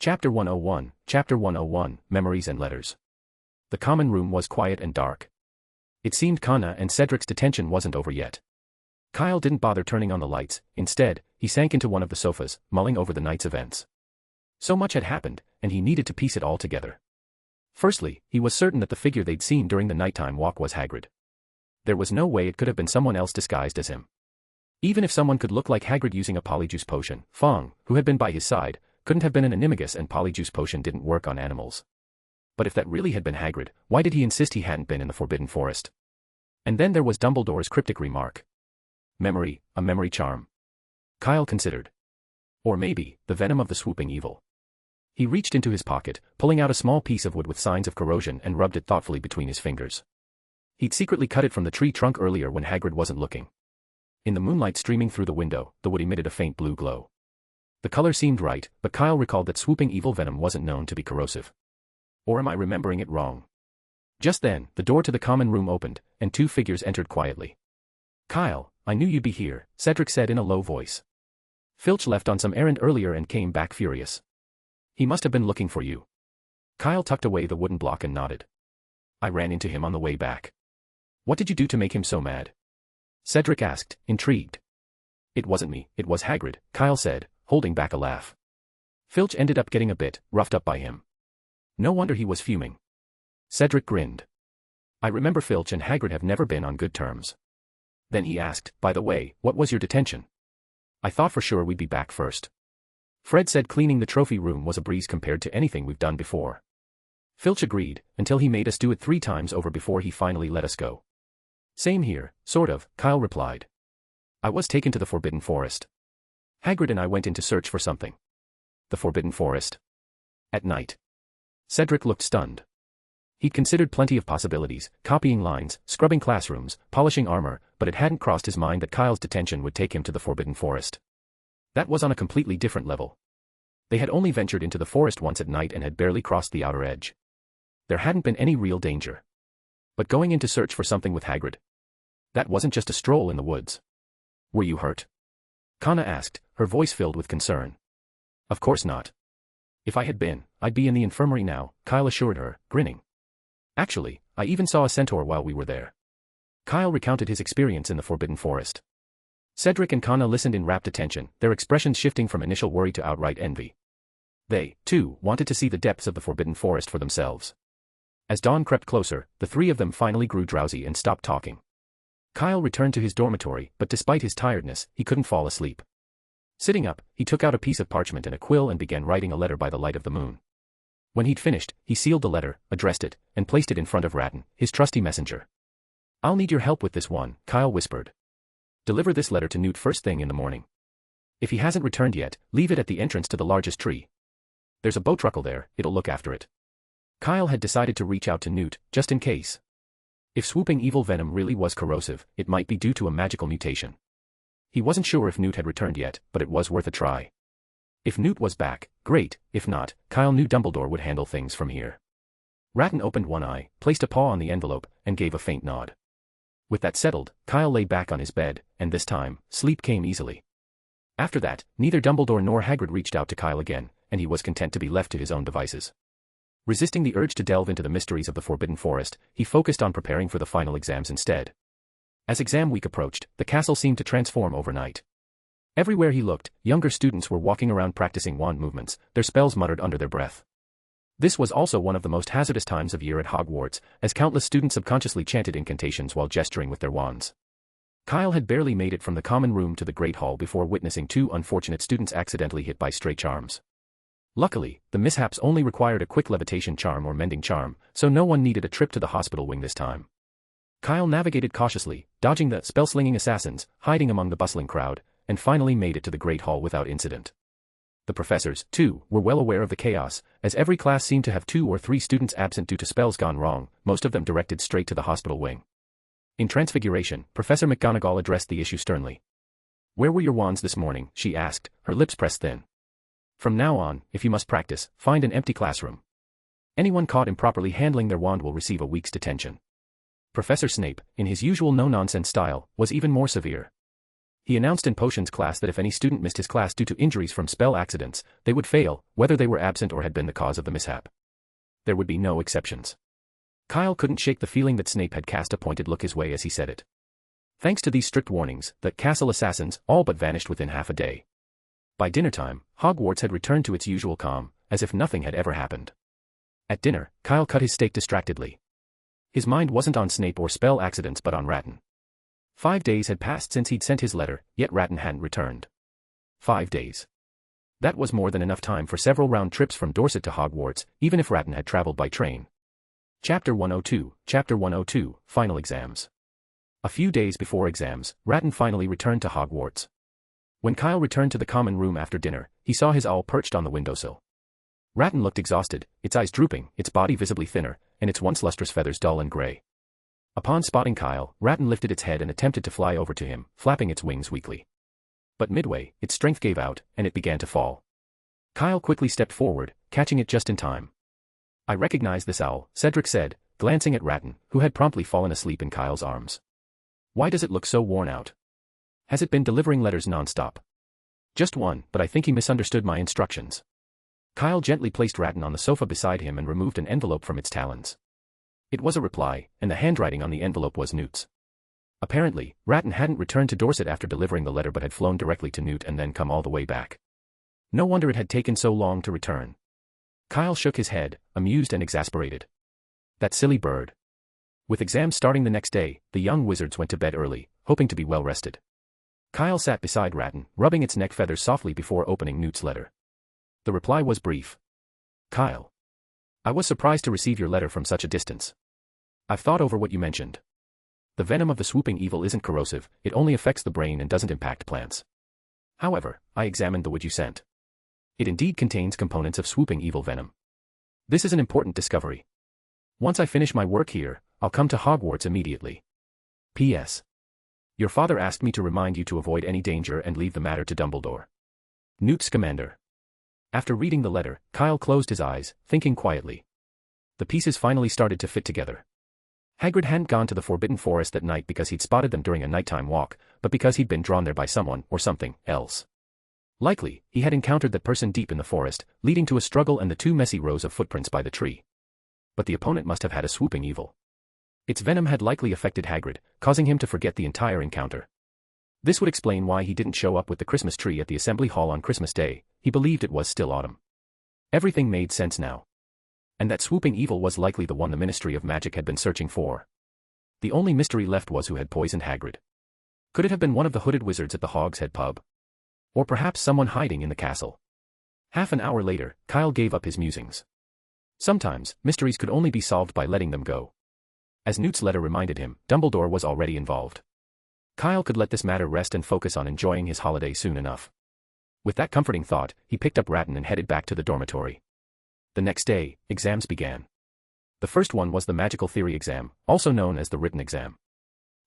Chapter 101, Chapter 101, Memories and Letters. The common room was quiet and dark. It seemed Connor and Cedric's detention wasn't over yet. Kyle didn't bother turning on the lights. Instead, he sank into one of the sofas, mulling over the night's events. So much had happened, and he needed to piece it all together. Firstly, he was certain that the figure they'd seen during the nighttime walk was Hagrid. There was no way it could have been someone else disguised as him. Even if someone could look like Hagrid using a polyjuice potion, Fong, who had been by his side, couldn't have been an animagus, and polyjuice potion didn't work on animals. But if that really had been Hagrid, why did he insist he hadn't been in the Forbidden Forest? And then there was Dumbledore's cryptic remark. Memory, a memory charm. Kyle considered. Or maybe, the venom of the swooping evil. He reached into his pocket, pulling out a small piece of wood with signs of corrosion and rubbed it thoughtfully between his fingers. He'd secretly cut it from the tree trunk earlier when Hagrid wasn't looking. In the moonlight streaming through the window, the wood emitted a faint blue glow. The color seemed right, but Kyle recalled that swooping evil venom wasn't known to be corrosive. Or am I remembering it wrong? Just then, the door to the common room opened, and two figures entered quietly. Kyle, I knew you'd be here, Cedric said in a low voice. Filch left on some errand earlier and came back furious. He must have been looking for you. Kyle tucked away the wooden block and nodded. I ran into him on the way back. What did you do to make him so mad? Cedric asked, intrigued. It wasn't me, it was Hagrid, Kyle said, holding back a laugh. Filch ended up getting a bit roughed up by him. No wonder he was fuming. Cedric grinned. I remember Filch and Hagrid have never been on good terms. Then he asked, by the way, what was your detention? I thought for sure we'd be back first. Fred said cleaning the trophy room was a breeze compared to anything we've done before. Filch agreed, until he made us do it 3 times over before he finally let us go. Same here, sort of, Kyle replied. I was taken to the Forbidden Forest. Hagrid and I went in to search for something. The Forbidden Forest? At night. Cedric looked stunned. He'd considered plenty of possibilities, copying lines, scrubbing classrooms, polishing armor, but it hadn't crossed his mind that Kyle's detention would take him to the Forbidden Forest. That was on a completely different level. They had only ventured into the forest once at night and had barely crossed the outer edge. There hadn't been any real danger. But going in to search for something with Hagrid? That wasn't just a stroll in the woods. Were you hurt? Kana asked, her voice filled with concern. Of course not. If I had been, I'd be in the infirmary now, Kyle assured her, grinning. Actually, I even saw a centaur while we were there. Kyle recounted his experience in the Forbidden Forest. Cedric and Kana listened in rapt attention, their expressions shifting from initial worry to outright envy. They, too, wanted to see the depths of the Forbidden Forest for themselves. As dawn crept closer, the 3 of them finally grew drowsy and stopped talking. Kyle returned to his dormitory, but despite his tiredness, he couldn't fall asleep. Sitting up, he took out a piece of parchment and a quill and began writing a letter by the light of the moon. When he'd finished, he sealed the letter, addressed it, and placed it in front of Ratton, his trusty messenger. I'll need your help with this one, Kyle whispered. Deliver this letter to Newt first thing in the morning. If he hasn't returned yet, leave it at the entrance to the largest tree. There's a bowtruckle there, it'll look after it. Kyle had decided to reach out to Newt, just in case. If swooping evil venom really was corrosive, it might be due to a magical mutation. He wasn't sure if Newt had returned yet, but it was worth a try. If Newt was back, great, if not, Kyle knew Dumbledore would handle things from here. Ratton opened one eye, placed a paw on the envelope, and gave a faint nod. With that settled, Kyle lay back on his bed, and this time, sleep came easily. After that, neither Dumbledore nor Hagrid reached out to Kyle again, and he was content to be left to his own devices. Resisting the urge to delve into the mysteries of the Forbidden Forest, he focused on preparing for the final exams instead. As exam week approached, the castle seemed to transform overnight. Everywhere he looked, younger students were walking around practicing wand movements, their spells muttered under their breath. This was also one of the most hazardous times of year at Hogwarts, as countless students subconsciously chanted incantations while gesturing with their wands. Kyle had barely made it from the common room to the Great Hall before witnessing 2 unfortunate students accidentally hit by stray charms. Luckily, the mishaps only required a quick levitation charm or mending charm, so no one needed a trip to the hospital wing this time. Kyle navigated cautiously, dodging the spell-slinging assassins, hiding among the bustling crowd, and finally made it to the Great Hall without incident. The professors, too, were well aware of the chaos, as every class seemed to have 2 or 3 students absent due to spells gone wrong, most of them directed straight to the hospital wing. In Transfiguration, Professor McGonagall addressed the issue sternly. Where were your wands this morning? She asked, her lips pressed thin. From now on, if you must practice, find an empty classroom. Anyone caught improperly handling their wand will receive a week's detention. Professor Snape, in his usual no-nonsense style, was even more severe. He announced in potions class that if any student missed his class due to injuries from spell accidents, they would fail, whether they were absent or had been the cause of the mishap. There would be no exceptions. Kyle couldn't shake the feeling that Snape had cast a pointed look his way as he said it. Thanks to these strict warnings, the castle assassins all but vanished within half a day. By dinner time, Hogwarts had returned to its usual calm, as if nothing had ever happened. At dinner, Kyle cut his steak distractedly. His mind wasn't on Snape or spell accidents but on Ratton. 5 days had passed since he'd sent his letter, yet Ratton hadn't returned. 5 days. That was more than enough time for several round trips from Dorset to Hogwarts, even if Ratton had traveled by train. Chapter 102, Final Exams. A few days before exams, Ratton finally returned to Hogwarts. When Kyle returned to the common room after dinner, he saw his owl perched on the windowsill. Ratton looked exhausted, its eyes drooping, its body visibly thinner, and its once lustrous feathers dull and gray. Upon spotting Kyle, Ratton lifted its head and attempted to fly over to him, flapping its wings weakly. But midway, its strength gave out, and it began to fall. Kyle quickly stepped forward, catching it just in time. I recognize this owl, Cedric said, glancing at Ratton, who had promptly fallen asleep in Kyle's arms. Why does it look so worn out? Has it been delivering letters non-stop? Just one, but I think he misunderstood my instructions. Kyle gently placed Ratton on the sofa beside him and removed an envelope from its talons. It was a reply, and the handwriting on the envelope was Newt's. Apparently, Ratton hadn't returned to Dorset after delivering the letter but had flown directly to Newt and then come all the way back. No wonder it had taken so long to return. Kyle shook his head, amused and exasperated. That silly bird. With exams starting the next day, the young wizards went to bed early, hoping to be well rested. Kyle sat beside Ratton, rubbing its neck feathers softly before opening Newt's letter. The reply was brief. Kyle. I was surprised to receive your letter from such a distance. I've thought over what you mentioned. The venom of the swooping evil isn't corrosive, it only affects the brain and doesn't impact plants. However, I examined the wood you sent. It indeed contains components of swooping evil venom. This is an important discovery. Once I finish my work here, I'll come to Hogwarts immediately. P.S. Your father asked me to remind you to avoid any danger and leave the matter to Dumbledore. Newt Scamander. After reading the letter, Kyle closed his eyes, thinking quietly. The pieces finally started to fit together. Hagrid hadn't gone to the Forbidden Forest that night because he'd spotted them during a nighttime walk, but because he'd been drawn there by someone or something else. Likely, he had encountered that person deep in the forest, leading to a struggle and the 2 messy rows of footprints by the tree. But the opponent must have had a swooping evil. Its venom had likely affected Hagrid, causing him to forget the entire encounter. This would explain why he didn't show up with the Christmas tree at the Assembly Hall on Christmas Day. He believed it was still autumn. Everything made sense now. And that swooping evil was likely the one the Ministry of Magic had been searching for. The only mystery left was who had poisoned Hagrid. Could it have been one of the hooded wizards at the Hog's Head pub? Or perhaps someone hiding in the castle? Half an hour later, Kyle gave up his musings. Sometimes, mysteries could only be solved by letting them go. As Newt's letter reminded him, Dumbledore was already involved. Kyle could let this matter rest and focus on enjoying his holiday soon enough. With that comforting thought, he picked up Ratton and headed back to the dormitory. The next day, exams began. The first one was the Magical Theory exam, also known as the written exam.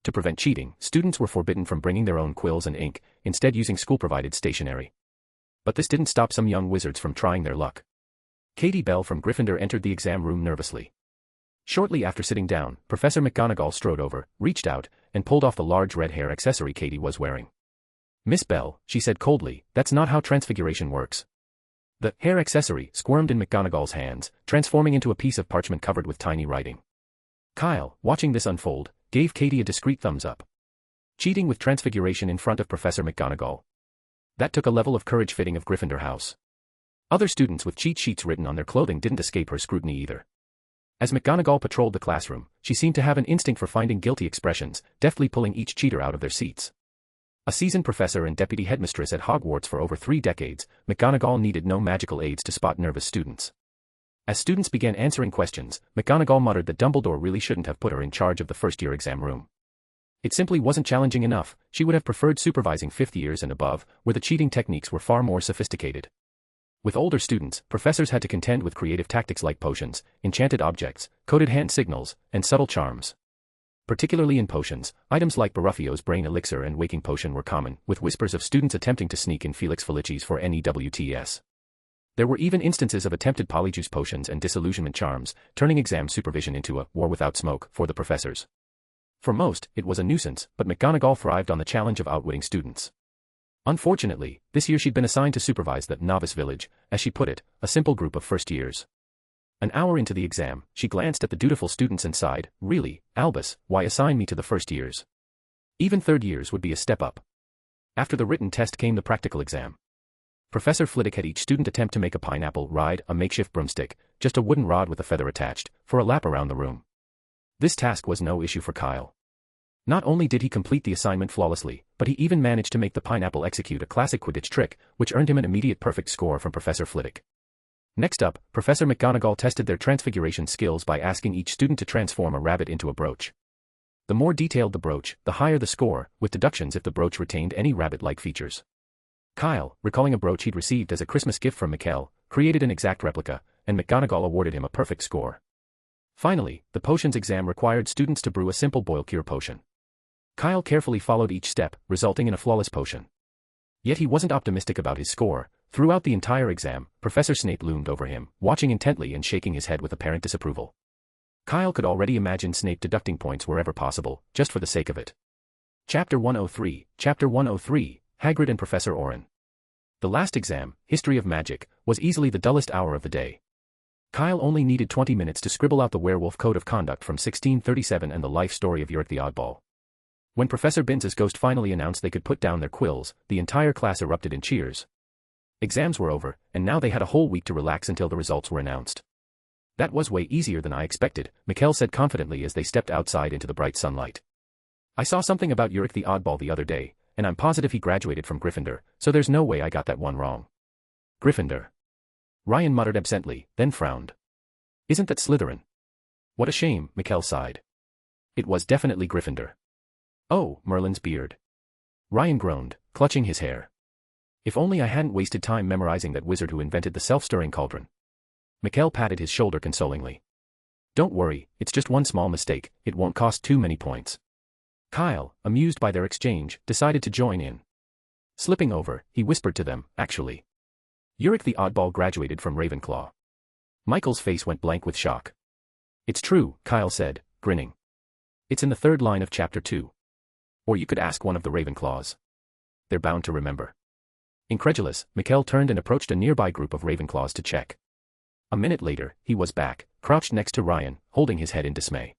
To prevent cheating, students were forbidden from bringing their own quills and ink, instead using school-provided stationery. But this didn't stop some young wizards from trying their luck. Katie Bell from Gryffindor entered the exam room nervously. Shortly after sitting down, Professor McGonagall strode over, reached out, and pulled off the large red hair accessory Katie was wearing. Miss Bell, she said coldly, that's not how Transfiguration works. The hair accessory squirmed in McGonagall's hands, transforming into a piece of parchment covered with tiny writing. Kyle, watching this unfold, gave Katie a discreet thumbs up. Cheating with Transfiguration in front of Professor McGonagall. That took a level of courage fitting of Gryffindor House. Other students with cheat sheets written on their clothing didn't escape her scrutiny either. As McGonagall patrolled the classroom, she seemed to have an instinct for finding guilty expressions, deftly pulling each cheater out of their seats. A seasoned professor and deputy headmistress at Hogwarts for over 3 decades, McGonagall needed no magical aids to spot nervous students. As students began answering questions, McGonagall muttered that Dumbledore really shouldn't have put her in charge of the first-year exam room. It simply wasn't challenging enough. She would have preferred supervising 5th years and above, where the cheating techniques were far more sophisticated. With older students, professors had to contend with creative tactics like potions, enchanted objects, coded hand signals, and subtle charms. Particularly in potions, items like Baruffio's brain elixir and waking potion were common, with whispers of students attempting to sneak in Felix Felicis for NEWTS. There were even instances of attempted polyjuice potions and disillusionment charms, turning exam supervision into a war without smoke for the professors. For most, it was a nuisance, but McGonagall thrived on the challenge of outwitting students. Unfortunately, this year she'd been assigned to supervise the novice village, as she put it, a simple group of first years. An hour into the exam, she glanced at the dutiful students and sighed, "Really, Albus, why assign me to the first years? Even third years would be a step up." After the written test came the practical exam. Professor Flitwick had each student attempt to make a pineapple ride a makeshift broomstick, just a wooden rod with a feather attached, for a lap around the room. This task was no issue for Kyle. Not only did he complete the assignment flawlessly, but he even managed to make the pineapple execute a classic Quidditch trick, which earned him an immediate perfect score from Professor Flitwick. Next up, Professor McGonagall tested their transfiguration skills by asking each student to transform a rabbit into a brooch. The more detailed the brooch, the higher the score, with deductions if the brooch retained any rabbit-like features. Kyle, recalling a brooch he'd received as a Christmas gift from Mikkel, created an exact replica, and McGonagall awarded him a perfect score. Finally, the potions exam required students to brew a simple boil cure potion. Kyle carefully followed each step, resulting in a flawless potion. Yet he wasn't optimistic about his score. Throughout the entire exam, Professor Snape loomed over him, watching intently and shaking his head with apparent disapproval. Kyle could already imagine Snape deducting points wherever possible, just for the sake of it. Chapter 103, Hagrid and Professor Orin. The last exam, History of Magic, was easily the dullest hour of the day. Kyle only needed 20 minutes to scribble out the werewolf code of conduct from 1637 and the life story of Yorick the Oddball. When Professor Binz's ghost finally announced they could put down their quills, the entire class erupted in cheers. Exams were over, and now they had a whole week to relax until the results were announced. "That was way easier than I expected," Mikkel said confidently as they stepped outside into the bright sunlight. "I saw something about Yorick the Oddball the other day, and I'm positive he graduated from Gryffindor, so there's no way I got that one wrong." "Gryffindor?" Ryan muttered absently, then frowned. "Isn't that Slytherin?" "What a shame," Mikkel sighed. "It was definitely Gryffindor." "Oh, Merlin's beard." Ryan groaned, clutching his hair. "If only I hadn't wasted time memorizing that wizard who invented the self-stirring cauldron." Mikkel patted his shoulder consolingly. "Don't worry, it's just one small mistake, it won't cost too many points." Kyle, amused by their exchange, decided to join in. Slipping over, he whispered to them, "Actually, Yorick the Oddball graduated from Ravenclaw." Michael's face went blank with shock. "It's true," Kyle said, grinning. "It's in the third line of Chapter 2. Or you could ask one of the Ravenclaws. They're bound to remember." Incredulous, Mikkel turned and approached a nearby group of Ravenclaws to check. A minute later, he was back, crouched next to Ryan, holding his head in dismay.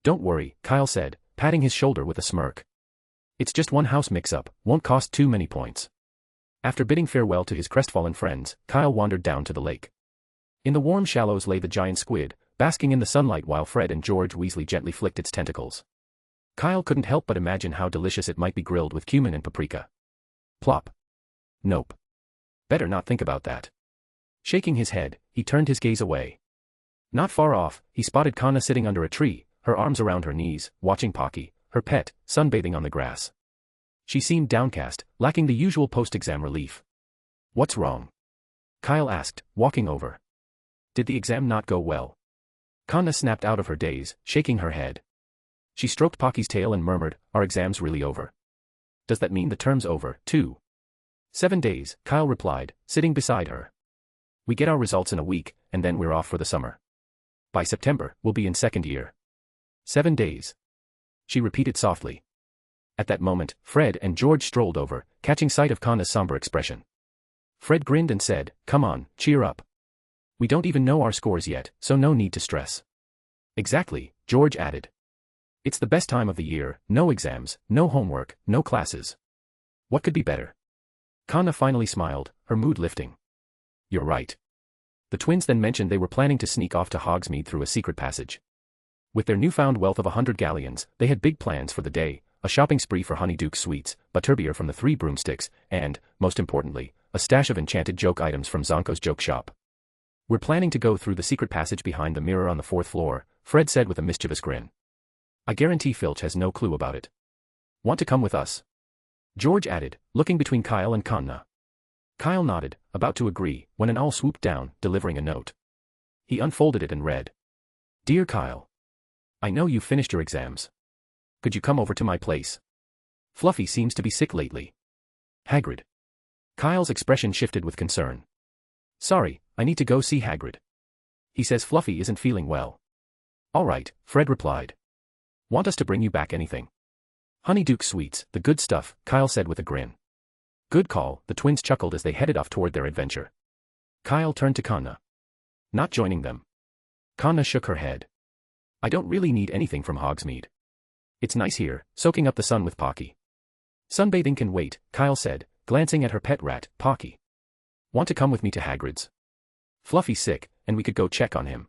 "Don't worry," Kyle said, patting his shoulder with a smirk. "It's just one house mix-up, won't cost too many points." After bidding farewell to his crestfallen friends, Kyle wandered down to the lake. In the warm shallows lay the giant squid, basking in the sunlight while Fred and George Weasley gently flicked its tentacles. Kyle couldn't help but imagine how delicious it might be grilled with cumin and paprika. Plop. Nope. Better not think about that. Shaking his head, he turned his gaze away. Not far off, he spotted Kana sitting under a tree, her arms around her knees, watching Pocky, her pet, sunbathing on the grass. She seemed downcast, lacking the usual post-exam relief. "What's wrong?" Kyle asked, walking over. "Did the exam not go well?" Kana snapped out of her daze, shaking her head. She stroked Pocky's tail and murmured, "Are exams really over? Does that mean the term's over, too?" 7 days, Kyle replied, sitting beside her. "We get our results in a week, and then we're off for the summer. By September, we'll be in second year." 7 days. She repeated softly. At that moment, Fred and George strolled over, catching sight of Kana's somber expression. Fred grinned and said, "Come on, cheer up. We don't even know our scores yet, so no need to stress." "Exactly," George added. "It's the best time of the year, no exams, no homework, no classes. What could be better?" Kana finally smiled, her mood lifting. "You're right." The twins then mentioned they were planning to sneak off to Hogsmeade through a secret passage. With their newfound wealth of 100 galleons, they had big plans for the day, a shopping spree for Honeyduke sweets, butterbeer from the 3 broomsticks, and, most importantly, a stash of enchanted joke items from Zonko's joke shop. "We're planning to go through the secret passage behind the mirror on the 4th floor, Fred said with a mischievous grin. "I guarantee Filch has no clue about it. Want to come with us?" George added, looking between Kyle and Kana. Kyle nodded, about to agree, when an owl swooped down, delivering a note. He unfolded it and read. "Dear Kyle, I know you finished your exams. Could you come over to my place? Fluffy seems to be sick lately. Hagrid." Kyle's expression shifted with concern. "Sorry, I need to go see Hagrid. He says Fluffy isn't feeling well." "All right," Fred replied. Want us to bring you back anything? Honeyduke sweets, the good stuff, Kyle said with a grin. Good call, the twins chuckled as they headed off toward their adventure. Kyle turned to Kanna. Not joining them. Kanna shook her head. I don't really need anything from Hogsmeade. It's nice here, soaking up the sun with Pocky. Sunbathing can wait, Kyle said, glancing at her pet rat, Pocky. Want to come with me to Hagrid's? Fluffy's sick, and we could go check on him.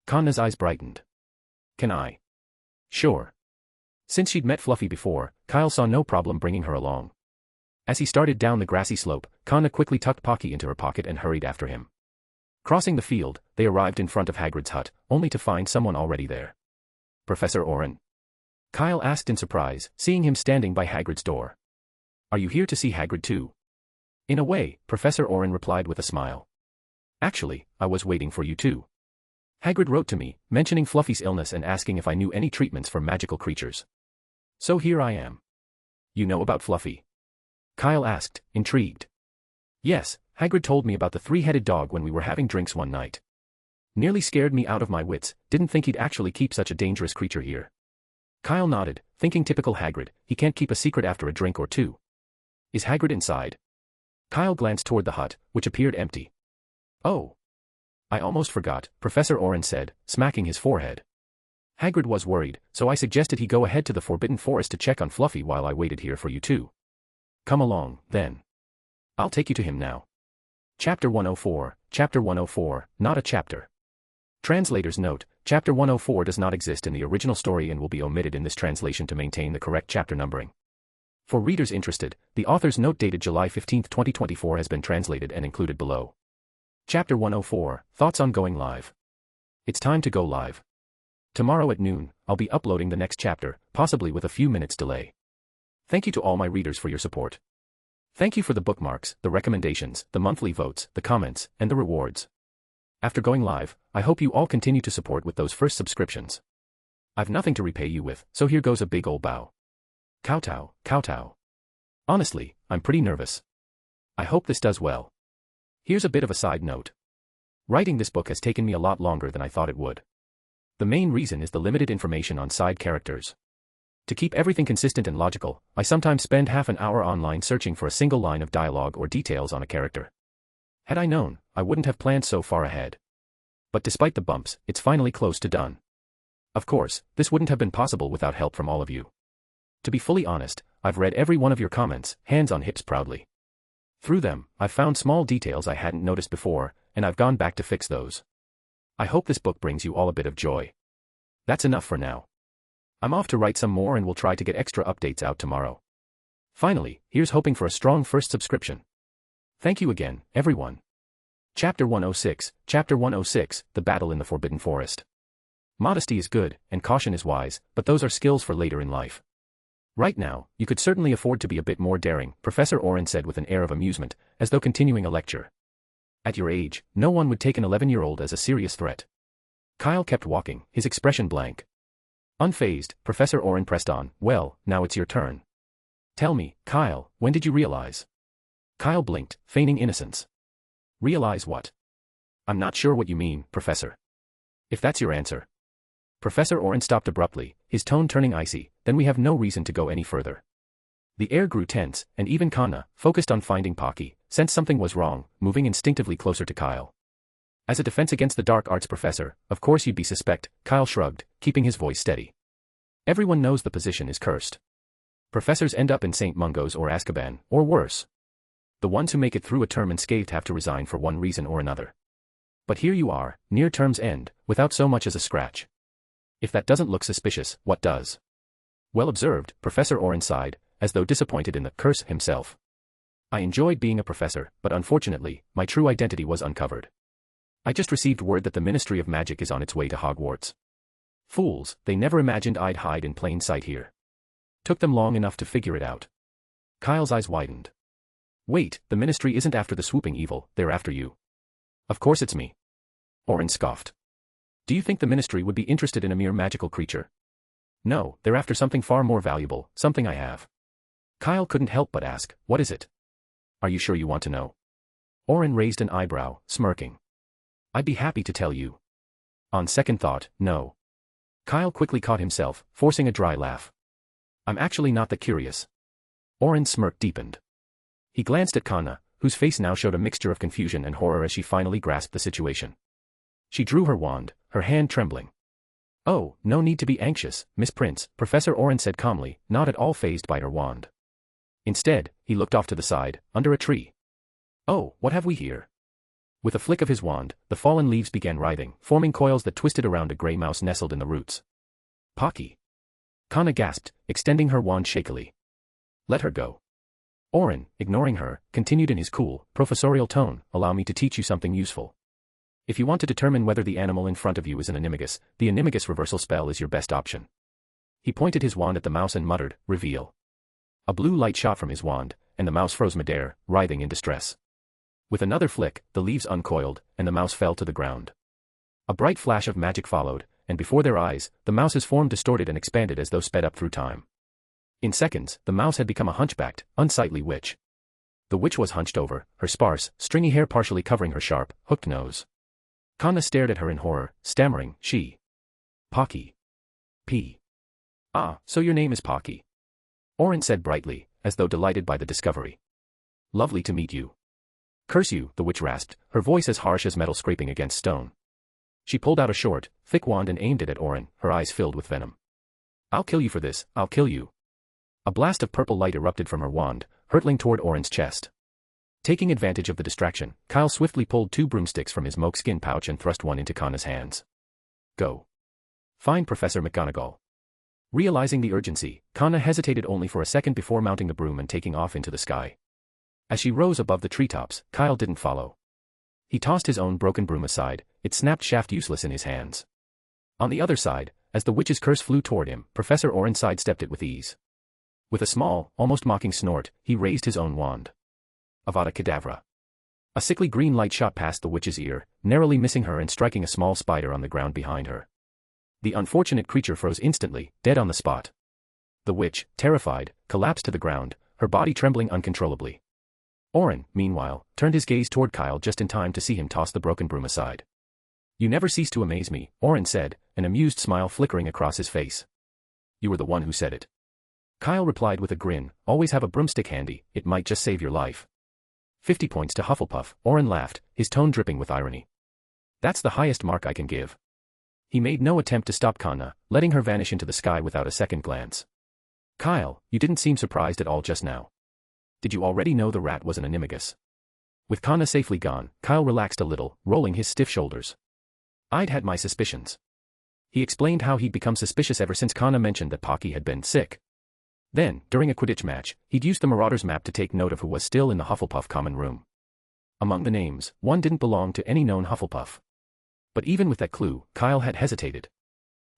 Kanna's eyes brightened. Can I? Sure. Since she'd met Fluffy before, Kyle saw no problem bringing her along. As he started down the grassy slope, Kanna quickly tucked Pocky into her pocket and hurried after him. Crossing the field, they arrived in front of Hagrid's hut, only to find someone already there. Professor Orin? Kyle asked in surprise, seeing him standing by Hagrid's door. Are you here to see Hagrid too? In a way, Professor Orin replied with a smile. Actually, I was waiting for you too. Hagrid wrote to me, mentioning Fluffy's illness and asking if I knew any treatments for magical creatures. So here I am. You know about Fluffy? Kyle asked, intrigued. Yes, Hagrid told me about the three-headed dog when we were having drinks one night. Nearly scared me out of my wits, didn't think he'd actually keep such a dangerous creature here. Kyle nodded, thinking typical Hagrid, he can't keep a secret after a drink or two. Is Hagrid inside? Kyle glanced toward the hut, which appeared empty. Oh. I almost forgot, Professor Orin said, smacking his forehead. Hagrid was worried, so I suggested he go ahead to the Forbidden Forest to check on Fluffy while I waited here for you too. Come along, then. I'll take you to him now. Chapter 104, Chapter 104, not a chapter. Translator's note, Chapter 104 does not exist in the original story and will be omitted in this translation to maintain the correct chapter numbering. For readers interested, the author's note dated July 15, 2024 has been translated and included below. Chapter 104, Thoughts on Going Live. It's time to go live. Tomorrow at noon, I'll be uploading the next chapter, possibly with a few minutes delay. Thank you to all my readers for your support. Thank you for the bookmarks, the recommendations, the monthly votes, the comments, and the rewards. After going live, I hope you all continue to support with those first subscriptions. I've nothing to repay you with, so here goes a big ol' bow. Kowtow, kowtow. Honestly, I'm pretty nervous. I hope this does well. Here's a bit of a side note. Writing this book has taken me a lot longer than I thought it would. The main reason is the limited information on side characters. To keep everything consistent and logical, I sometimes spend half an hour online searching for a single line of dialogue or details on a character. Had I known, I wouldn't have planned so far ahead. But despite the bumps, it's finally close to done. Of course, this wouldn't have been possible without help from all of you. To be fully honest, I've read every one of your comments, hands on hips proudly. Through them, I've found small details I hadn't noticed before, and I've gone back to fix those. I hope this book brings you all a bit of joy. That's enough for now. I'm off to write some more and we'll try to get extra updates out tomorrow. Finally, here's hoping for a strong first subscription. Thank you again, everyone. Chapter 106, Chapter 106, The Battle in the Forbidden Forest. Modesty is good, and caution is wise, but those are skills for later in life. Right now, you could certainly afford to be a bit more daring, Professor Orin said with an air of amusement, as though continuing a lecture. At your age, no one would take an 11-year-old as a serious threat. Kyle kept walking, his expression blank. Unfazed, Professor Orin pressed on, well, now it's your turn. Tell me, Kyle, when did you realize? Kyle blinked, feigning innocence. Realize what? I'm not sure what you mean, Professor. If that's your answer. Professor Orin stopped abruptly, his tone turning icy, then we have no reason to go any further. The air grew tense, and even Kanna, focused on finding Pocky, sensed something was wrong, moving instinctively closer to Kyle. As a defense against the dark arts professor, of course you'd be suspect, Kyle shrugged, keeping his voice steady. Everyone knows the position is cursed. Professors end up in St. Mungo's or Azkaban, or worse. The ones who make it through a term unscathed have to resign for one reason or another. But here you are, near term's end, without so much as a scratch. If that doesn't look suspicious, what does? Well observed, Professor Orin sighed, as though disappointed in the curse himself. I enjoyed being a professor, but unfortunately, my true identity was uncovered. I just received word that the Ministry of Magic is on its way to Hogwarts. Fools, they never imagined I'd hide in plain sight here. Took them long enough to figure it out. Kyle's eyes widened. Wait, the Ministry isn't after the swooping evil, they're after you. Of course it's me. Orin scoffed. Do you think the Ministry would be interested in a mere magical creature? No, they're after something far more valuable, something I have. Kyle couldn't help but ask, what is it? Are you sure you want to know? Orin raised an eyebrow, smirking. I'd be happy to tell you. On second thought, no. Kyle quickly caught himself, forcing a dry laugh. I'm actually not that curious. Orin's smirk deepened. He glanced at Kana, whose face now showed a mixture of confusion and horror as she finally grasped the situation. She drew her wand, her hand trembling. Oh, no need to be anxious, Miss Prince, Professor Orin said calmly, not at all fazed by her wand. Instead, he looked off to the side, under a tree. Oh, what have we here? With a flick of his wand, the fallen leaves began writhing, forming coils that twisted around a grey mouse nestled in the roots. Pocky. Kana gasped, extending her wand shakily. Let her go. Orin, ignoring her, continued in his cool, professorial tone, allow me to teach you something useful. If you want to determine whether the animal in front of you is an animagus, the animagus reversal spell is your best option. He pointed his wand at the mouse and muttered, reveal. A blue light shot from his wand, and the mouse froze midair, writhing in distress. With another flick, the leaves uncoiled, and the mouse fell to the ground. A bright flash of magic followed, and before their eyes, the mouse's form distorted and expanded as though sped up through time. In seconds, the mouse had become a hunchbacked, unsightly witch. The witch was hunched over, her sparse, stringy hair partially covering her sharp, hooked nose. Kana stared at her in horror, stammering, she. Pocky. P. Ah, so your name is Pocky. Orin said brightly, as though delighted by the discovery. Lovely to meet you. Curse you, the witch rasped, her voice as harsh as metal scraping against stone. She pulled out a short, thick wand and aimed it at Orin, her eyes filled with venom. I'll kill you for this, I'll kill you. A blast of purple light erupted from her wand, hurtling toward Orin's chest. Taking advantage of the distraction, Kyle swiftly pulled 2 broomsticks from his moleskin pouch and thrust one into Kana's hands. Go. Find Professor McGonagall. Realizing the urgency, Kana hesitated only for a second before mounting the broom and taking off into the sky. As she rose above the treetops, Kyle didn't follow. He tossed his own broken broom aside, its snapped shaft useless in his hands. On the other side, as the witch's curse flew toward him, Professor Orin sidestepped it with ease. With a small, almost mocking snort, he raised his own wand. Avada Kedavra. A sickly green light shot past the witch's ear, narrowly missing her and striking a small spider on the ground behind her. The unfortunate creature froze instantly, dead on the spot. The witch, terrified, collapsed to the ground, her body trembling uncontrollably. Orin, meanwhile, turned his gaze toward Kyle just in time to see him toss the broken broom aside. You never cease to amaze me, Orin said, an amused smile flickering across his face. You were the one who said it. Kyle replied with a grin, always have a broomstick handy, it might just save your life. 50 points to Hufflepuff, Orin laughed, his tone dripping with irony. That's the highest mark I can give. He made no attempt to stop Kana, letting her vanish into the sky without a second glance. Kyle, you didn't seem surprised at all just now. Did you already know the rat was an animagus? With Kana safely gone, Kyle relaxed a little, rolling his stiff shoulders. I'd had my suspicions. He explained how he'd become suspicious ever since Kana mentioned that Pocky had been sick. Then, during a Quidditch match, he'd used the Marauder's map to take note of who was still in the Hufflepuff common room. Among the names, one didn't belong to any known Hufflepuff. But even with that clue, Kyle had hesitated.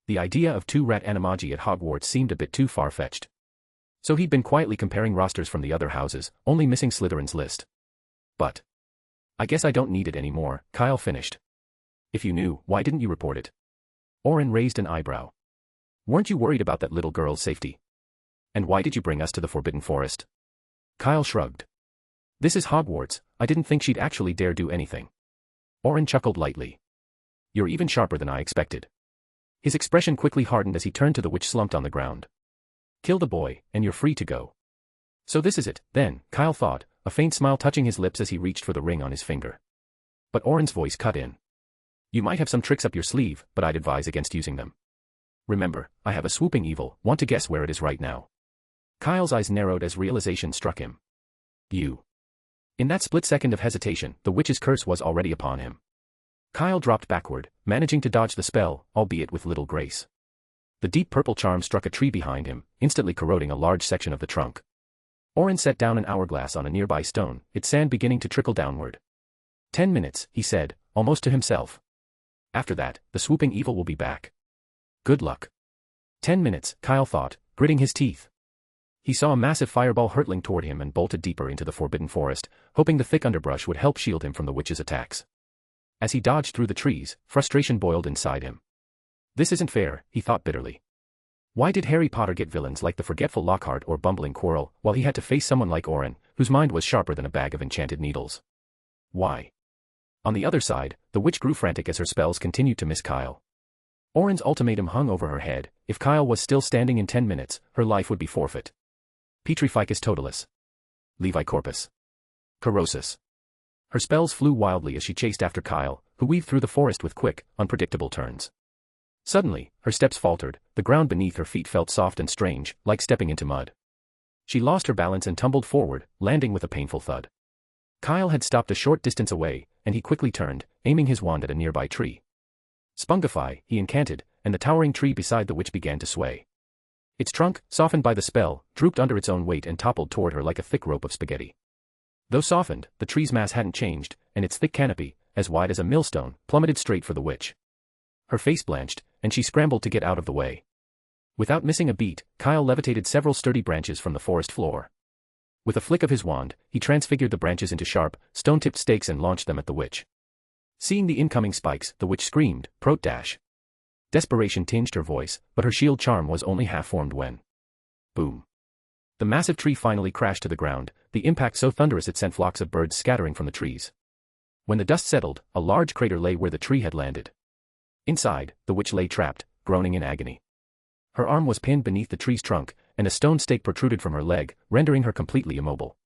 The idea of 2 rat animagi at Hogwarts seemed a bit too far-fetched. So he'd been quietly comparing rosters from the other houses, only missing Slytherin's list. But I guess I don't need it anymore, Kyle finished. If you knew, why didn't you report it? Orin raised an eyebrow. Weren't you worried about that little girl's safety? And why did you bring us to the Forbidden Forest? Kyle shrugged. This is Hogwarts, I didn't think she'd actually dare do anything. Orin chuckled lightly. You're even sharper than I expected. His expression quickly hardened as he turned to the witch slumped on the ground. Kill the boy, and you're free to go. So this is it, then, Kyle thought, a faint smile touching his lips as he reached for the ring on his finger. But Orin's voice cut in. You might have some tricks up your sleeve, but I'd advise against using them. Remember, I have a swooping evil, want to guess where it is right now? Kyle's eyes narrowed as realization struck him. You. In that split second of hesitation, the witch's curse was already upon him. Kyle dropped backward, managing to dodge the spell, albeit with little grace. The deep purple charm struck a tree behind him, instantly corroding a large section of the trunk. Orin set down an hourglass on a nearby stone, its sand beginning to trickle downward. 10 minutes, he said, almost to himself. After that, the swooping evil will be back. Good luck. 10 minutes, Kyle thought, gritting his teeth. He saw a massive fireball hurtling toward him and bolted deeper into the Forbidden Forest, hoping the thick underbrush would help shield him from the witch's attacks. As he dodged through the trees, frustration boiled inside him. This isn't fair, he thought bitterly. Why did Harry Potter get villains like the forgetful Lockhart or bumbling Quirrell, while he had to face someone like Orin, whose mind was sharper than a bag of enchanted needles? Why? On the other side, the witch grew frantic as her spells continued to miss Kyle. Orin's ultimatum hung over her head. If Kyle was still standing in 10 minutes, her life would be forfeit. Petrificus totalis. Levi corpus. Corrosus. Her spells flew wildly as she chased after Kyle, who weaved through the forest with quick, unpredictable turns. Suddenly, her steps faltered, the ground beneath her feet felt soft and strange, like stepping into mud. She lost her balance and tumbled forward, landing with a painful thud. Kyle had stopped a short distance away, and he quickly turned, aiming his wand at a nearby tree. Spungify, he incanted, and the towering tree beside the witch began to sway. Its trunk, softened by the spell, drooped under its own weight and toppled toward her like a thick rope of spaghetti. Though softened, the tree's mass hadn't changed, and its thick canopy, as wide as a millstone, plummeted straight for the witch. Her face blanched, and she scrambled to get out of the way. Without missing a beat, Kyle levitated several sturdy branches from the forest floor. With a flick of his wand, he transfigured the branches into sharp, stone-tipped stakes and launched them at the witch. Seeing the incoming spikes, the witch screamed, "Prot-dash!" Desperation tinged her voice, but her shield charm was only half-formed when... Boom. The massive tree finally crashed to the ground, the impact so thunderous it sent flocks of birds scattering from the trees. When the dust settled, a large crater lay where the tree had landed. Inside, the witch lay trapped, groaning in agony. Her arm was pinned beneath the tree's trunk, and a stone stake protruded from her leg, rendering her completely immobile.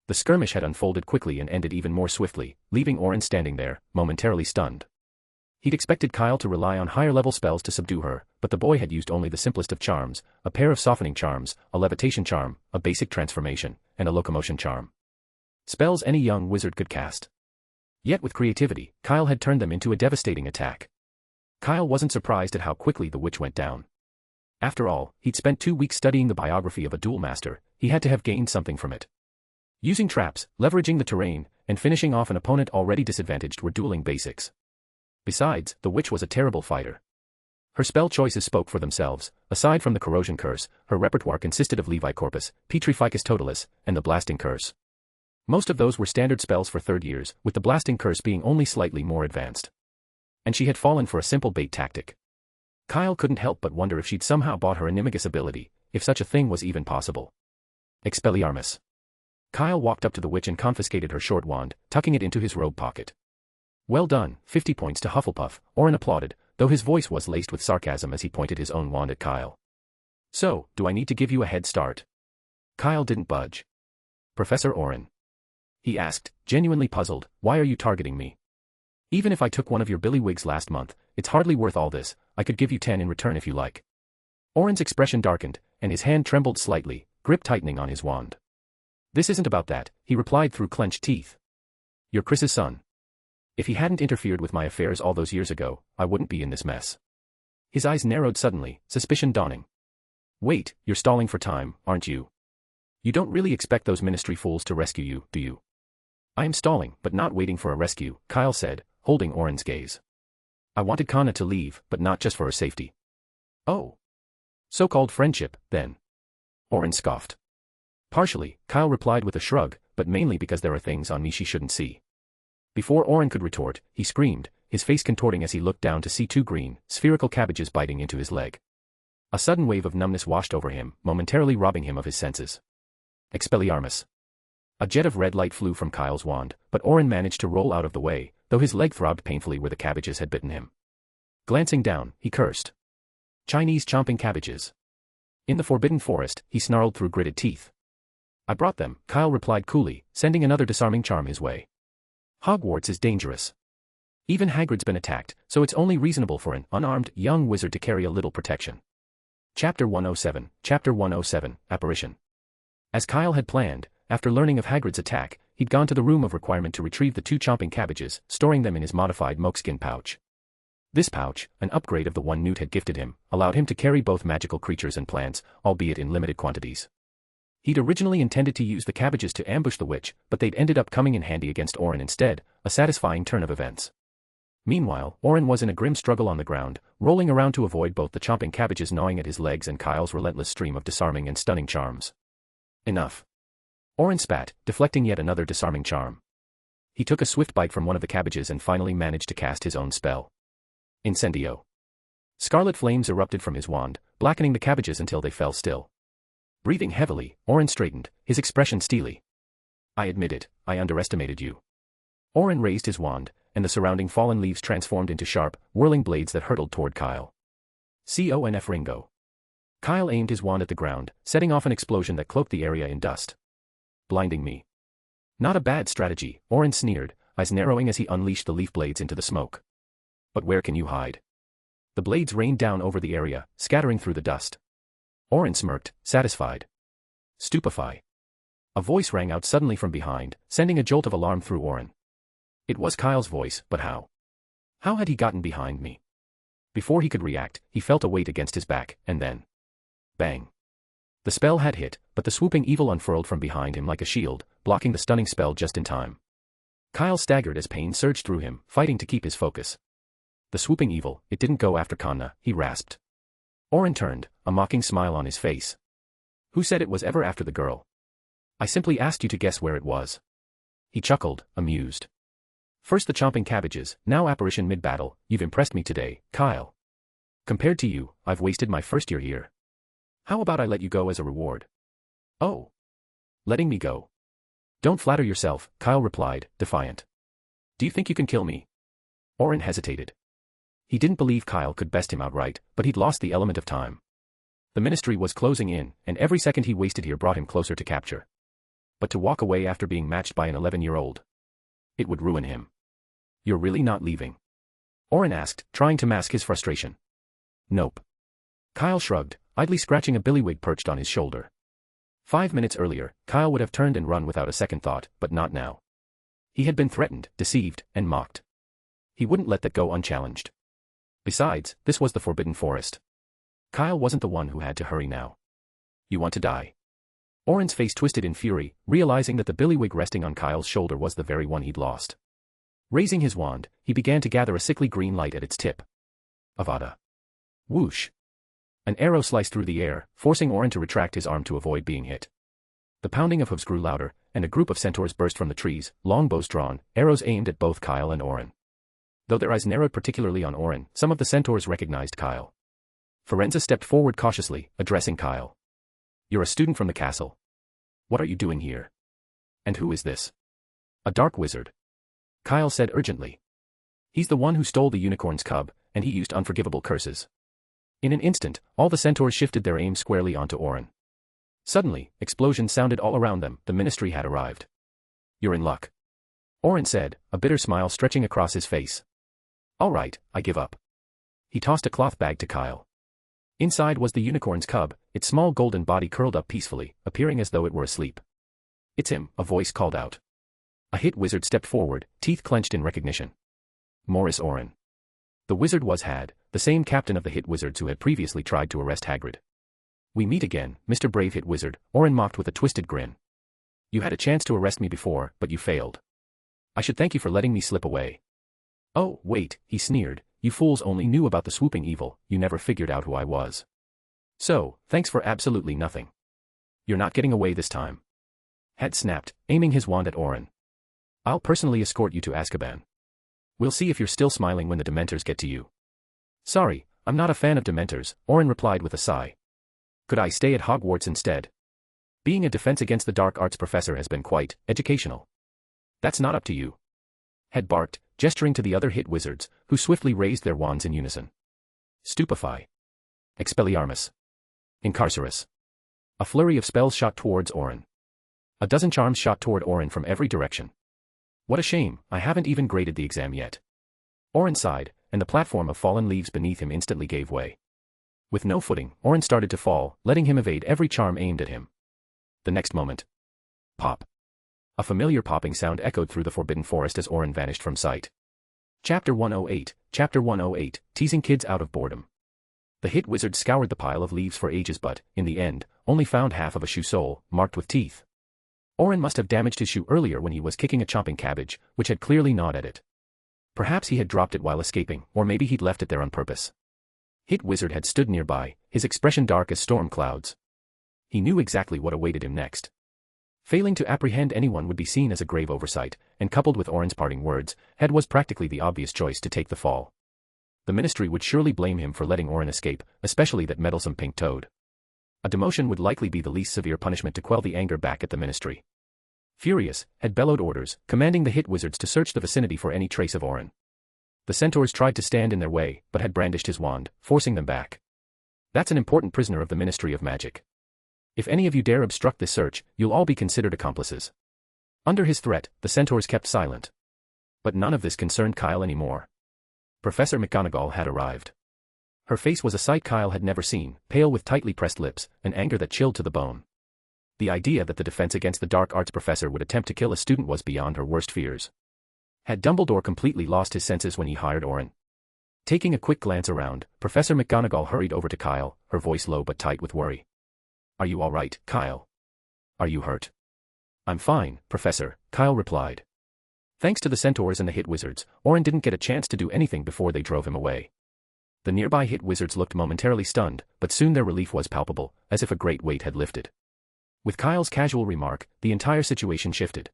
The skirmish had unfolded quickly and ended even more swiftly, leaving Orin standing there, momentarily stunned. He'd expected Kyle to rely on higher-level spells to subdue her, but the boy had used only the simplest of charms, a pair of softening charms, a levitation charm, a basic transformation, and a locomotion charm. Spells any young wizard could cast. Yet with creativity, Kyle had turned them into a devastating attack. Kyle wasn't surprised at how quickly the witch went down. After all, he'd spent 2 weeks studying the biography of a duel master, he had to have gained something from it. Using traps, leveraging the terrain, and finishing off an opponent already disadvantaged were dueling basics. Besides, the witch was a terrible fighter. Her spell choices spoke for themselves. Aside from the corrosion curse, her repertoire consisted of Levi corpus, Petrificus totalis, and the blasting curse. Most of those were standard spells for third years, with the blasting curse being only slightly more advanced. And she had fallen for a simple bait tactic. Kyle couldn't help but wonder if she'd somehow bought her animagus ability, if such a thing was even possible. Expelliarmus. Kyle walked up to the witch and confiscated her short wand, tucking it into his robe pocket. Well done, 50 points to Hufflepuff, Orin applauded, though his voice was laced with sarcasm as he pointed his own wand at Kyle. So, do I need to give you a head start? Kyle didn't budge. Professor Orin. He asked, genuinely puzzled, why are you targeting me? Even if I took one of your billywigs last month, it's hardly worth all this, I could give you 10 in return if you like. Orin's expression darkened, and his hand trembled slightly, grip tightening on his wand. This isn't about that, he replied through clenched teeth. You're Chris's son. If he hadn't interfered with my affairs all those years ago, I wouldn't be in this mess. His eyes narrowed suddenly, suspicion dawning. Wait, you're stalling for time, aren't you? You don't really expect those ministry fools to rescue you, do you? I am stalling, but not waiting for a rescue, Kyle said, holding Orin's gaze. I wanted Kana to leave, but not just for her safety. Oh. So-called friendship, then. Orin scoffed. Partially, Kyle replied with a shrug, but mainly because there are things on me she shouldn't see. Before Orin could retort, he screamed, his face contorting as he looked down to see 2 green, spherical cabbages biting into his leg. A sudden wave of numbness washed over him, momentarily robbing him of his senses. Expelliarmus. A jet of red light flew from Kyle's wand, but Orin managed to roll out of the way, though his leg throbbed painfully where the cabbages had bitten him. Glancing down, he cursed. Chinese chomping cabbages. In the forbidden forest, he snarled through gritted teeth. I brought them, Kyle replied coolly, sending another disarming charm his way. Hogwarts is dangerous. Even Hagrid's been attacked, so it's only reasonable for an unarmed, young wizard to carry a little protection. Chapter 107, Apparition. As Kyle had planned, after learning of Hagrid's attack, he'd gone to the room of requirement to retrieve the 2 chomping cabbages, storing them in his modified mokeskin pouch. This pouch, an upgrade of the one Newt had gifted him, allowed him to carry both magical creatures and plants, albeit in limited quantities. He'd originally intended to use the cabbages to ambush the witch, but they'd ended up coming in handy against Orin instead, a satisfying turn of events. Meanwhile, Orin was in a grim struggle on the ground, rolling around to avoid both the chomping cabbages gnawing at his legs and Kyle's relentless stream of disarming and stunning charms. Enough. Orin spat, deflecting yet another disarming charm. He took a swift bite from one of the cabbages and finally managed to cast his own spell. Incendio. Scarlet flames erupted from his wand, blackening the cabbages until they fell still. Breathing heavily, Orin straightened, his expression steely. I admit it, I underestimated you. Orin raised his wand, and the surrounding fallen leaves transformed into sharp, whirling blades that hurtled toward Kyle. Conf Ringo. Kyle aimed his wand at the ground, setting off an explosion that cloaked the area in dust. Blinding me. Not a bad strategy, Orin sneered, eyes narrowing as he unleashed the leaf blades into the smoke. But where can you hide? The blades rained down over the area, scattering through the dust. Orin smirked, satisfied. Stupefy. A voice rang out suddenly from behind, sending a jolt of alarm through Orin. It was Kyle's voice, but how? How had he gotten behind me? Before he could react, he felt a weight against his back, and then... bang. The spell had hit, but the swooping evil unfurled from behind him like a shield, blocking the stunning spell just in time. Kyle staggered as pain surged through him, fighting to keep his focus. The swooping evil, it didn't go after Kanna, he rasped. Orin turned, a mocking smile on his face. Who said it was ever after the girl? I simply asked you to guess where it was. He chuckled, amused. First the chomping cabbages, now apparition mid-battle, you've impressed me today, Kyle. Compared to you, I've wasted my first year here. How about I let you go as a reward? Oh. Letting me go. Don't flatter yourself, Kyle replied, defiant. Do you think you can kill me? Orin hesitated. He didn't believe Kyle could best him outright, but he'd lost the element of time. The ministry was closing in, and every second he wasted here brought him closer to capture. But to walk away after being matched by an 11-year-old. It would ruin him. You're really not leaving? Orin asked, trying to mask his frustration. Nope. Kyle shrugged, idly scratching a billywig perched on his shoulder. 5 minutes earlier, Kyle would have turned and run without a second thought, but not now. He had been threatened, deceived, and mocked. He wouldn't let that go unchallenged. Besides, this was the Forbidden Forest. Kyle wasn't the one who had to hurry now. You want to die? Orin's face twisted in fury, realizing that the billywig resting on Kyle's shoulder was the very one he'd lost. Raising his wand, he began to gather a sickly green light at its tip. Avada. Whoosh. An arrow sliced through the air, forcing Orin to retract his arm to avoid being hit. The pounding of hooves grew louder, and a group of centaurs burst from the trees, longbows drawn, arrows aimed at both Kyle and Orin. Though their eyes narrowed particularly on Orin, some of the centaurs recognized Kyle. Firenze stepped forward cautiously, addressing Kyle. You're a student from the castle. What are you doing here? And who is this? A dark wizard. Kyle said urgently. He's the one who stole the unicorn's cub, and he used unforgivable curses. In an instant, all the centaurs shifted their aim squarely onto Orin. Suddenly, explosions sounded all around them, the ministry had arrived. You're in luck. Orin said, a bitter smile stretching across his face. All right, I give up. He tossed a cloth bag to Kyle. Inside was the unicorn's cub, its small golden body curled up peacefully, appearing as though it were asleep. It's him, a voice called out. A hit wizard stepped forward, teeth clenched in recognition. Morris Orin. The wizard was Had, the same captain of the hit wizards who had previously tried to arrest Hagrid. We meet again, Mr. Brave Hit Wizard, Orin mocked with a twisted grin. You had a chance to arrest me before, but you failed. I should thank you for letting me slip away. Oh, wait, he sneered, you fools only knew about the swooping evil, you never figured out who I was. So, thanks for absolutely nothing. You're not getting away this time. Had snapped, aiming his wand at Orin. I'll personally escort you to Azkaban. We'll see if you're still smiling when the Dementors get to you. Sorry, I'm not a fan of Dementors, Orin replied with a sigh. Could I stay at Hogwarts instead? Being a Defense Against the Dark Arts professor has been quite educational. That's not up to you. Had barked, gesturing to the other hit wizards, who swiftly raised their wands in unison. Stupefy. Expelliarmus. Incarcerus. A flurry of spells shot towards Orin. A dozen charms shot toward Orin from every direction. What a shame, I haven't even graded the exam yet. Orin sighed, and the platform of fallen leaves beneath him instantly gave way. With no footing, Orin started to fall, letting him evade every charm aimed at him. The next moment. Pop. A familiar popping sound echoed through the Forbidden Forest as Orin vanished from sight. Chapter 108, Chapter 108, Teasing Kids Out of Boredom. The hit wizard scoured the pile of leaves for ages but, in the end, only found half of a shoe sole, marked with teeth. Orin must have damaged his shoe earlier when he was kicking a chomping cabbage, which had clearly gnawed at it. Perhaps he had dropped it while escaping, or maybe he'd left it there on purpose. Hit wizard had stood nearby, his expression dark as storm clouds. He knew exactly what awaited him next. Failing to apprehend anyone would be seen as a grave oversight, and coupled with Orin's parting words, Head was practically the obvious choice to take the fall. The ministry would surely blame him for letting Orin escape, especially that meddlesome pink toad. A demotion would likely be the least severe punishment to quell the anger back at the ministry. Furious, Head bellowed orders, commanding the hit wizards to search the vicinity for any trace of Orin. The centaurs tried to stand in their way, but Had brandished his wand, forcing them back. That's an important prisoner of the Ministry of Magic. If any of you dare obstruct this search, you'll all be considered accomplices. Under his threat, the centaurs kept silent. But none of this concerned Kyle anymore. Professor McGonagall had arrived. Her face was a sight Kyle had never seen, pale with tightly pressed lips, an anger that chilled to the bone. The idea that the Defense Against the Dark Arts professor would attempt to kill a student was beyond her worst fears. Had Dumbledore completely lost his senses when he hired Orin? Taking a quick glance around, Professor McGonagall hurried over to Kyle, her voice low but tight with worry. Are you all right, Kyle? Are you hurt? I'm fine, Professor, Kyle replied. Thanks to the centaurs and the hit wizards, Orin didn't get a chance to do anything before they drove him away. The nearby hit wizards looked momentarily stunned, but soon their relief was palpable, as if a great weight had lifted. With Kyle's casual remark, the entire situation shifted.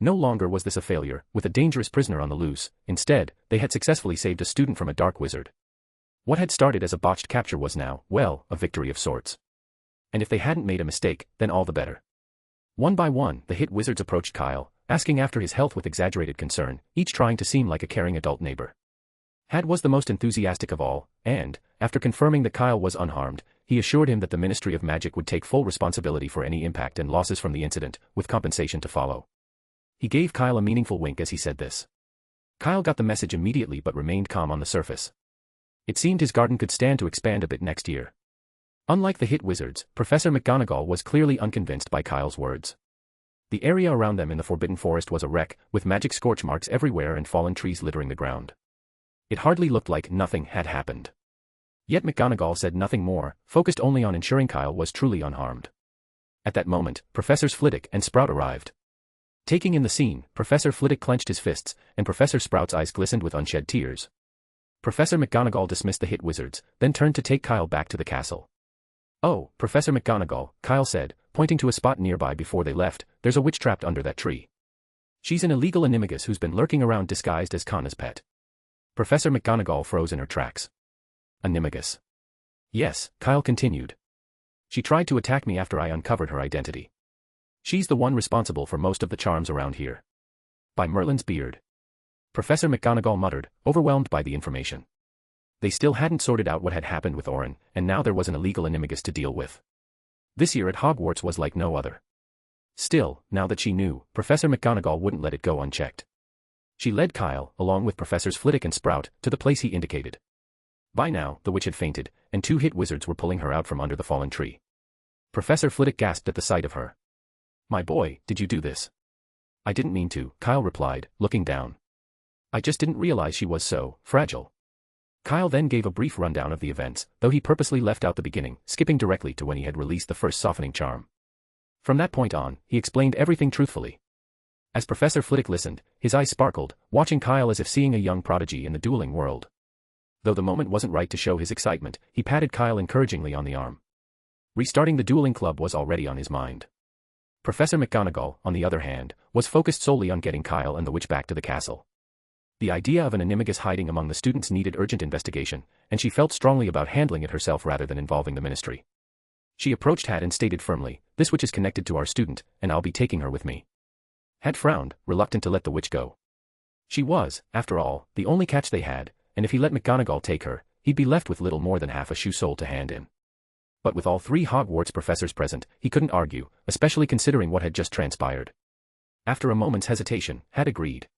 No longer was this a failure, with a dangerous prisoner on the loose. Instead, they had successfully saved a student from a dark wizard. What had started as a botched capture was now, well, a victory of sorts. And if they hadn't made a mistake, then all the better. One by one, the hit wizards approached Kyle, asking after his health with exaggerated concern, each trying to seem like a caring adult neighbor. Had was the most enthusiastic of all, and, after confirming that Kyle was unharmed, he assured him that the Ministry of Magic would take full responsibility for any impact and losses from the incident, with compensation to follow. He gave Kyle a meaningful wink as he said this. Kyle got the message immediately but remained calm on the surface. It seemed his garden could stand to expand a bit next year. Unlike the hit wizards, Professor McGonagall was clearly unconvinced by Kyle's words. The area around them in the Forbidden Forest was a wreck, with magic scorch marks everywhere and fallen trees littering the ground. It hardly looked like nothing had happened. Yet McGonagall said nothing more, focused only on ensuring Kyle was truly unharmed. At that moment, Professors Flitwick and Sprout arrived. Taking in the scene, Professor Flitwick clenched his fists, and Professor Sprout's eyes glistened with unshed tears. Professor McGonagall dismissed the hit wizards, then turned to take Kyle back to the castle. Oh, Professor McGonagall, Kyle said, pointing to a spot nearby before they left, there's a witch trapped under that tree. She's an illegal animagus who's been lurking around disguised as Kanna's pet. Professor McGonagall froze in her tracks. Animagus. Yes, Kyle continued. She tried to attack me after I uncovered her identity. She's the one responsible for most of the charms around here. By Merlin's beard. Professor McGonagall muttered, overwhelmed by the information. They still hadn't sorted out what had happened with Orin, and now there was an illegal animagus to deal with. This year at Hogwarts was like no other. Still, now that she knew, Professor McGonagall wouldn't let it go unchecked. She led Kyle, along with Professors Flitwick and Sprout, to the place he indicated. By now, the witch had fainted, and two hit wizards were pulling her out from under the fallen tree. Professor Flitwick gasped at the sight of her. My boy, did you do this? I didn't mean to, Kyle replied, looking down. I just didn't realize she was so fragile. Kyle then gave a brief rundown of the events, though he purposely left out the beginning, skipping directly to when he had released the first softening charm. From that point on, he explained everything truthfully. As Professor Flitwick listened, his eyes sparkled, watching Kyle as if seeing a young prodigy in the dueling world. Though the moment wasn't right to show his excitement, he patted Kyle encouragingly on the arm. Restarting the dueling club was already on his mind. Professor McGonagall, on the other hand, was focused solely on getting Kyle and the witch back to the castle. The idea of an animagus hiding among the students needed urgent investigation, and she felt strongly about handling it herself rather than involving the ministry. She approached Had and stated firmly, this witch is connected to our student, and I'll be taking her with me. Had frowned, reluctant to let the witch go. She was, after all, the only catch they had, and if he let McGonagall take her, he'd be left with little more than half a shoe sole to hand in. But with all three Hogwarts professors present, he couldn't argue, especially considering what had just transpired. After a moment's hesitation, Had agreed.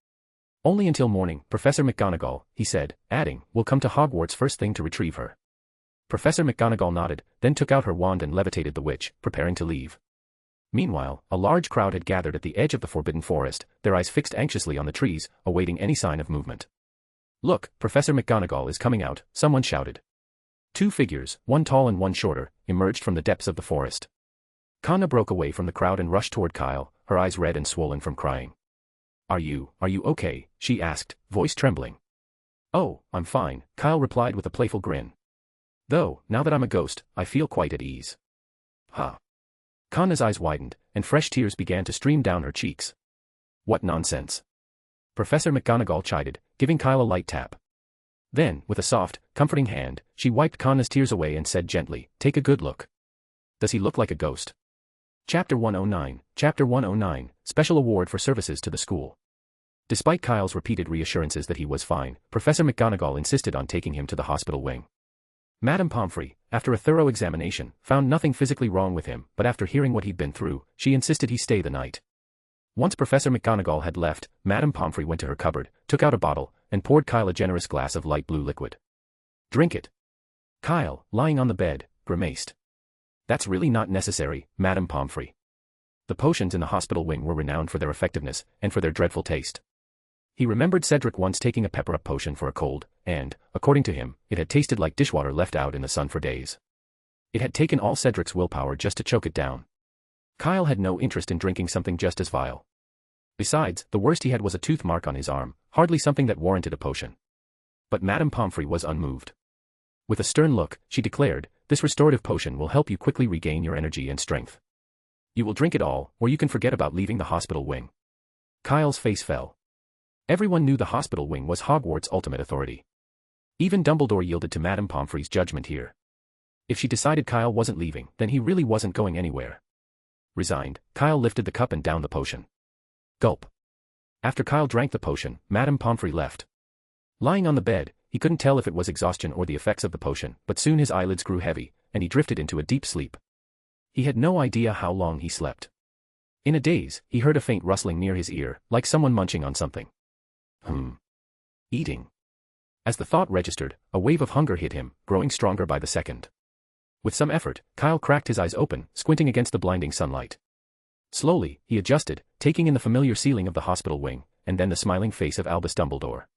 Only until morning, Professor McGonagall, he said, adding, we'll come to Hogwarts first thing to retrieve her. Professor McGonagall nodded, then took out her wand and levitated the witch, preparing to leave. Meanwhile, a large crowd had gathered at the edge of the Forbidden Forest, their eyes fixed anxiously on the trees, awaiting any sign of movement. Look, Professor McGonagall is coming out, someone shouted. Two figures, one tall and one shorter, emerged from the depths of the forest. Kanna broke away from the crowd and rushed toward Kyle, her eyes red and swollen from crying. Are you okay? She asked, voice trembling. Oh, I'm fine, Kyle replied with a playful grin. Though, now that I'm a ghost, I feel quite at ease. Huh. Kanna's eyes widened, and fresh tears began to stream down her cheeks. What nonsense. Professor McGonagall chided, giving Kyle a light tap. Then, with a soft, comforting hand, she wiped Kanna's tears away and said gently, take a good look. Does he look like a ghost? Chapter 109, Special Award for Services to the School. Despite Kyle's repeated reassurances that he was fine, Professor McGonagall insisted on taking him to the hospital wing. Madame Pomfrey, after a thorough examination, found nothing physically wrong with him, but after hearing what he'd been through, she insisted he stay the night. Once Professor McGonagall had left, Madame Pomfrey went to her cupboard, took out a bottle, and poured Kyle a generous glass of light blue liquid. "Drink it." Kyle, lying on the bed, grimaced. "That's really not necessary, Madame Pomfrey." The potions in the hospital wing were renowned for their effectiveness, and for their dreadful taste. He remembered Cedric once taking a pepper-up potion for a cold, and, according to him, it had tasted like dishwater left out in the sun for days. It had taken all Cedric's willpower just to choke it down. Kyle had no interest in drinking something just as vile. Besides, the worst he had was a tooth mark on his arm, hardly something that warranted a potion. But Madame Pomfrey was unmoved. With a stern look, she declared, "This restorative potion will help you quickly regain your energy and strength. You will drink it all, or you can forget about leaving the hospital wing." Kyle's face fell. Everyone knew the hospital wing was Hogwarts' ultimate authority. Even Dumbledore yielded to Madame Pomfrey's judgment here. If she decided Kyle wasn't leaving, then he really wasn't going anywhere. Resigned, Kyle lifted the cup and downed the potion. Gulp. After Kyle drank the potion, Madame Pomfrey left. Lying on the bed, he couldn't tell if it was exhaustion or the effects of the potion, but soon his eyelids grew heavy, and he drifted into a deep sleep. He had no idea how long he slept. In a daze, he heard a faint rustling near his ear, like someone munching on something. Eating. As the thought registered, a wave of hunger hit him, growing stronger by the second. With some effort, Kyle cracked his eyes open, squinting against the blinding sunlight. Slowly, he adjusted, taking in the familiar ceiling of the hospital wing, and then the smiling face of Albus Dumbledore.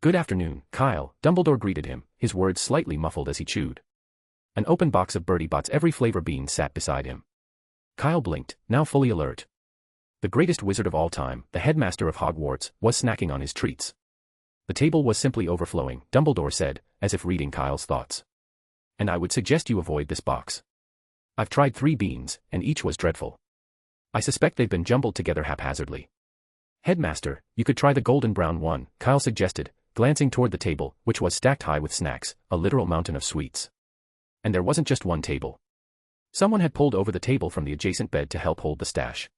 "Good afternoon, Kyle," Dumbledore greeted him, his words slightly muffled as he chewed. An open box of Bertie Bott's every flavor beans sat beside him. Kyle blinked, now fully alert. The greatest wizard of all time, the headmaster of Hogwarts, was snacking on his treats. The table was simply overflowing, Dumbledore said, as if reading Kyle's thoughts. "And I would suggest you avoid this box. I've tried 3 beans, and each was dreadful. I suspect they've been jumbled together haphazardly." "Headmaster, you could try the golden brown one," Kyle suggested, glancing toward the table, which was stacked high with snacks, a literal mountain of sweets. And there wasn't just one table. Someone had pulled over the table from the adjacent bed to help hold the stash.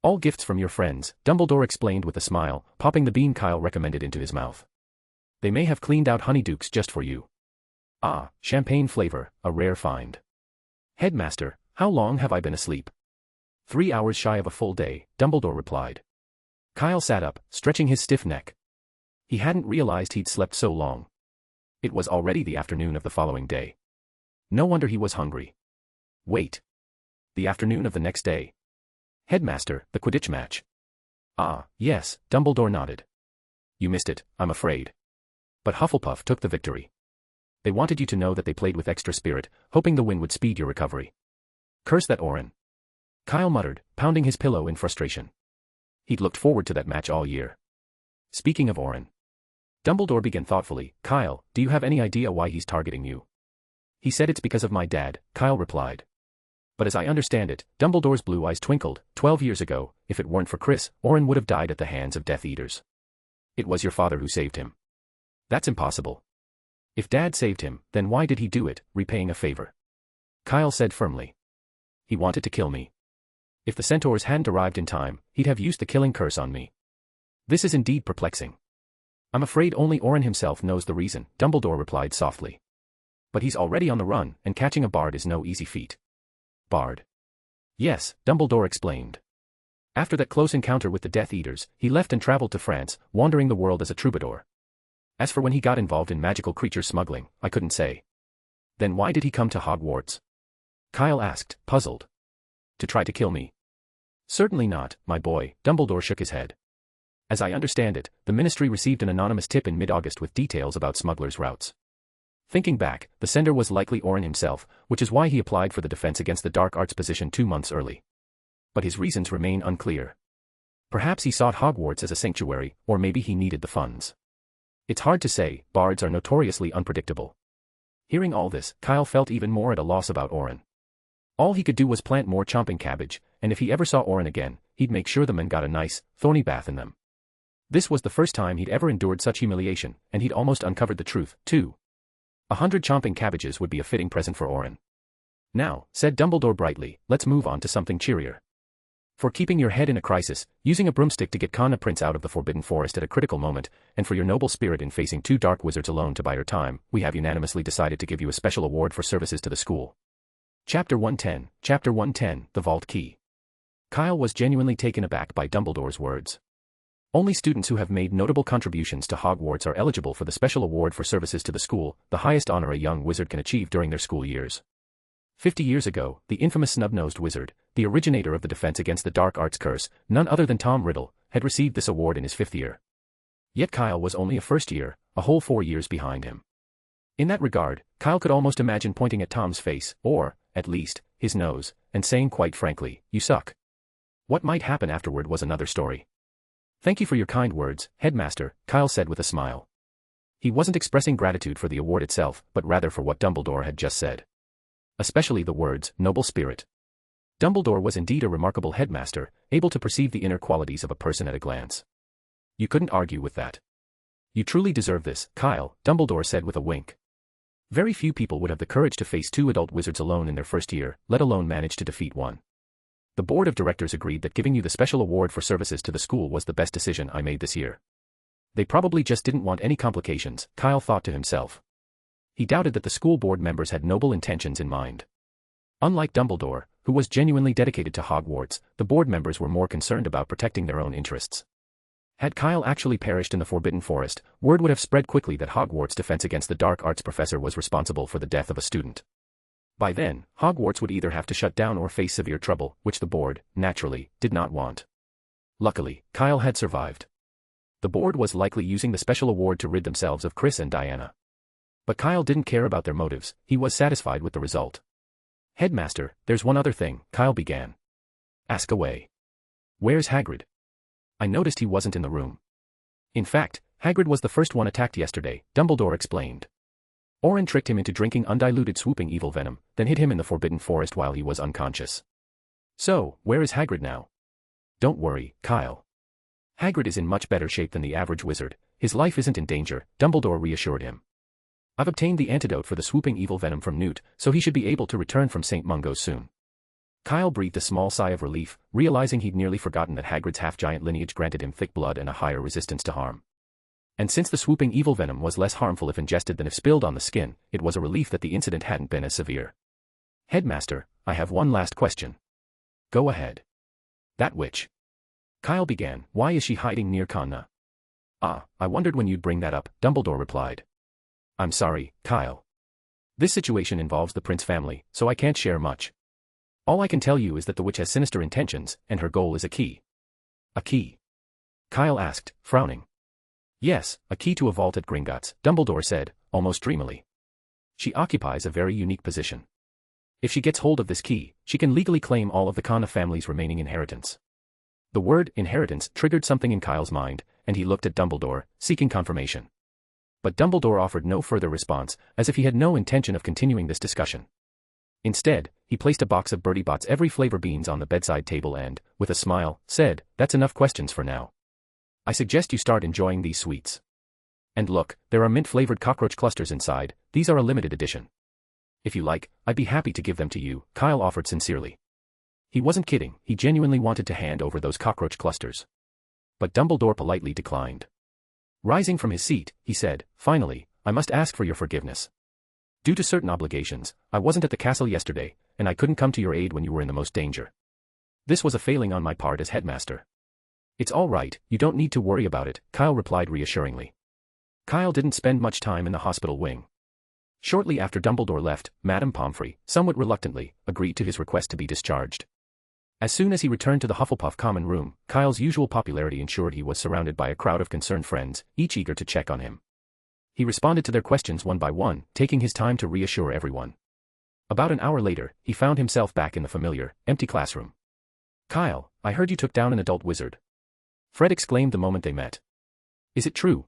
"All gifts from your friends," Dumbledore explained with a smile, popping the bean Kyle recommended into his mouth. "They may have cleaned out honeydukes just for you. Ah, champagne flavor, a rare find." "Headmaster, how long have I been asleep?" 3 hours shy of a full day, Dumbledore replied. Kyle sat up, stretching his stiff neck. He hadn't realized he'd slept so long. It was already the afternoon of the following day. No wonder he was hungry. Wait. The afternoon of the next day. "Headmaster, the Quidditch match." "Ah, yes," Dumbledore nodded. "You missed it, I'm afraid. But Hufflepuff took the victory. They wanted you to know that they played with extra spirit, hoping the win would speed your recovery." "Curse that Orin," Kyle muttered, pounding his pillow in frustration. He'd looked forward to that match all year. "Speaking of Orin." Dumbledore began thoughtfully, "Kyle, do you have any idea why he's targeting you?" "He said it's because of my dad," Kyle replied. "But as I understand it," Dumbledore's blue eyes twinkled, 12 years ago, if it weren't for Chris, Orin would have died at the hands of Death Eaters. It was your father who saved him." "That's impossible. If Dad saved him, then why did he do it, repaying a favor?" Kyle said firmly. "He wanted to kill me. If the centaurs hadn't arrived in time, he'd have used the killing curse on me. This is indeed perplexing." "I'm afraid only Orin himself knows the reason," Dumbledore replied softly. "But he's already on the run, and catching a bard is no easy feat." "Bard?" "Yes," Dumbledore explained. "After that close encounter with the Death Eaters, he left and traveled to France, wandering the world as a troubadour. As for when he got involved in magical creature smuggling, I couldn't say." "Then why did he come to Hogwarts?" Kyle asked, puzzled. "To try to kill me?" "Certainly not, my boy," Dumbledore shook his head. "As I understand it, the Ministry received an anonymous tip in mid-August with details about smugglers' routes. Thinking back, the sender was likely Orin himself, which is why he applied for the Defense Against the Dark Arts position 2 months early. But his reasons remain unclear. Perhaps he sought Hogwarts as a sanctuary, or maybe he needed the funds. It's hard to say, bards are notoriously unpredictable." Hearing all this, Kyle felt even more at a loss about Orin. All he could do was plant more chomping cabbage, and if he ever saw Orin again, he'd make sure the men got a nice, thorny bath in them. This was the first time he'd ever endured such humiliation, and he'd almost uncovered the truth, too. 100 chomping cabbages would be a fitting present for Orin. "Now," said Dumbledore brightly, "let's move on to something cheerier. For keeping your head in a crisis, using a broomstick to get Kana Prince out of the Forbidden Forest at a critical moment, and for your noble spirit in facing 2 dark wizards alone to buy your time, we have unanimously decided to give you a special award for services to the school. Chapter 110, The Vault Key. Kyle was genuinely taken aback by Dumbledore's words. Only students who have made notable contributions to Hogwarts are eligible for the special award for services to the school, the highest honor a young wizard can achieve during their school years. 50 years ago, the infamous snub-nosed wizard, the originator of the defense against the dark arts curse, none other than Tom Riddle, had received this award in his 5th year. Yet Kyle was only a first year, a whole 4 years behind him. In that regard, Kyle could almost imagine pointing at Tom's face, or, at least, his nose, and saying quite frankly, "You suck." What might happen afterward was another story. "Thank you for your kind words, Headmaster," Kyle said with a smile. He wasn't expressing gratitude for the award itself, but rather for what Dumbledore had just said. Especially the words, "noble spirit." Dumbledore was indeed a remarkable headmaster, able to perceive the inner qualities of a person at a glance. You couldn't argue with that. "You truly deserve this, Kyle," Dumbledore said with a wink. Very few people would have the courage to face 2 adult wizards alone in their first year, let alone manage to defeat one. The board of directors agreed that giving you the special award for services to the school was the best decision I made this year. They probably just didn't want any complications, Kyle thought to himself. He doubted that the school board members had noble intentions in mind. Unlike Dumbledore, who was genuinely dedicated to Hogwarts, the board members were more concerned about protecting their own interests. Had Kyle actually perished in the Forbidden Forest, word would have spread quickly that Hogwarts' defense against the dark arts professor was responsible for the death of a student. By then, Hogwarts would either have to shut down or face severe trouble, which the board, naturally, did not want. Luckily, Kyle had survived. The board was likely using the special award to rid themselves of Chris and Diana. But Kyle didn't care about their motives, he was satisfied with the result. "Headmaster, there's one other thing," Kyle began. "Ask away." "Where's Hagrid?" "I noticed he wasn't in the room." "In fact, Hagrid was the first one attacked yesterday," Dumbledore explained. "Orin tricked him into drinking undiluted swooping evil venom, then hid him in the Forbidden Forest while he was unconscious." "So, where is Hagrid now?" "Don't worry, Kyle. Hagrid is in much better shape than the average wizard, his life isn't in danger," Dumbledore reassured him. "I've obtained the antidote for the swooping evil venom from Newt, so he should be able to return from St. Mungo's soon." Kyle breathed a small sigh of relief, realizing he'd nearly forgotten that Hagrid's half-giant lineage granted him thick blood and a higher resistance to harm. And since the swooping evil venom was less harmful if ingested than if spilled on the skin, it was a relief that the incident hadn't been as severe. "Headmaster, I have one last question." "Go ahead." "That witch," Kyle began, "why is she hiding near Kana?" "Ah, I wondered when you'd bring that up," Dumbledore replied. "I'm sorry, Kyle. This situation involves the Prince family, so I can't share much. All I can tell you is that the witch has sinister intentions, and her goal is a key." "A key?" Kyle asked, frowning. "Yes, a key to a vault at Gringotts," Dumbledore said, almost dreamily. "She occupies a very unique position. If she gets hold of this key, she can legally claim all of the Kana family's remaining inheritance." The word inheritance triggered something in Kyle's mind, and he looked at Dumbledore, seeking confirmation. But Dumbledore offered no further response, as if he had no intention of continuing this discussion. Instead, he placed a box of Bertie Bott's every flavor beans on the bedside table and, with a smile, said, "That's enough questions for now. I suggest you start enjoying these sweets. And look, there are mint-flavored cockroach clusters inside, these are a limited edition. If you like, I'd be happy to give them to you," Kyle offered sincerely. He wasn't kidding, he genuinely wanted to hand over those cockroach clusters. But Dumbledore politely declined. Rising from his seat, he said, "Finally, I must ask for your forgiveness. Due to certain obligations, I wasn't at the castle yesterday, and I couldn't come to your aid when you were in the most danger. This was a failing on my part as headmaster." "It's all right, you don't need to worry about it," Kyle replied reassuringly. Kyle didn't spend much time in the hospital wing. Shortly after Dumbledore left, Madame Pomfrey, somewhat reluctantly, agreed to his request to be discharged. As soon as he returned to the Hufflepuff common room, Kyle's usual popularity ensured he was surrounded by a crowd of concerned friends, each eager to check on him. He responded to their questions one by one, taking his time to reassure everyone. About an hour later, he found himself back in the familiar, empty classroom. "Kyle, I heard you took down an adult wizard," Fred exclaimed the moment they met. "Is it true?"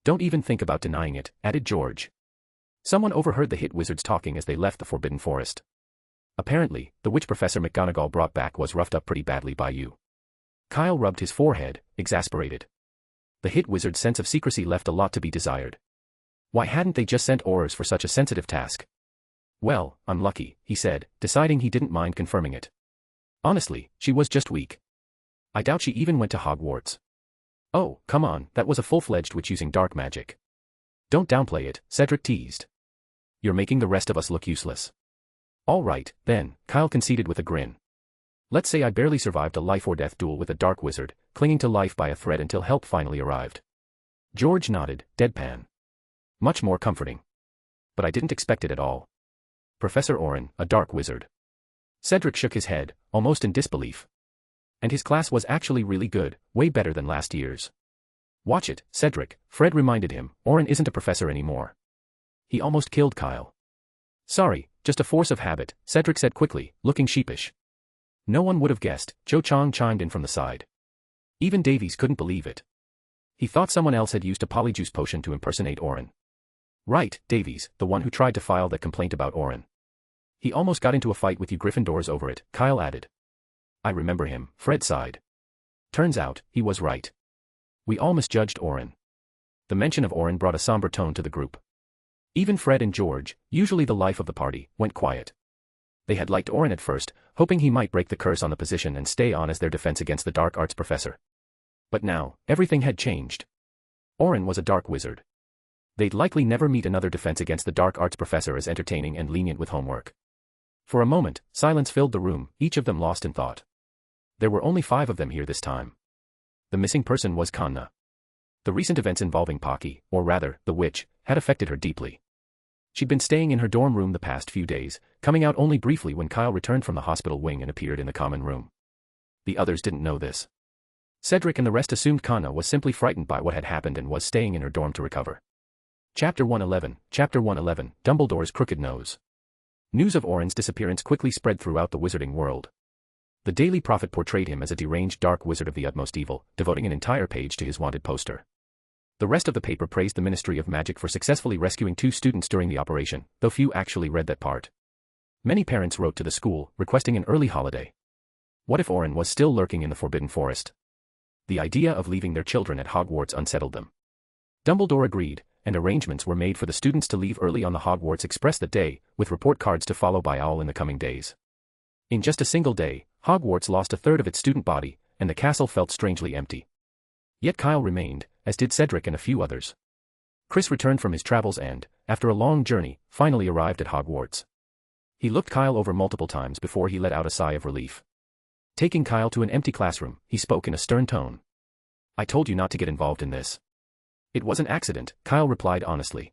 "Don't even think about denying it," added George. Someone overheard the hit wizards talking as they left the Forbidden Forest. "Apparently, the witch Professor McGonagall brought back was roughed up pretty badly by you." Kyle rubbed his forehead, exasperated. The hit wizard's sense of secrecy left a lot to be desired. Why hadn't they just sent Aurors for such a sensitive task? "Well, I'm lucky," he said, deciding he didn't mind confirming it. Honestly, she was just weak. I doubt she even went to Hogwarts. Oh, come on, that was a full-fledged witch using dark magic. Don't downplay it, Cedric teased. You're making the rest of us look useless. All right, then, Kyle conceded with a grin. Let's say I barely survived a life-or-death duel with a dark wizard, clinging to life by a thread until help finally arrived. George nodded, deadpan. Much more comforting. But I didn't expect it at all. Professor Orin, a dark wizard. Cedric shook his head, almost in disbelief. And his class was actually really good, way better than last year's. Watch it, Cedric, Fred reminded him. Orin isn't a professor anymore. He almost killed Kyle. Sorry, just a force of habit, Cedric said quickly, looking sheepish. No one would have guessed, Cho Chang chimed in from the side. Even Davies couldn't believe it. He thought someone else had used a polyjuice potion to impersonate Orin. Right, Davies, the one who tried to file that complaint about Orin. He almost got into a fight with you Gryffindors over it, Kyle added. I remember him, Fred sighed. Turns out, he was right. We all misjudged Orin. The mention of Orin brought a somber tone to the group. Even Fred and George, usually the life of the party, went quiet. They had liked Orin at first, hoping he might break the curse on the position and stay on as their defense against the dark arts professor. But now, everything had changed. Orin was a dark wizard. They'd likely never meet another defense against the dark arts professor as entertaining and lenient with homework. For a moment, silence filled the room, each of them lost in thought. There were only 5 of them here this time. The missing person was Kanna. The recent events involving Pocky, or rather, the witch, had affected her deeply. She'd been staying in her dorm room the past few days, coming out only briefly when Kyle returned from the hospital wing and appeared in the common room. The others didn't know this. Cedric and the rest assumed Kanna was simply frightened by what had happened and was staying in her dorm to recover. Chapter 111, Dumbledore's Crooked Nose. News of Orin's disappearance quickly spread throughout the wizarding world. The Daily Prophet portrayed him as a deranged dark wizard of the utmost evil, devoting an entire page to his wanted poster. The rest of the paper praised the Ministry of Magic for successfully rescuing 2 students during the operation, though few actually read that part. Many parents wrote to the school, requesting an early holiday. What if Orin was still lurking in the Forbidden Forest? The idea of leaving their children at Hogwarts unsettled them. Dumbledore agreed, and arrangements were made for the students to leave early on the Hogwarts Express that day, with report cards to follow by owl in the coming days. In just a single day, Hogwarts lost a third of its student body, and the castle felt strangely empty. Yet Kyle remained, as did Cedric and a few others. Chris returned from his travels and, after a long journey, finally arrived at Hogwarts. He looked Kyle over multiple times before he let out a sigh of relief. Taking Kyle to an empty classroom, he spoke in a stern tone. I told you not to get involved in this. It was an accident, Kyle replied honestly.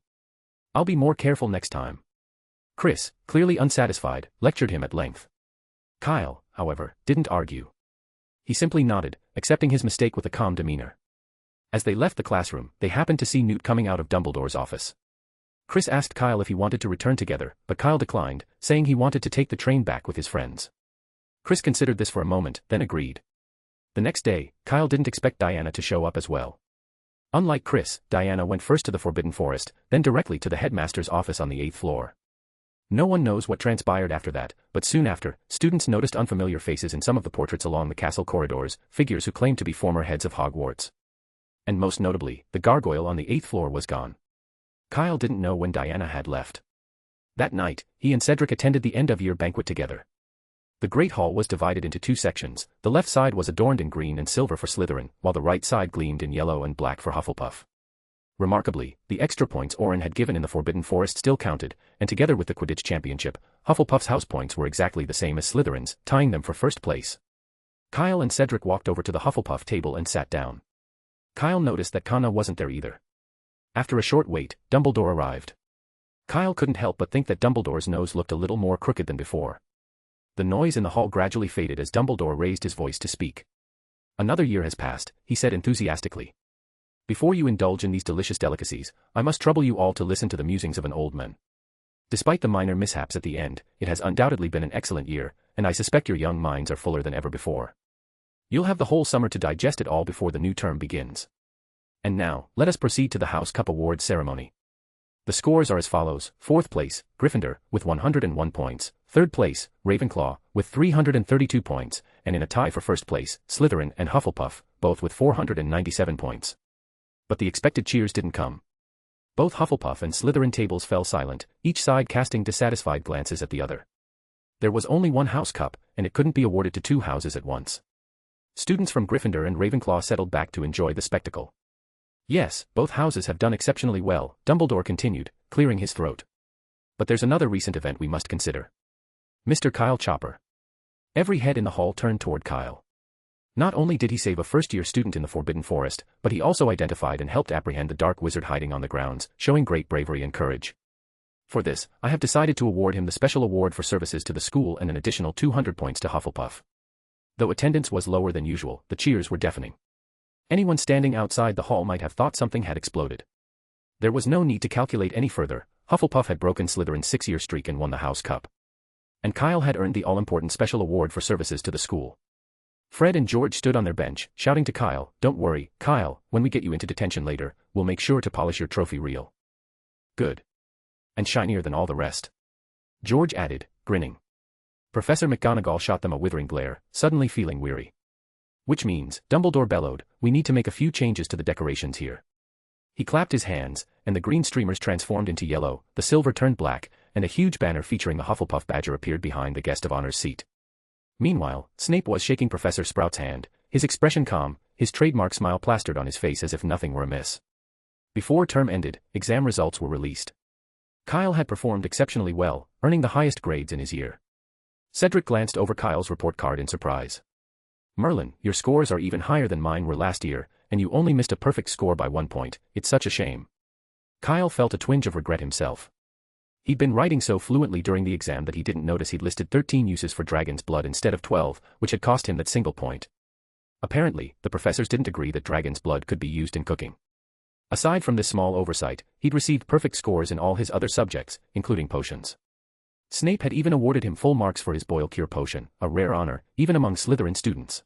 I'll be more careful next time. Chris, clearly unsatisfied, lectured him at length. Kyle, however, didn't argue. He simply nodded, accepting his mistake with a calm demeanor. As they left the classroom, they happened to see Newt coming out of Dumbledore's office. Chris asked Kyle if he wanted to return together, but Kyle declined, saying he wanted to take the train back with his friends. Chris considered this for a moment, then agreed. The next day, Kyle didn't expect Diana to show up as well. Unlike Chris, Diana went first to the Forbidden Forest, then directly to the Headmaster's office on the 8th floor. No one knows what transpired after that, but soon after, students noticed unfamiliar faces in some of the portraits along the castle corridors, figures who claimed to be former heads of Hogwarts. And most notably, the gargoyle on the 8th floor was gone. Kyle didn't know when Diana had left. That night, he and Cedric attended the end-of-year banquet together. The Great Hall was divided into 2 sections. The left side was adorned in green and silver for Slytherin, while the right side gleamed in yellow and black for Hufflepuff. Remarkably, the extra points Orin had given in the Forbidden Forest still counted, and together with the Quidditch Championship, Hufflepuff's house points were exactly the same as Slytherin's, tying them for first place. Kyle and Cedric walked over to the Hufflepuff table and sat down. Kyle noticed that Kanna wasn't there either. After a short wait, Dumbledore arrived. Kyle couldn't help but think that Dumbledore's nose looked a little more crooked than before. The noise in the hall gradually faded as Dumbledore raised his voice to speak. Another year has passed, he said enthusiastically. Before you indulge in these delicious delicacies, I must trouble you all to listen to the musings of an old man. Despite the minor mishaps at the end, it has undoubtedly been an excellent year, and I suspect your young minds are fuller than ever before. You'll have the whole summer to digest it all before the new term begins. And now, let us proceed to the House Cup Awards ceremony. The scores are as follows: 4th place, Gryffindor, with 101 points, 3rd place, Ravenclaw, with 332 points, and in a tie for 1st place, Slytherin and Hufflepuff, both with 497 points. But the expected cheers didn't come. Both Hufflepuff and Slytherin tables fell silent, each side casting dissatisfied glances at the other. There was only one house cup, and it couldn't be awarded to two houses at once. Students from Gryffindor and Ravenclaw settled back to enjoy the spectacle. Yes, both houses have done exceptionally well, Dumbledore continued, clearing his throat. But there's another recent event we must consider. Mr. Kyle Chopper. Every head in the hall turned toward Kyle. Not only did he save a first-year student in the Forbidden Forest, but he also identified and helped apprehend the dark wizard hiding on the grounds, showing great bravery and courage. For this, I have decided to award him the special award for services to the school and an additional 200 points to Hufflepuff. Though attendance was lower than usual, the cheers were deafening. Anyone standing outside the hall might have thought something had exploded. There was no need to calculate any further. Hufflepuff had broken Slytherin's 6-year streak and won the House Cup. And Kyle had earned the all-important special award for services to the school. Fred and George stood on their bench, shouting to Kyle, "Don't worry, Kyle, when we get you into detention later, we'll make sure to polish your trophy reel." "Good. And shinier than all the rest," George added, grinning. Professor McGonagall shot them a withering glare, suddenly feeling weary. "Which means," Dumbledore bellowed, "we need to make a few changes to the decorations here." He clapped his hands, and the green streamers transformed into yellow, the silver turned black, and a huge banner featuring the Hufflepuff badger appeared behind the guest of honor's seat. Meanwhile, Snape was shaking Professor Sprout's hand, his expression calm, his trademark smile plastered on his face as if nothing were amiss. Before term ended, exam results were released. Kyle had performed exceptionally well, earning the highest grades in his year. Cedric glanced over Kyle's report card in surprise. "Merlin, your scores are even higher than mine were last year, and you only missed a perfect score by 1 point, it's such a shame." Kyle felt a twinge of regret himself. He'd been writing so fluently during the exam that he didn't notice he'd listed 13 uses for dragon's blood instead of 12, which had cost him that single point. Apparently, the professors didn't agree that dragon's blood could be used in cooking. Aside from this small oversight, he'd received perfect scores in all his other subjects, including potions. Snape had even awarded him full marks for his boil cure potion, a rare honor, even among Slytherin students.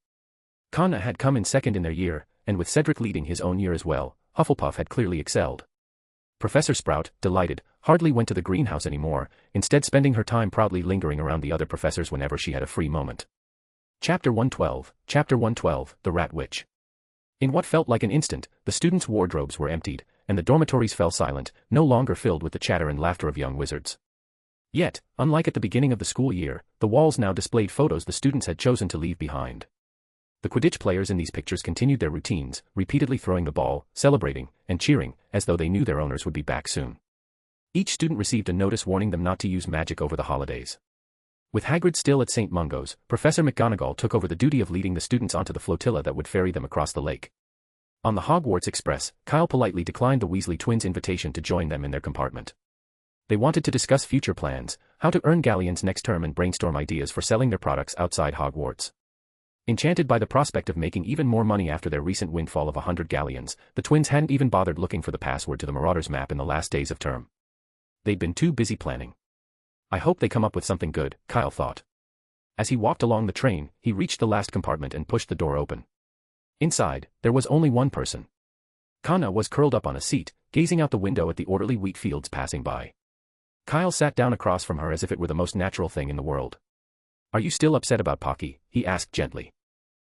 Connor had come in second in their year, and with Cedric leading his own year as well, Hufflepuff had clearly excelled. Professor Sprout, delighted, hardly went to the greenhouse anymore, instead spending her time proudly lingering around the other professors whenever she had a free moment. Chapter 112, The Rat Witch. In what felt like an instant, the students' wardrobes were emptied, and the dormitories fell silent, no longer filled with the chatter and laughter of young wizards. Yet, unlike at the beginning of the school year, the walls now displayed photos the students had chosen to leave behind. The Quidditch players in these pictures continued their routines, repeatedly throwing the ball, celebrating, and cheering, as though they knew their owners would be back soon. Each student received a notice warning them not to use magic over the holidays. With Hagrid still at St. Mungo's, Professor McGonagall took over the duty of leading the students onto the flotilla that would ferry them across the lake. On the Hogwarts Express, Kyle politely declined the Weasley twins' invitation to join them in their compartment. They wanted to discuss future plans, how to earn galleons next term and brainstorm ideas for selling their products outside Hogwarts. Enchanted by the prospect of making even more money after their recent windfall of 100 galleons, the twins hadn't even bothered looking for the password to the Marauders map in the last days of term. They'd been too busy planning. "I hope they come up with something good," Kyle thought. As he walked along the train, he reached the last compartment and pushed the door open. Inside, there was only one person. Kana was curled up on a seat, gazing out the window at the orderly wheat fields passing by. Kyle sat down across from her as if it were the most natural thing in the world. "Are you still upset about Pocky?" he asked gently.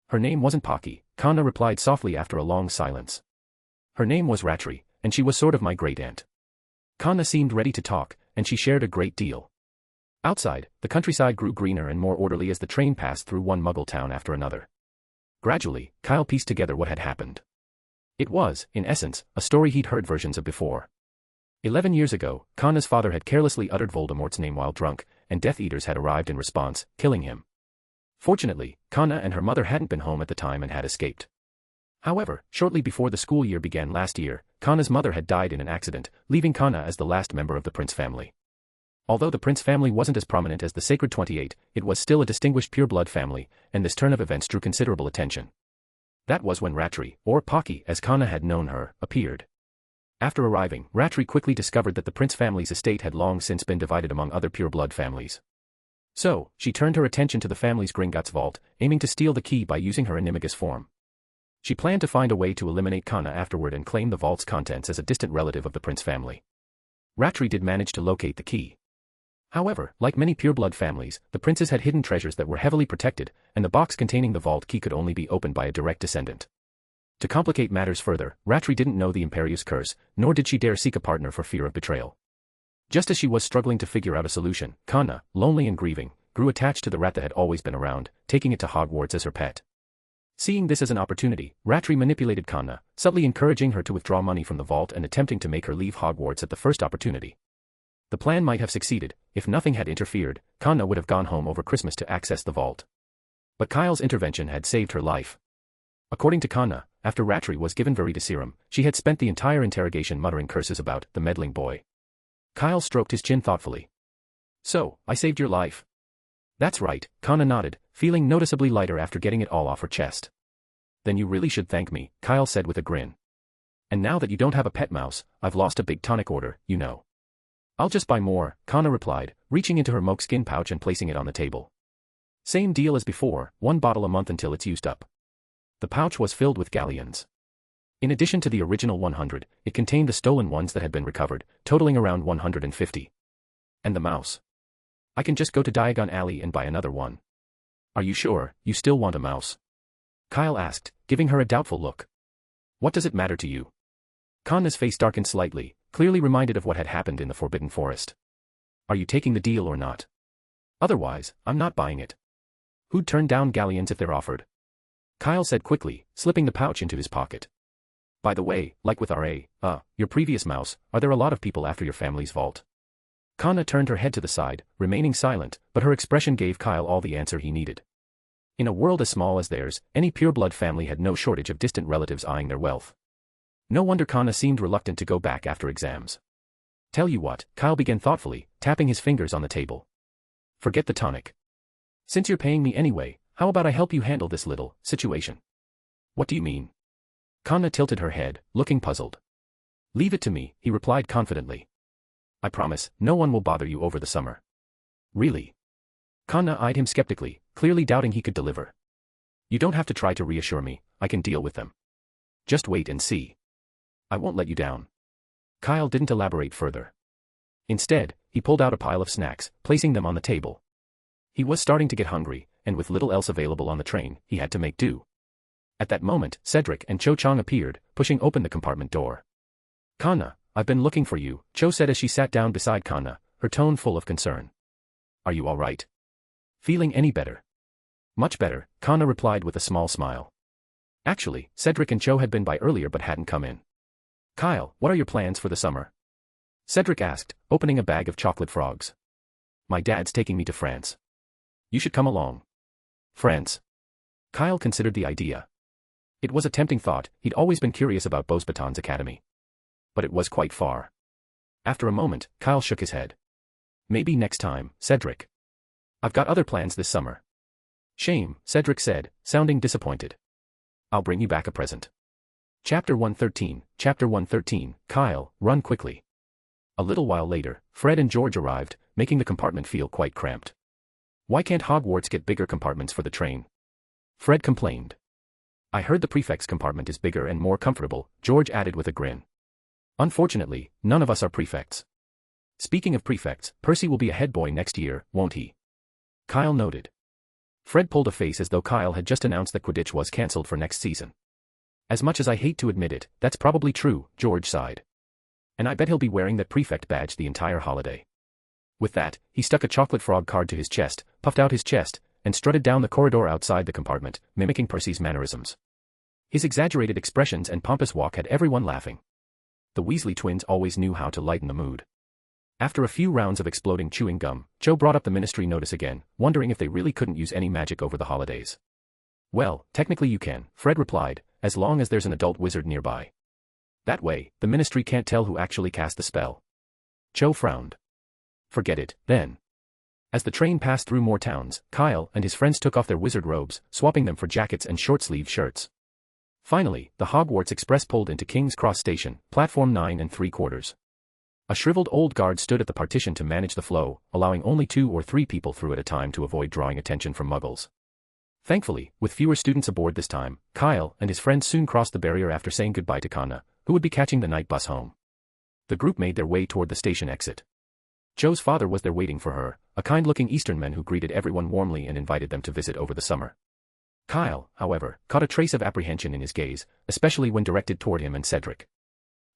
"Her name wasn't Pocky," Kana replied softly after a long silence. "Her name was Rattray, and she was sort of my great-aunt." Kana seemed ready to talk, and she shared a great deal. Outside, the countryside grew greener and more orderly as the train passed through one Muggle town after another. Gradually, Kyle pieced together what had happened. It was, in essence, a story he'd heard versions of before. 11 years ago, Kana's father had carelessly uttered Voldemort's name while drunk, and Death Eaters had arrived in response, killing him. Fortunately, Kana and her mother hadn't been home at the time and had escaped. However, shortly before the school year began last year, Kana's mother had died in an accident, leaving Kana as the last member of the Prince family. Although the Prince family wasn't as prominent as the Sacred 28, it was still a distinguished pure-blood family, and this turn of events drew considerable attention. That was when Rattray, or Pocky as Kana had known her, appeared. After arriving, Rattray quickly discovered that the Prince family's estate had long since been divided among other pure-blood families. So, she turned her attention to the family's Gringotts vault, aiming to steal the key by using her animagus form. She planned to find a way to eliminate Kana afterward and claim the vault's contents as a distant relative of the Prince family. Rattray did manage to locate the key. However, like many pure-blood families, the princes had hidden treasures that were heavily protected, and the box containing the vault key could only be opened by a direct descendant. To complicate matters further, Rattray didn't know the Imperius Curse, nor did she dare seek a partner for fear of betrayal. Just as she was struggling to figure out a solution, Kana, lonely and grieving, grew attached to the rat that had always been around, taking it to Hogwarts as her pet. Seeing this as an opportunity, Ratri manipulated Kanna, subtly encouraging her to withdraw money from the vault and attempting to make her leave Hogwarts at the first opportunity. The plan might have succeeded. If nothing had interfered, Kanna would have gone home over Christmas to access the vault. But Kyle's intervention had saved her life. According to Kanna, after Ratri was given Veritaserum, she had spent the entire interrogation muttering curses about the meddling boy. Kyle stroked his chin thoughtfully. So, I saved your life? That's right, Kanna nodded, feeling noticeably lighter after getting it all off her chest. Then you really should thank me, Kyle said with a grin. And now that you don't have a pet mouse, I've lost a big tonic order, you know. I'll just buy more, Kanna replied, reaching into her moleskin pouch and placing it on the table. Same deal as before, 1 bottle a month until it's used up. The pouch was filled with galleons. In addition to the original 100, it contained the stolen ones that had been recovered, totaling around 150. And the mouse. I can just go to Diagon Alley and buy another one. Are you sure, you still want a mouse? Kyle asked, giving her a doubtful look. What does it matter to you? Kanna's face darkened slightly, clearly reminded of what had happened in the Forbidden Forest. Are you taking the deal or not? Otherwise, I'm not buying it. Who'd turn down galleons if they're offered? Kyle said quickly, slipping the pouch into his pocket. By the way, like with your previous mouse, are there a lot of people after your family's vault? Kanna turned her head to the side, remaining silent, but her expression gave Kyle all the answer he needed. In a world as small as theirs, any pureblood family had no shortage of distant relatives eyeing their wealth. No wonder Kanna seemed reluctant to go back after exams. Tell you what, Kyle began thoughtfully, tapping his fingers on the table. Forget the tonic. Since you're paying me anyway, how about I help you handle this little situation? What do you mean? Kanna tilted her head, looking puzzled. Leave it to me, he replied confidently. I promise, no one will bother you over the summer. Really? Kanna eyed him skeptically, clearly doubting he could deliver. You don't have to try to reassure me, I can deal with them. Just wait and see. I won't let you down. Kyle didn't elaborate further. Instead, he pulled out a pile of snacks, placing them on the table. He was starting to get hungry, and with little else available on the train, he had to make do. At that moment, Cedric and Cho Chang appeared, pushing open the compartment door. Kanna, I've been looking for you, Cho said as she sat down beside Kanna, her tone full of concern. Are you all right? Feeling any better? Much better, Kanna replied with a small smile. Actually, Cedric and Cho had been by earlier but hadn't come in. Kyle, what are your plans for the summer? Cedric asked, opening a bag of chocolate frogs. My dad's taking me to France. You should come along. France. Kyle considered the idea. It was a tempting thought, he'd always been curious about Beauxbatons Academy. But it was quite far. After a moment, Kyle shook his head. Maybe next time, Cedric. I've got other plans this summer. Shame, Cedric said, sounding disappointed. I'll bring you back a present. Chapter 113, Kyle, run quickly. A little while later, Fred and George arrived, making the compartment feel quite cramped. Why can't Hogwarts get bigger compartments for the train? Fred complained. I heard the prefect's compartment is bigger and more comfortable, George added with a grin. Unfortunately, none of us are prefects. Speaking of prefects, Percy will be a head boy next year, won't he? Kyle noted. Fred pulled a face as though Kyle had just announced that Quidditch was cancelled for next season. As much as I hate to admit it, that's probably true, George sighed. And I bet he'll be wearing that prefect badge the entire holiday. With that, he stuck a chocolate frog card to his chest, puffed out his chest, and strutted down the corridor outside the compartment, mimicking Percy's mannerisms. His exaggerated expressions and pompous walk had everyone laughing. The Weasley twins always knew how to lighten the mood. After a few rounds of exploding chewing gum, Joe brought up the ministry notice again, wondering if they really couldn't use any magic over the holidays. Well, technically you can, Fred replied, as long as there's an adult wizard nearby. That way, the ministry can't tell who actually cast the spell. Cho frowned. Forget it, then. As the train passed through more towns, Kyle and his friends took off their wizard robes, swapping them for jackets and short-sleeve shirts. Finally, the Hogwarts Express pulled into King's Cross Station, platform 9 3/4. A shriveled old guard stood at the partition to manage the flow, allowing only 2 or 3 people through at a time to avoid drawing attention from muggles. Thankfully, with fewer students aboard this time, Kyle and his friends soon crossed the barrier after saying goodbye to Kanna, who would be catching the night bus home. The group made their way toward the station exit. Joe's father was there waiting for her, a kind-looking Eastern man who greeted everyone warmly and invited them to visit over the summer. Kyle, however, caught a trace of apprehension in his gaze, especially when directed toward him and Cedric.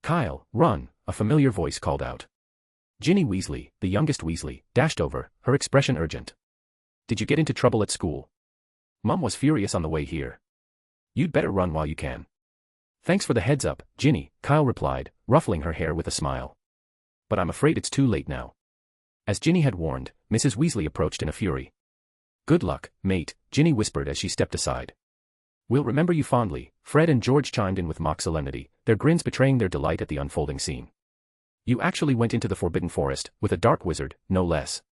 Kyle, run, a familiar voice called out. Ginny Weasley, the youngest Weasley, dashed over, her expression urgent. Did you get into trouble at school? Mum was furious on the way here. You'd better run while you can. Thanks for the heads up, Ginny, Kyle replied, ruffling her hair with a smile. But I'm afraid it's too late now. As Ginny had warned, Mrs. Weasley approached in a fury. Good luck, mate, Ginny whispered as she stepped aside. We'll remember you fondly, Fred and George chimed in with mock solemnity, their grins betraying their delight at the unfolding scene. You actually went into the Forbidden Forest, with a dark wizard, no less.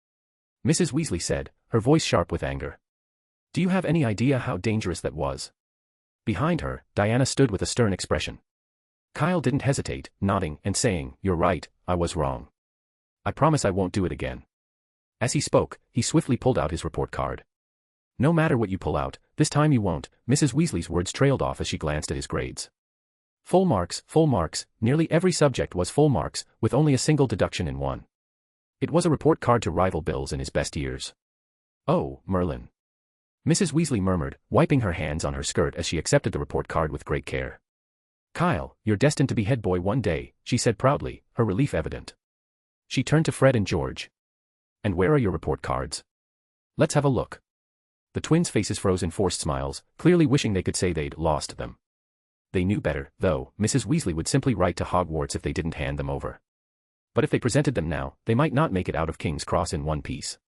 Mrs. Weasley said, her voice sharp with anger. Do you have any idea how dangerous that was? Behind her, Diana stood with a stern expression. Kyle didn't hesitate, nodding and saying, You're right, I was wrong. I promise I won't do it again. As he spoke, he swiftly pulled out his report card. No matter what you pull out, this time you won't, Mrs. Weasley's words trailed off as she glanced at his grades. Full marks, nearly every subject was full marks, with only a single deduction in one. It was a report card to rival Bill's in his best years. Oh, Merlin. Mrs. Weasley murmured, wiping her hands on her skirt as she accepted the report card with great care. Kyle, you're destined to be head boy one day, she said proudly, her relief evident. She turned to Fred and George. And where are your report cards? Let's have a look. The twins' faces froze in forced smiles, clearly wishing they could say they'd lost them. They knew better, though. Mrs. Weasley would simply write to Hogwarts if they didn't hand them over. But if they presented them now, they might not make it out of King's Cross in one piece.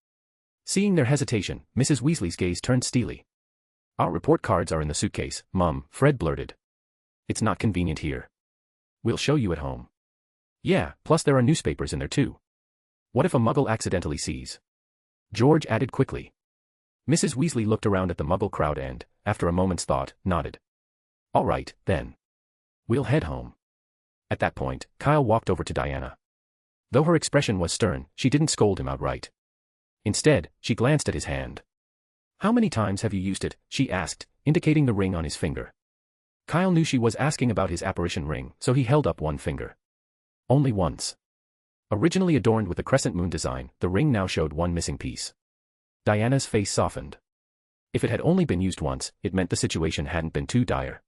Seeing their hesitation, Mrs. Weasley's gaze turned steely. Our report cards are in the suitcase, Mum, Fred blurted. It's not convenient here. We'll show you at home. Yeah, plus there are newspapers in there too. What if a muggle accidentally sees? George added quickly. Mrs. Weasley looked around at the muggle crowd and, after a moment's thought, nodded. All right, then. We'll head home. At that point, Kyle walked over to Diana. Though her expression was stern, she didn't scold him outright. Instead, she glanced at his hand. How many times have you used it? She asked, indicating the ring on his finger. Kyle knew she was asking about his apparition ring, so he held up one finger. Only once. Originally adorned with a crescent moon design, the ring now showed one missing piece. Diana's face softened. If it had only been used once, it meant the situation hadn't been too dire.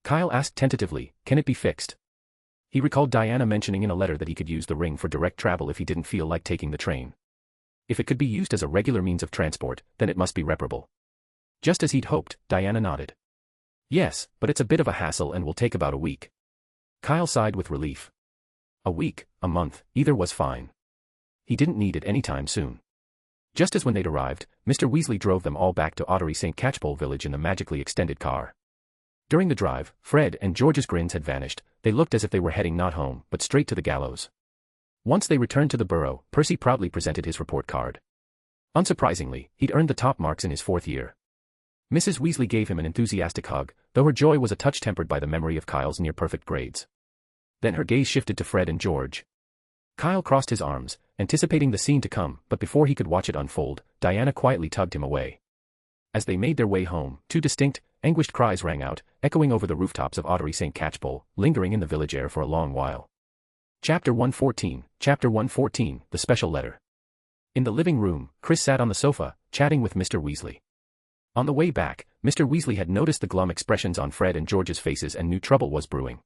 Kyle asked tentatively, can it be fixed? He recalled Diana mentioning in a letter that he could use the ring for direct travel if he didn't feel like taking the train. If it could be used as a regular means of transport, then it must be reparable. Just as he'd hoped, Diana nodded. Yes, but it's a bit of a hassle and will take about a week. Kyle sighed with relief. A week, a month, either was fine. He didn't need it anytime soon. Just as when they'd arrived, Mr. Weasley drove them all back to Ottery St. Catchpole Village in the magically extended car. During the drive, Fred and George's grins had vanished. They looked as if they were heading not home, but straight to the gallows. Once they returned to the burrow, Percy proudly presented his report card. Unsurprisingly, he'd earned the top marks in his 4th year. Mrs. Weasley gave him an enthusiastic hug, though her joy was a touch tempered by the memory of Kyle's near-perfect grades. Then her gaze shifted to Fred and George. Kyle crossed his arms, anticipating the scene to come, but before he could watch it unfold, Diana quietly tugged him away. As they made their way home, 2 distinct, anguished cries rang out, echoing over the rooftops of Ottery St. Catchpole, lingering in the village air for a long while. Chapter 114, The Special Letter. In the living room, Chris sat on the sofa, chatting with Mr. Weasley. On the way back, Mr. Weasley had noticed the glum expressions on Fred and George's faces and knew trouble was brewing.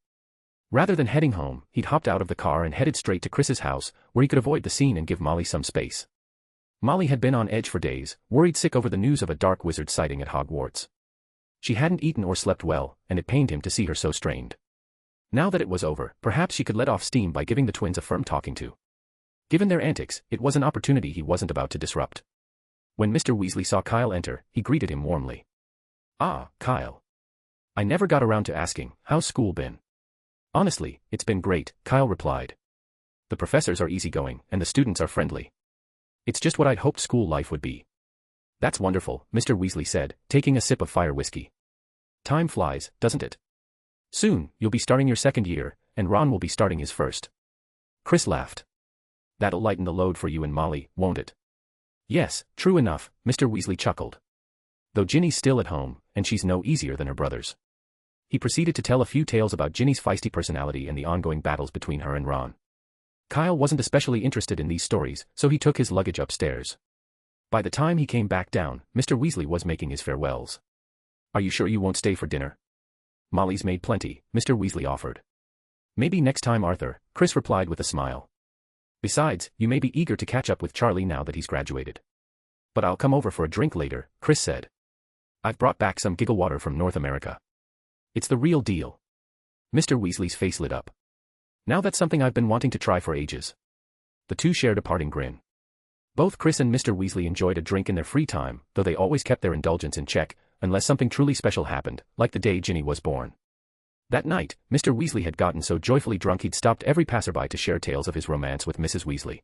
Rather than heading home, he'd hopped out of the car and headed straight to Chris's house, where he could avoid the scene and give Molly some space. Molly had been on edge for days, worried sick over the news of a dark wizard sighting at Hogwarts. She hadn't eaten or slept well, and it pained him to see her so strained. Now that it was over, perhaps she could let off steam by giving the twins a firm talking to. Given their antics, it was an opportunity he wasn't about to disrupt. When Mr. Weasley saw Kyle enter, he greeted him warmly. Ah, Kyle. I never got around to asking, how's school been? Honestly, it's been great, Kyle replied. The professors are easygoing, and the students are friendly. It's just what I'd hoped school life would be. That's wonderful, Mr. Weasley said, taking a sip of fire whiskey. Time flies, doesn't it? Soon, you'll be starting your 2nd year, and Ron will be starting his 1st. Chris laughed. That'll lighten the load for you and Molly, won't it? Yes, true enough, Mr. Weasley chuckled. Though Ginny's still at home, and she's no easier than her brothers. He proceeded to tell a few tales about Ginny's feisty personality and the ongoing battles between her and Ron. Kyle wasn't especially interested in these stories, so he took his luggage upstairs. By the time he came back down, Mr. Weasley was making his farewells. Are you sure you won't stay for dinner? Molly's made plenty, Mr. Weasley offered. Maybe next time, Arthur, Chris replied with a smile. Besides, you may be eager to catch up with Charlie now that he's graduated. But I'll come over for a drink later, Chris said. I've brought back some giggle water from North America. It's the real deal. Mr. Weasley's face lit up. Now that's something I've been wanting to try for ages. The two shared a parting grin. Both Chris and Mr. Weasley enjoyed a drink in their free time, though they always kept their indulgence in check, unless something truly special happened, like the day Ginny was born. That night, Mr. Weasley had gotten so joyfully drunk he'd stopped every passerby to share tales of his romance with Mrs. Weasley.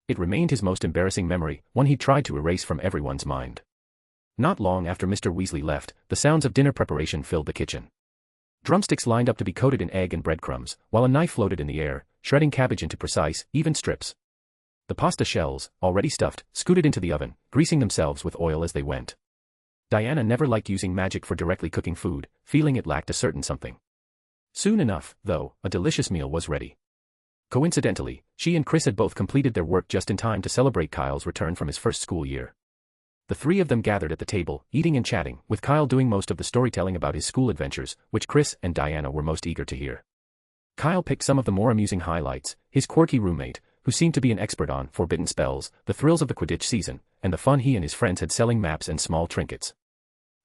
It remained his most embarrassing memory, one he tried to erase from everyone's mind. Not long after Mr. Weasley left, the sounds of dinner preparation filled the kitchen. Drumsticks lined up to be coated in egg and breadcrumbs, while a knife floated in the air, shredding cabbage into precise, even strips. The pasta shells, already stuffed, scooted into the oven, greasing themselves with oil as they went. Diana never liked using magic for directly cooking food, feeling it lacked a certain something. Soon enough, though, a delicious meal was ready. Coincidentally, she and Chris had both completed their work just in time to celebrate Kyle's return from his first school year. The three of them gathered at the table, eating and chatting, with Kyle doing most of the storytelling about his school adventures, which Chris and Diana were most eager to hear. Kyle picked some of the more amusing highlights: his quirky roommate, who seemed to be an expert on forbidden spells, the thrills of the Quidditch season, and the fun he and his friends had selling maps and small trinkets.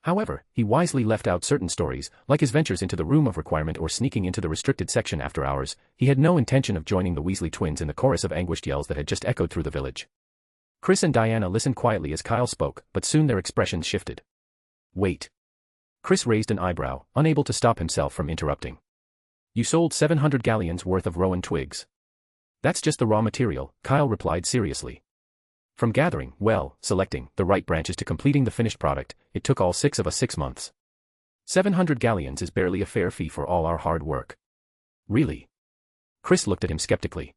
However, he wisely left out certain stories, like his ventures into the Room of Requirement or sneaking into the restricted section after hours. He had no intention of joining the Weasley twins in the chorus of anguished yells that had just echoed through the village. Chris and Diana listened quietly as Kyle spoke, but soon their expressions shifted. Wait. Chris raised an eyebrow, unable to stop himself from interrupting. You sold 700 galleons worth of rowan twigs. That's just the raw material, Kyle replied seriously. From gathering, selecting the right branches to completing the finished product, it took all 6 of us 6 months. 700 galleons is barely a fair fee for all our hard work. Really? Chris looked at him skeptically.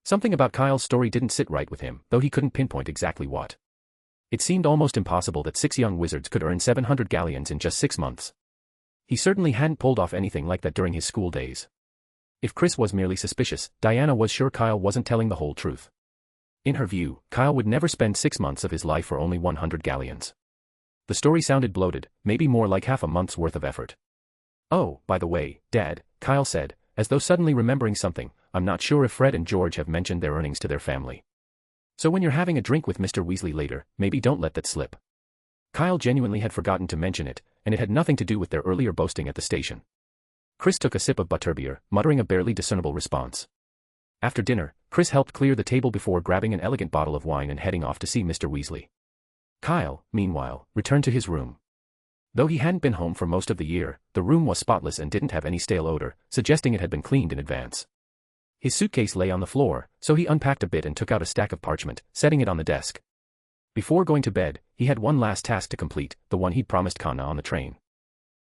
Something about Kyle's story didn't sit right with him, though he couldn't pinpoint exactly what. It seemed almost impossible that 6 young wizards could earn 700 galleons in just 6 months. He certainly hadn't pulled off anything like that during his school days. If Chris was merely suspicious, Diana was sure Kyle wasn't telling the whole truth. In her view, Kyle would never spend 6 months of his life for only 100 galleons. The story sounded bloated, maybe more like half a month's worth of effort. Oh, by the way, Dad, Kyle said, as though suddenly remembering something, I'm not sure if Fred and George have mentioned their earnings to their family. So when you're having a drink with Mr. Weasley later, maybe don't let that slip. Kyle genuinely had forgotten to mention it, and it had nothing to do with their earlier boasting at the station. Chris took a sip of butterbeer, muttering a barely discernible response. After dinner, Chris helped clear the table before grabbing an elegant bottle of wine and heading off to see Mr. Weasley. Kyle, meanwhile, returned to his room. Though he hadn't been home for most of the year, the room was spotless and didn't have any stale odor, suggesting it had been cleaned in advance. His suitcase lay on the floor, so he unpacked a bit and took out a stack of parchment, setting it on the desk. Before going to bed, he had one last task to complete, the one he'd promised Kana on the train.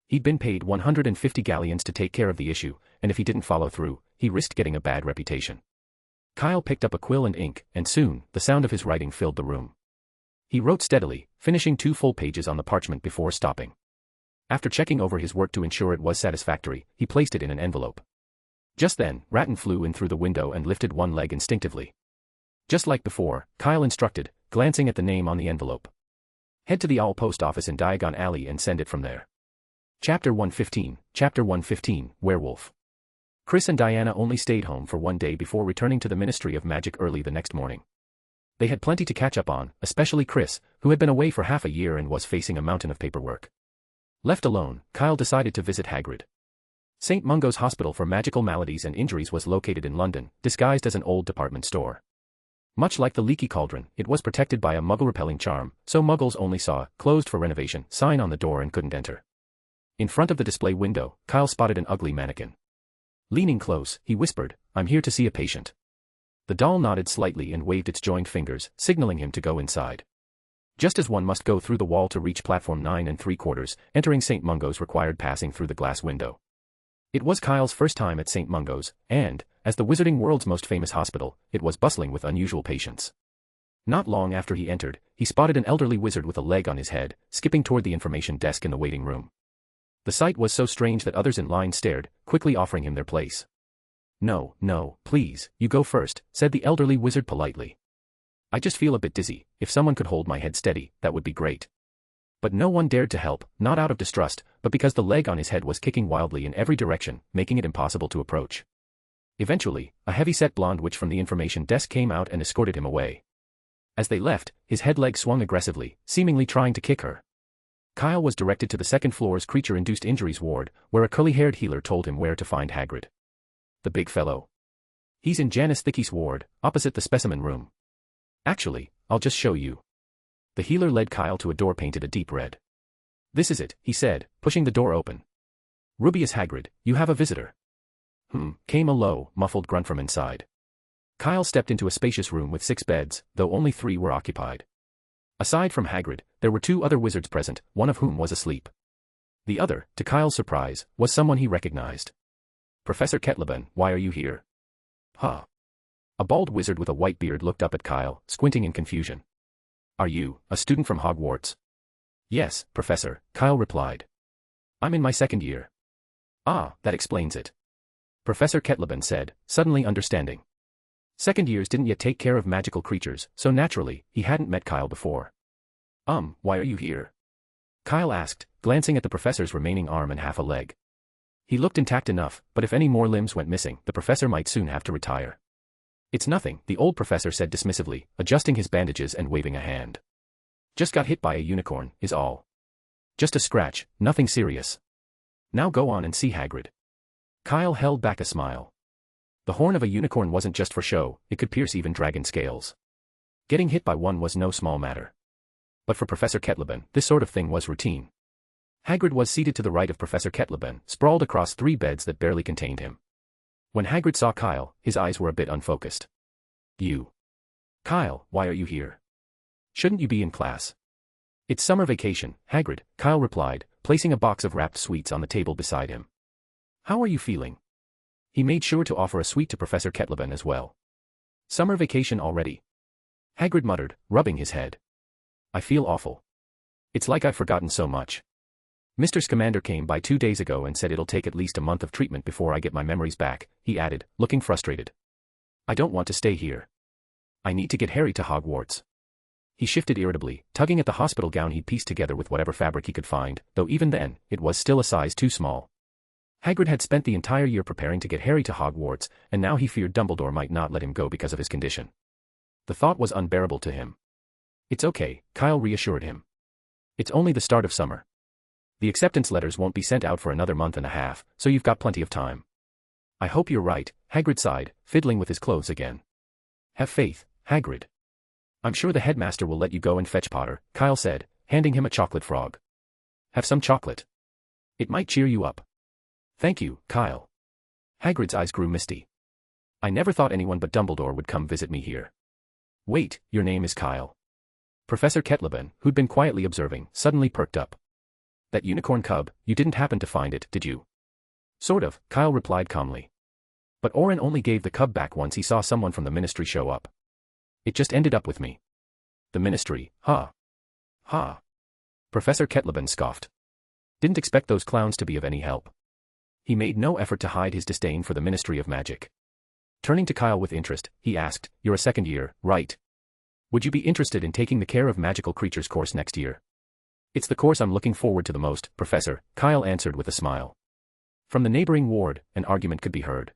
He'd been paid 150 galleons to take care of the issue, and if he didn't follow through, he risked getting a bad reputation. Kyle picked up a quill and ink, and soon, the sound of his writing filled the room. He wrote steadily, finishing 2 full pages on the parchment before stopping. After checking over his work to ensure it was satisfactory, he placed it in an envelope. Just then, Ratton flew in through the window and lifted one leg instinctively. Just like before, Kyle instructed, glancing at the name on the envelope. Head to the Owl Post Office in Diagon Alley and send it from there. Chapter 115, Werewolf. Chris and Diana only stayed home for one day before returning to the Ministry of Magic early the next morning. They had plenty to catch up on, especially Chris, who had been away for half a year and was facing a mountain of paperwork. Left alone, Kyle decided to visit Hagrid. St. Mungo's Hospital for Magical Maladies and Injuries was located in London, disguised as an old department store. Much like the Leaky Cauldron, it was protected by a muggle-repelling charm, so muggles only saw a "closed for renovation" sign on the door and couldn't enter. In front of the display window, Kyle spotted an ugly mannequin. Leaning close, he whispered, "I'm here to see a patient." The doll nodded slightly and waved its joined fingers, signaling him to go inside. Just as one must go through the wall to reach platform 9 3/4, entering St. Mungo's required passing through the glass window. It was Kyle's first time at St. Mungo's, and, as the wizarding world's most famous hospital, it was bustling with unusual patients. Not long after he entered, he spotted an elderly wizard with a leg on his head, skipping toward the information desk in the waiting room. The sight was so strange that others in line stared, quickly offering him their place. "No, please, you go first," said the elderly wizard politely. "I just feel a bit dizzy. If someone could hold my head steady, that would be great." But no one dared to help, not out of distrust, but because the leg on his head was kicking wildly in every direction, making it impossible to approach. Eventually, a heavy-set blonde witch from the information desk came out and escorted him away. As they left, his head leg swung aggressively, seemingly trying to kick her. Kyle was directed to the second floor's creature-induced injuries ward, where a curly-haired healer told him where to find Hagrid. The big fellow. He's in Janice Thickey's ward, opposite the specimen room. Actually, I'll just show you. The healer led Kyle to a door painted a deep red. This is it, he said, pushing the door open. Rubius Hagrid, you have a visitor. Came a low, muffled grunt from inside. Kyle stepped into a spacious room with 6 beds, though only 3 were occupied. Aside from Hagrid, there were 2 other wizards present, one of whom was asleep. The other, to Kyle's surprise, was someone he recognized. Professor Kettleben, why are you here? Huh. A bald wizard with a white beard looked up at Kyle, squinting in confusion. Are you, a student from Hogwarts? Yes, Professor, Kyle replied. I'm in my 2nd year. Ah, that explains it. Professor Kettleben said, suddenly understanding. 2nd years didn't yet take care of magical creatures, so naturally, he hadn't met Kyle before. Why are you here? Kyle asked, glancing at the professor's remaining arm and half a leg. He looked intact enough, but if any more limbs went missing, the professor might soon have to retire. It's nothing, the old professor said dismissively, adjusting his bandages and waving a hand. Just got hit by a unicorn, is all. Just a scratch, nothing serious. Now go on and see Hagrid. Kyle held back a smile. The horn of a unicorn wasn't just for show, it could pierce even dragon scales. Getting hit by one was no small matter. But for Professor Kettleben, this sort of thing was routine. Hagrid was seated to the right of Professor Kettleben, sprawled across 3 beds that barely contained him. When Hagrid saw Kyle, his eyes were a bit unfocused. You. Kyle, why are you here? Shouldn't you be in class? It's summer vacation, Hagrid, Kyle replied, placing a box of wrapped sweets on the table beside him. How are you feeling? He made sure to offer a sweet to Professor Kettleben as well. Summer vacation already? Hagrid muttered, rubbing his head. I feel awful. It's like I've forgotten so much. Mr. Scamander came by 2 days ago and said it'll take at least a month of treatment before I get my memories back, he added, looking frustrated. I don't want to stay here. I need to get Harry to Hogwarts. He shifted irritably, tugging at the hospital gown he'd pieced together with whatever fabric he could find, though even then, it was still a size too small. Hagrid had spent the entire year preparing to get Harry to Hogwarts, and now he feared Dumbledore might not let him go because of his condition. The thought was unbearable to him. It's okay, Kyle reassured him. It's only the start of summer. The acceptance letters won't be sent out for another month and a half, so you've got plenty of time. I hope you're right, Hagrid sighed, fiddling with his clothes again. Have faith, Hagrid. I'm sure the headmaster will let you go and fetch Potter, Kyle said, handing him a chocolate frog. Have some chocolate. It might cheer you up. Thank you, Kyle. Hagrid's eyes grew misty. I never thought anyone but Dumbledore would come visit me here. Wait, your name is Kyle. Professor Kettleben, who'd been quietly observing, suddenly perked up. That unicorn cub, you didn't happen to find it, did you? Sort of, Kyle replied calmly. But Orin only gave the cub back once he saw someone from the ministry show up. It just ended up with me. The ministry, huh? Ha. Professor Kettleben scoffed. Didn't expect those clowns to be of any help. He made no effort to hide his disdain for the Ministry of Magic. Turning to Kyle with interest, he asked, You're a 2nd year, right? Would you be interested in taking the Care of Magical Creatures course next year? It's the course I'm looking forward to the most, Professor, Kyle answered with a smile. From the neighboring ward, an argument could be heard.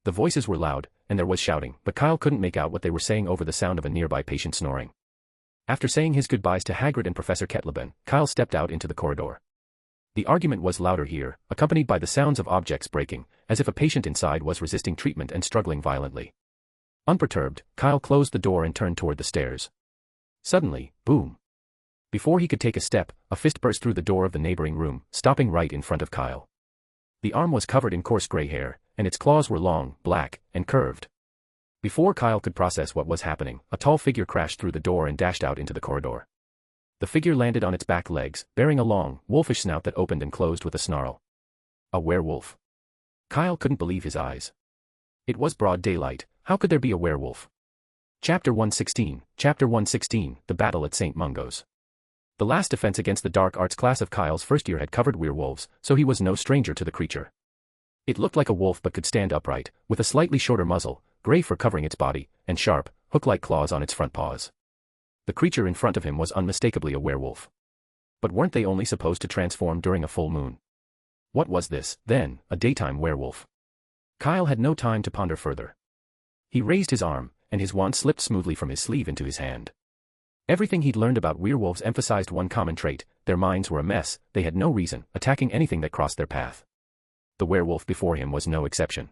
The voices were loud, and there was shouting, but Kyle couldn't make out what they were saying over the sound of a nearby patient snoring. After saying his goodbyes to Hagrid and Professor Kettleben, Kyle stepped out into the corridor. The argument was louder here, accompanied by the sounds of objects breaking, as if a patient inside was resisting treatment and struggling violently. Unperturbed, Kyle closed the door and turned toward the stairs. Suddenly, boom. Before he could take a step, a fist burst through the door of the neighboring room, stopping right in front of Kyle. The arm was covered in coarse gray hair, and its claws were long, black, and curved. Before Kyle could process what was happening, a tall figure crashed through the door and dashed out into the corridor. The figure landed on its back legs, bearing a long, wolfish snout that opened and closed with a snarl. A werewolf. Kyle couldn't believe his eyes. It was broad daylight, how could there be a werewolf? Chapter 116, The Battle at St. Mungo's. The last defense against the dark arts class of Kyle's first year had covered werewolves, so he was no stranger to the creature. It looked like a wolf but could stand upright, with a slightly shorter muzzle, gray fur covering its body, and sharp, hook-like claws on its front paws. The creature in front of him was unmistakably a werewolf. But weren't they only supposed to transform during a full moon? What was this, then, a daytime werewolf? Kyle had no time to ponder further. He raised his arm, and his wand slipped smoothly from his sleeve into his hand. Everything he'd learned about werewolves emphasized one common trait: their minds were a mess, they had no reason, attacking anything that crossed their path. The werewolf before him was no exception.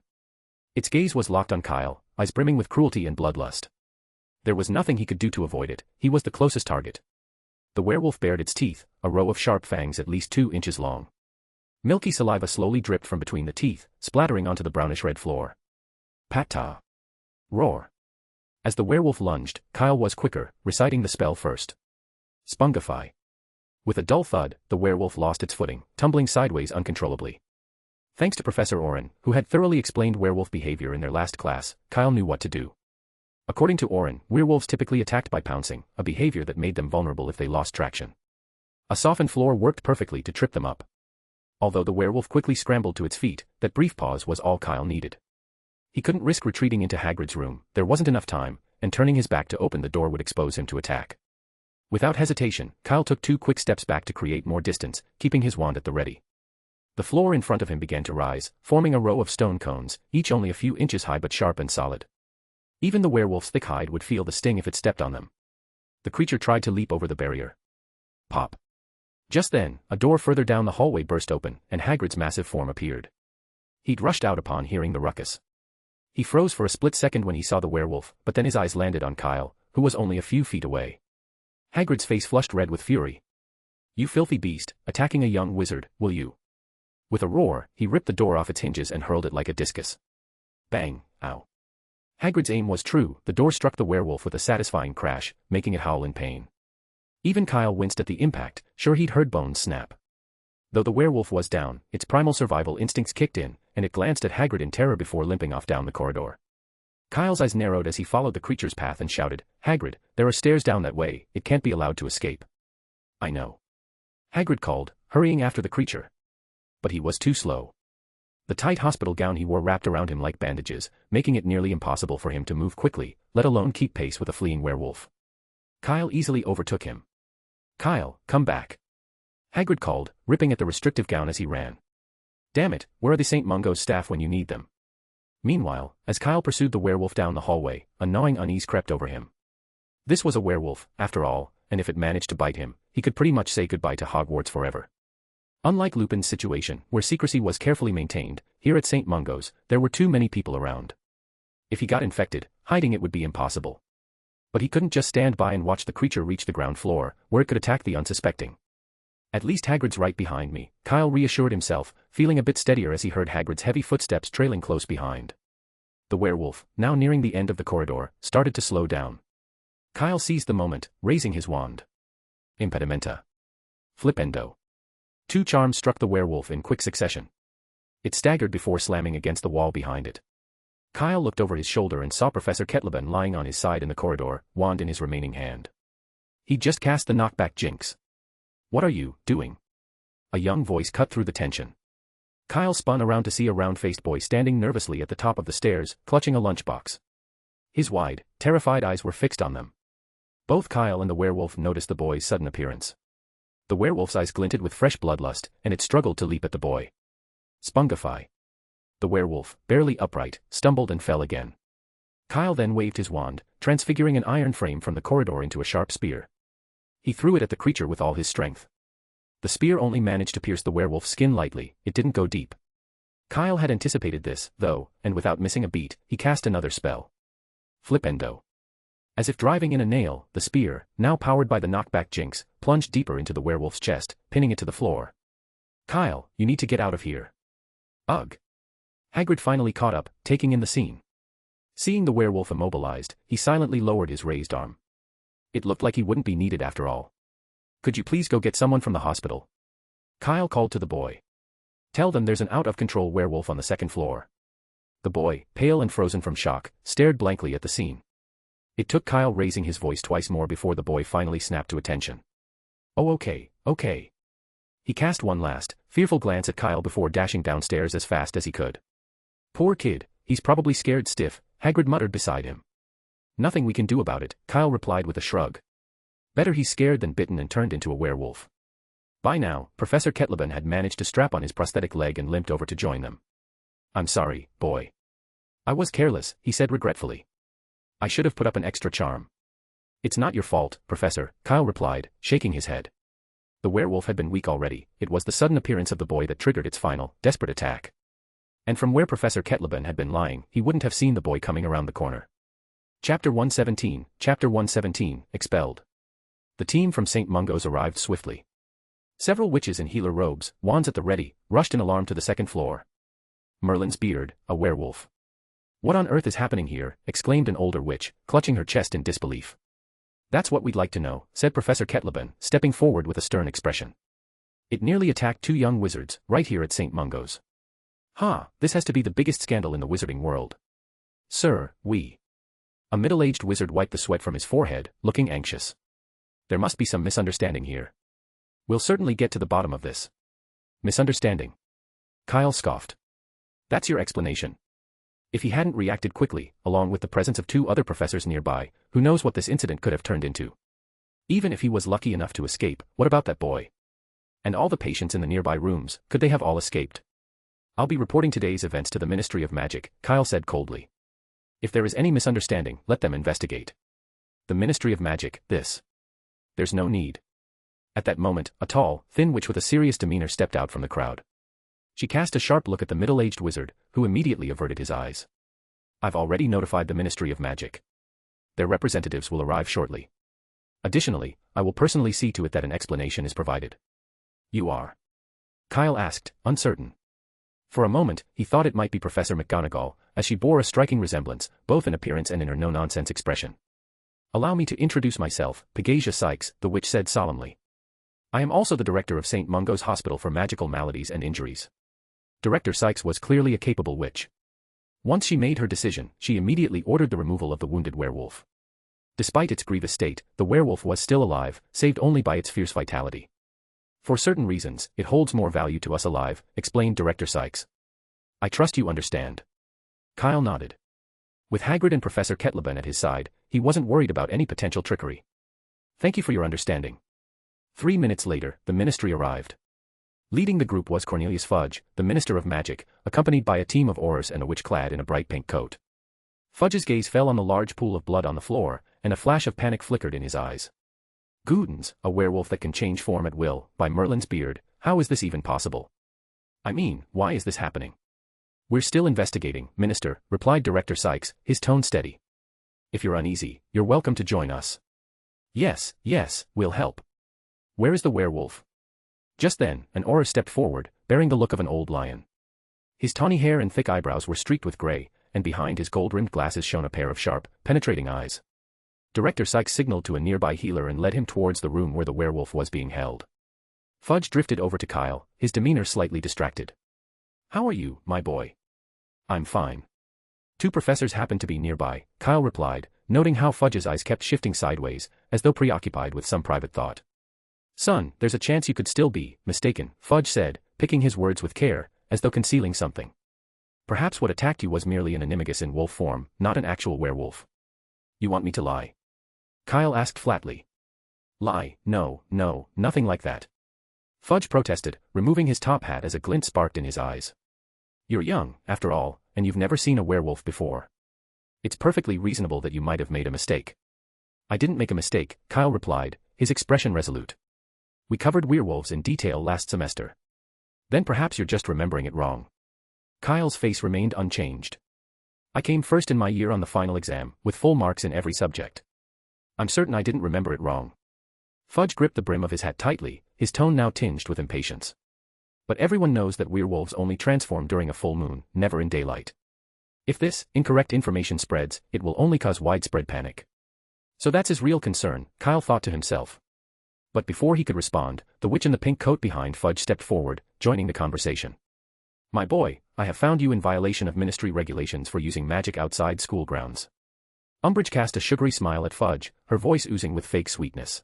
Its gaze was locked on Kyle, eyes brimming with cruelty and bloodlust. There was nothing he could do to avoid it, he was the closest target. The werewolf bared its teeth, a row of sharp fangs at least 2 inches long. Milky saliva slowly dripped from between the teeth, splattering onto the brownish-red floor. Pat-ta. Roar. As the werewolf lunged, Kyle was quicker, reciting the spell first. Spungify. With a dull thud, the werewolf lost its footing, tumbling sideways uncontrollably. Thanks to Professor Orin, who had thoroughly explained werewolf behavior in their last class, Kyle knew what to do. According to Orin, werewolves typically attacked by pouncing, a behavior that made them vulnerable if they lost traction. A softened floor worked perfectly to trip them up. Although the werewolf quickly scrambled to its feet, that brief pause was all Kyle needed. He couldn't risk retreating into Hagrid's room, there wasn't enough time, and turning his back to open the door would expose him to attack. Without hesitation, Kyle took 2 quick steps back to create more distance, keeping his wand at the ready. The floor in front of him began to rise, forming a row of stone cones, each only a few inches high but sharp and solid. Even the werewolf's thick hide would feel the sting if it stepped on them. The creature tried to leap over the barrier. Pop. Just then, a door further down the hallway burst open, and Hagrid's massive form appeared. He'd rushed out upon hearing the ruckus. He froze for a split second when he saw the werewolf, but then his eyes landed on Kyle, who was only a few feet away. Hagrid's face flushed red with fury. "You filthy beast, attacking a young wizard, will you?" With a roar, he ripped the door off its hinges and hurled it like a discus. Bang, ow. Hagrid's aim was true, the door struck the werewolf with a satisfying crash, making it howl in pain. Even Kyle winced at the impact, sure he'd heard bones snap. Though the werewolf was down, its primal survival instincts kicked in, and it glanced at Hagrid in terror before limping off down the corridor. Kyle's eyes narrowed as he followed the creature's path and shouted, "Hagrid, there are stairs down that way, it can't be allowed to escape." "I know." Hagrid called, hurrying after the creature. But he was too slow. The tight hospital gown he wore wrapped around him like bandages, making it nearly impossible for him to move quickly, let alone keep pace with a fleeing werewolf. Kyle easily overtook him. "Kyle, come back." Hagrid called, ripping at the restrictive gown as he ran. "Damn it, where are the St. Mungo's staff when you need them?" Meanwhile, as Kyle pursued the werewolf down the hallway, a gnawing unease crept over him. This was a werewolf, after all, and if it managed to bite him, he could pretty much say goodbye to Hogwarts forever. Unlike Lupin's situation, where secrecy was carefully maintained, here at St. Mungo's, there were too many people around. If he got infected, hiding it would be impossible. But he couldn't just stand by and watch the creature reach the ground floor, where it could attack the unsuspecting. "At least Hagrid's right behind me," Kyle reassured himself, feeling a bit steadier as he heard Hagrid's heavy footsteps trailing close behind. The werewolf, now nearing the end of the corridor, started to slow down. Kyle seized the moment, raising his wand. Impedimenta. Flipendo. 2 charms struck the werewolf in quick succession. It staggered before slamming against the wall behind it. Kyle looked over his shoulder and saw Professor Kettleben lying on his side in the corridor, wand in his remaining hand. He'd just cast the knockback jinx. "What are you doing?" A young voice cut through the tension. Kyle spun around to see a round-faced boy standing nervously at the top of the stairs, clutching a lunchbox. His wide, terrified eyes were fixed on them. Both Kyle and the werewolf noticed the boy's sudden appearance. The werewolf's eyes glinted with fresh bloodlust, and it struggled to leap at the boy. Spungify. The werewolf, barely upright, stumbled and fell again. Kyle then waved his wand, transfiguring an iron frame from the corridor into a sharp spear. He threw it at the creature with all his strength. The spear only managed to pierce the werewolf's skin lightly, it didn't go deep. Kyle had anticipated this, though, and without missing a beat, he cast another spell. Flipendo. As if driving in a nail, the spear, now powered by the knockback jinx, plunged deeper into the werewolf's chest, pinning it to the floor. "Kyle, you need to get out of here." "Ugh." Hagrid finally caught up, taking in the scene. Seeing the werewolf immobilized, he silently lowered his raised arm. It looked like he wouldn't be needed after all. "Could you please go get someone from the hospital?" Kyle called to the boy. "Tell them there's an out-of-control werewolf on the 2nd floor." The boy, pale and frozen from shock, stared blankly at the scene. It took Kyle raising his voice twice more before the boy finally snapped to attention. "Oh okay. He cast one last, fearful glance at Kyle before dashing downstairs as fast as he could. "Poor kid, he's probably scared stiff," Hagrid muttered beside him. "Nothing we can do about it," Kyle replied with a shrug. "Better he's scared than bitten and turned into a werewolf." By now, Professor Kettleben had managed to strap on his prosthetic leg and limped over to join them. "I'm sorry, boy. I was careless," he said regretfully. "I should have put up an extra charm." It's not your fault, Professor, Kyle replied, shaking his head. The werewolf had been weak already, it was the sudden appearance of the boy that triggered its final, desperate attack. And from where Professor Kettleben had been lying, he wouldn't have seen the boy coming around the corner. Chapter 117, Expelled. The team from St. Mungo's arrived swiftly. Several witches in healer robes, wands at the ready, rushed in alarm to the second floor. Merlin's beard, a werewolf. What on earth is happening here? Exclaimed an older witch, clutching her chest in disbelief. That's what we'd like to know, said Professor Kettleben, stepping forward with a stern expression. It nearly attacked 2 young wizards, right here at St. Mungo's. This has to be the biggest scandal in the wizarding world. Sir, A middle-aged wizard wiped the sweat from his forehead, looking anxious. There must be some misunderstanding here. We'll certainly get to the bottom of this. Misunderstanding. Kyle scoffed. That's your explanation. If he hadn't reacted quickly, along with the presence of 2 other professors nearby, who knows what this incident could have turned into. Even if he was lucky enough to escape, what about that boy? And all the patients in the nearby rooms, could they have all escaped? I'll be reporting today's events to the Ministry of Magic, Kyle said coldly. If there is any misunderstanding, let them investigate. The Ministry of Magic, this. There's no need. At that moment, a tall, thin witch with a serious demeanor stepped out from the crowd. She cast a sharp look at the middle-aged wizard, who immediately averted his eyes. I've already notified the Ministry of Magic. Their representatives will arrive shortly. Additionally, I will personally see to it that an explanation is provided. You are? Kyle asked, uncertain. For a moment, he thought it might be Professor McGonagall, as she bore a striking resemblance, both in appearance and in her no-nonsense expression. Allow me to introduce myself, Pegasia Sykes, the witch said solemnly. I am also the director of St. Mungo's Hospital for Magical Maladies and Injuries. Director Sykes was clearly a capable witch. Once she made her decision, she immediately ordered the removal of the wounded werewolf. Despite its grievous state, the werewolf was still alive, saved only by its fierce vitality. For certain reasons, it holds more value to us alive, explained Director Sykes. I trust you understand. Kyle nodded. With Hagrid and Professor Kettleben at his side, he wasn't worried about any potential trickery. Thank you for your understanding. 3 minutes later, the ministry arrived. Leading the group was Cornelius Fudge, the Minister of Magic, accompanied by a team of Aurors and a witch clad in a bright pink coat. Fudge's gaze fell on the large pool of blood on the floor, and a flash of panic flickered in his eyes. Goodens, a werewolf that can change form at will, by Merlin's beard, how is this even possible? I mean, why is this happening? We're still investigating, Minister, replied Director Sykes, his tone steady. If you're uneasy, you're welcome to join us. Yes, we'll help. Where is the werewolf? Just then, an Auror stepped forward, bearing the look of an old lion. His tawny hair and thick eyebrows were streaked with gray, and behind his gold-rimmed glasses shone a pair of sharp, penetrating eyes. Director Sykes signaled to a nearby healer and led him towards the room where the werewolf was being held. Fudge drifted over to Kyle, his demeanor slightly distracted. How are you, my boy? I'm fine. 2 professors happened to be nearby, Kyle replied, noting how Fudge's eyes kept shifting sideways, as though preoccupied with some private thought. Son, there's a chance you could still be mistaken, Fudge said, picking his words with care, as though concealing something. Perhaps what attacked you was merely an animagus in wolf form, not an actual werewolf. You want me to lie? Kyle asked flatly. Lie, no, nothing like that. Fudge protested, removing his top hat as a glint sparked in his eyes. You're young, after all, and you've never seen a werewolf before. It's perfectly reasonable that you might have made a mistake. I didn't make a mistake, Kyle replied, his expression resolute. We covered werewolves in detail last semester. Then perhaps you're just remembering it wrong. Kyle's face remained unchanged. I came first in my year on the final exam, with full marks in every subject. I'm certain I didn't remember it wrong. Fudge gripped the brim of his hat tightly, his tone now tinged with impatience. But everyone knows that werewolves only transform during a full moon, never in daylight. If this incorrect information spreads, it will only cause widespread panic. So that's his real concern, Kyle thought to himself. But before he could respond, the witch in the pink coat behind Fudge stepped forward, joining the conversation. My boy, I have found you in violation of ministry regulations for using magic outside school grounds. Umbridge cast a sugary smile at Fudge, her voice oozing with fake sweetness.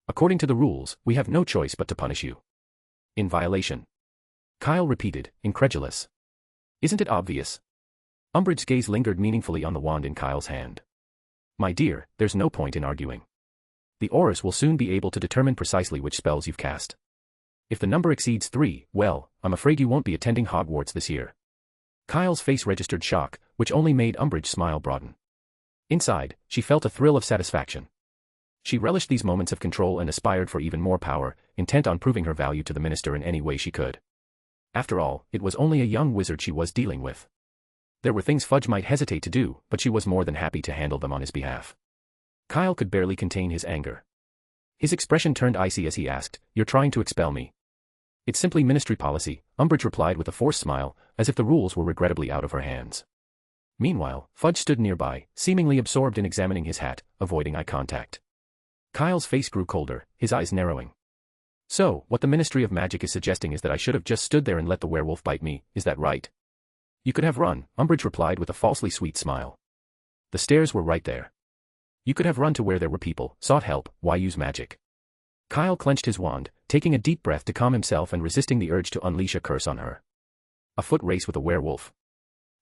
According to the rules, we have no choice but to punish you. In violation. Kyle repeated, incredulous. Isn't it obvious? Umbridge's gaze lingered meaningfully on the wand in Kyle's hand. My dear, there's no point in arguing. The Aurors will soon be able to determine precisely which spells you've cast. If the number exceeds 3, well, I'm afraid you won't be attending Hogwarts this year. Kyle's face registered shock, which only made Umbridge's smile broaden. Inside, she felt a thrill of satisfaction. She relished these moments of control and aspired for even more power, intent on proving her value to the minister in any way she could. After all, it was only a young wizard she was dealing with. There were things Fudge might hesitate to do, but she was more than happy to handle them on his behalf. Kyle could barely contain his anger. His expression turned icy as he asked, "You're trying to expel me?" "It's simply ministry policy," Umbridge replied with a forced smile, as if the rules were regrettably out of her hands. Meanwhile, Fudge stood nearby, seemingly absorbed in examining his hat, avoiding eye contact. Kyle's face grew colder, his eyes narrowing. "So, what the Ministry of Magic is suggesting is that I should have just stood there and let the werewolf bite me, is that right?" "You could have run," Umbridge replied with a falsely sweet smile. "The stairs were right there. You could have run to where there were people, sought help, why use magic?" Kyle clenched his wand, taking a deep breath to calm himself and resisting the urge to unleash a curse on her. A foot race with a werewolf.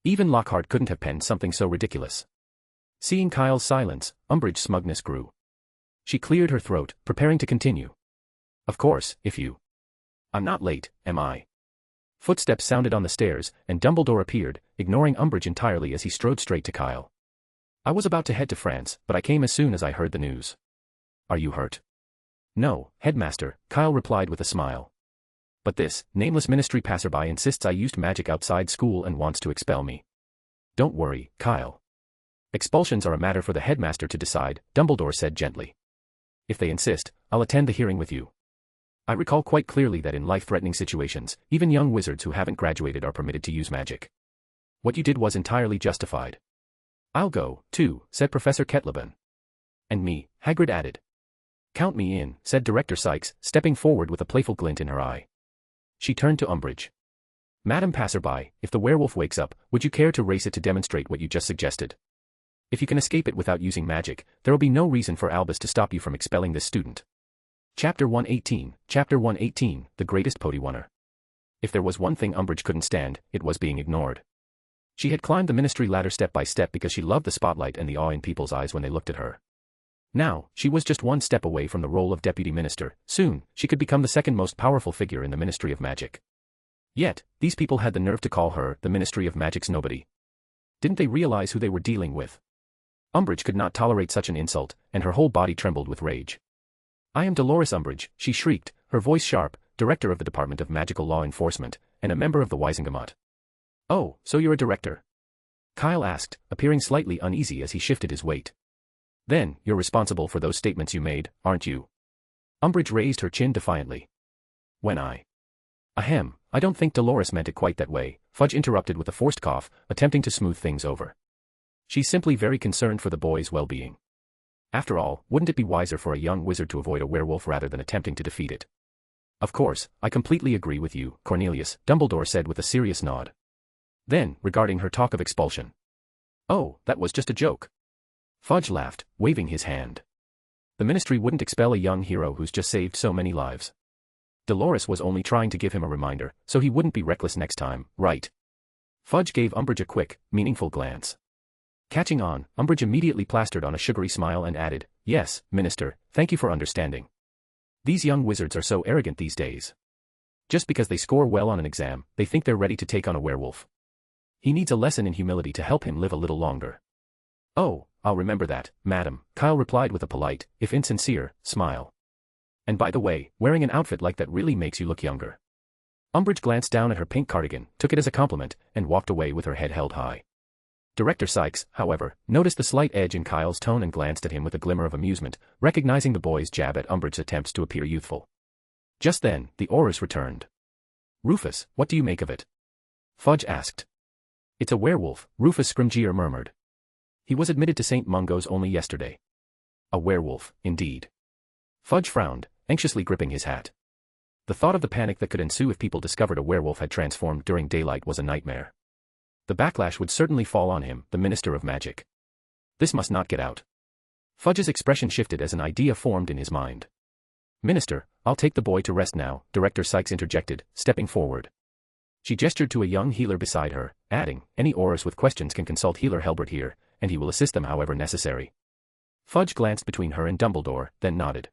Even Lockhart couldn't have penned something so ridiculous. Seeing Kyle's silence, Umbridge's smugness grew. She cleared her throat, preparing to continue. "Of course, if you... I'm not late, am I?" Footsteps sounded on the stairs, and Dumbledore appeared, ignoring Umbridge entirely as he strode straight to Kyle. "I was about to head to France, but I came as soon as I heard the news." "Are you hurt?" "No, Headmaster," Kyle replied with a smile. "But this nameless ministry passerby insists I used magic outside school and wants to expel me." "Don't worry, Kyle. Expulsions are a matter for the headmaster to decide," Dumbledore said gently. "If they insist, I'll attend the hearing with you. I recall quite clearly that in life-threatening situations, even young wizards who haven't graduated are permitted to use magic. What you did was entirely justified." "I'll go, too," said Professor Kettleben. "And me," Hagrid added. "Count me in," said Director Sykes, stepping forward with a playful glint in her eye. She turned to Umbridge. "Madam Passerby, if the werewolf wakes up, would you care to race it to demonstrate what you just suggested? If you can escape it without using magic, there'll be no reason for Albus to stop you from expelling this student." Chapter 118, The Greatest Podywunner. If there was one thing Umbridge couldn't stand, it was being ignored. She had climbed the ministry ladder step by step because she loved the spotlight and the awe in people's eyes when they looked at her. Now, she was just one step away from the role of deputy minister. Soon, she could become the second most powerful figure in the Ministry of Magic. Yet, these people had the nerve to call her the Ministry of Magic's nobody. Didn't they realize who they were dealing with? Umbridge could not tolerate such an insult, and her whole body trembled with rage. "I am Dolores Umbridge," she shrieked, her voice sharp, director of the Department of Magical Law Enforcement, and a member of the Wisingamot. "Oh, so you're a director?" Kyle asked, appearing slightly uneasy as he shifted his weight. "Then, you're responsible for those statements you made, aren't you?" Umbridge raised her chin defiantly. "When I... Ahem, I don't think Dolores meant it quite that way," Fudge interrupted with a forced cough, attempting to smooth things over. "She's simply very concerned for the boy's well-being. After all, wouldn't it be wiser for a young wizard to avoid a werewolf rather than attempting to defeat it?" "Of course, I completely agree with you, Cornelius," Dumbledore said with a serious nod. Then, regarding her talk of expulsion. "Oh, that was just a joke." Fudge laughed, waving his hand. "The ministry wouldn't expel a young hero who's just saved so many lives. Dolores was only trying to give him a reminder, so he wouldn't be reckless next time, right?" Fudge gave Umbridge a quick, meaningful glance. Catching on, Umbridge immediately plastered on a sugary smile and added, "Yes, Minister, thank you for understanding. These young wizards are so arrogant these days. Just because they score well on an exam, they think they're ready to take on a werewolf. He needs a lesson in humility to help him live a little longer." "Oh, I'll remember that, madam," Kyle replied with a polite, if insincere, smile. "And by the way, wearing an outfit like that really makes you look younger." Umbridge glanced down at her pink cardigan, took it as a compliment, and walked away with her head held high. Director Sykes, however, noticed the slight edge in Kyle's tone and glanced at him with a glimmer of amusement, recognizing the boy's jab at Umbridge's attempts to appear youthful. Just then, the Aurors returned. "Rufus, what do you make of it?" Fudge asked. "It's a werewolf," Rufus Scrimgeour murmured. "He was admitted to St. Mungo's only yesterday." "A werewolf, indeed." Fudge frowned, anxiously gripping his hat. The thought of the panic that could ensue if people discovered a werewolf had transformed during daylight was a nightmare. The backlash would certainly fall on him, the Minister of Magic. This must not get out. Fudge's expression shifted as an idea formed in his mind. "Minister, I'll take the boy to rest now," Director Sykes interjected, stepping forward. She gestured to a young healer beside her, adding, "Any Aurors with questions can consult Healer Helbert here, and he will assist them however necessary." Fudge glanced between her and Dumbledore, then nodded.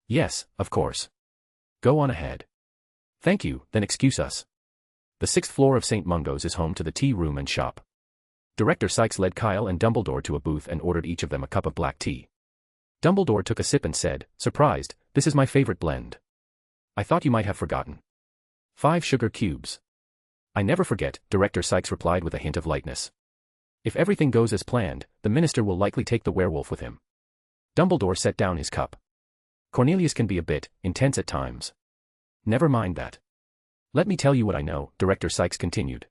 "Yes, of course. Go on ahead." "Thank you, then excuse us. The 6th floor of St. Mungo's is home to the tea room and shop." Director Sykes led Kyle and Dumbledore to a booth and ordered each of them a cup of black tea. Dumbledore took a sip and said, surprised, this is my favorite blend. I thought you might have forgotten. 5 sugar cubes. I never forget, Director Sykes replied with a hint of lightness. If everything goes as planned, the minister will likely take the werewolf with him. Dumbledore set down his cup. Cornelius can be a bit intense at times. Never mind that. Let me tell you what I know, Director Sykes continued.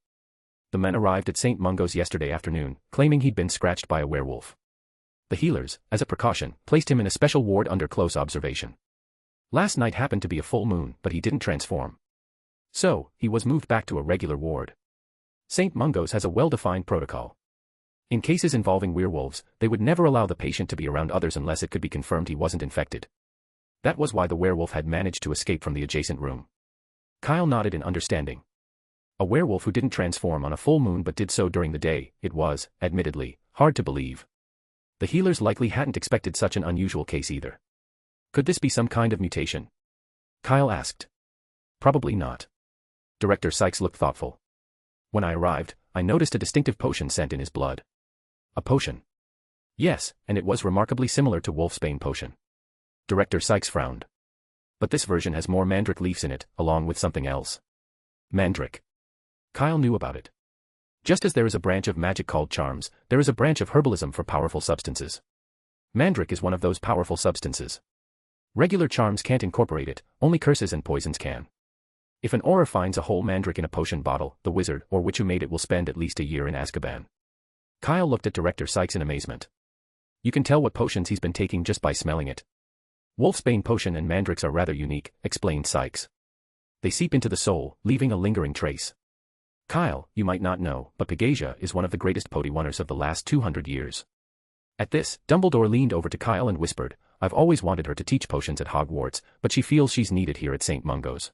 The men arrived at St. Mungo's yesterday afternoon, claiming he'd been scratched by a werewolf. The healers, as a precaution, placed him in a special ward under close observation. Last night happened to be a full moon, but he didn't transform. So, he was moved back to a regular ward. St. Mungo's has a well-defined protocol. In cases involving werewolves, they would never allow the patient to be around others unless it could be confirmed he wasn't infected. That was why the werewolf had managed to escape from the adjacent room. Kyle nodded in understanding. A werewolf who didn't transform on a full moon but did so during the day, it was, admittedly, hard to believe. The healers likely hadn't expected such an unusual case either. Could this be some kind of mutation? Kyle asked. Probably not. Director Sykes looked thoughtful. When I arrived, I noticed a distinctive potion scent in his blood. A potion. Yes, and it was remarkably similar to wolfsbane potion. Director Sykes frowned. But this version has more mandrake leaves in it, along with something else. Mandrake. Kyle knew about it. Just as there is a branch of magic called charms, there is a branch of herbalism for powerful substances. Mandrake is one of those powerful substances. Regular charms can't incorporate it, only curses and poisons can. If an aura finds a whole mandrake in a potion bottle, the wizard or witch who made it will spend at least a year in Azkaban. Kyle looked at Director Sykes in amazement. You can tell what potions he's been taking just by smelling it. Wolfsbane potion and mandrakes are rather unique, explained Sykes. They seep into the soul, leaving a lingering trace. Kyle, you might not know, but Pegasia is one of the greatest Podiwanners of the last 200 years. At this, Dumbledore leaned over to Kyle and whispered, I've always wanted her to teach potions at Hogwarts, but she feels she's needed here at St. Mungo's.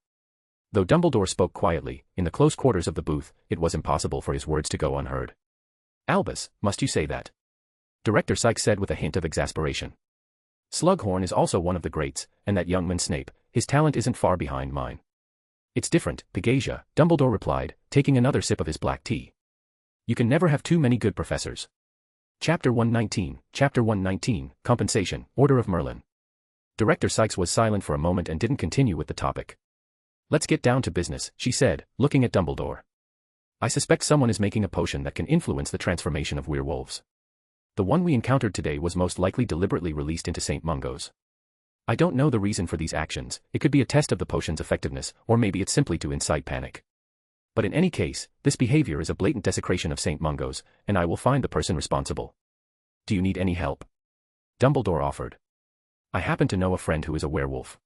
Though Dumbledore spoke quietly, in the close quarters of the booth, it was impossible for his words to go unheard. Albus, must you say that? Director Sykes said with a hint of exasperation. Slughorn is also one of the greats, and that young man Snape, his talent isn't far behind mine. It's different, Pegasia, Dumbledore replied, taking another sip of his black tea. You can never have too many good professors. Chapter 119, Compensation, Order of Merlin. Director Sykes was silent for a moment and didn't continue with the topic. Let's get down to business, she said, looking at Dumbledore. I suspect someone is making a potion that can influence the transformation of werewolves. The one we encountered today was most likely deliberately released into St. Mungo's. I don't know the reason for these actions, it could be a test of the potion's effectiveness, or maybe it's simply to incite panic. But in any case, this behavior is a blatant desecration of St. Mungo's, and I will find the person responsible. Do you need any help? Dumbledore offered. I happen to know a friend who is a werewolf.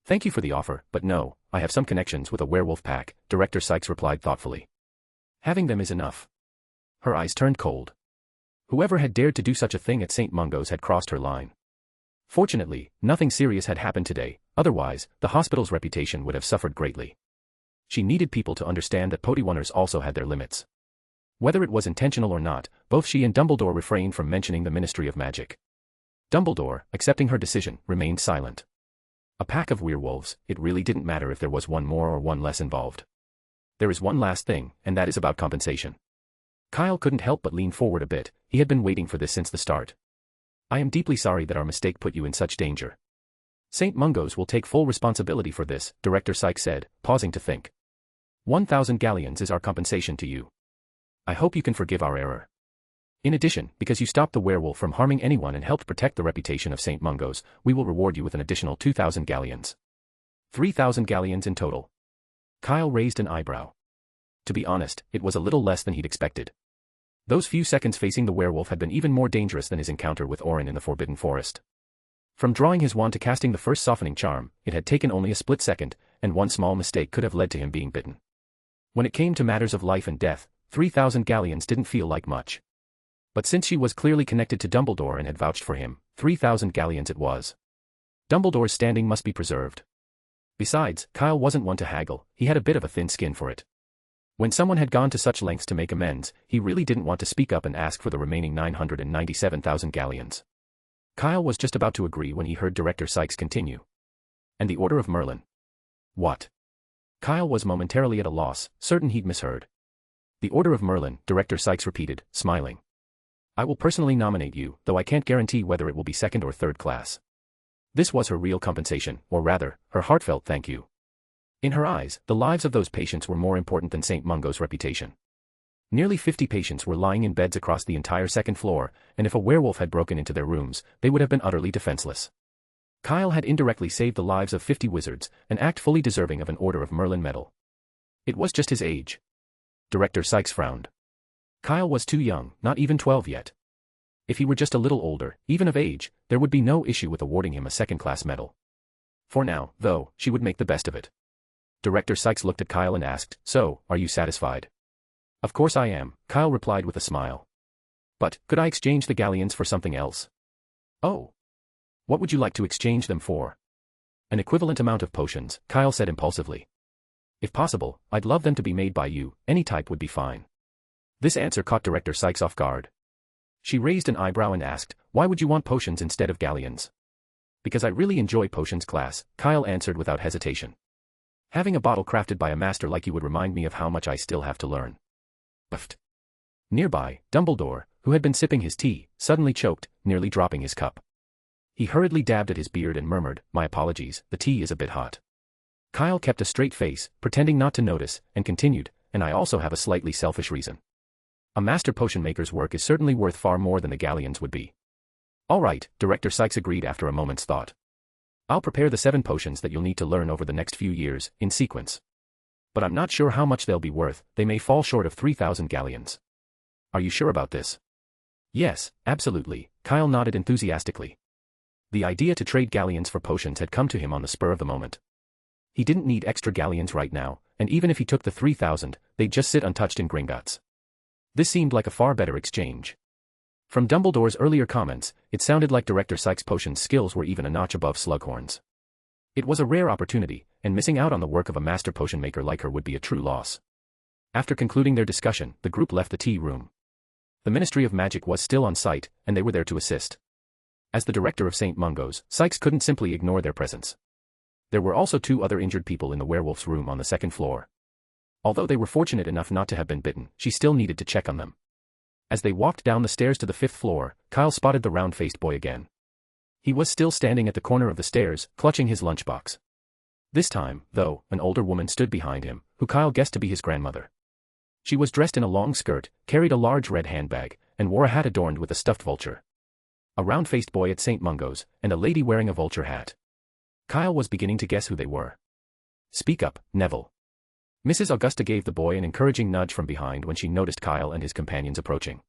Thank you for the offer, but no, I have some connections with a werewolf pack, Director Sykes replied thoughtfully. Having them is enough. Her eyes turned cold. Whoever had dared to do such a thing at St. Mungo's had crossed her line. Fortunately, nothing serious had happened today, otherwise, the hospital's reputation would have suffered greatly. She needed people to understand that Podiwanners also had their limits. Whether it was intentional or not, both she and Dumbledore refrained from mentioning the Ministry of Magic. Dumbledore, accepting her decision, remained silent. A pack of werewolves, it really didn't matter if there was one more or one less involved. There is one last thing, and that is about compensation. Kyle couldn't help but lean forward a bit, he had been waiting for this since the start. I am deeply sorry that our mistake put you in such danger. St. Mungo's will take full responsibility for this, Director Sykes said, pausing to think. 1,000 galleons is our compensation to you. I hope you can forgive our error. In addition, because you stopped the werewolf from harming anyone and helped protect the reputation of St. Mungo's, we will reward you with an additional 2,000 galleons. 3,000 galleons in total. Kyle raised an eyebrow. To be honest, it was a little less than he'd expected. Those few seconds facing the werewolf had been even more dangerous than his encounter with Orin in the Forbidden Forest. From drawing his wand to casting the first softening charm, it had taken only a split second, and one small mistake could have led to him being bitten. When it came to matters of life and death, 3,000 galleons didn't feel like much. But since she was clearly connected to Dumbledore and had vouched for him, 3,000 galleons it was. Dumbledore's standing must be preserved. Besides, Kyle wasn't one to haggle, he had a bit of a thin skin for it. When someone had gone to such lengths to make amends, he really didn't want to speak up and ask for the remaining 997,000 galleons. Kyle was just about to agree when he heard Director Sykes continue. And the Order of Merlin. What? Kyle was momentarily at a loss, certain he'd misheard. The Order of Merlin, Director Sykes repeated, smiling. I will personally nominate you, though I can't guarantee whether it will be second or third class. This was her real compensation, or rather, her heartfelt thank you. In her eyes, the lives of those patients were more important than St. Mungo's reputation. Nearly 50 patients were lying in beds across the entire second floor, and if a werewolf had broken into their rooms, they would have been utterly defenseless. Kyle had indirectly saved the lives of 50 wizards, an act fully deserving of an Order of Merlin medal. It was just his age. Director Sykes frowned. Kyle was too young, not even 12 yet. If he were just a little older, even of age, there would be no issue with awarding him a second-class medal. For now, though, she would make the best of it. Director Sykes looked at Kyle and asked, "So, are you satisfied?" "Of course I am," Kyle replied with a smile. "But, could I exchange the galleons for something else?" "Oh. What would you like to exchange them for?" "An equivalent amount of potions," Kyle said impulsively. "If possible, I'd love them to be made by you, any type would be fine." This answer caught Director Sykes off guard. She raised an eyebrow and asked, "Why would you want potions instead of galleons?" "Because I really enjoy potions class," Kyle answered without hesitation. "Having a bottle crafted by a master like you would remind me of how much I still have to learn." Puffed. Nearby, Dumbledore, who had been sipping his tea, suddenly choked, nearly dropping his cup. He hurriedly dabbed at his beard and murmured, "My apologies, the tea is a bit hot." Kyle kept a straight face, pretending not to notice, and continued, "And I also have a slightly selfish reason. A master potion maker's work is certainly worth far more than the galleons would be." "All right," Director Sykes agreed after a moment's thought. "I'll prepare the 7 potions that you'll need to learn over the next few years, in sequence. But I'm not sure how much they'll be worth, they may fall short of 3,000 galleons." "Are you sure about this?" "Yes, absolutely," Kyle nodded enthusiastically. The idea to trade galleons for potions had come to him on the spur of the moment. He didn't need extra galleons right now, and even if he took the 3,000, they'd just sit untouched in Gringotts. This seemed like a far better exchange. From Dumbledore's earlier comments, it sounded like Director Sykes' potion skills were even a notch above Slughorn's. It was a rare opportunity, and missing out on the work of a master potion maker like her would be a true loss. After concluding their discussion, the group left the tea room. The Ministry of Magic was still on site, and they were there to assist. As the director of St. Mungo's, Sykes couldn't simply ignore their presence. There were also 2 other injured people in the werewolf's room on the second floor. Although they were fortunate enough not to have been bitten, she still needed to check on them. As they walked down the stairs to the 5th floor, Kyle spotted the round-faced boy again. He was still standing at the corner of the stairs, clutching his lunchbox. This time, though, an older woman stood behind him, who Kyle guessed to be his grandmother. She was dressed in a long skirt, carried a large red handbag, and wore a hat adorned with a stuffed vulture. A round-faced boy at St. Mungo's, and a lady wearing a vulture hat. Kyle was beginning to guess who they were. "Speak up, Neville." Mrs. Augusta gave the boy an encouraging nudge from behind when she noticed Kyle and his companions approaching.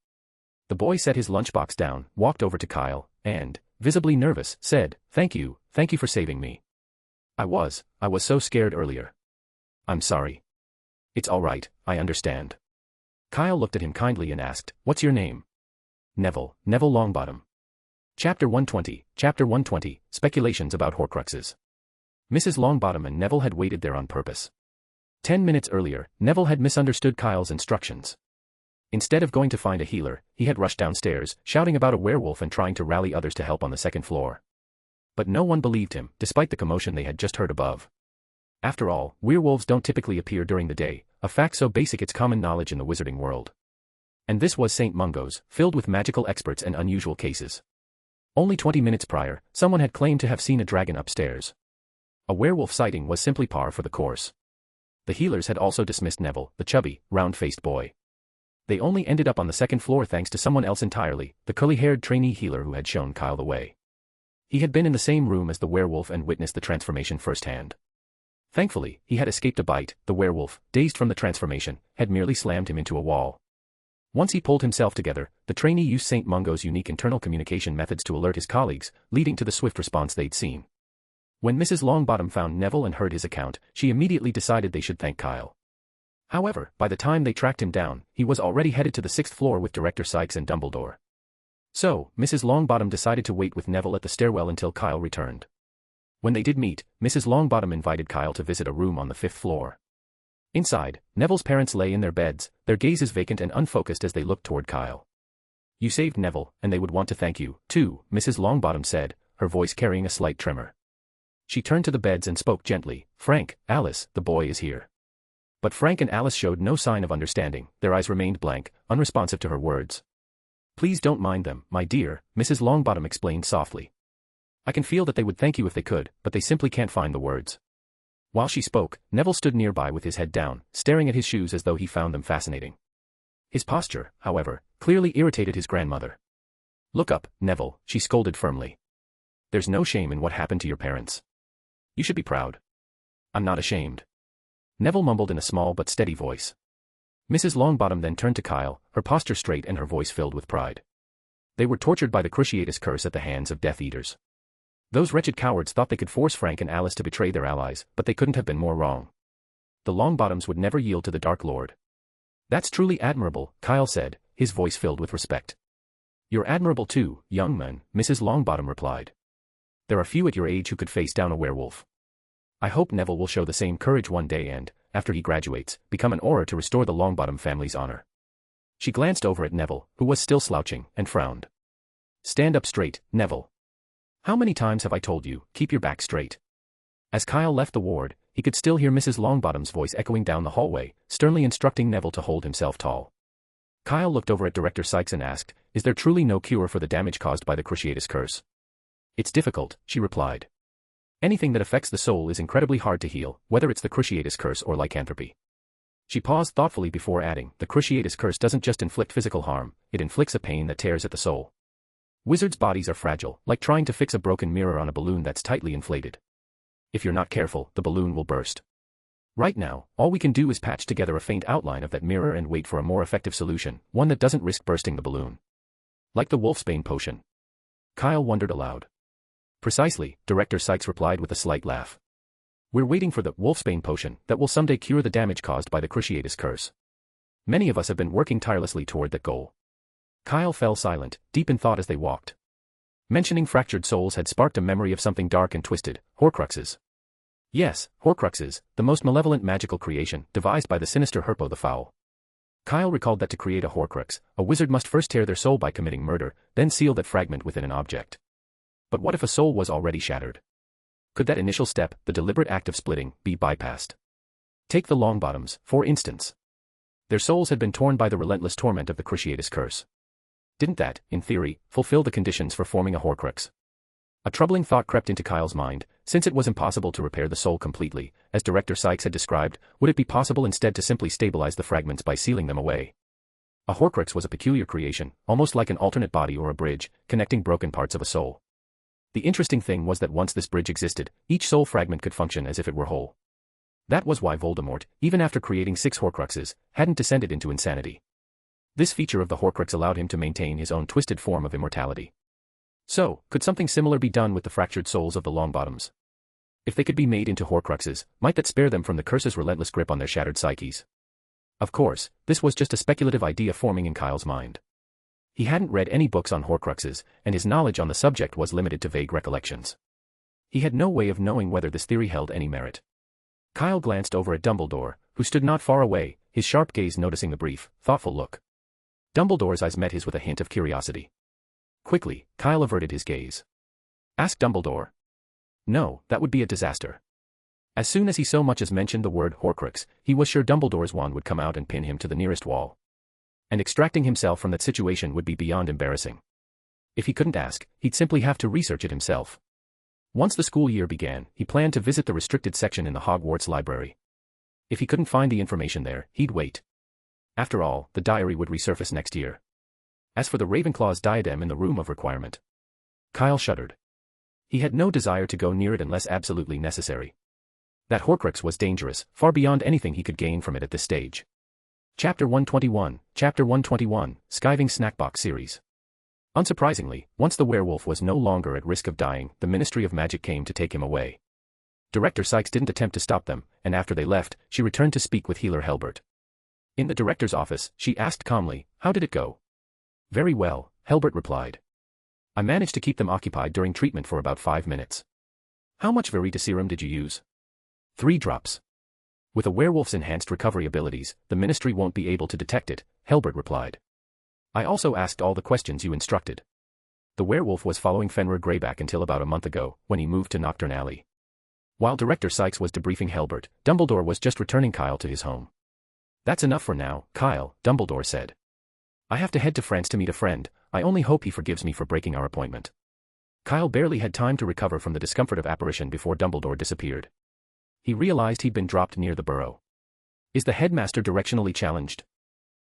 The boy set his lunchbox down, walked over to Kyle, and, visibly nervous, said, thank you for saving me. I was so scared earlier. I'm sorry." "It's all right, I understand." Kyle looked at him kindly and asked, "What's your name?" Neville Longbottom." Chapter 120, Speculations about Horcruxes. Mrs. Longbottom and Neville had waited there on purpose. 10 minutes earlier, Neville had misunderstood Kyle's instructions. Instead of going to find a healer, he had rushed downstairs, shouting about a werewolf and trying to rally others to help on the second floor. But no one believed him, despite the commotion they had just heard above. After all, werewolves don't typically appear during the day, a fact so basic it's common knowledge in the wizarding world. And this was St. Mungo's, filled with magical experts and unusual cases. Only 20 minutes prior, someone had claimed to have seen a dragon upstairs. A werewolf sighting was simply par for the course. The healers had also dismissed Neville, the chubby, round-faced boy. They only ended up on the second floor thanks to someone else entirely, the curly-haired trainee healer who had shown Kyle the way. He had been in the same room as the werewolf and witnessed the transformation firsthand. Thankfully, he had escaped a bite. The werewolf, dazed from the transformation, had merely slammed him into a wall. Once he pulled himself together, the trainee used St. Mungo's unique internal communication methods to alert his colleagues, leading to the swift response they'd seen. When Mrs. Longbottom found Neville and heard his account, she immediately decided they should thank Kyle. However, by the time they tracked him down, he was already headed to the 6th floor with Director Sykes and Dumbledore. So, Mrs. Longbottom decided to wait with Neville at the stairwell until Kyle returned. When they did meet, Mrs. Longbottom invited Kyle to visit a room on the 5th floor. Inside, Neville's parents lay in their beds, their gazes vacant and unfocused as they looked toward Kyle. "You saved Neville, and they would want to thank you, too," Mrs. Longbottom said, her voice carrying a slight tremor. She turned to the beds and spoke gently, "Frank, Alice, the boy is here." But Frank and Alice showed no sign of understanding, their eyes remained blank, unresponsive to her words. Please don't mind them, my dear, Mrs. Longbottom explained softly. I can feel that they would thank you if they could, but they simply can't find the words. While she spoke, Neville stood nearby with his head down, staring at his shoes as though he found them fascinating. His posture, however, clearly irritated his grandmother. Look up, Neville, she scolded firmly. There's no shame in what happened to your parents. You should be proud. I'm not ashamed. Neville mumbled in a small but steady voice. Mrs. Longbottom then turned to Kyle, her posture straight and her voice filled with pride. They were tortured by the Cruciatus curse at the hands of Death Eaters. Those wretched cowards thought they could force Frank and Alice to betray their allies, but they couldn't have been more wrong. The Longbottoms would never yield to the Dark Lord. That's truly admirable, Kyle said, his voice filled with respect. You're admirable too, young man, Mrs. Longbottom replied. There are few at your age who could face down a werewolf. I hope Neville will show the same courage one day and, after he graduates, become an Auror to restore the Longbottom family's honor. She glanced over at Neville, who was still slouching, and frowned. Stand up straight, Neville. How many times have I told you, keep your back straight? As Kyle left the ward, he could still hear Mrs. Longbottom's voice echoing down the hallway, sternly instructing Neville to hold himself tall. Kyle looked over at Director Sykes and asked, is there truly no cure for the damage caused by the Cruciatus curse? It's difficult, she replied. Anything that affects the soul is incredibly hard to heal, whether it's the Cruciatus curse or lycanthropy. She paused thoughtfully before adding, the Cruciatus curse doesn't just inflict physical harm, it inflicts a pain that tears at the soul. Wizards' bodies are fragile, like trying to fix a broken mirror on a balloon that's tightly inflated. If you're not careful, the balloon will burst. Right now, all we can do is patch together a faint outline of that mirror and wait for a more effective solution, one that doesn't risk bursting the balloon. Like the Wolfsbane potion. Kyle wondered aloud. Precisely, Director Sykes replied with a slight laugh. We're waiting for the Wolfsbane potion that will someday cure the damage caused by the Cruciatus curse. Many of us have been working tirelessly toward that goal. Kyle fell silent, deep in thought as they walked. Mentioning fractured souls had sparked a memory of something dark and twisted, Horcruxes. Yes, Horcruxes, the most malevolent magical creation, devised by the sinister Herpo the Foul. Kyle recalled that to create a Horcrux, a wizard must first tear their soul by committing murder, then seal that fragment within an object. But what if a soul was already shattered? Could that initial step, the deliberate act of splitting, be bypassed? Take the Longbottoms, for instance. Their souls had been torn by the relentless torment of the Cruciatus curse. Didn't that, in theory, fulfill the conditions for forming a Horcrux? A troubling thought crept into Kyle's mind, since it was impossible to repair the soul completely, as Director Sykes had described, would it be possible instead to simply stabilize the fragments by sealing them away? A Horcrux was a peculiar creation, almost like an alternate body or a bridge, connecting broken parts of a soul. The interesting thing was that once this bridge existed, each soul fragment could function as if it were whole. That was why Voldemort, even after creating 6 Horcruxes, hadn't descended into insanity. This feature of the Horcrux allowed him to maintain his own twisted form of immortality. So, could something similar be done with the fractured souls of the Longbottoms? If they could be made into Horcruxes, might that spare them from the curse's relentless grip on their shattered psyches? Of course, this was just a speculative idea forming in Kyle's mind. He hadn't read any books on Horcruxes, and his knowledge on the subject was limited to vague recollections. He had no way of knowing whether this theory held any merit. Kyle glanced over at Dumbledore, who stood not far away, his sharp gaze noticing the brief, thoughtful look. Dumbledore's eyes met his with a hint of curiosity. Quickly, Kyle averted his gaze. Ask Dumbledore. No, that would be a disaster. As soon as he so much as mentioned the word Horcrux, he was sure Dumbledore's wand would come out and pin him to the nearest wall. And extracting himself from that situation would be beyond embarrassing. If he couldn't ask, he'd simply have to research it himself. Once the school year began, he planned to visit the restricted section in the Hogwarts library. If he couldn't find the information there, he'd wait. After all, the diary would resurface next year. As for the Ravenclaw's diadem in the room of requirement, Kyle shuddered. He had no desire to go near it unless absolutely necessary. That Horcrux was dangerous, far beyond anything he could gain from it at this stage. Chapter 121, Skiving Snackbox Series. Unsurprisingly, once the werewolf was no longer at risk of dying, the Ministry of Magic came to take him away. Director Sykes didn't attempt to stop them, and after they left, she returned to speak with Healer Helbert. In the director's office, she asked calmly, how did it go? Very well, Helbert replied. I managed to keep them occupied during treatment for about 5 minutes. How much Verita serum did you use? 3 drops. With a werewolf's enhanced recovery abilities, the Ministry won't be able to detect it, Helbert replied. I also asked all the questions you instructed. The werewolf was following Fenrir Greyback until about a month ago, when he moved to Nocturne Alley. While Director Sykes was debriefing Helbert, Dumbledore was just returning Kyle to his home. That's enough for now, Kyle, Dumbledore said. I have to head to France to meet a friend. I only hope he forgives me for breaking our appointment. Kyle barely had time to recover from the discomfort of apparition before Dumbledore disappeared. He realized he'd been dropped near the burrow. Is the headmaster directionally challenged?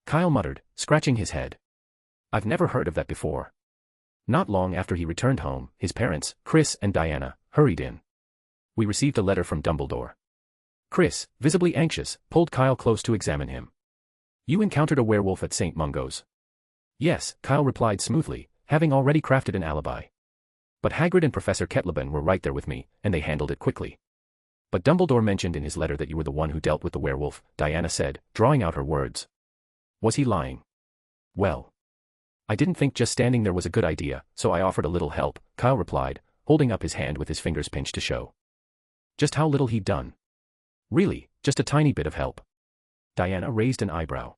Kyle muttered, scratching his head. I've never heard of that before. Not long after he returned home, his parents, Chris and Diana, hurried in. We received a letter from Dumbledore. Chris, visibly anxious, pulled Kyle close to examine him. You encountered a werewolf at St. Mungo's. Yes, Kyle replied smoothly, having already crafted an alibi. But Hagrid and Professor Kettleben were right there with me, and they handled it quickly. But Dumbledore mentioned in his letter that you were the one who dealt with the werewolf, Diana said, drawing out her words. Was he lying? Well, I didn't think just standing there was a good idea, so I offered a little help, Kyle replied, holding up his hand with his fingers pinched to show. Just how little he'd done. Really, just a tiny bit of help. Diana raised an eyebrow.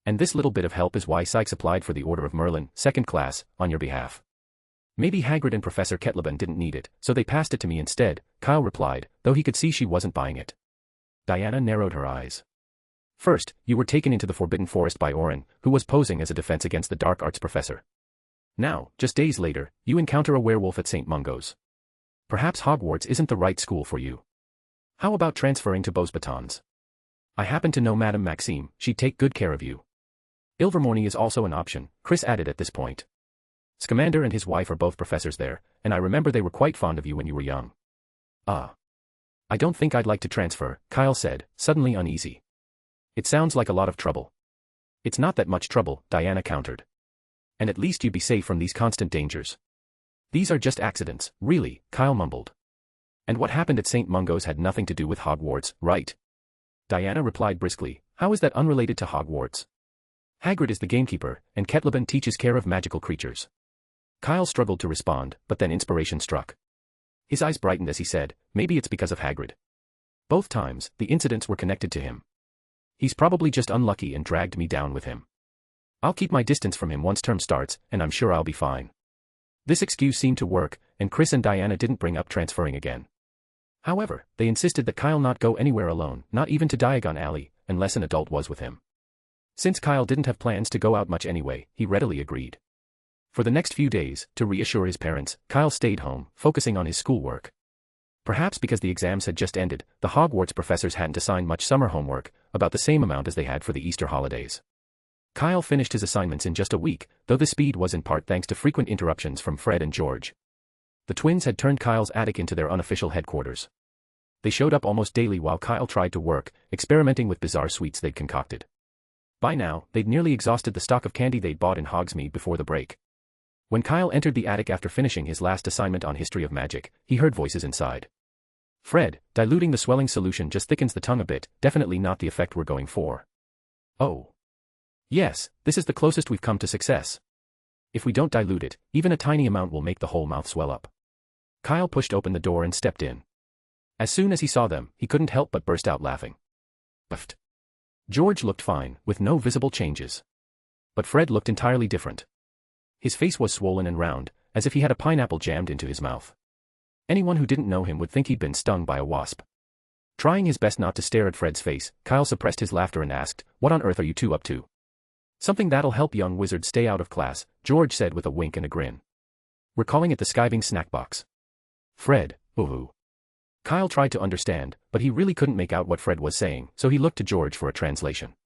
And this little bit of help is why Sykes applied for the Order of Merlin, 2nd class, on your behalf. Maybe Hagrid and Professor Kettleben didn't need it, so they passed it to me instead, Kyle replied, though he could see she wasn't buying it. Diana narrowed her eyes. First, you were taken into the Forbidden Forest by Orin, who was posing as a defense against the dark arts professor. Now, just days later, you encounter a werewolf at St. Mungo's. Perhaps Hogwarts isn't the right school for you. How about transferring to Beauxbatons? I happen to know Madame Maxime, she'd take good care of you. Ilvermorny is also an option, Chris added at this point. Scamander and his wife are both professors there, and I remember they were quite fond of you when you were young. Ah. I don't think I'd like to transfer, Kyle said, suddenly uneasy. It sounds like a lot of trouble. It's not that much trouble, Diana countered. And at least you'd be safe from these constant dangers. These are just accidents, really, Kyle mumbled. And what happened at St. Mungo's had nothing to do with Hogwarts, right? Diana replied briskly, how is that unrelated to Hogwarts? Hagrid is the gamekeeper, and Kettleben teaches care of magical creatures. Kyle struggled to respond, but then inspiration struck. His eyes brightened as he said, maybe it's because of Hagrid. Both times, the incidents were connected to him. He's probably just unlucky and dragged me down with him. I'll keep my distance from him once term starts, and I'm sure I'll be fine. This excuse seemed to work, and Chris and Diana didn't bring up transferring again. However, they insisted that Kyle not go anywhere alone, not even to Diagon Alley, unless an adult was with him. Since Kyle didn't have plans to go out much anyway, he readily agreed. For the next few days, to reassure his parents, Kyle stayed home, focusing on his schoolwork. Perhaps because the exams had just ended, the Hogwarts professors hadn't assigned much summer homework, about the same amount as they had for the Easter holidays. Kyle finished his assignments in just a week, though the speed was in part thanks to frequent interruptions from Fred and George. The twins had turned Kyle's attic into their unofficial headquarters. They showed up almost daily while Kyle tried to work, experimenting with bizarre sweets they'd concocted. By now, they'd nearly exhausted the stock of candy they'd bought in Hogsmeade before the break. When Kyle entered the attic after finishing his last assignment on History of Magic, he heard voices inside. Fred, diluting the swelling solution just thickens the tongue a bit, definitely not the effect we're going for. Oh. Yes, this is the closest we've come to success. If we don't dilute it, even a tiny amount will make the whole mouth swell up. Kyle pushed open the door and stepped in. As soon as he saw them, he couldn't help but burst out laughing. Buffed. George looked fine, with no visible changes. But Fred looked entirely different. His face was swollen and round, as if he had a pineapple jammed into his mouth. Anyone who didn't know him would think he'd been stung by a wasp. Trying his best not to stare at Fred's face, Kyle suppressed his laughter and asked, "What on earth are you two up to?" "Something that'll help young wizards stay out of class," George said with a wink and a grin. "We're calling it the skiving snack box." Fred, ooh. Kyle tried to understand, but he really couldn't make out what Fred was saying, so he looked to George for a translation.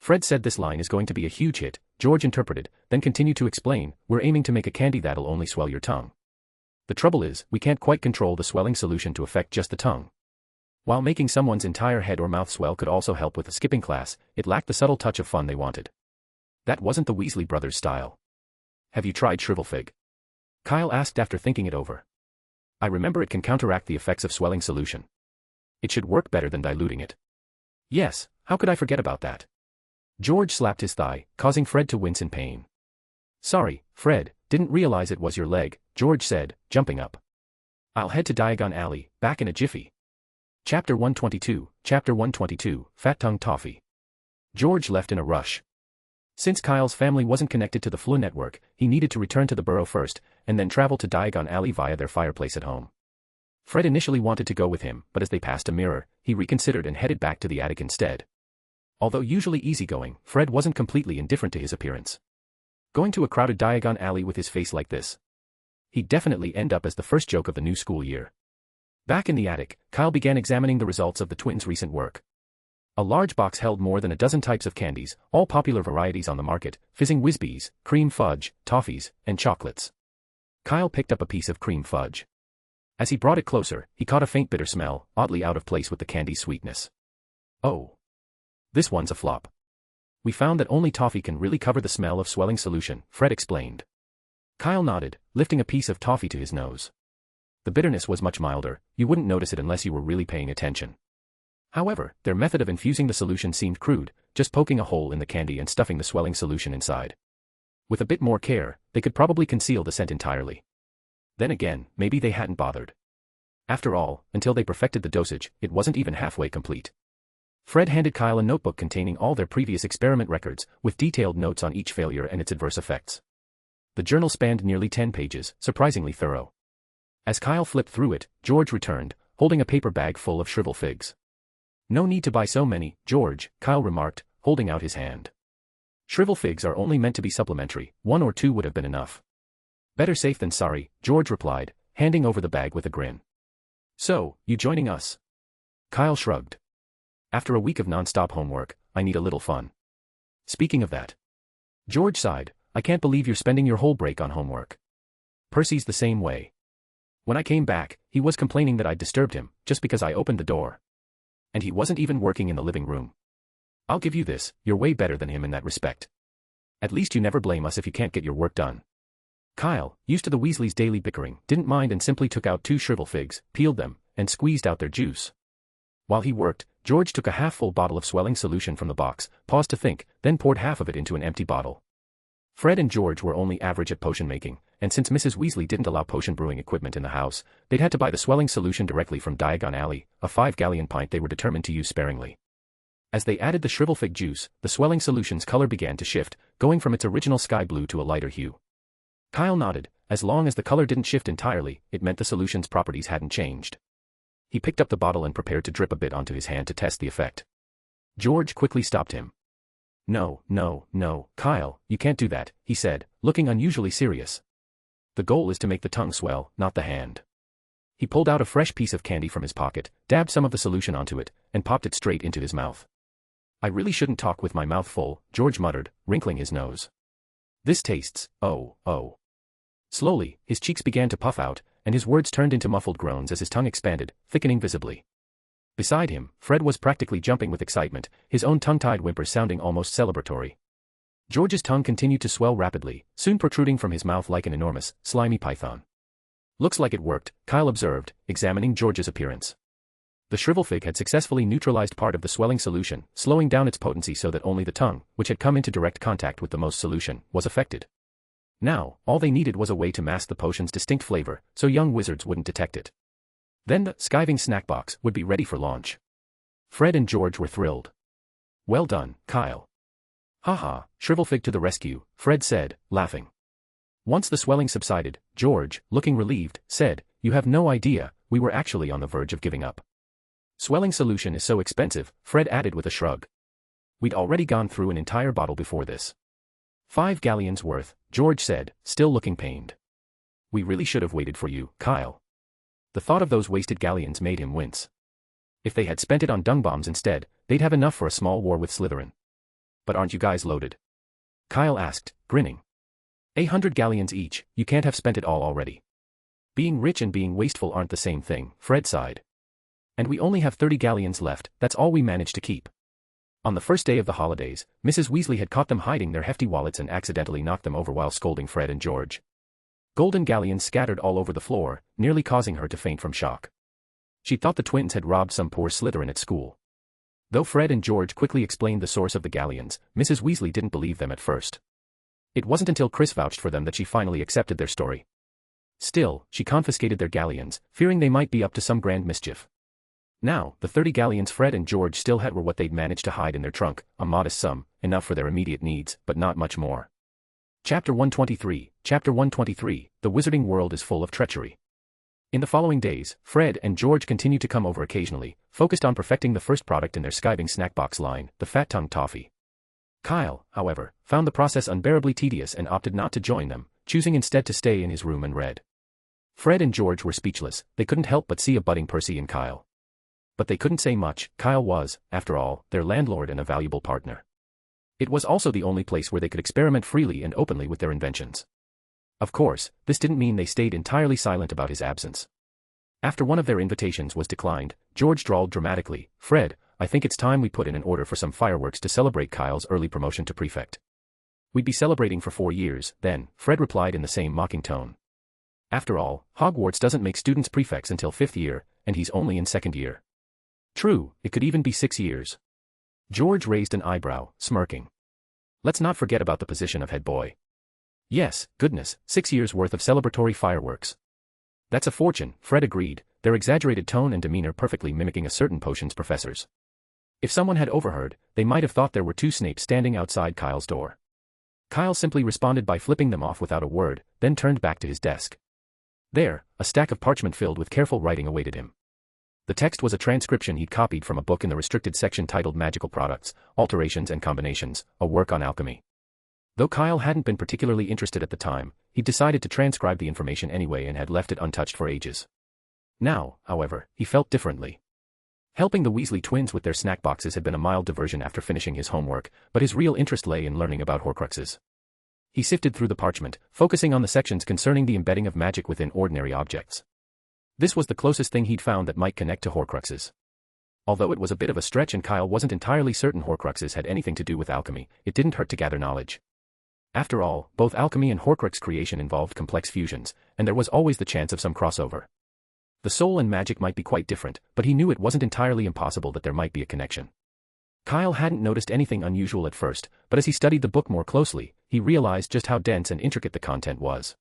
Fred said this line is going to be a huge hit, George interpreted, then continued to explain, "We're aiming to make a candy that'll only swell your tongue. The trouble is, we can't quite control the swelling solution to affect just the tongue. While making someone's entire head or mouth swell could also help with a skipping class, it lacked the subtle touch of fun they wanted. That wasn't the Weasley brothers' style. Have you tried Shrivelfig?" Kyle asked after thinking it over. "I remember it can counteract the effects of swelling solution. It should work better than diluting it." "Yes, how could I forget about that?" George slapped his thigh, causing Fred to wince in pain. "Sorry, Fred, didn't realize it was your leg," George said, jumping up. "I'll head to Diagon Alley, back in a jiffy." Chapter 122, Fat Tongue Toffee. George left in a rush. Since Kyle's family wasn't connected to the Floo network, he needed to return to the burrow first, and then travel to Diagon Alley via their fireplace at home. Fred initially wanted to go with him, but as they passed a mirror, he reconsidered and headed back to the attic instead. Although usually easygoing, Fred wasn't completely indifferent to his appearance. Going to a crowded Diagon alley with his face like this? He'd definitely end up as the first joke of the new school year. Back in the attic, Kyle began examining the results of the twins' recent work. A large box held more than a dozen types of candies, all popular varieties on the market: fizzing Whizbees, cream fudge, toffees, and chocolates. Kyle picked up a piece of cream fudge. As he brought it closer, he caught a faint bitter smell, oddly out of place with the candy's sweetness. Oh. This one's a flop. We found that only toffee can really cover the smell of swelling solution, Fred explained. Kyle nodded, lifting a piece of toffee to his nose. The bitterness was much milder, you wouldn't notice it unless you were really paying attention. However, their method of infusing the solution seemed crude, just poking a hole in the candy and stuffing the swelling solution inside. With a bit more care, they could probably conceal the scent entirely. Then again, maybe they hadn't bothered. After all, until they perfected the dosage, it wasn't even halfway complete. Fred handed Kyle a notebook containing all their previous experiment records, with detailed notes on each failure and its adverse effects. The journal spanned nearly 10 pages, surprisingly thorough. As Kyle flipped through it, George returned, holding a paper bag full of shrivel figs. No need to buy so many, George, Kyle remarked, holding out his hand. Shrivel figs are only meant to be supplementary, 1 or 2 would have been enough. Better safe than sorry, George replied, handing over the bag with a grin. So, you joining us? Kyle shrugged. After a week of non-stop homework, I need a little fun. Speaking of that. George sighed, I can't believe you're spending your whole break on homework. Percy's the same way. When I came back, he was complaining that I'd disturbed him, just because I opened the door. And he wasn't even working in the living room. I'll give you this, you're way better than him in that respect. At least you never blame us if you can't get your work done. Kyle, used to the Weasleys' daily bickering, didn't mind and simply took out 2 shrivel figs, peeled them, and squeezed out their juice. While he worked, George took a half-full bottle of swelling solution from the box, paused to think, then poured half of it into an empty bottle. Fred and George were only average at potion making, and since Mrs. Weasley didn't allow potion brewing equipment in the house, they'd had to buy the swelling solution directly from Diagon Alley, a 5-gallon pint they were determined to use sparingly. As they added the shrivel fig juice, the swelling solution's color began to shift, going from its original sky blue to a lighter hue. Kyle nodded. As long as the color didn't shift entirely, it meant the solution's properties hadn't changed. He picked up the bottle and prepared to drip a bit onto his hand to test the effect. George quickly stopped him. No, Kyle, you can't do that, he said, looking unusually serious. The goal is to make the tongue swell, not the hand. He pulled out a fresh piece of candy from his pocket, dabbed some of the solution onto it, and popped it straight into his mouth. I really shouldn't talk with my mouth full, George muttered, wrinkling his nose. This tastes, oh. Slowly, his cheeks began to puff out, and his words turned into muffled groans as his tongue expanded, thickening visibly. Beside him, Fred was practically jumping with excitement, his own tongue-tied whimpers sounding almost celebratory. George's tongue continued to swell rapidly, soon protruding from his mouth like an enormous, slimy python. Looks like it worked, Kyle observed, examining George's appearance. The shrivel fig had successfully neutralized part of the swelling solution, slowing down its potency so that only the tongue, which had come into direct contact with the most solution, was affected. Now, all they needed was a way to mask the potion's distinct flavor, so young wizards wouldn't detect it. Then the skiving snack box would be ready for launch. Fred and George were thrilled. Well done, Kyle. Haha, shrivel fig to the rescue, Fred said, laughing. Once the swelling subsided, George, looking relieved, said, you have no idea, we were actually on the verge of giving up. Swelling solution is so expensive, Fred added with a shrug. We'd already gone through an entire bottle before this. 5 galleons worth, George said, still looking pained. We really should have waited for you, Kyle. The thought of those wasted galleons made him wince. If they had spent it on dung bombs instead, they'd have enough for a small war with Slytherin. But aren't you guys loaded? Kyle asked, grinning. 100 galleons each, you can't have spent it all already. Being rich and being wasteful aren't the same thing, Fred sighed. And we only have 30 galleons left, that's all we managed to keep. On the first day of the holidays, Mrs. Weasley had caught them hiding their hefty wallets and accidentally knocked them over while scolding Fred and George. Golden galleons scattered all over the floor, nearly causing her to faint from shock. She thought the twins had robbed some poor Slytherin at school. Though Fred and George quickly explained the source of the galleons, Mrs. Weasley didn't believe them at first. It wasn't until Chris vouched for them that she finally accepted their story. Still, she confiscated their galleons, fearing they might be up to some grand mischief. Now, the 30 galleons Fred and George still had were what they'd managed to hide in their trunk, a modest sum, enough for their immediate needs, but not much more. Chapter 123, The Wizarding World is full of treachery. In the following days, Fred and George continued to come over occasionally, focused on perfecting the first product in their skiving snack box line, the fat-tongued toffee. Kyle, however, found the process unbearably tedious and opted not to join them, choosing instead to stay in his room and read. Fred and George were speechless. They couldn't help but see a budding Percy in Kyle. But they couldn't say much. Kyle was, after all, their landlord and a valuable partner. It was also the only place where they could experiment freely and openly with their inventions. Of course, this didn't mean they stayed entirely silent about his absence. After one of their invitations was declined, George drawled dramatically, "Fred, I think it's time we put in an order for some fireworks to celebrate Kyle's early promotion to prefect." "We'd be celebrating for 4 years, then," Fred replied in the same mocking tone. "After all, Hogwarts doesn't make students prefects until 5th year, and he's only in 2nd year. True, it could even be 6 years. George raised an eyebrow, smirking. "Let's not forget about the position of head boy." "Yes, goodness, 6 years' worth of celebratory fireworks. That's a fortune," Fred agreed, their exaggerated tone and demeanor perfectly mimicking a certain potions professor's. If someone had overheard, they might have thought there were 2 Snapes standing outside Kyle's door. Kyle simply responded by flipping them off without a word, then turned back to his desk. There, a stack of parchment filled with careful writing awaited him. The text was a transcription he'd copied from a book in the restricted section titled Magical Products, Alterations and Combinations, a work on alchemy. Though Kyle hadn't been particularly interested at the time, he'd decided to transcribe the information anyway and had left it untouched for ages. Now, however, he felt differently. Helping the Weasley twins with their snack boxes had been a mild diversion after finishing his homework, but his real interest lay in learning about Horcruxes. He sifted through the parchment, focusing on the sections concerning the embedding of magic within ordinary objects. This was the closest thing he'd found that might connect to Horcruxes. Although it was a bit of a stretch and Kyle wasn't entirely certain Horcruxes had anything to do with alchemy, it didn't hurt to gather knowledge. After all, both alchemy and Horcrux creation involved complex fusions, and there was always the chance of some crossover. The soul and magic might be quite different, but he knew it wasn't entirely impossible that there might be a connection. Kyle hadn't noticed anything unusual at first, but as he studied the book more closely, he realized just how dense and intricate the content was.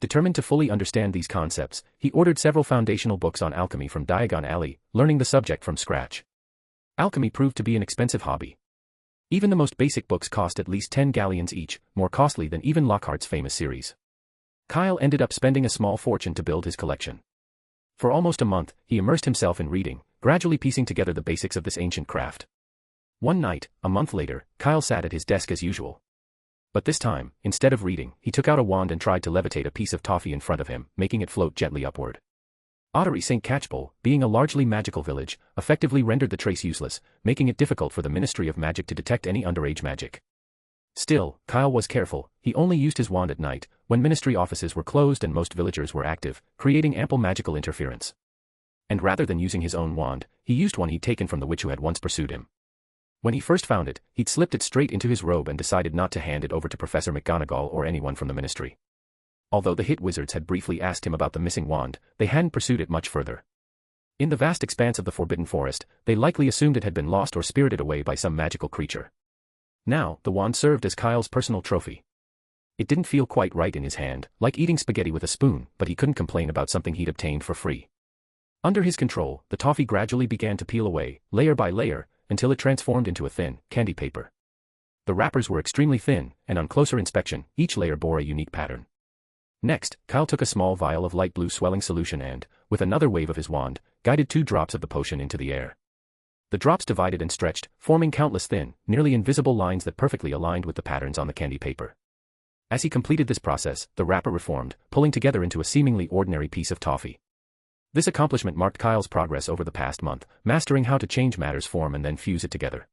Determined to fully understand these concepts, he ordered several foundational books on alchemy from Diagon Alley, learning the subject from scratch. Alchemy proved to be an expensive hobby. Even the most basic books cost at least 10 galleons each, more costly than even Lockhart's famous series. Kyle ended up spending a small fortune to build his collection. For almost a month, he immersed himself in reading, gradually piecing together the basics of this ancient craft. One night, a month later, Kyle sat at his desk as usual. But this time, instead of reading, he took out a wand and tried to levitate a piece of toffee in front of him, making it float gently upward. Ottery St. Catchpole, being a largely magical village, effectively rendered the trace useless, making it difficult for the Ministry of Magic to detect any underage magic. Still, Kyle was careful. He only used his wand at night, when ministry offices were closed and most villagers were active, creating ample magical interference. And rather than using his own wand, he used one he'd taken from the witch who had once pursued him. When he first found it, he'd slipped it straight into his robe and decided not to hand it over to Professor McGonagall or anyone from the ministry. Although the hit wizards had briefly asked him about the missing wand, they hadn't pursued it much further. In the vast expanse of the Forbidden Forest, they likely assumed it had been lost or spirited away by some magical creature. Now, the wand served as Kyle's personal trophy. It didn't feel quite right in his hand, like eating spaghetti with a spoon, but he couldn't complain about something he'd obtained for free. Under his control, the toffee gradually began to peel away, layer by layer, until it transformed into a thin, candy paper. The wrappers were extremely thin, and on closer inspection, each layer bore a unique pattern. Next, Kyle took a small vial of light blue swelling solution and, with another wave of his wand, guided 2 drops of the potion into the air. The drops divided and stretched, forming countless thin, nearly invisible lines that perfectly aligned with the patterns on the candy paper. As he completed this process, the wrapper reformed, pulling together into a seemingly ordinary piece of toffee. This accomplishment marked Kyle's progress over the past month, mastering how to change matter's form and then fuse it together.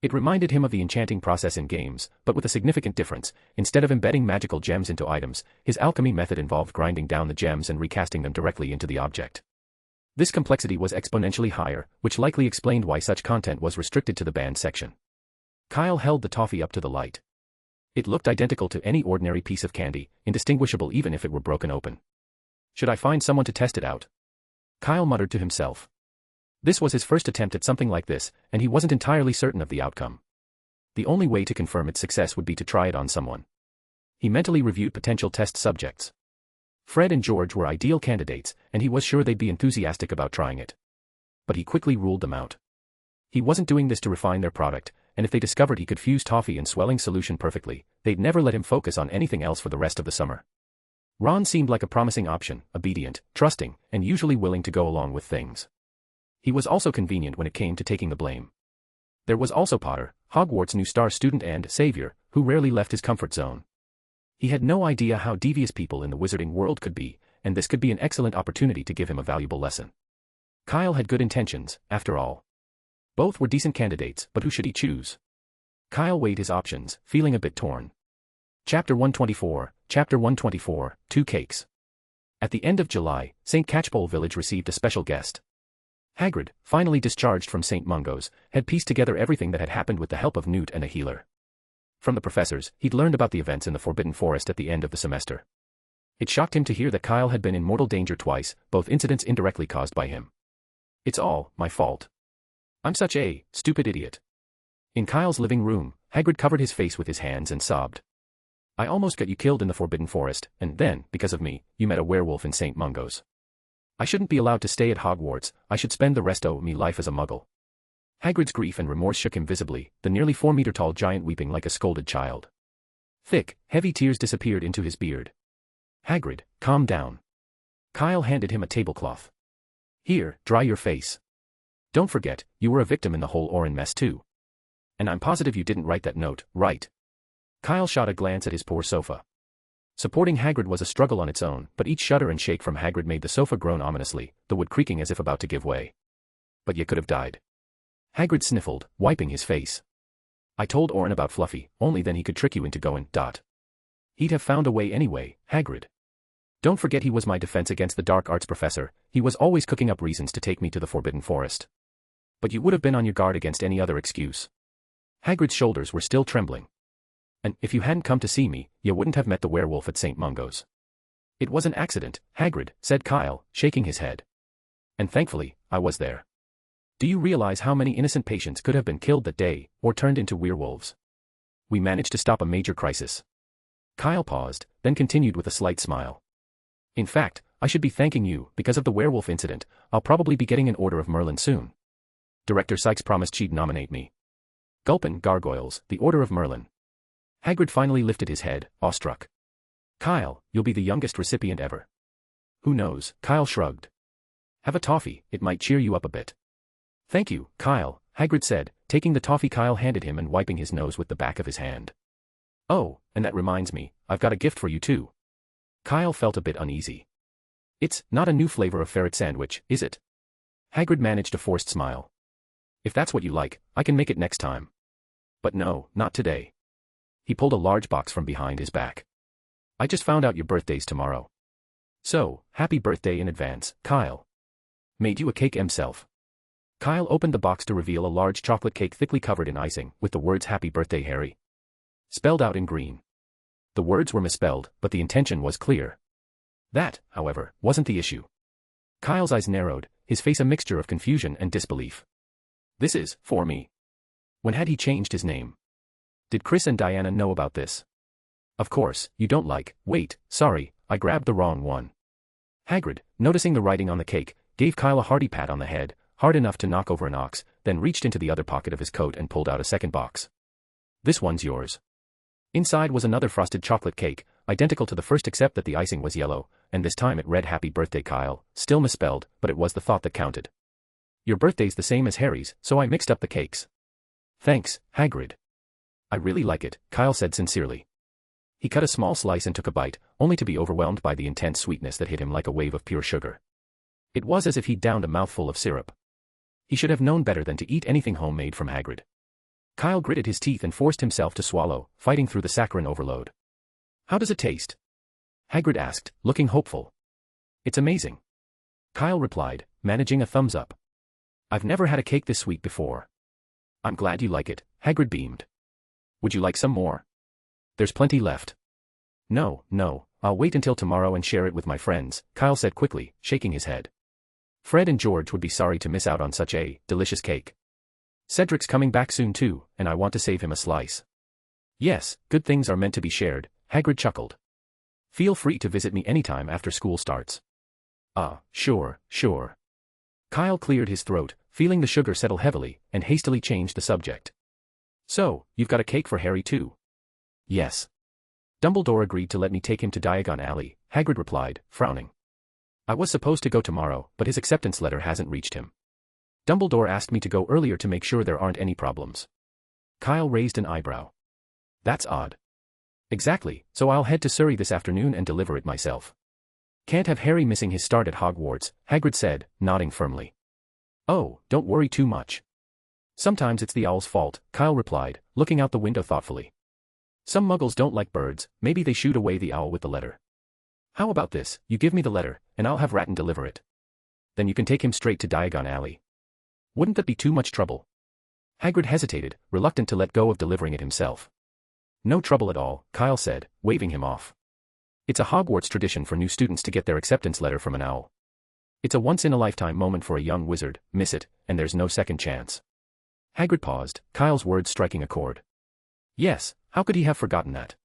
It reminded him of the enchanting process in games, but with a significant difference. Instead of embedding magical gems into items, his alchemy method involved grinding down the gems and recasting them directly into the object. This complexity was exponentially higher, which likely explained why such content was restricted to the banned section. Kyle held the toffee up to the light. It looked identical to any ordinary piece of candy, indistinguishable even if it were broken open. Should I find someone to test it out? Kyle muttered to himself. This was his first attempt at something like this, and he wasn't entirely certain of the outcome. The only way to confirm its success would be to try it on someone. He mentally reviewed potential test subjects. Fred and George were ideal candidates, and he was sure they'd be enthusiastic about trying it. But he quickly ruled them out. He wasn't doing this to refine their product, and if they discovered he could fuse toffee and swelling solution perfectly, they'd never let him focus on anything else for the rest of the summer. Ron seemed like a promising option, obedient, trusting, and usually willing to go along with things. He was also convenient when it came to taking the blame. There was also Potter, Hogwarts' new star student and savior, who rarely left his comfort zone. He had no idea how devious people in the wizarding world could be, and this could be an excellent opportunity to give him a valuable lesson. Kyle had good intentions, after all. Both were decent candidates, but who should he choose? Kyle weighed his options, feeling a bit torn. Chapter 124, 2 Cakes. At the end of July, St. Catchpole Village received a special guest. Hagrid, finally discharged from St. Mungo's, had pieced together everything that had happened with the help of Newt and a healer. From the professors, he'd learned about the events in the Forbidden Forest at the end of the semester. It shocked him to hear that Kyle had been in mortal danger twice, both incidents indirectly caused by him. It's all my fault. I'm such a stupid idiot. In Kyle's living room, Hagrid covered his face with his hands and sobbed. I almost got you killed in the Forbidden Forest, and then, because of me, you met a werewolf in St. Mungo's. I shouldn't be allowed to stay at Hogwarts, I should spend the rest of me life as a muggle. Hagrid's grief and remorse shook him visibly, the nearly 4-meter-tall giant weeping like a scolded child. Thick, heavy tears disappeared into his beard. Hagrid, calm down. Kyle handed him a tablecloth. Here, dry your face. Don't forget, you were a victim in the whole Orin mess too. And I'm positive you didn't write that note, right? Kyle shot a glance at his poor sofa. Supporting Hagrid was a struggle on its own, but each shudder and shake from Hagrid made the sofa groan ominously, the wood creaking as if about to give way. But you could have died. Hagrid sniffled, wiping his face. I told Orin about Fluffy, only then he could trick you into going, He'd have found a way anyway, Hagrid. Don't forget he was my defense against the dark arts professor, he was always cooking up reasons to take me to the Forbidden Forest. But you would have been on your guard against any other excuse. Hagrid's shoulders were still trembling. And if you hadn't come to see me, you wouldn't have met the werewolf at St. Mungo's. It was an accident, Hagrid, said Kyle, shaking his head. And thankfully, I was there. Do you realize how many innocent patients could have been killed that day, or turned into werewolves? We managed to stop a major crisis. Kyle paused, then continued with a slight smile. In fact, I should be thanking you, because of the werewolf incident, I'll probably be getting an Order of Merlin soon. Director Sykes promised she'd nominate me. Gulpin gargoyles, the Order of Merlin. Hagrid finally lifted his head, awestruck. Kyle, you'll be the youngest recipient ever. Who knows, Kyle shrugged. Have a toffee, it might cheer you up a bit. Thank you, Kyle, Hagrid said, taking the toffee Kyle handed him and wiping his nose with the back of his hand. Oh, and that reminds me, I've got a gift for you too. Kyle felt a bit uneasy. It's not a new flavor of ferret sandwich, is it? Hagrid managed a forced smile. If that's what you like, I can make it next time. But no, not today. He pulled a large box from behind his back. I just found out your birthday's tomorrow. So, happy birthday in advance, Kyle. Made you a cake himself. Kyle opened the box to reveal a large chocolate cake thickly covered in icing, with the words Happy Birthday Harry spelled out in green. The words were misspelled, but the intention was clear. That, however, wasn't the issue. Kyle's eyes narrowed, his face a mixture of confusion and disbelief. This is, for me. When had he changed his name? Did Chris and Diana know about this? Of course, you don't like, wait, sorry, I grabbed the wrong one. Hagrid, noticing the writing on the cake, gave Kyle a hearty pat on the head, hard enough to knock over an ox, then reached into the other pocket of his coat and pulled out a second box. This one's yours. Inside was another frosted chocolate cake, identical to the first except that the icing was yellow, and this time it read Happy Birthday Kyle, still misspelled, but it was the thought that counted. Your birthday's the same as Harry's, so I mixed up the cakes. Thanks, Hagrid. I really like it, Kyle said sincerely. He cut a small slice and took a bite, only to be overwhelmed by the intense sweetness that hit him like a wave of pure sugar. It was as if he'd downed a mouthful of syrup. He should have known better than to eat anything homemade from Hagrid. Kyle gritted his teeth and forced himself to swallow, fighting through the saccharine overload. How does it taste? Hagrid asked, looking hopeful. It's amazing. Kyle replied, managing a thumbs up. I've never had a cake this sweet before. I'm glad you like it, Hagrid beamed. Would you like some more? There's plenty left. No, I'll wait until tomorrow and share it with my friends, Kyle said quickly, shaking his head. Fred and George would be sorry to miss out on such a delicious cake. Cedric's coming back soon too, and I want to save him a slice. Yes, good things are meant to be shared, Hagrid chuckled. Feel free to visit me anytime after school starts. Sure. Kyle cleared his throat, feeling the sugar settle heavily, and hastily changed the subject. So, you've got a cake for Harry too? Yes. Dumbledore agreed to let me take him to Diagon Alley, Hagrid replied, frowning. I was supposed to go tomorrow, but his acceptance letter hasn't reached him. Dumbledore asked me to go earlier to make sure there aren't any problems. Kyle raised an eyebrow. That's odd. Exactly, so I'll head to Surrey this afternoon and deliver it myself. Can't have Harry missing his start at Hogwarts, Hagrid said, nodding firmly. Oh, don't worry too much. Sometimes it's the owl's fault, Kyle replied, looking out the window thoughtfully. Some muggles don't like birds, maybe they shoot away the owl with the letter. How about this, you give me the letter, and I'll have Ratton deliver it. Then you can take him straight to Diagon Alley. Wouldn't that be too much trouble? Hagrid hesitated, reluctant to let go of delivering it himself. No trouble at all, Kyle said, waving him off. It's a Hogwarts tradition for new students to get their acceptance letter from an owl. It's a once-in-a-lifetime moment for a young wizard, miss it, and there's no second chance. Hagrid paused, Kyle's words striking a chord. Yes, how could he have forgotten that?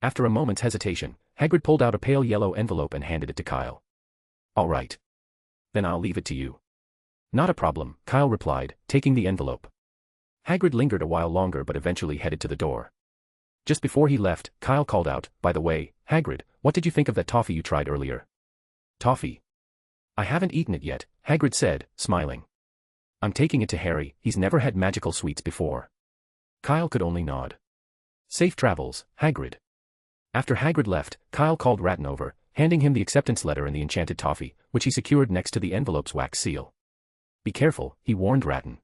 After a moment's hesitation, Hagrid pulled out a pale yellow envelope and handed it to Kyle. All right. Then I'll leave it to you. Not a problem, Kyle replied, taking the envelope. Hagrid lingered a while longer but eventually headed to the door. Just before he left, Kyle called out, by the way, Hagrid, what did you think of that toffee you tried earlier? Toffee? I haven't eaten it yet, Hagrid said, smiling. I'm taking it to Harry, he's never had magical sweets before. Kyle could only nod. Safe travels, Hagrid. After Hagrid left, Kyle called Ratton over, handing him the acceptance letter and the enchanted toffee, which he secured next to the envelope's wax seal. Be careful, he warned Ratton.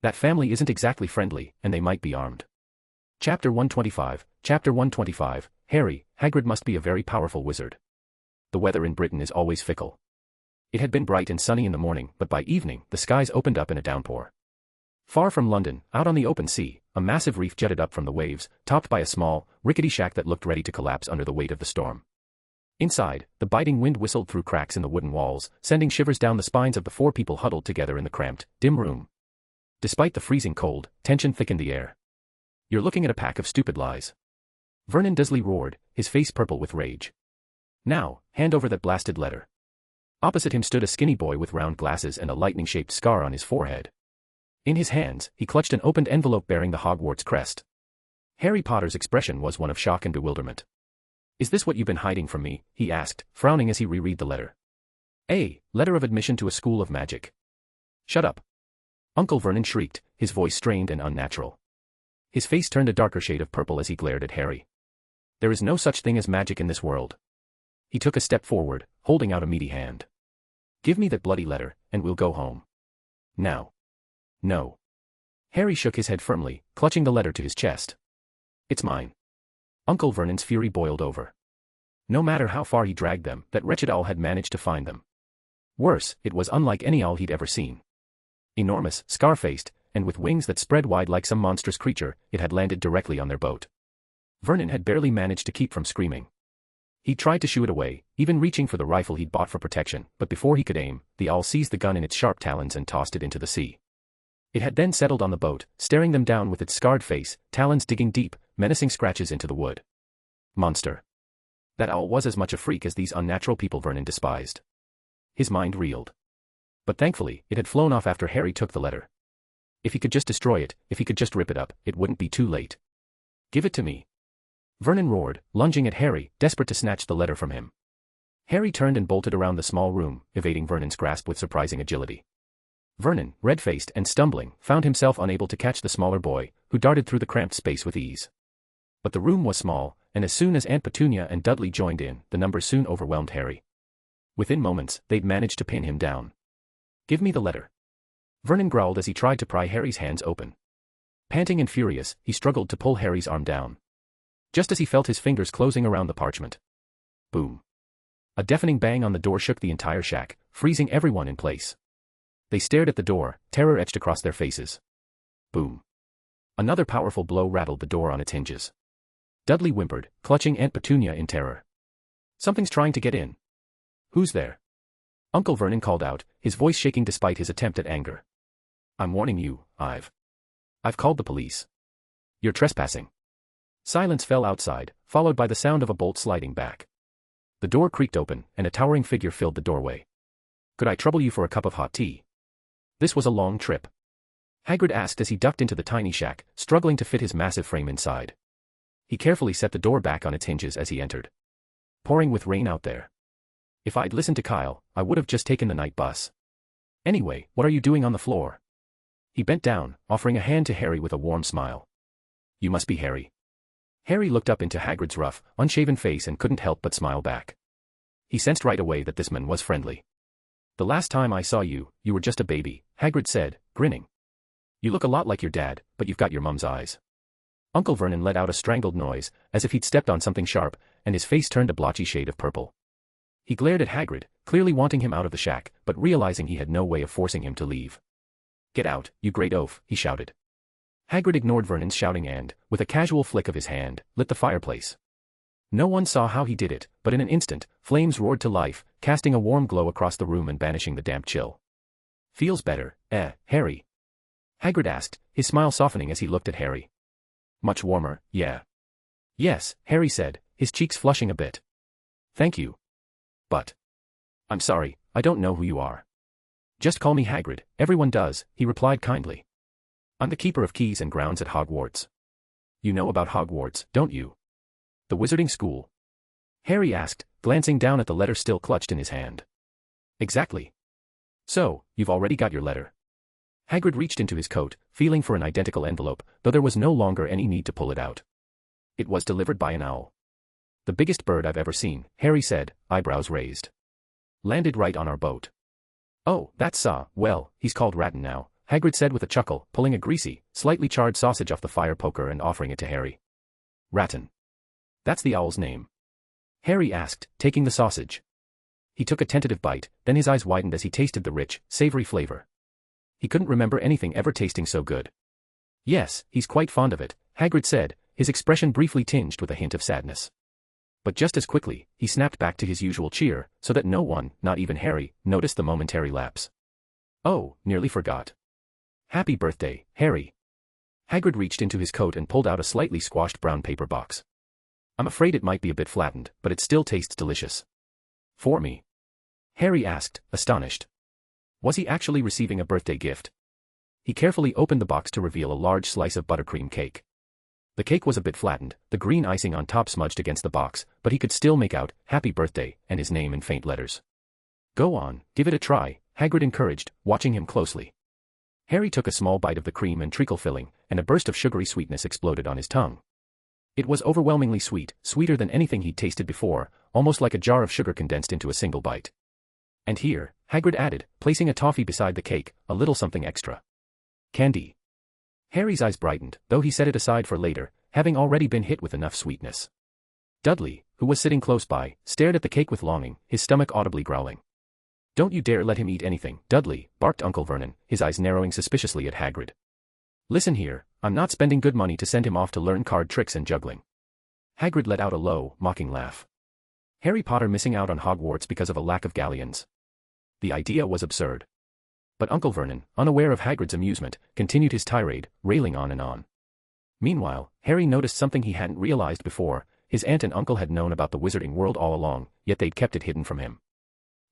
That family isn't exactly friendly, and they might be armed. Chapter 125, Harry, Hagrid must be a very powerful wizard. The weather in Britain is always fickle. It had been bright and sunny in the morning, but by evening, the skies opened up in a downpour. Far from London, out on the open sea, a massive reef jutted up from the waves, topped by a small, rickety shack that looked ready to collapse under the weight of the storm. Inside, the biting wind whistled through cracks in the wooden walls, sending shivers down the spines of the four people huddled together in the cramped, dim room. Despite the freezing cold, tension thickened the air. You're looking at a pack of stupid lies. Vernon Dursley roared, his face purple with rage. Now, hand over that blasted letter. Opposite him stood a skinny boy with round glasses and a lightning-shaped scar on his forehead. In his hands, he clutched an opened envelope bearing the Hogwarts crest. Harry Potter's expression was one of shock and bewilderment. Is this what you've been hiding from me? He asked, frowning as he reread the letter. Letter of admission to a school of magic. Shut up. Uncle Vernon shrieked, his voice strained and unnatural. His face turned a darker shade of purple as he glared at Harry. There is no such thing as magic in this world. He took a step forward, holding out a meaty hand. Give me that bloody letter, and we'll go home. Now. No. Harry shook his head firmly, clutching the letter to his chest. It's mine. Uncle Vernon's fury boiled over. No matter how far he dragged them, that wretched owl had managed to find them. Worse, it was unlike any owl he'd ever seen. Enormous, scar-faced, and with wings that spread wide like some monstrous creature, it had landed directly on their boat. Vernon had barely managed to keep from screaming. He tried to shoo it away, even reaching for the rifle he'd bought for protection, but before he could aim, the owl seized the gun in its sharp talons and tossed it into the sea. It had then settled on the boat, staring them down with its scarred face, talons digging deep, menacing scratches into the wood. Monster. That owl was as much a freak as these unnatural people Vernon despised. His mind reeled. But thankfully, it had flown off after Harry took the letter. If he could just destroy it, if he could just rip it up, it wouldn't be too late. Give it to me. Vernon roared, lunging at Harry, desperate to snatch the letter from him. Harry turned and bolted around the small room, evading Vernon's grasp with surprising agility. Vernon, red-faced and stumbling, found himself unable to catch the smaller boy, who darted through the cramped space with ease. But the room was small, and as soon as Aunt Petunia and Dudley joined in, the numbers soon overwhelmed Harry. Within moments, they'd managed to pin him down. Give me the letter. Vernon growled as he tried to pry Harry's hands open. Panting and furious, he struggled to pull Harry's arm down. Just as he felt his fingers closing around the parchment. Boom. A deafening bang on the door shook the entire shack, freezing everyone in place. They stared at the door, terror etched across their faces. Boom. Another powerful blow rattled the door on its hinges. Dudley whimpered, clutching Aunt Petunia in terror. Something's trying to get in. Who's there? Uncle Vernon called out, his voice shaking despite his attempt at anger. I'm warning you, I've called the police. You're trespassing. Silence fell outside, followed by the sound of a bolt sliding back. The door creaked open, and a towering figure filled the doorway. Could I trouble you for a cup of hot tea? This was a long trip. Hagrid asked as he ducked into the tiny shack, struggling to fit his massive frame inside. He carefully set the door back on its hinges as he entered. pouring with rain out there. If I'd listened to Kyle, I would have just taken the night bus. Anyway, what are you doing on the floor? He bent down, offering a hand to Harry with a warm smile. You must be Harry. Harry looked up into Hagrid's rough, unshaven face and couldn't help but smile back. He sensed right away that this man was friendly. The last time I saw you, you were just a baby, Hagrid said, grinning. You look a lot like your dad, but you've got your mum's eyes. Uncle Vernon let out a strangled noise, as if he'd stepped on something sharp, and his face turned a blotchy shade of purple. He glared at Hagrid, clearly wanting him out of the shack, but realizing he had no way of forcing him to leave. Get out, you great oaf, he shouted. Hagrid ignored Vernon's shouting and, with a casual flick of his hand, lit the fireplace. No one saw how he did it, but in an instant, flames roared to life, casting a warm glow across the room and banishing the damp chill. Feels better, Harry? Hagrid asked, his smile softening as he looked at Harry. Much warmer, yeah. Yes, Harry said, his cheeks flushing a bit. Thank you. But. I'm sorry, I don't know who you are. Just call me Hagrid, everyone does, he replied kindly. I'm the keeper of keys and grounds at Hogwarts. You know about Hogwarts, don't you? The wizarding school? Harry asked, glancing down at the letter still clutched in his hand. Exactly. So, you've already got your letter. Hagrid reached into his coat, feeling for an identical envelope, though there was no longer any need to pull it out. It was delivered by an owl. The biggest bird I've ever seen, Harry said, eyebrows raised. Landed right on our boat. Oh, that's well, he's called Ratton now, Hagrid said with a chuckle, pulling a greasy, slightly charred sausage off the fire poker and offering it to Harry. Ratton. That's the owl's name. Harry asked, taking the sausage. He took a tentative bite, then his eyes widened as he tasted the rich, savory flavor. He couldn't remember anything ever tasting so good. Yes, he's quite fond of it, Hagrid said, his expression briefly tinged with a hint of sadness. But just as quickly, he snapped back to his usual cheer, so that no one, not even Harry, noticed the momentary lapse. Oh, nearly forgot. Happy birthday, Harry. Hagrid reached into his coat and pulled out a slightly squashed brown paper box. I'm afraid it might be a bit flattened, but it still tastes delicious. For me? Harry asked, astonished. Was he actually receiving a birthday gift? He carefully opened the box to reveal a large slice of buttercream cake. The cake was a bit flattened, the green icing on top smudged against the box, but he could still make out, Happy Birthday, and his name in faint letters. Go on, give it a try, Hagrid encouraged, watching him closely. Harry took a small bite of the cream and treacle filling, and a burst of sugary sweetness exploded on his tongue. It was overwhelmingly sweet, sweeter than anything he'd tasted before, almost like a jar of sugar condensed into a single bite. And here, Hagrid added, placing a toffee beside the cake, a little something extra. Candy. Harry's eyes brightened, though he set it aside for later, having already been hit with enough sweetness. Dudley, who was sitting close by, stared at the cake with longing, his stomach audibly growling. Don't you dare let him eat anything, Dudley, barked Uncle Vernon, his eyes narrowing suspiciously at Hagrid. Listen here, I'm not spending good money to send him off to learn card tricks and juggling. Hagrid let out a low, mocking laugh. Harry Potter missing out on Hogwarts because of a lack of galleons. The idea was absurd. But Uncle Vernon, unaware of Hagrid's amusement, continued his tirade, railing on and on. Meanwhile, Harry noticed something he hadn't realized before. His aunt and uncle had known about the wizarding world all along, yet they'd kept it hidden from him.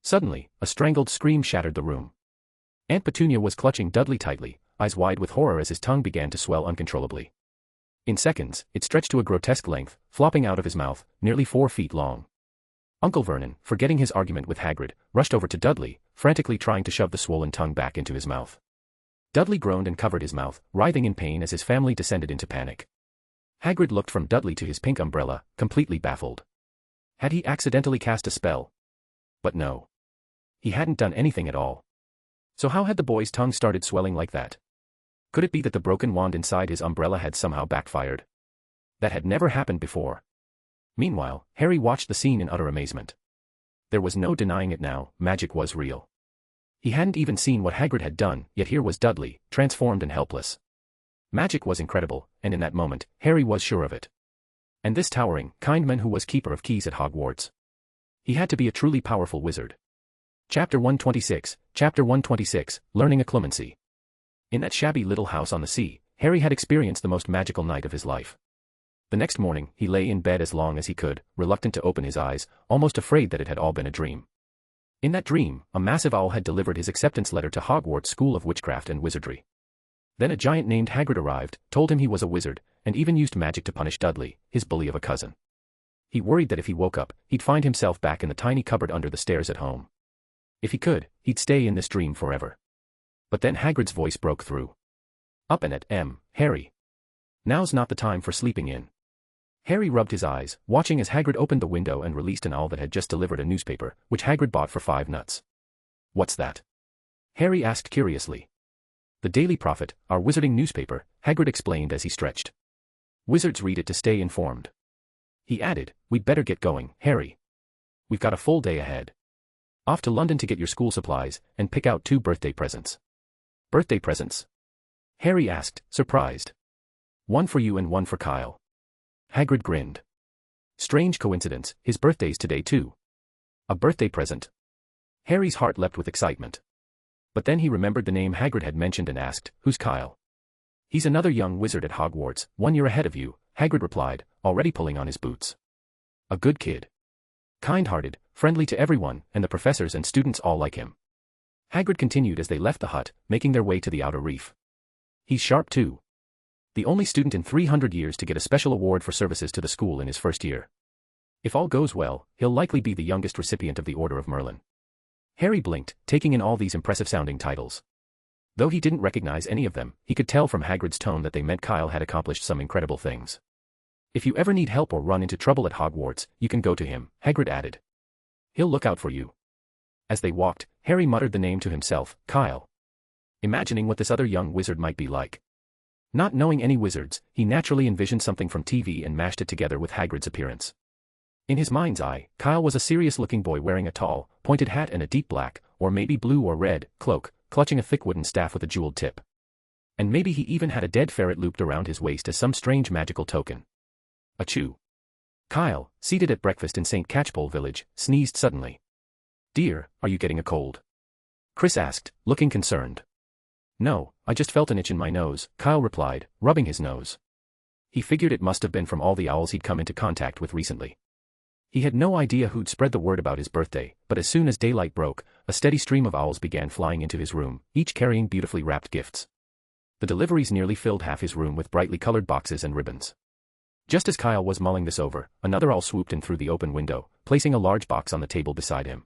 Suddenly, a strangled scream shattered the room. Aunt Petunia was clutching Dudley tightly, eyes wide with horror as his tongue began to swell uncontrollably. In seconds, it stretched to a grotesque length, flopping out of his mouth, nearly 4 feet long. Uncle Vernon, forgetting his argument with Hagrid, rushed over to Dudley, frantically trying to shove the swollen tongue back into his mouth. Dudley groaned and covered his mouth, writhing in pain as his family descended into panic. Hagrid looked from Dudley to his pink umbrella, completely baffled. Had he accidentally cast a spell? But no. He hadn't done anything at all. So how had the boy's tongue started swelling like that? Could it be that the broken wand inside his umbrella had somehow backfired? That had never happened before. Meanwhile, Harry watched the scene in utter amazement. There was no denying it now, magic was real. He hadn't even seen what Hagrid had done, yet here was Dudley, transformed and helpless. Magic was incredible, and in that moment, Harry was sure of it. And this towering, kind man who was keeper of keys at Hogwarts. He had to be a truly powerful wizard. Chapter 126, Learning Occlumency. In that shabby little house on the sea, Harry had experienced the most magical night of his life. The next morning, he lay in bed as long as he could, reluctant to open his eyes, almost afraid that it had all been a dream. In that dream, a massive owl had delivered his acceptance letter to Hogwarts School of Witchcraft and Wizardry. Then a giant named Hagrid arrived, told him he was a wizard, and even used magic to punish Dudley, his bully of a cousin. He worried that if he woke up, he'd find himself back in the tiny cupboard under the stairs at home. If he could, he'd stay in this dream forever. But then Hagrid's voice broke through. Up and at Harry. Now's not the time for sleeping in. Harry rubbed his eyes, watching as Hagrid opened the window and released an owl that had just delivered a newspaper, which Hagrid bought for 5 nuts. What's that? Harry asked curiously. The Daily Prophet, our wizarding newspaper, Hagrid explained as he stretched. Wizards read it to stay informed. He added, we'd better get going, Harry. We've got a full day ahead. Off to London to get your school supplies, and pick out 2 birthday presents. Birthday presents? Harry asked, surprised. One for you and one for Kyle. Hagrid grinned. Strange coincidence, his birthday's today too. A birthday present? Harry's heart leapt with excitement. But then he remembered the name Hagrid had mentioned and asked, who's Kyle? He's another young wizard at Hogwarts, 1 year ahead of you, Hagrid replied, already pulling on his boots. A good kid. Kind-hearted, friendly to everyone, and the professors and students all like him. Hagrid continued as they left the hut, making their way to the outer reef. He's sharp too. The only student in 300 years to get a special award for services to the school in his first year. If all goes well, he'll likely be the youngest recipient of the Order of Merlin. Harry blinked, taking in all these impressive-sounding titles. Though he didn't recognize any of them, he could tell from Hagrid's tone that they meant Kyle had accomplished some incredible things. If you ever need help or run into trouble at Hogwarts, you can go to him, Hagrid added. He'll look out for you. As they walked, Harry muttered the name to himself, Kyle. Imagining what this other young wizard might be like. Not knowing any wizards, he naturally envisioned something from TV and mashed it together with Hagrid's appearance. In his mind's eye, Kyle was a serious-looking boy wearing a tall, pointed hat and a deep black, or maybe blue or red, cloak, clutching a thick wooden staff with a jeweled tip. And maybe he even had a dead ferret looped around his waist as some strange magical token. Achoo. Kyle, seated at breakfast in St. Catchpole Village, sneezed suddenly. Dear, are you getting a cold? Chris asked, looking concerned. No, I just felt an itch in my nose, Kyle replied, rubbing his nose. He figured it must have been from all the owls he'd come into contact with recently. He had no idea who'd spread the word about his birthday, but as soon as daylight broke, a steady stream of owls began flying into his room, each carrying beautifully wrapped gifts. The deliveries nearly filled half his room with brightly colored boxes and ribbons. Just as Kyle was mulling this over, another owl swooped in through the open window, placing a large box on the table beside him.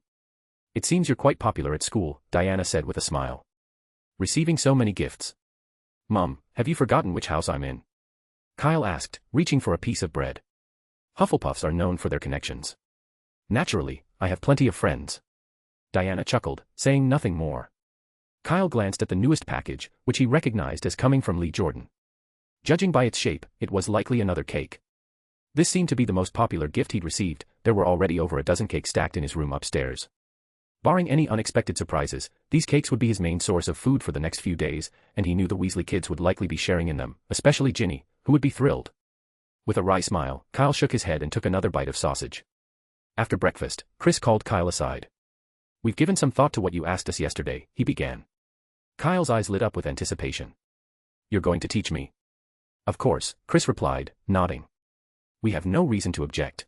It seems you're quite popular at school, Diana said with a smile. Receiving so many gifts. Mum, have you forgotten which house I'm in? Kyle asked, reaching for a piece of bread. Hufflepuffs are known for their connections. Naturally, I have plenty of friends. Diana chuckled, saying nothing more. Kyle glanced at the newest package, which he recognized as coming from Lee Jordan. Judging by its shape, it was likely another cake. This seemed to be the most popular gift he'd received. There were already over a dozen cakes stacked in his room upstairs. Barring any unexpected surprises, these cakes would be his main source of food for the next few days, and he knew the Weasley kids would likely be sharing in them, especially Ginny, who would be thrilled. With a wry smile, Kyle shook his head and took another bite of sausage. After breakfast, Chris called Kyle aside. We've given some thought to what you asked us yesterday, he began. Kyle's eyes lit up with anticipation. You're going to teach me? Of course, Chris replied, nodding. We have no reason to object.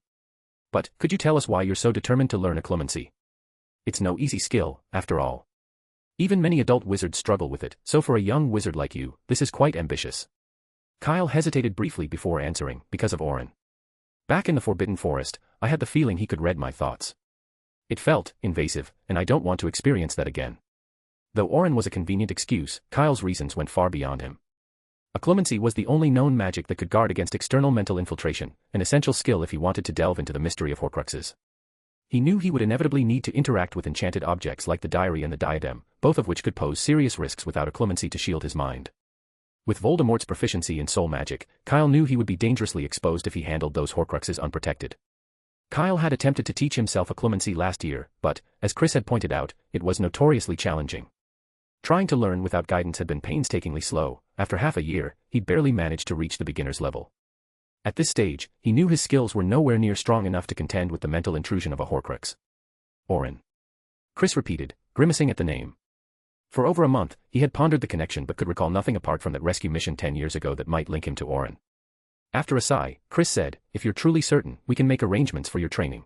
But, could you tell us why you're so determined to learn occlumency? It's no easy skill, after all. Even many adult wizards struggle with it, so for a young wizard like you, this is quite ambitious. Kyle hesitated briefly before answering, because of Orin. Back in the Forbidden Forest, I had the feeling he could read my thoughts. It felt invasive, and I don't want to experience that again. Though Orin was a convenient excuse, Kyle's reasons went far beyond him. Occlumency was the only known magic that could guard against external mental infiltration, an essential skill if he wanted to delve into the mystery of Horcruxes. He knew he would inevitably need to interact with enchanted objects like the diary and the diadem, both of which could pose serious risks without occlumency to shield his mind. With Voldemort's proficiency in soul magic, Kyle knew he would be dangerously exposed if he handled those Horcruxes unprotected. Kyle had attempted to teach himself occlumency last year, but, as Chris had pointed out, it was notoriously challenging. Trying to learn without guidance had been painstakingly slow. After half a year, he'd barely managed to reach the beginner's level. At this stage, he knew his skills were nowhere near strong enough to contend with the mental intrusion of a Horcrux. Orin. Chris repeated, grimacing at the name. For over a month, he had pondered the connection but could recall nothing apart from that rescue mission 10 years ago that might link him to Orin. After a sigh, Chris said, if you're truly certain, we can make arrangements for your training.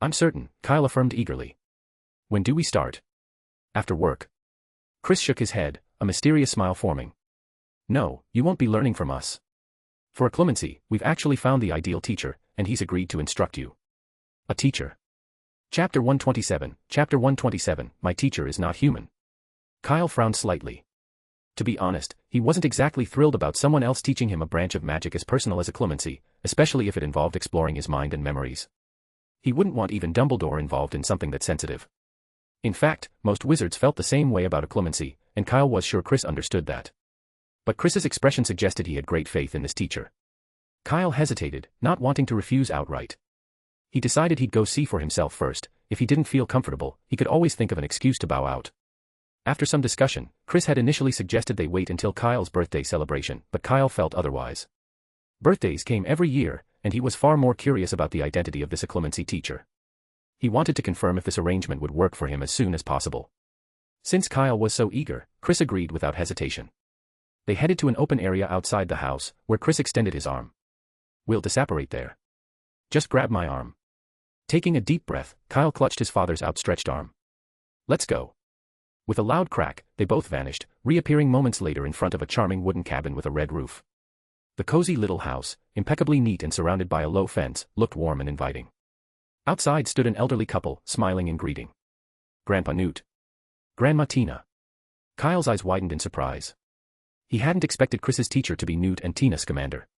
I'm certain, Kyle affirmed eagerly. When do we start? After work. Chris shook his head, a mysterious smile forming. No, you won't be learning from us. For occlumency, we've actually found the ideal teacher, and he's agreed to instruct you. A teacher. Chapter 127, My teacher is not human. Kyle frowned slightly. To be honest, he wasn't exactly thrilled about someone else teaching him a branch of magic as personal as occlumency, especially if it involved exploring his mind and memories. He wouldn't want even Dumbledore involved in something that sensitive. In fact, most wizards felt the same way about occlumency, and Kyle was sure Chris understood that. But Chris's expression suggested he had great faith in this teacher. Kyle hesitated, not wanting to refuse outright. He decided he'd go see for himself first. If he didn't feel comfortable, he could always think of an excuse to bow out. After some discussion, Chris had initially suggested they wait until Kyle's birthday celebration, but Kyle felt otherwise. Birthdays came every year, and he was far more curious about the identity of this occlumency teacher. He wanted to confirm if this arrangement would work for him as soon as possible. Since Kyle was so eager, Chris agreed without hesitation. They headed to an open area outside the house, where Chris extended his arm. "We'll disapparate there. Just grab my arm." Taking a deep breath, Kyle clutched his father's outstretched arm. "Let's go." With a loud crack, they both vanished, reappearing moments later in front of a charming wooden cabin with a red roof. The cozy little house, impeccably neat and surrounded by a low fence, looked warm and inviting. Outside stood an elderly couple, smiling in greeting. Grandpa Newt. Grandma Tina. Kyle's eyes widened in surprise. He hadn't expected Chris's teacher to be Newt and Tina Scamander.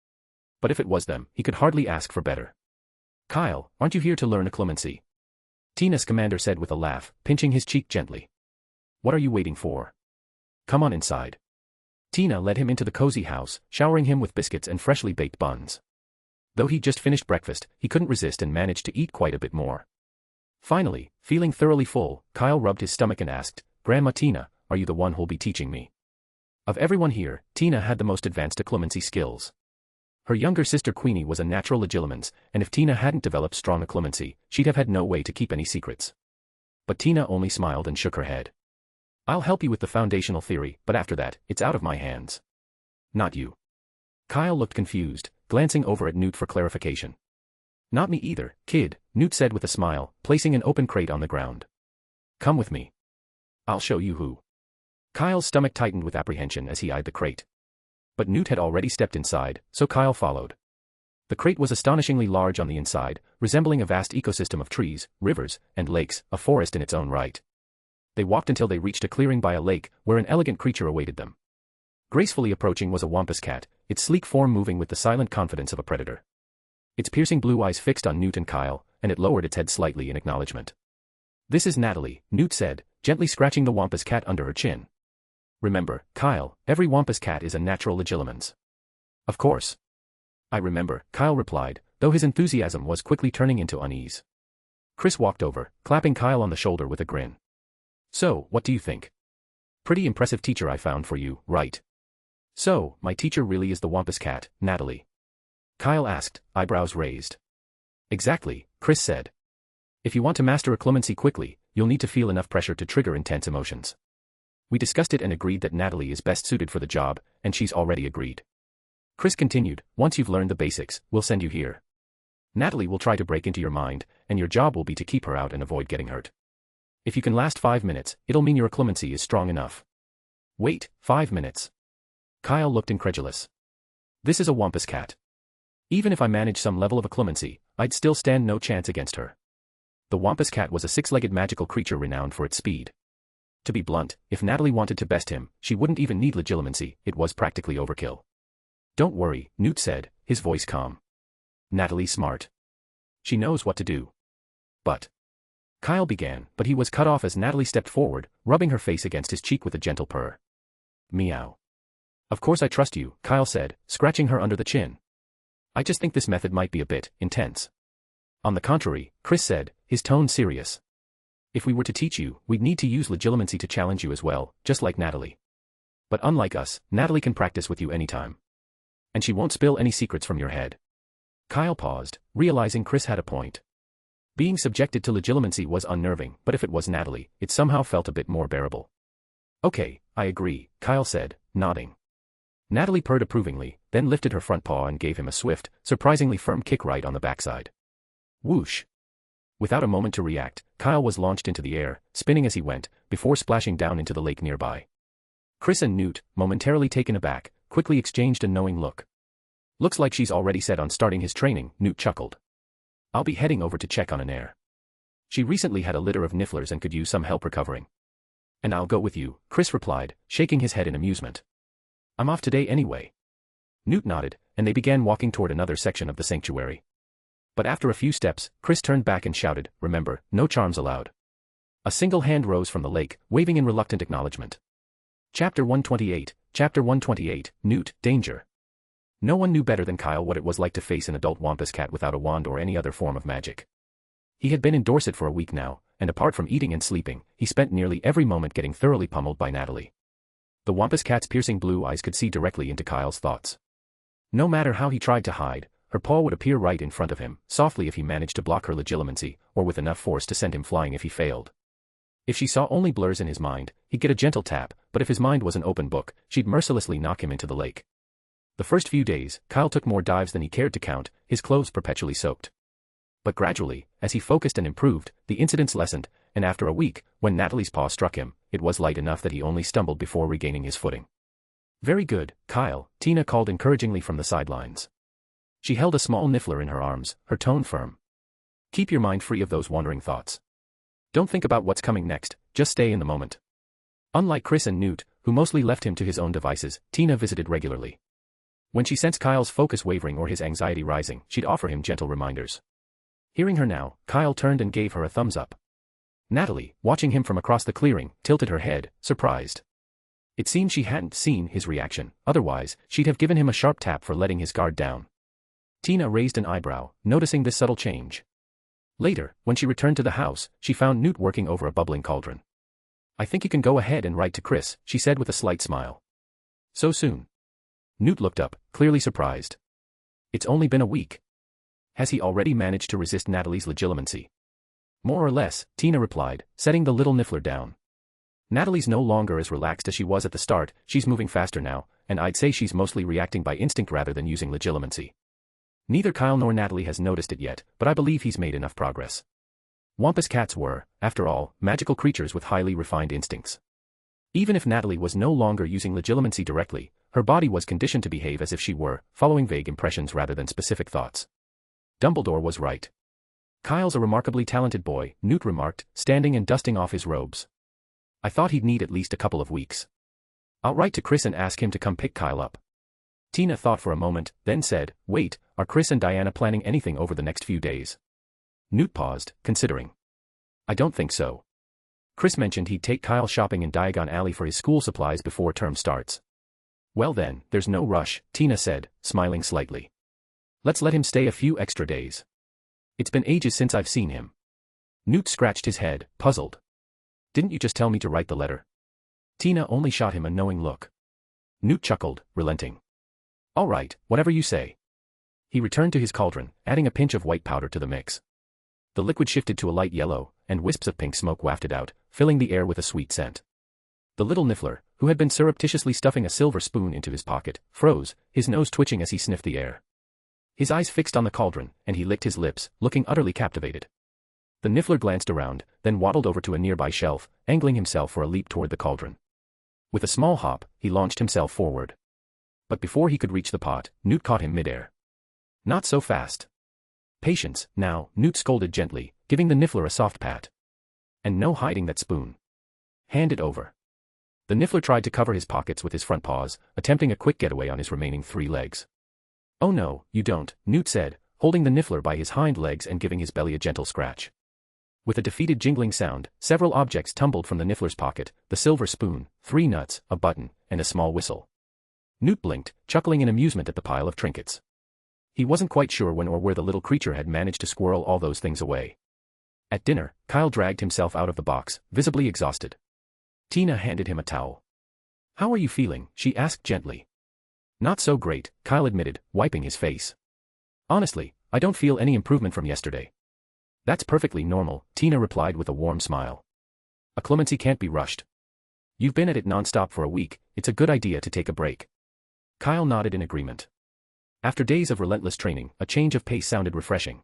But if it was them, he could hardly ask for better. "Kyle, aren't you here to learn occlumency?" Tina Scamander said with a laugh, pinching his cheek gently. "What are you waiting for? Come on inside." Tina led him into the cozy house, showering him with biscuits and freshly baked buns. Though he'd just finished breakfast, he couldn't resist and managed to eat quite a bit more. Finally, feeling thoroughly full, Kyle rubbed his stomach and asked, "Grandma Tina, are you the one who'll be teaching me?" Of everyone here, Tina had the most advanced occlumency skills. Her younger sister Queenie was a natural legilimens, and if Tina hadn't developed strong occlumency, she'd have had no way to keep any secrets. But Tina only smiled and shook her head. "I'll help you with the foundational theory, but after that, it's out of my hands." "Not you." Kyle looked confused, glancing over at Newt for clarification. "Not me either, kid," Newt said with a smile, placing an open crate on the ground. "Come with me. I'll show you who." Kyle's stomach tightened with apprehension as he eyed the crate. But Newt had already stepped inside, so Kyle followed. The crate was astonishingly large on the inside, resembling a vast ecosystem of trees, rivers, and lakes, a forest in its own right. They walked until they reached a clearing by a lake, where an elegant creature awaited them. Gracefully approaching was a wampus cat, its sleek form moving with the silent confidence of a predator. Its piercing blue eyes fixed on Newt and Kyle, and it lowered its head slightly in acknowledgement. "This is Natalie," Newt said, gently scratching the wampus cat under her chin. "Remember, Kyle, every wampus cat is a natural legilimens." "Of course. I remember," Kyle replied, though his enthusiasm was quickly turning into unease. Chris walked over, clapping Kyle on the shoulder with a grin. "So, what do you think? Pretty impressive teacher I found for you, right?" "So, my teacher really is the wampus cat, Natalie?" Kyle asked, eyebrows raised. "Exactly," Chris said. "If you want to master occlumency quickly, you'll need to feel enough pressure to trigger intense emotions. We discussed it and agreed that Natalie is best suited for the job, and she's already agreed." Chris continued, "Once you've learned the basics, we'll send you here. Natalie will try to break into your mind, and your job will be to keep her out and avoid getting hurt. If you can last 5 minutes, it'll mean your occlumency is strong enough." "Wait, 5 minutes?" Kyle looked incredulous. "This is a wampus cat. Even if I manage some level of occlumency, I'd still stand no chance against her." The wampus cat was a 6-legged magical creature renowned for its speed. To be blunt, if Natalie wanted to best him, she wouldn't even need legilimency, it was practically overkill. "Don't worry," Newt said, his voice calm. "Natalie's smart. She knows what to do." "But..." Kyle began, but he was cut off as Natalie stepped forward, rubbing her face against his cheek with a gentle purr. "Meow. Of course I trust you," Kyle said, scratching her under the chin. "I just think this method might be a bit intense." "On the contrary," Chris said, his tone serious. "If we were to teach you, we'd need to use legilimency to challenge you as well, just like Natalie. But unlike us, Natalie can practice with you anytime. And she won't spill any secrets from your head." Kyle paused, realizing Chris had a point. Being subjected to legilimency was unnerving, but if it was Natalie, it somehow felt a bit more bearable. "Okay, I agree," Kyle said, nodding. Natalie purred approvingly, then lifted her front paw and gave him a swift, surprisingly firm kick right on the backside. Whoosh! Without a moment to react, Kyle was launched into the air, spinning as he went, before splashing down into the lake nearby. Chris and Newt, momentarily taken aback, quickly exchanged a knowing look. "Looks like she's already set on starting his training," Newt chuckled. I'll be heading over to check on an heir. She recently had a litter of nifflers and could use some help recovering. And I'll go with you, Chris replied, shaking his head in amusement. I'm off today anyway. Newt nodded, and they began walking toward another section of the sanctuary. But after a few steps, Chris turned back and shouted, "Remember, no charms allowed." A single hand rose from the lake, waving in reluctant acknowledgement. Chapter 128, Newt, Danger. No one knew better than Kyle what it was like to face an adult wampus cat without a wand or any other form of magic. He had been in Dorset for a week now, and apart from eating and sleeping, he spent nearly every moment getting thoroughly pummeled by Natalie. The wampus cat's piercing blue eyes could see directly into Kyle's thoughts. No matter how he tried to hide, her paw would appear right in front of him, softly if he managed to block her legilimency, or with enough force to send him flying if he failed. If she saw only blurs in his mind, he'd get a gentle tap, but if his mind was an open book, she'd mercilessly knock him into the lake. The first few days, Kyle took more dives than he cared to count, his clothes perpetually soaked. But gradually, as he focused and improved, the incidents lessened, and after a week, when Natalie's paw struck him, it was light enough that he only stumbled before regaining his footing. "Very good, Kyle," Tina called encouragingly from the sidelines. She held a small niffler in her arms, her tone firm. "Keep your mind free of those wandering thoughts. Don't think about what's coming next, just stay in the moment." Unlike Chris and Newt, who mostly left him to his own devices, Tina visited regularly. When she sensed Kyle's focus wavering or his anxiety rising, she'd offer him gentle reminders. Hearing her now, Kyle turned and gave her a thumbs up. Natalie, watching him from across the clearing, tilted her head, surprised. It seemed she hadn't seen his reaction, otherwise, she'd have given him a sharp tap for letting his guard down. Tina raised an eyebrow, noticing this subtle change. Later, when she returned to the house, she found Newt working over a bubbling cauldron. "I think you can go ahead and write to Chris," she said with a slight smile. "So soon?" Newt looked up, clearly surprised. "It's only been a week. Has he already managed to resist Natalie's legilimency?" "More or less," Tina replied, setting the little niffler down. "Natalie's no longer as relaxed as she was at the start, she's moving faster now, and I'd say she's mostly reacting by instinct rather than using legilimency. Neither Kyle nor Natalie has noticed it yet, but I believe he's made enough progress." Wampus cats were, after all, magical creatures with highly refined instincts. Even if Natalie was no longer using legilimency directly, her body was conditioned to behave as if she were, following vague impressions rather than specific thoughts. Dumbledore was right. "Kyle's a remarkably talented boy," Newt remarked, standing and dusting off his robes. "I thought he'd need at least a couple of weeks. I'll write to Chris and ask him to come pick Kyle up." Tina thought for a moment, then said, "Wait, are Chris and Diana planning anything over the next few days?" Newt paused, considering. "I don't think so. Chris mentioned he'd take Kyle shopping in Diagon Alley for his school supplies before term starts." "Well then, there's no rush," Tina said, smiling slightly. "Let's let him stay a few extra days. It's been ages since I've seen him." Newt scratched his head, puzzled. "Didn't you just tell me to write the letter?" Tina only shot him a knowing look. Newt chuckled, relenting. "All right, whatever you say." He returned to his cauldron, adding a pinch of white powder to the mix. The liquid shifted to a light yellow, and wisps of pink smoke wafted out, filling the air with a sweet scent. The little niffler, who had been surreptitiously stuffing a silver spoon into his pocket, froze, his nose twitching as he sniffed the air. His eyes fixed on the cauldron, and he licked his lips, looking utterly captivated. The niffler glanced around, then waddled over to a nearby shelf, angling himself for a leap toward the cauldron. With a small hop, he launched himself forward. But before he could reach the pot, Newt caught him midair. "Not so fast. Patience, now," Newt scolded gently, giving the niffler a soft pat. "And no hiding that spoon. Hand it over." The niffler tried to cover his pockets with his front paws, attempting a quick getaway on his remaining 3 legs. "Oh no, you don't," Newt said, holding the niffler by his hind legs and giving his belly a gentle scratch. With a defeated jingling sound, several objects tumbled from the niffler's pocket, the silver spoon, 3 nuts, a button, and a small whistle. Newt blinked, chuckling in amusement at the pile of trinkets. He wasn't quite sure when or where the little creature had managed to squirrel all those things away. At dinner, Kyle dragged himself out of the box, visibly exhausted. Tina handed him a towel. "How are you feeling?" she asked gently. "Not so great," Kyle admitted, wiping his face. "Honestly, I don't feel any improvement from yesterday." "That's perfectly normal," Tina replied with a warm smile. "A clemency can't be rushed. You've been at it nonstop for a week, it's a good idea to take a break." Kyle nodded in agreement. After days of relentless training, a change of pace sounded refreshing.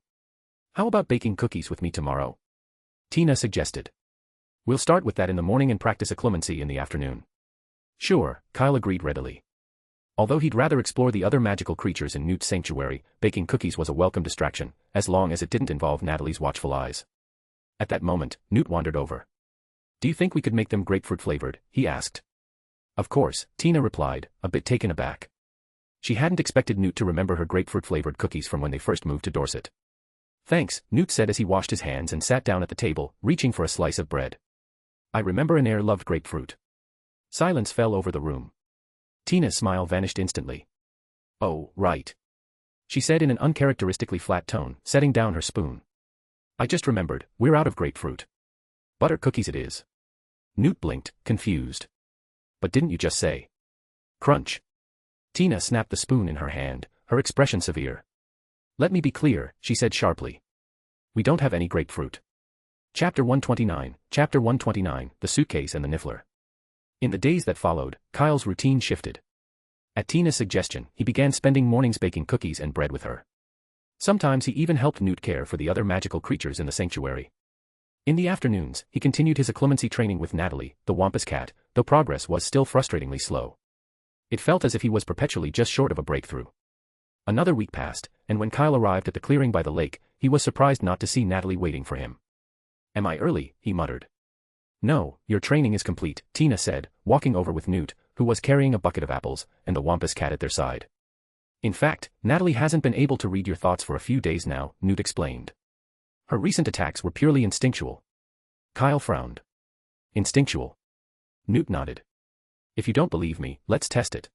"How about baking cookies with me tomorrow?" Tina suggested. "We'll start with that in the morning and practice a clemency in the afternoon." "Sure," Kyle agreed readily. Although he'd rather explore the other magical creatures in Newt's sanctuary, baking cookies was a welcome distraction, as long as it didn't involve Natalie's watchful eyes. At that moment, Newt wandered over. "Do you think we could make them grapefruit-flavored?" he asked. "Of course," Tina replied, a bit taken aback. She hadn't expected Newt to remember her grapefruit-flavored cookies from when they first moved to Dorset. "Thanks," Newt said as he washed his hands and sat down at the table, reaching for a slice of bread. "I remember an heir loved grapefruit." Silence fell over the room. Tina's smile vanished instantly. "Oh, right," she said in an uncharacteristically flat tone, setting down her spoon. "I just remembered, we're out of grapefruit. Butter cookies it is." Newt blinked, confused. "But didn't you just say?" Crunch. Tina snapped the spoon in her hand, her expression severe. "Let me be clear," she said sharply. "We don't have any grapefruit." Chapter 129, The Suitcase and the Niffler. In the days that followed, Kyle's routine shifted. At Tina's suggestion, he began spending mornings baking cookies and bread with her. Sometimes he even helped Newt care for the other magical creatures in the sanctuary. In the afternoons, he continued his occlumency training with Natalie, the Wampus cat, though progress was still frustratingly slow. It felt as if he was perpetually just short of a breakthrough. Another week passed, and when Kyle arrived at the clearing by the lake, he was surprised not to see Natalie waiting for him. "Am I early?" he muttered. "No, your training is complete," Tina said, walking over with Newt, who was carrying a bucket of apples, and the Wampus cat at their side. "In fact, Natalie hasn't been able to read your thoughts for a few days now," Newt explained. "Her recent attacks were purely instinctual." Kyle frowned. "Instinctual?" Newt nodded. "If you don't believe me, let's test it."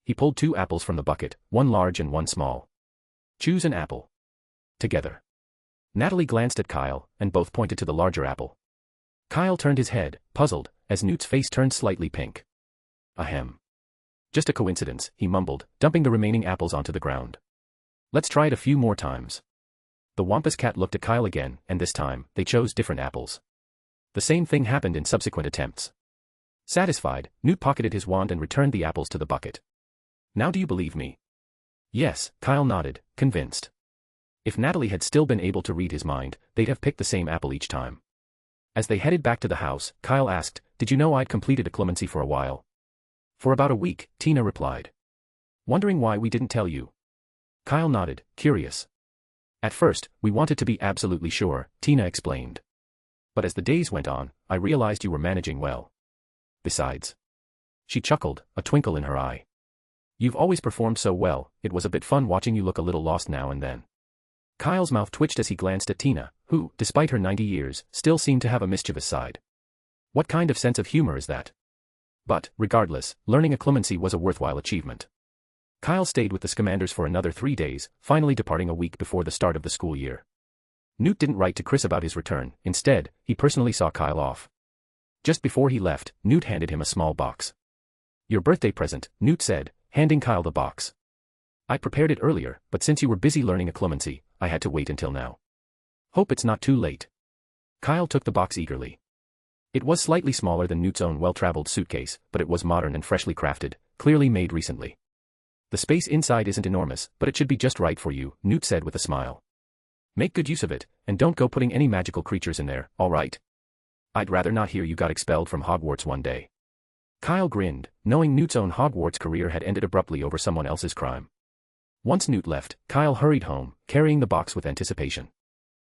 He pulled 2 apples from the bucket, one large and one small. "Choose an apple." "Together." Natalie glanced at Kyle, and both pointed to the larger apple. Kyle turned his head, puzzled, as Newt's face turned slightly pink. "Ahem. Just a coincidence," he mumbled, dumping the remaining apples onto the ground. "Let's try it a few more times." The Wampus cat looked at Kyle again, and this time, they chose different apples. The same thing happened in subsequent attempts. Satisfied, Newt pocketed his wand and returned the apples to the bucket. "Now do you believe me?" "Yes," Kyle nodded, convinced. If Natalie had still been able to read his mind, they'd have picked the same apple each time. As they headed back to the house, Kyle asked, "Did you know I'd completed occlumency for a while?" "For about a week," Tina replied. "Wondering why we didn't tell you?" Kyle nodded, curious. "At first, we wanted to be absolutely sure," Tina explained. "But as the days went on, I realized you were managing well. Besides." She chuckled, a twinkle in her eye. "You've always performed so well, it was a bit fun watching you look a little lost now and then." Kyle's mouth twitched as he glanced at Tina, who, despite her 90 years, still seemed to have a mischievous side. What kind of sense of humor is that? But, regardless, learning occlumency was a worthwhile achievement. Kyle stayed with the Scamanders for another 3 days, finally departing a week before the start of the school year. Newt didn't write to Chris about his return, instead, he personally saw Kyle off. Just before he left, Newt handed him a small box. "Your birthday present," Newt said, handing Kyle the box. "I prepared it earlier, but since you were busy learning occlumency, I had to wait until now. Hope it's not too late." Kyle took the box eagerly. It was slightly smaller than Newt's own well-traveled suitcase, but it was modern and freshly crafted, clearly made recently. "The space inside isn't enormous, but it should be just right for you," Newt said with a smile. "Make good use of it, and don't go putting any magical creatures in there, all right? I'd rather not hear you got expelled from Hogwarts one day." Kyle grinned, knowing Newt's own Hogwarts career had ended abruptly over someone else's crime. Once Newt left, Kyle hurried home, carrying the box with anticipation.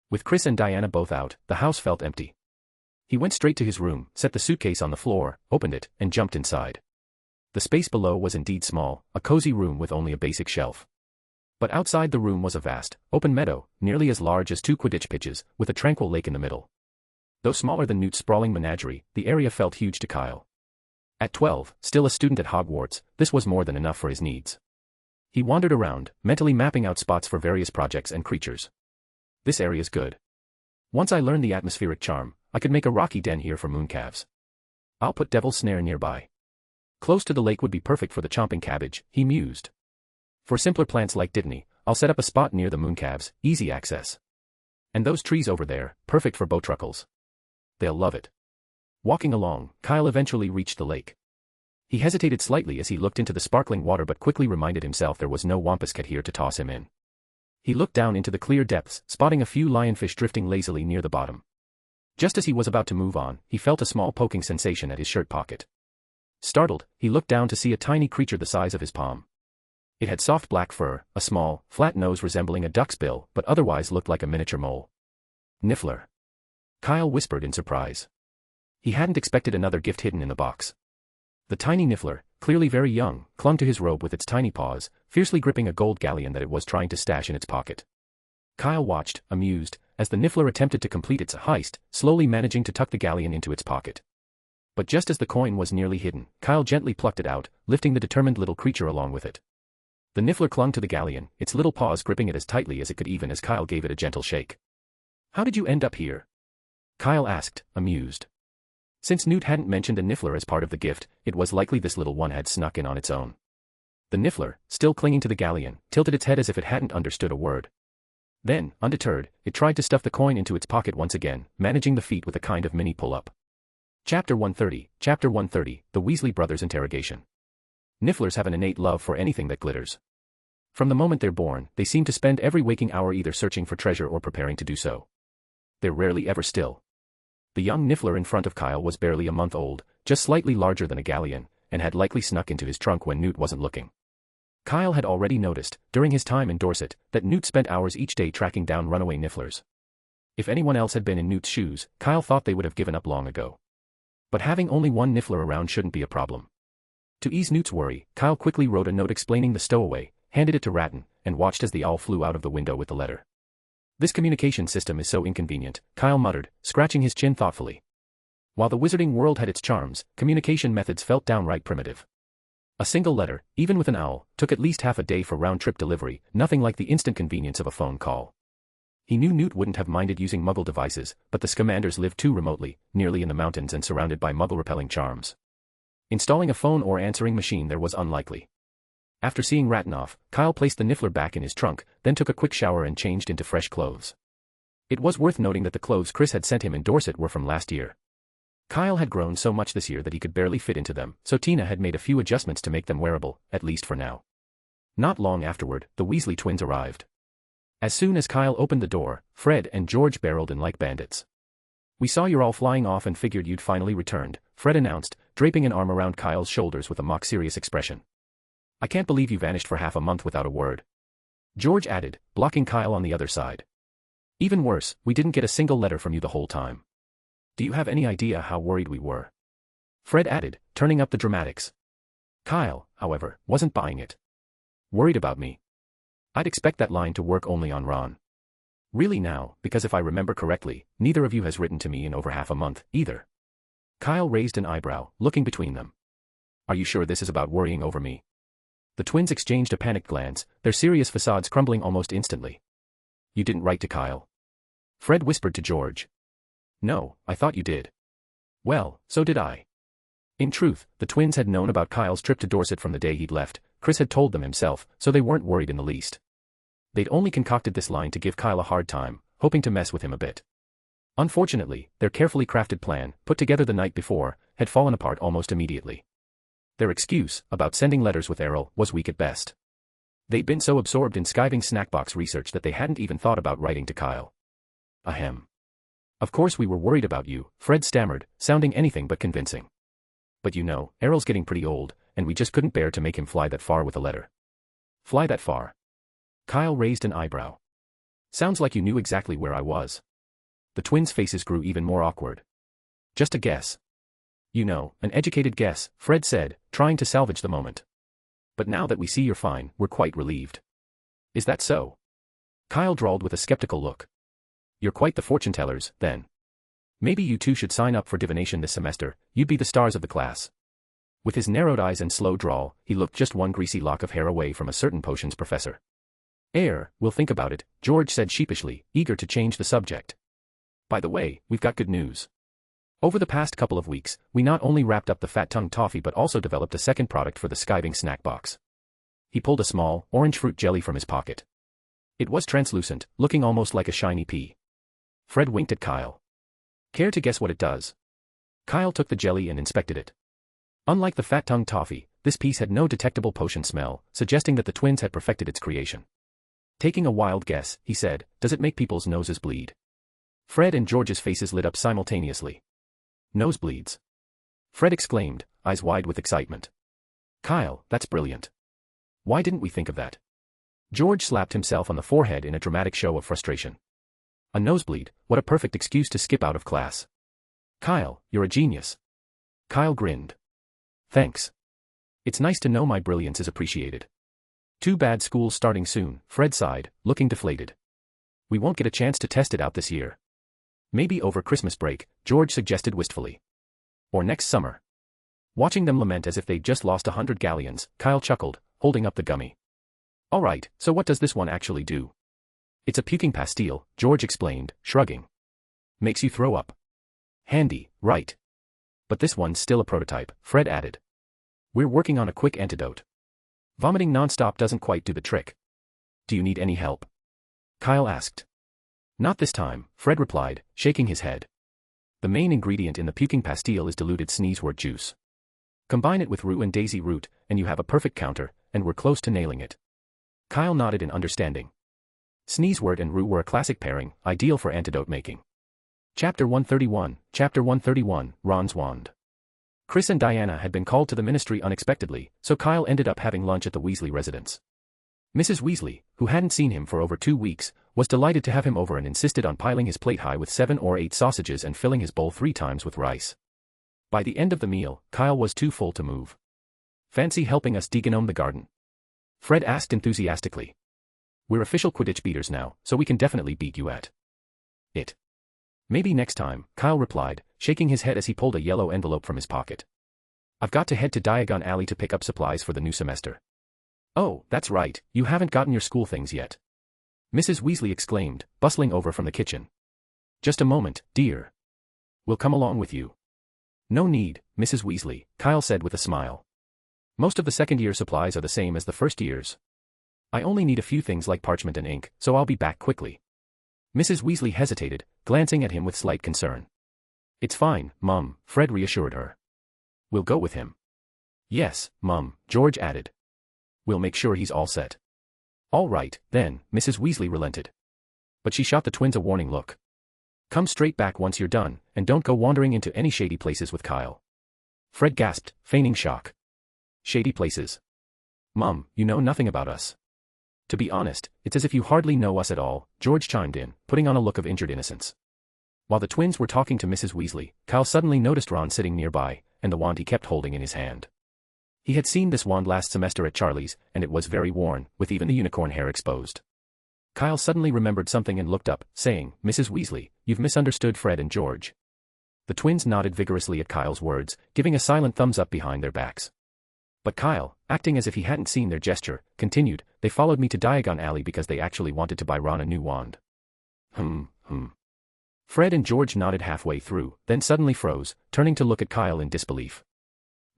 With Chris and Diana both out, the house felt empty. He went straight to his room, set the suitcase on the floor, opened it, and jumped inside. The space below was indeed small, a cozy room with only a basic shelf. But outside the room was a vast, open meadow, nearly as large as 2 Quidditch pitches, with a tranquil lake in the middle. Though smaller than Newt's sprawling menagerie, the area felt huge to Kyle. At 12, still a student at Hogwarts, this was more than enough for his needs. He wandered around, mentally mapping out spots for various projects and creatures. "This area's good. Once I learn the atmospheric charm, I could make a rocky den here for mooncalves. I'll put Devil's Snare nearby. Close to the lake would be perfect for the Chomping Cabbage," he mused. "For simpler plants like Dittany, I'll set up a spot near the mooncalves, easy access. And those trees over there, perfect for bowtruckles. They'll love it." Walking along, Kyle eventually reached the lake. He hesitated slightly as he looked into the sparkling water but quickly reminded himself there was no Wampus cat here to toss him in. He looked down into the clear depths, spotting a few lionfish drifting lazily near the bottom. Just as he was about to move on, he felt a small poking sensation at his shirt pocket. Startled, he looked down to see a tiny creature the size of his palm. It had soft black fur, a small, flat nose resembling a duck's bill but otherwise looked like a miniature mole. Niffler. Kyle whispered in surprise. He hadn't expected another gift hidden in the box. The tiny Niffler, clearly very young, clung to his robe with its tiny paws, fiercely gripping a gold galleon that it was trying to stash in its pocket. Kyle watched, amused, as the Niffler attempted to complete its heist, slowly managing to tuck the galleon into its pocket. But just as the coin was nearly hidden, Kyle gently plucked it out, lifting the determined little creature along with it. The Niffler clung to the galleon, its little paws gripping it as tightly as it could even as Kyle gave it a gentle shake. "How did you end up here?" Kyle asked, amused. Since Newt hadn't mentioned a Niffler as part of the gift, it was likely this little one had snuck in on its own. The Niffler, still clinging to the galleon, tilted its head as if it hadn't understood a word. Then, undeterred, it tried to stuff the coin into its pocket once again, managing the feat with a kind of mini pull-up. Chapter 130, The Weasley Brothers' Interrogation. Nifflers have an innate love for anything that glitters. From the moment they're born, they seem to spend every waking hour either searching for treasure or preparing to do so. They're rarely ever still. The young Niffler in front of Kyle was barely a month old, just slightly larger than a galleon, and had likely snuck into his trunk when Newt wasn't looking. Kyle had already noticed, during his time in Dorset, that Newt spent hours each day tracking down runaway Nifflers. If anyone else had been in Newt's shoes, Kyle thought they would have given up long ago. But having only one Niffler around shouldn't be a problem. To ease Newt's worry, Kyle quickly wrote a note explaining the stowaway, handed it to Ratton, and watched as the owl flew out of the window with the letter. "This communication system is so inconvenient," Kyle muttered, scratching his chin thoughtfully. While the wizarding world had its charms, communication methods felt downright primitive. A single letter, even with an owl, took at least half a day for round-trip delivery, nothing like the instant convenience of a phone call. He knew Newt wouldn't have minded using Muggle devices, but the Scamanders lived too remotely, nearly in the mountains and surrounded by Muggle-repelling charms. Installing a phone or answering machine there was unlikely. After seeing Ratton off, Kyle placed the Niffler back in his trunk, then took a quick shower and changed into fresh clothes. It was worth noting that the clothes Chris had sent him in Dorset were from last year. Kyle had grown so much this year that he could barely fit into them, so Tina had made a few adjustments to make them wearable, at least for now. Not long afterward, the Weasley twins arrived. As soon as Kyle opened the door, Fred and George barreled in like bandits. "We saw you're all flying off and figured you'd finally returned," Fred announced, draping an arm around Kyle's shoulders with a mock-serious expression. "I can't believe you vanished for half a month without a word," George added, blocking Kyle on the other side. "Even worse, we didn't get a single letter from you the whole time. Do you have any idea how worried we were?" Fred added, turning up the dramatics. Kyle, however, wasn't buying it. "Worried about me? I'd expect that line to work only on Ron. Really now, because if I remember correctly, neither of you has written to me in over half a month, either." Kyle raised an eyebrow, looking between them. "Are you sure this is about worrying over me?" The twins exchanged a panicked glance, their serious facades crumbling almost instantly. "You didn't write to Kyle?" Fred whispered to George. "No, I thought you did." "Well, so did I." In truth, the twins had known about Kyle's trip to Dorset from the day he'd left. Chris had told them himself, so they weren't worried in the least. They'd only concocted this line to give Kyle a hard time, hoping to mess with him a bit. Unfortunately, their carefully crafted plan, put together the night before, had fallen apart almost immediately. Their excuse, about sending letters with Errol, was weak at best. They'd been so absorbed in skiving snackbox research that they hadn't even thought about writing to Kyle. "Ahem. Of course we were worried about you," Fred stammered, sounding anything but convincing. "But you know, Errol's getting pretty old, and we just couldn't bear to make him fly that far with a letter." "Fly that far?" Kyle raised an eyebrow. "Sounds like you knew exactly where I was." The twins' faces grew even more awkward. "Just a guess." "You know, an educated guess," Fred said, trying to salvage the moment. "But now that we see you're fine, we're quite relieved." "Is that so?" Kyle drawled with a skeptical look. "You're quite the fortune-tellers, then. Maybe you two should sign up for divination this semester, you'd be the stars of the class." With his narrowed eyes and slow drawl, he looked just one greasy lock of hair away from a certain potions professor. We'll think about it," George said sheepishly, eager to change the subject. "By the way, we've got good news. Over the past couple of weeks, we not only wrapped up the fat-tongued toffee but also developed a second product for the skiving snack box." He pulled a small, orange fruit jelly from his pocket. It was translucent, looking almost like a shiny pea. Fred winked at Kyle. "Care to guess what it does?" Kyle took the jelly and inspected it. Unlike the fat-tongued toffee, this piece had no detectable potion smell, suggesting that the twins had perfected its creation. Taking a wild guess, he said, "Does it make people's noses bleed?" Fred and George's faces lit up simultaneously. "Nosebleeds?" Fred exclaimed, eyes wide with excitement. Kyle, that's brilliant. Why didn't we think of that? George slapped himself on the forehead in a dramatic show of frustration. A nosebleed, what a perfect excuse to skip out of class. Kyle, you're a genius. Kyle grinned. Thanks. It's nice to know my brilliance is appreciated. Too bad school's starting soon, Fred sighed, looking deflated. We won't get a chance to test it out this year. Maybe over Christmas break, George suggested wistfully. Or next summer. Watching them lament as if they'd just lost 100 galleons, Kyle chuckled, holding up the gummy. All right, so what does this one actually do? It's a puking pastille, George explained, shrugging. Makes you throw up. Handy, right? But this one's still a prototype, Fred added. We're working on a quick antidote. Vomiting non-stop doesn't quite do the trick. Do you need any help? Kyle asked. Not this time, Fred replied, shaking his head. The main ingredient in the puking pastille is diluted sneezewort juice. Combine it with rue and daisy root, and you have a perfect counter, and we're close to nailing it. Kyle nodded in understanding. Sneezewort and rue were a classic pairing, ideal for antidote making. Chapter 131, Ron's Wand. Chris and Diana had been called to the ministry unexpectedly, so Kyle ended up having lunch at the Weasley residence. Mrs. Weasley, who hadn't seen him for over 2 weeks, was delighted to have him over and insisted on piling his plate high with 7 or 8 sausages and filling his bowl 3 times with rice. By the end of the meal, Kyle was too full to move. Fancy helping us degenome the garden? Fred asked enthusiastically. We're official Quidditch beaters now, so we can definitely beat you at it. Maybe next time, Kyle replied, shaking his head as he pulled a yellow envelope from his pocket. I've got to head to Diagon Alley to pick up supplies for the new semester. Oh, that's right, you haven't gotten your school things yet. Mrs. Weasley exclaimed, bustling over from the kitchen. Just a moment, dear. We'll come along with you. No need, Mrs. Weasley, Kyle said with a smile. Most of the second-year supplies are the same as the first year's. I only need a few things like parchment and ink, so I'll be back quickly. Mrs. Weasley hesitated, glancing at him with slight concern. It's fine, Mum, Fred reassured her. We'll go with him. Yes, Mum, George added. We'll make sure he's all set. All right, then, Mrs. Weasley relented. But she shot the twins a warning look. Come straight back once you're done, and don't go wandering into any shady places with Kyle. Fred gasped, feigning shock. Shady places? Mum, you know nothing about us. To be honest, it's as if you hardly know us at all, George chimed in, putting on a look of injured innocence. While the twins were talking to Mrs. Weasley, Kyle suddenly noticed Ron sitting nearby, and the wand he kept holding in his hand. He had seen this wand last semester at Charlie's, and it was very worn, with even the unicorn hair exposed. Kyle suddenly remembered something and looked up, saying, Mrs. Weasley, you've misunderstood Fred and George. The twins nodded vigorously at Kyle's words, giving a silent thumbs up behind their backs. But Kyle, acting as if he hadn't seen their gesture, continued, they followed me to Diagon Alley because they actually wanted to buy Ron a new wand. Fred and George nodded halfway through, then suddenly froze, turning to look at Kyle in disbelief.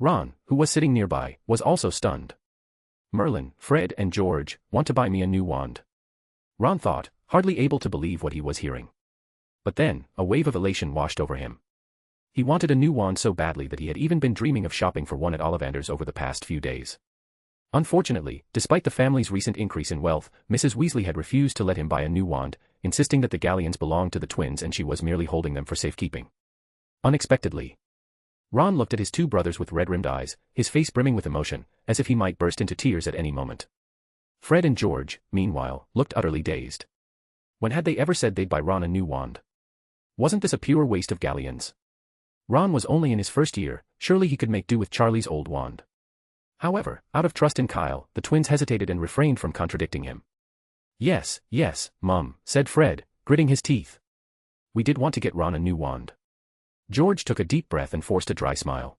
Ron, who was sitting nearby, was also stunned. Merlin, Fred and George want to buy me a new wand. Ron thought, hardly able to believe what he was hearing. But then, a wave of elation washed over him. He wanted a new wand so badly that he had even been dreaming of shopping for one at Ollivander's over the past few days. Unfortunately, despite the family's recent increase in wealth, Mrs. Weasley had refused to let him buy a new wand, insisting that the galleons belonged to the twins and she was merely holding them for safekeeping. Unexpectedly, Ron looked at his 2 brothers with red-rimmed eyes, his face brimming with emotion, as if he might burst into tears at any moment. Fred and George, meanwhile, looked utterly dazed. When had they ever said they'd buy Ron a new wand? Wasn't this a pure waste of galleons? Ron was only in his first year, surely he could make do with Charlie's old wand. However, out of trust in Kyle, the twins hesitated and refrained from contradicting him. Yes, Mum, said Fred, gritting his teeth. We did want to get Ron a new wand. George took a deep breath and forced a dry smile.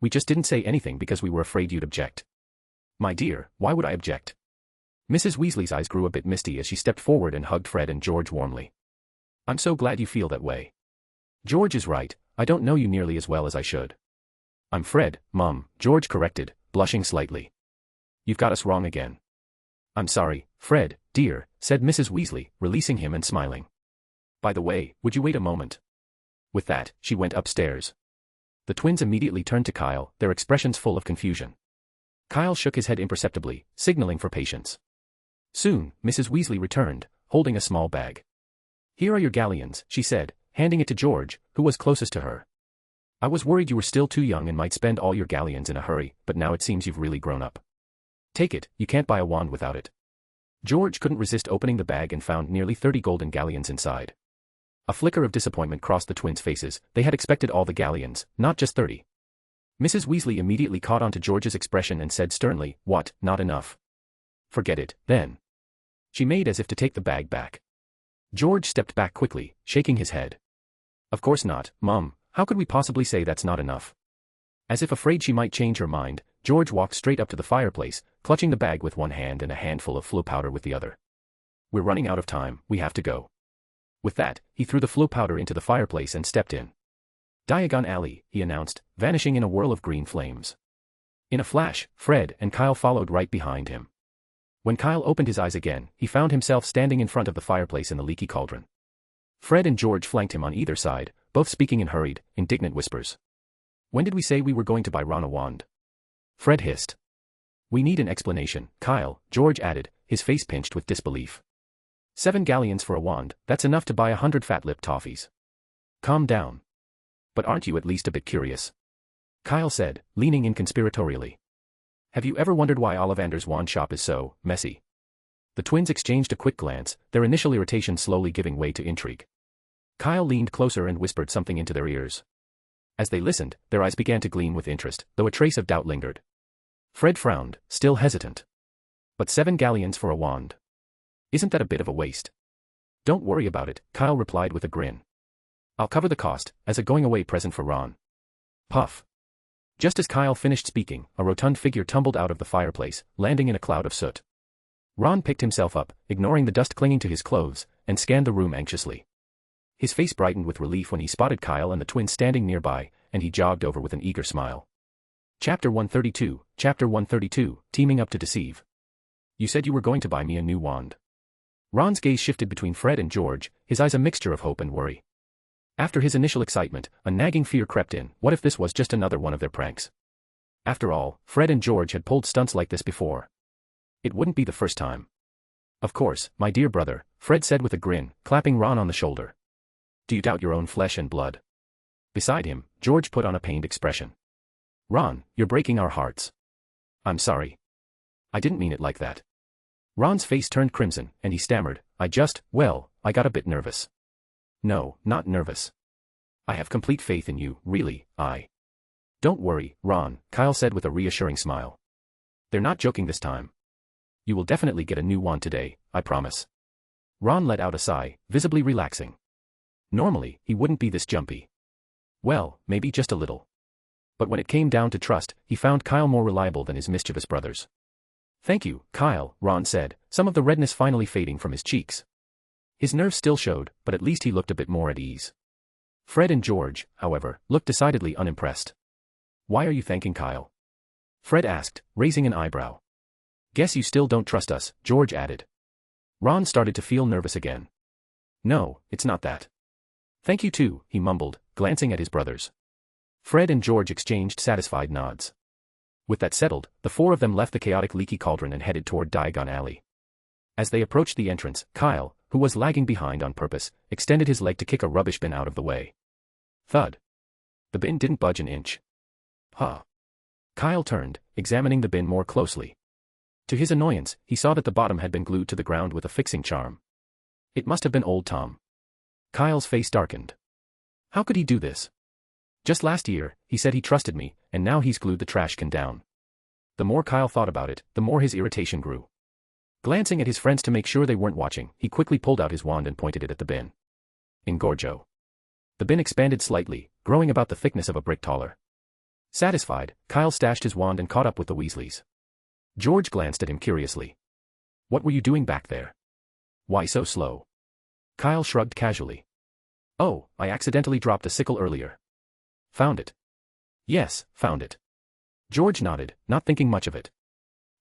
We just didn't say anything because we were afraid you'd object. My dear, why would I object? Mrs. Weasley's eyes grew a bit misty as she stepped forward and hugged Fred and George warmly. I'm so glad you feel that way. George is right, I don't know you nearly as well as I should. I'm Fred, Mum, George corrected, blushing slightly. You've got us wrong again. I'm sorry, Fred, dear, said Mrs. Weasley, releasing him and smiling. By the way, would you wait a moment? With that, she went upstairs. The twins immediately turned to Kyle, their expressions full of confusion. Kyle shook his head imperceptibly, signaling for patience. Soon, Mrs. Weasley returned, holding a small bag. Here are your galleons, she said, handing it to George, who was closest to her. I was worried you were still too young and might spend all your galleons in a hurry, but now it seems you've really grown up. Take it, you can't buy a wand without it. George couldn't resist opening the bag and found nearly 30 golden galleons inside. A flicker of disappointment crossed the twins' faces. They had expected all the galleons, not just 30. Mrs. Weasley immediately caught on to George's expression and said sternly, "What, not enough? Forget it, then." She made as if to take the bag back. George stepped back quickly, shaking his head. "Of course not, Mum, how could we possibly say that's not enough?" As if afraid she might change her mind, George walked straight up to the fireplace, clutching the bag with one hand and a handful of flu powder with the other. "We're running out of time, we have to go." With that, he threw the flu powder into the fireplace and stepped in. "Diagon Alley," he announced, vanishing in a whirl of green flames. In a flash, Fred and Kyle followed right behind him. When Kyle opened his eyes again, he found himself standing in front of the fireplace in the leaky cauldron. Fred and George flanked him on either side, both speaking in hurried, indignant whispers. "When did we say we were going to buy Ron a wand?" Fred hissed. "We need an explanation, Kyle," George added, his face pinched with disbelief. 7 galleons for a wand, that's enough to buy 100 fat-lipped toffees. Calm down. But aren't you at least a bit curious? Kyle said, leaning in conspiratorially. Have you ever wondered why Ollivander's wand shop is so messy? The twins exchanged a quick glance, their initial irritation slowly giving way to intrigue. Kyle leaned closer and whispered something into their ears. As they listened, their eyes began to gleam with interest, though a trace of doubt lingered. Fred frowned, still hesitant. But 7 galleons for a wand. Isn't that a bit of a waste? Don't worry about it, Kyle replied with a grin. I'll cover the cost, as a going-away present for Ron. Puff. Just as Kyle finished speaking, a rotund figure tumbled out of the fireplace, landing in a cloud of soot. Ron picked himself up, ignoring the dust clinging to his clothes, and scanned the room anxiously. His face brightened with relief when he spotted Kyle and the twins standing nearby, and he jogged over with an eager smile. Chapter 132, Teaming Up to Deceive. You said you were going to buy me a new wand. Ron's gaze shifted between Fred and George, his eyes a mixture of hope and worry. After his initial excitement, a nagging fear crept in. What if this was just another one of their pranks? After all, Fred and George had pulled stunts like this before. It wouldn't be the first time. Of course, my dear brother, Fred said with a grin, clapping Ron on the shoulder. Do you doubt your own flesh and blood? Beside him, George put on a pained expression. Ron, you're breaking our hearts. I'm sorry. I didn't mean it like that. Ron's face turned crimson, and he stammered, I got a bit nervous. No, not nervous. I have complete faith in you, really, Don't worry, Ron, Kyle said with a reassuring smile. They're not joking this time. You will definitely get a new wand today, I promise. Ron let out a sigh, visibly relaxing. Normally, he wouldn't be this jumpy. Well, maybe just a little. But when it came down to trust, he found Kyle more reliable than his mischievous brothers. Thank you, Kyle, Ron said, some of the redness finally fading from his cheeks. His nerves still showed, but at least he looked a bit more at ease. Fred and George, however, looked decidedly unimpressed. Why are you thanking Kyle? Fred asked, raising an eyebrow. Guess you still don't trust us, George added. Ron started to feel nervous again. No, it's not that. Thank you too, he mumbled, glancing at his brothers. Fred and George exchanged satisfied nods. With that settled, the 4 of them left the chaotic leaky cauldron and headed toward Diagon Alley. As they approached the entrance, Kyle, who was lagging behind on purpose, extended his leg to kick a rubbish bin out of the way. Thud. The bin didn't budge an inch. Huh. Kyle turned, examining the bin more closely. To his annoyance, he saw that the bottom had been glued to the ground with a fixing charm. It must have been old Tom. Kyle's face darkened. How could he do this? Just last year, he said he trusted me, and now he's glued the trash can down. The more Kyle thought about it, the more his irritation grew. Glancing at his friends to make sure they weren't watching, he quickly pulled out his wand and pointed it at the bin. Engorgo. The bin expanded slightly, growing about the thickness of a brick taller. Satisfied, Kyle stashed his wand and caught up with the Weasleys. George glanced at him curiously. What were you doing back there? Why so slow? Kyle shrugged casually. Oh, I accidentally dropped a sickle earlier. Found it. Yes, found it. George nodded, not thinking much of it.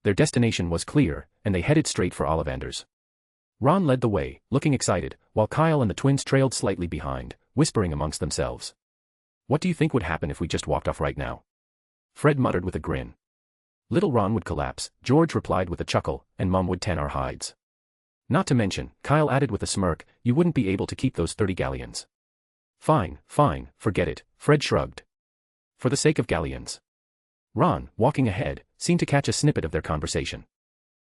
Their destination was clear, and they headed straight for Ollivander's. Ron led the way, looking excited, while Kyle and the twins trailed slightly behind, whispering amongst themselves. What do you think would happen if we just walked off right now? Fred muttered with a grin. Little Ron would collapse, George replied with a chuckle, and Mum would tan our hides. Not to mention, Kyle added with a smirk, you wouldn't be able to keep those 30 galleons. Fine, forget it, Fred shrugged. For the sake of galleons. Ron, walking ahead, seemed to catch a snippet of their conversation.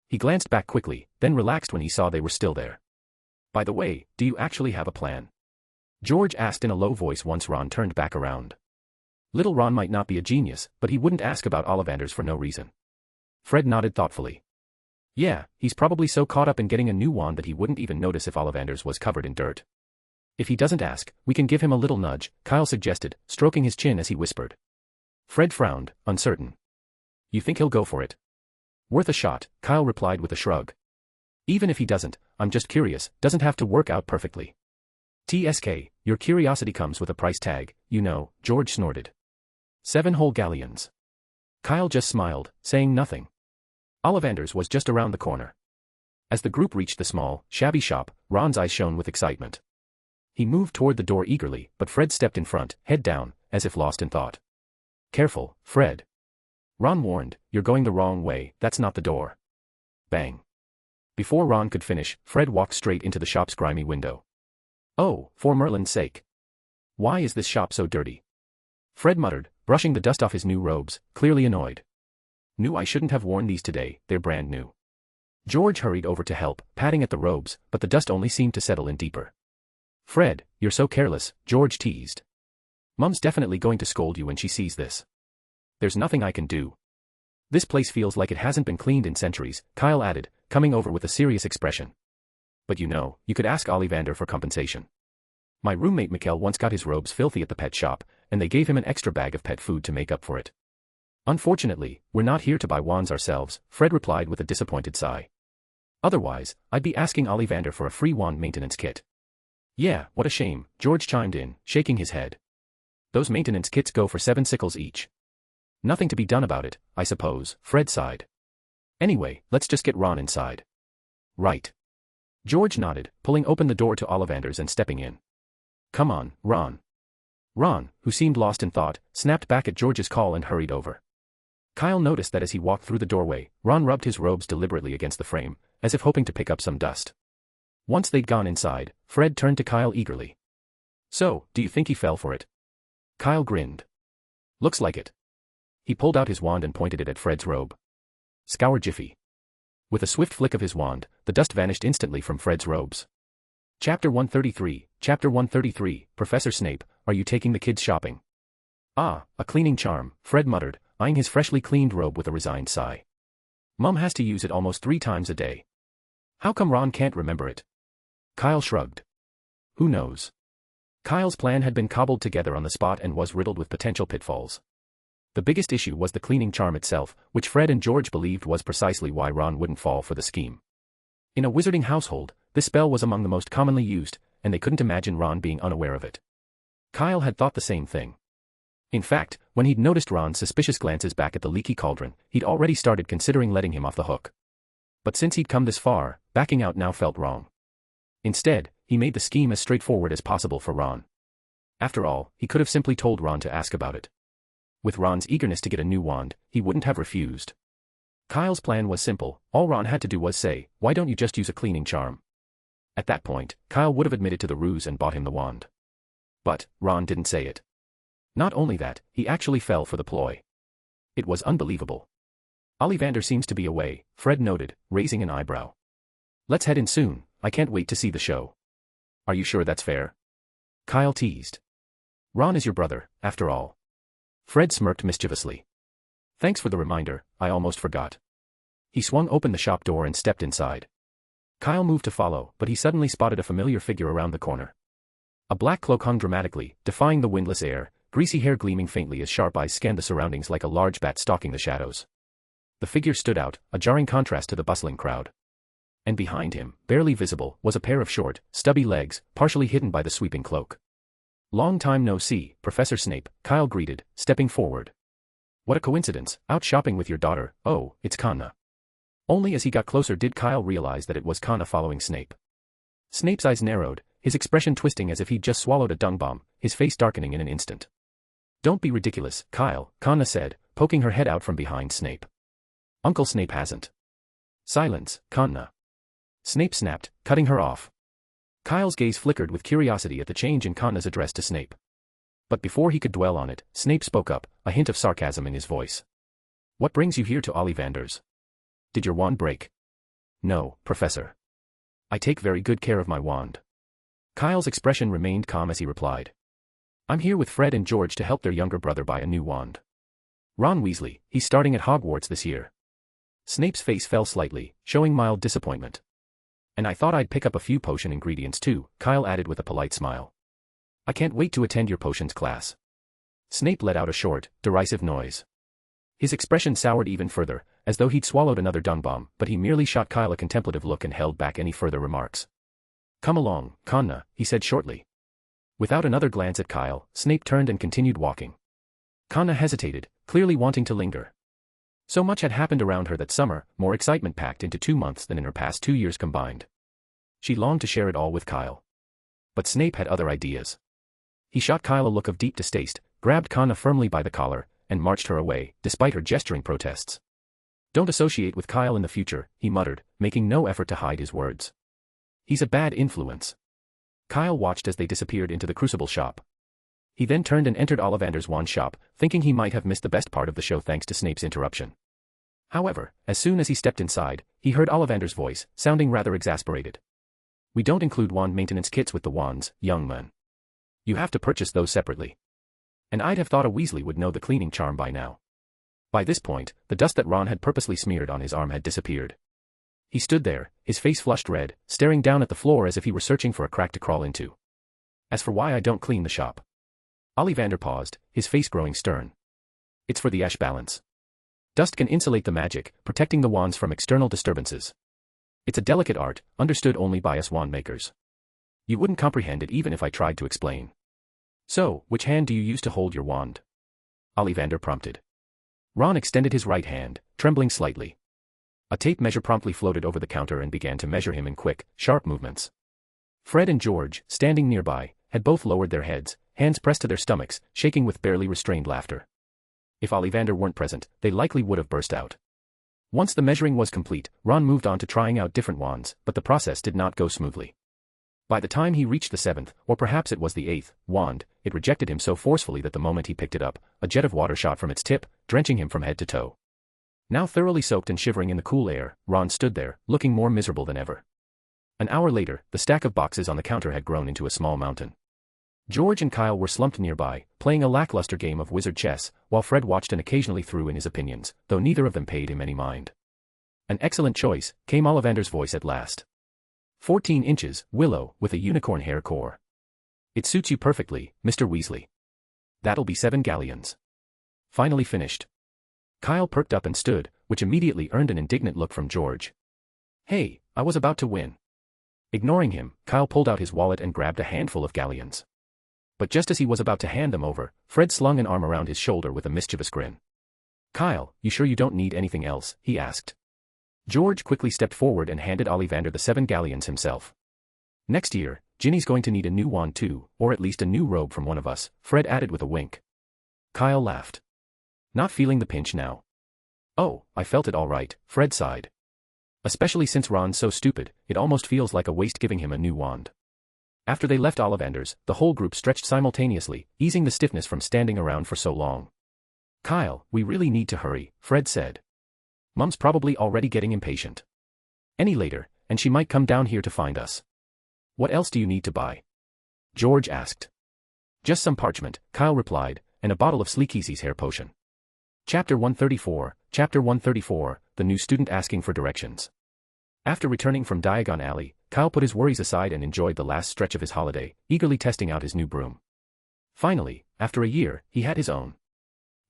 He glanced back quickly, then relaxed when he saw they were still there. By the way, do you actually have a plan? George asked in a low voice once Ron turned back around. Little Ron might not be a genius, but he wouldn't ask about Ollivanders for no reason. Fred nodded thoughtfully. Yeah, he's probably so caught up in getting a new wand that he wouldn't even notice if Ollivanders was covered in dirt. If he doesn't ask, we can give him a little nudge, Kyle suggested, stroking his chin as he whispered. Fred frowned, uncertain. You think he'll go for it? Worth a shot, Kyle replied with a shrug. Even if he doesn't, I'm just curious, doesn't have to work out perfectly. TSK, your curiosity comes with a price tag, you know, George snorted. 7 whole galleons. Kyle just smiled, saying nothing. Ollivanders was just around the corner. As the group reached the small, shabby shop, Ron's eyes shone with excitement. He moved toward the door eagerly, but Fred stepped in front, head down, as if lost in thought. Careful, Fred. Ron warned, you're going the wrong way, that's not the door. Bang. Before Ron could finish, Fred walked straight into the shop's grimy window. Oh, for Merlin's sake. Why is this shop so dirty? Fred muttered, brushing the dust off his new robes, clearly annoyed. Knew I shouldn't have worn these today, they're brand new. George hurried over to help, patting at the robes, but the dust only seemed to settle in deeper. Fred, you're so careless, George teased. Mum's definitely going to scold you when she sees this. There's nothing I can do. This place feels like it hasn't been cleaned in centuries, Kyle added, coming over with a serious expression. But you know, you could ask Ollivander for compensation. My roommate Mikkel once got his robes filthy at the pet shop, and they gave him an extra bag of pet food to make up for it. Unfortunately, we're not here to buy wands ourselves, Fred replied with a disappointed sigh. Otherwise, I'd be asking Ollivander for a free wand maintenance kit. Yeah, what a shame, George chimed in, shaking his head. Those maintenance kits go for 7 sickles each. Nothing to be done about it, I suppose, Fred sighed. Anyway, let's just get Ron inside. Right. George nodded, pulling open the door to Ollivanders and stepping in. Come on, Ron. Ron, who seemed lost in thought, snapped back at George's call and hurried over. Kyle noticed that as he walked through the doorway, Ron rubbed his robes deliberately against the frame, as if hoping to pick up some dust. Once they'd gone inside, Fred turned to Kyle eagerly. So, do you think he fell for it? Kyle grinned. Looks like it. He pulled out his wand and pointed it at Fred's robe. Scour Jiffy. With a swift flick of his wand, the dust vanished instantly from Fred's robes. Chapter 133, Professor Snape, are you taking the kids shopping? Ah, a cleaning charm, Fred muttered, eyeing his freshly cleaned robe with a resigned sigh. Mum has to use it almost 3 times a day. How come Ron can't remember it? Kyle shrugged. Who knows? Kyle's plan had been cobbled together on the spot and was riddled with potential pitfalls. The biggest issue was the cleaning charm itself, which Fred and George believed was precisely why Ron wouldn't fall for the scheme. In a wizarding household, this spell was among the most commonly used, and they couldn't imagine Ron being unaware of it. Kyle had thought the same thing. In fact, when he'd noticed Ron's suspicious glances back at the leaky cauldron, he'd already started considering letting him off the hook. But since he'd come this far, backing out now felt wrong. Instead, he made the scheme as straightforward as possible for Ron. After all, he could have simply told Ron to ask about it. With Ron's eagerness to get a new wand, he wouldn't have refused. Kyle's plan was simple, all Ron had to do was say, why don't you just use a cleaning charm? At that point, Kyle would have admitted to the ruse and bought him the wand. But, Ron didn't say it. Not only that, he actually fell for the ploy. It was unbelievable. Ollivander seems to be away, Fred noted, raising an eyebrow. Let's head in soon, I can't wait to see the show. Are you sure that's fair? Kyle teased. Ron is your brother, after all. Fred smirked mischievously. Thanks for the reminder, I almost forgot. He swung open the shop door and stepped inside. Kyle moved to follow, but he suddenly spotted a familiar figure around the corner. A black cloak hung dramatically, defying the windless air, greasy hair gleaming faintly as sharp eyes scanned the surroundings like a large bat stalking the shadows. The figure stood out, a jarring contrast to the bustling crowd. And behind him, barely visible, was a pair of short, stubby legs, partially hidden by the sweeping cloak. Long time no see, Professor Snape, Kyle greeted, stepping forward. What a coincidence, out shopping with your daughter, oh, it's Kana. Only as he got closer did Kyle realize that it was Kana following Snape. Snape's eyes narrowed, his expression twisting as if he'd just swallowed a dung bomb, his face darkening in an instant. Don't be ridiculous, Kyle, Kana said, poking her head out from behind Snape. Uncle Snape hasn't. Silence, Kana. Snape snapped, cutting her off. Kyle's gaze flickered with curiosity at the change in Kana's address to Snape. But before he could dwell on it, Snape spoke up, a hint of sarcasm in his voice. What brings you here to Ollivanders? Did your wand break? No, Professor. I take very good care of my wand. Kyle's expression remained calm as he replied. I'm here with Fred and George to help their younger brother buy a new wand. Ron Weasley, he's starting at Hogwarts this year. Snape's face fell slightly, showing mild disappointment. And I thought I'd pick up a few potion ingredients too, Kyle added with a polite smile. I can't wait to attend your potions class. Snape let out a short, derisive noise. His expression soured even further, as though he'd swallowed another dung bomb, but he merely shot Kyle a contemplative look and held back any further remarks. Come along, Conna, he said shortly. Without another glance at Kyle, Snape turned and continued walking. Conna hesitated, clearly wanting to linger. So much had happened around her that summer, more excitement packed into 2 months than in her past 2 years combined. She longed to share it all with Kyle. But Snape had other ideas. He shot Kyle a look of deep distaste, grabbed Conna firmly by the collar, and marched her away, despite her gesturing protests. Don't associate with Kyle in the future, he muttered, making no effort to hide his words. He's a bad influence. Kyle watched as they disappeared into the crucible shop. He then turned and entered Ollivander's wand shop, thinking he might have missed the best part of the show thanks to Snape's interruption. However, as soon as he stepped inside, he heard Ollivander's voice, sounding rather exasperated. We don't include wand maintenance kits with the wands, young man. You have to purchase those separately. And I'd have thought a Weasley would know the cleaning charm by now. By this point, the dust that Ron had purposely smeared on his arm had disappeared. He stood there, his face flushed red, staring down at the floor as if he were searching for a crack to crawl into. As for why I don't clean the shop. Ollivander paused, his face growing stern. It's for the ash balance. Dust can insulate the magic, protecting the wands from external disturbances. It's a delicate art, understood only by us wand makers. You wouldn't comprehend it even if I tried to explain. So, which hand do you use to hold your wand? Ollivander prompted. Ron extended his right hand, trembling slightly. A tape measure promptly floated over the counter and began to measure him in quick, sharp movements. Fred and George, standing nearby, had both lowered their heads, hands pressed to their stomachs, shaking with barely restrained laughter. If Ollivander weren't present, they likely would have burst out. Once the measuring was complete, Ron moved on to trying out different wands, but the process did not go smoothly. By the time he reached the 7th, or perhaps it was the 8th, wand, it rejected him so forcefully that the moment he picked it up, a jet of water shot from its tip, drenching him from head to toe. Now thoroughly soaked and shivering in the cool air, Ron stood there, looking more miserable than ever. An hour later, the stack of boxes on the counter had grown into a small mountain. George and Kyle were slumped nearby, playing a lackluster game of wizard chess, while Fred watched and occasionally threw in his opinions, though neither of them paid him any mind. An excellent choice, came Ollivander's voice at last. 14 inches, willow, with a unicorn hair core. It suits you perfectly, Mr. Weasley. That'll be 7 galleons. Finally finished. Kyle perked up and stood, which immediately earned an indignant look from George. Hey, I was about to win. Ignoring him, Kyle pulled out his wallet and grabbed a handful of galleons. But just as he was about to hand them over, Fred slung an arm around his shoulder with a mischievous grin. Kyle, you sure you don't need anything else? He asked. George quickly stepped forward and handed Ollivander the 7 galleons himself. Next year, Ginny's going to need a new wand too, or at least a new robe from one of us, Fred added with a wink. Kyle laughed. Not feeling the pinch now. Oh, I felt it all right, Fred sighed. Especially since Ron's so stupid, it almost feels like a waste giving him a new wand. After they left Ollivander's, the whole group stretched simultaneously, easing the stiffness from standing around for so long. Kyle, we really need to hurry, Fred said. Mum's probably already getting impatient. Any later, and she might come down here to find us. What else do you need to buy? George asked. Just some parchment, Kyle replied, and a bottle of Sleekeasy's hair potion. Chapter 134, the new student asking for directions. After returning from Diagon Alley, Kyle put his worries aside and enjoyed the last stretch of his holiday, eagerly testing out his new broom. Finally, after a year, he had his own.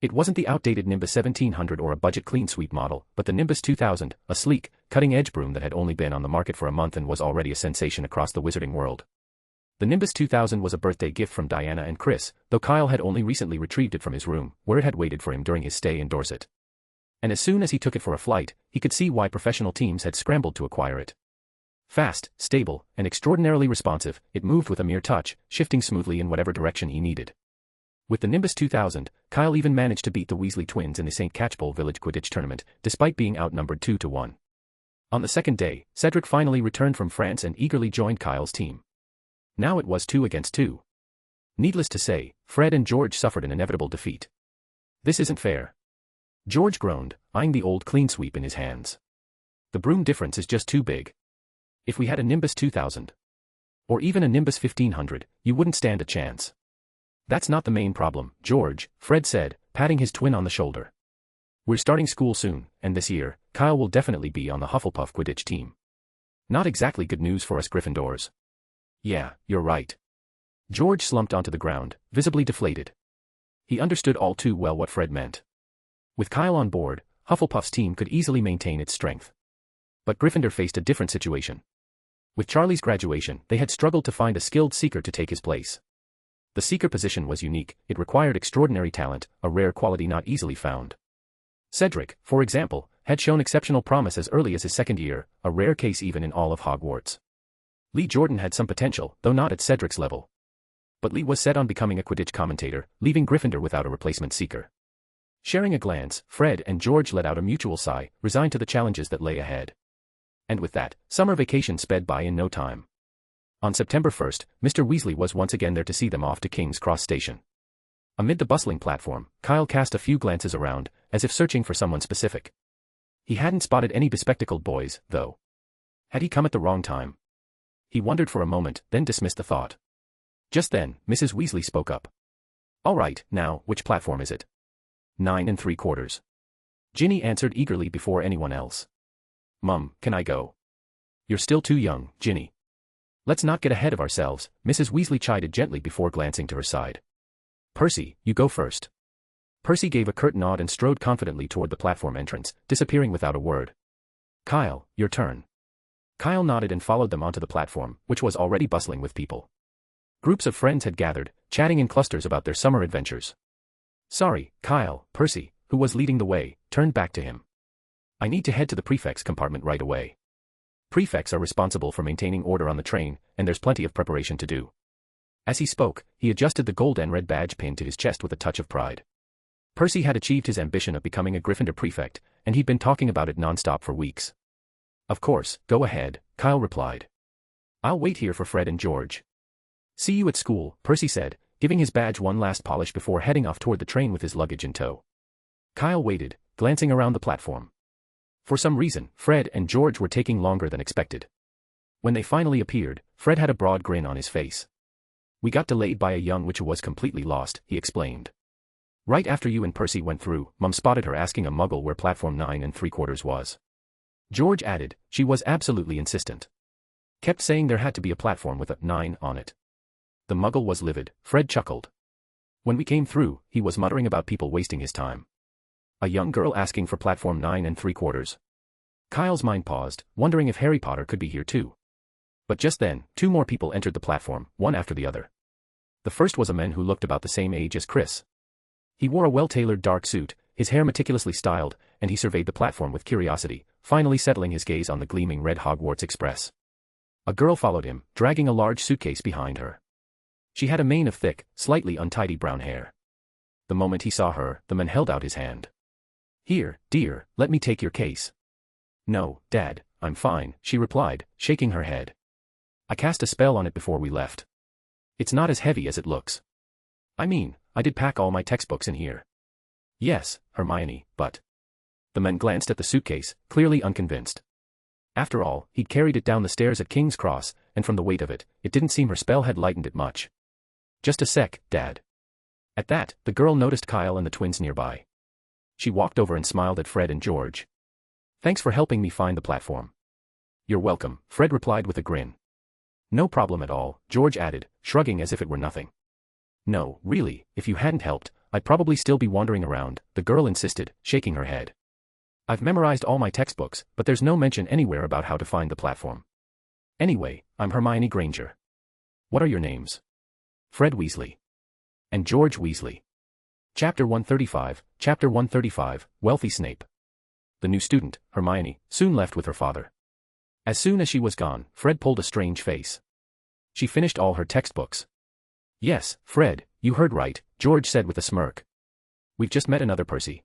It wasn't the outdated Nimbus 1700 or a budget clean sweep model, but the Nimbus 2000, a sleek, cutting-edge broom that had only been on the market for a month and was already a sensation across the wizarding world. The Nimbus 2000 was a birthday gift from Diana and Chris, though Kyle had only recently retrieved it from his room, where it had waited for him during his stay in Dorset. And as soon as he took it for a flight, he could see why professional teams had scrambled to acquire it. Fast, stable, and extraordinarily responsive, it moved with a mere touch, shifting smoothly in whatever direction he needed. With the Nimbus 2000, Kyle even managed to beat the Weasley twins in the St. Catchpole Village Quidditch tournament, despite being outnumbered 2-1. On the second day, Cedric finally returned from France and eagerly joined Kyle's team. Now it was 2 against 2. Needless to say, Fred and George suffered an inevitable defeat. This isn't fair. George groaned, eyeing the old clean sweep in his hands. The broom difference is just too big. If we had a Nimbus 2000, or even a Nimbus 1500, you wouldn't stand a chance. That's not the main problem, George, Fred said, patting his twin on the shoulder. We're starting school soon, and this year, Kyle will definitely be on the Hufflepuff Quidditch team. Not exactly good news for us Gryffindors. Yeah, you're right. George slumped onto the ground, visibly deflated. He understood all too well what Fred meant. With Kyle on board, Hufflepuff's team could easily maintain its strength. But Gryffindor faced a different situation. With Charlie's graduation, they had struggled to find a skilled seeker to take his place. The seeker position was unique, it required extraordinary talent, a rare quality not easily found. Cedric, for example, had shown exceptional promise as early as his second year, a rare case even in all of Hogwarts. Lee Jordan had some potential, though not at Cedric's level. But Lee was set on becoming a Quidditch commentator, leaving Gryffindor without a replacement seeker. Sharing a glance, Fred and George let out a mutual sigh, resigned to the challenges that lay ahead. And with that, summer vacation sped by in no time. On September 1st, Mr. Weasley was once again there to see them off to King's Cross Station. Amid the bustling platform, Kyle cast a few glances around, as if searching for someone specific. He hadn't spotted any bespectacled boys, though. Had he come at the wrong time? He wondered for a moment, then dismissed the thought. Just then, Mrs. Weasley spoke up. All right, now, which platform is it? 9 3/4. Ginny answered eagerly before anyone else. Mum, can I go? You're still too young, Ginny. Let's not get ahead of ourselves, Mrs. Weasley chided gently before glancing to her side. Percy, you go first. Percy gave a curt nod and strode confidently toward the platform entrance, disappearing without a word. Kyle, your turn. Kyle nodded and followed them onto the platform, which was already bustling with people. Groups of friends had gathered, chatting in clusters about their summer adventures. Sorry, Kyle, Percy, who was leading the way, turned back to him. I need to head to the prefect's compartment right away. Prefects are responsible for maintaining order on the train, and there's plenty of preparation to do. As he spoke, he adjusted the gold and red badge pinned to his chest with a touch of pride. Percy had achieved his ambition of becoming a Gryffindor prefect, and he'd been talking about it non-stop for weeks. Of course, go ahead, Kyle replied. I'll wait here for Fred and George. See you at school, Percy said, giving his badge one last polish before heading off toward the train with his luggage in tow. Kyle waited, glancing around the platform. For some reason, Fred and George were taking longer than expected. When they finally appeared, Fred had a broad grin on his face. We got delayed by a young witch who was completely lost, he explained. Right after you and Percy went through, Mum spotted her asking a muggle where platform 9 3/4 was. George added, she was absolutely insistent. Kept saying there had to be a platform with a 9 on it. The muggle was livid, Fred chuckled. When we came through, he was muttering about people wasting his time. A young girl asking for platform 9 3/4. Kyle's mind paused, wondering if Harry Potter could be here too. But just then, 2 more people entered the platform, one after the other. The first was a man who looked about the same age as Chris. He wore a well-tailored dark suit, his hair meticulously styled, and he surveyed the platform with curiosity, finally settling his gaze on the gleaming red Hogwarts Express. A girl followed him, dragging a large suitcase behind her. She had a mane of thick, slightly untidy brown hair. The moment he saw her, the man held out his hand. Here, dear, let me take your case. No, Dad, I'm fine, she replied, shaking her head. I cast a spell on it before we left. It's not as heavy as it looks. I mean, I did pack all my textbooks in here. Yes, Hermione, but... The man glanced at the suitcase, clearly unconvinced. After all, he'd carried it down the stairs at King's Cross, and from the weight of it, it didn't seem her spell had lightened it much. Just a sec, Dad. At that, the girl noticed Kyle and the twins nearby. She walked over and smiled at Fred and George. Thanks for helping me find the platform. You're welcome, Fred replied with a grin. No problem at all, George added, shrugging as if it were nothing. No, really, if you hadn't helped, I'd probably still be wandering around, the girl insisted, shaking her head. I've memorized all my textbooks, but there's no mention anywhere about how to find the platform. Anyway, I'm Hermione Granger. What are your names? Fred Weasley. And George Weasley. Chapter 135, Wealthy Snape. The new student, Hermione, soon left with her father. As soon as she was gone, Fred pulled a strange face. She finished all her textbooks. Yes, Fred, you heard right, George said with a smirk. We've just met another Percy.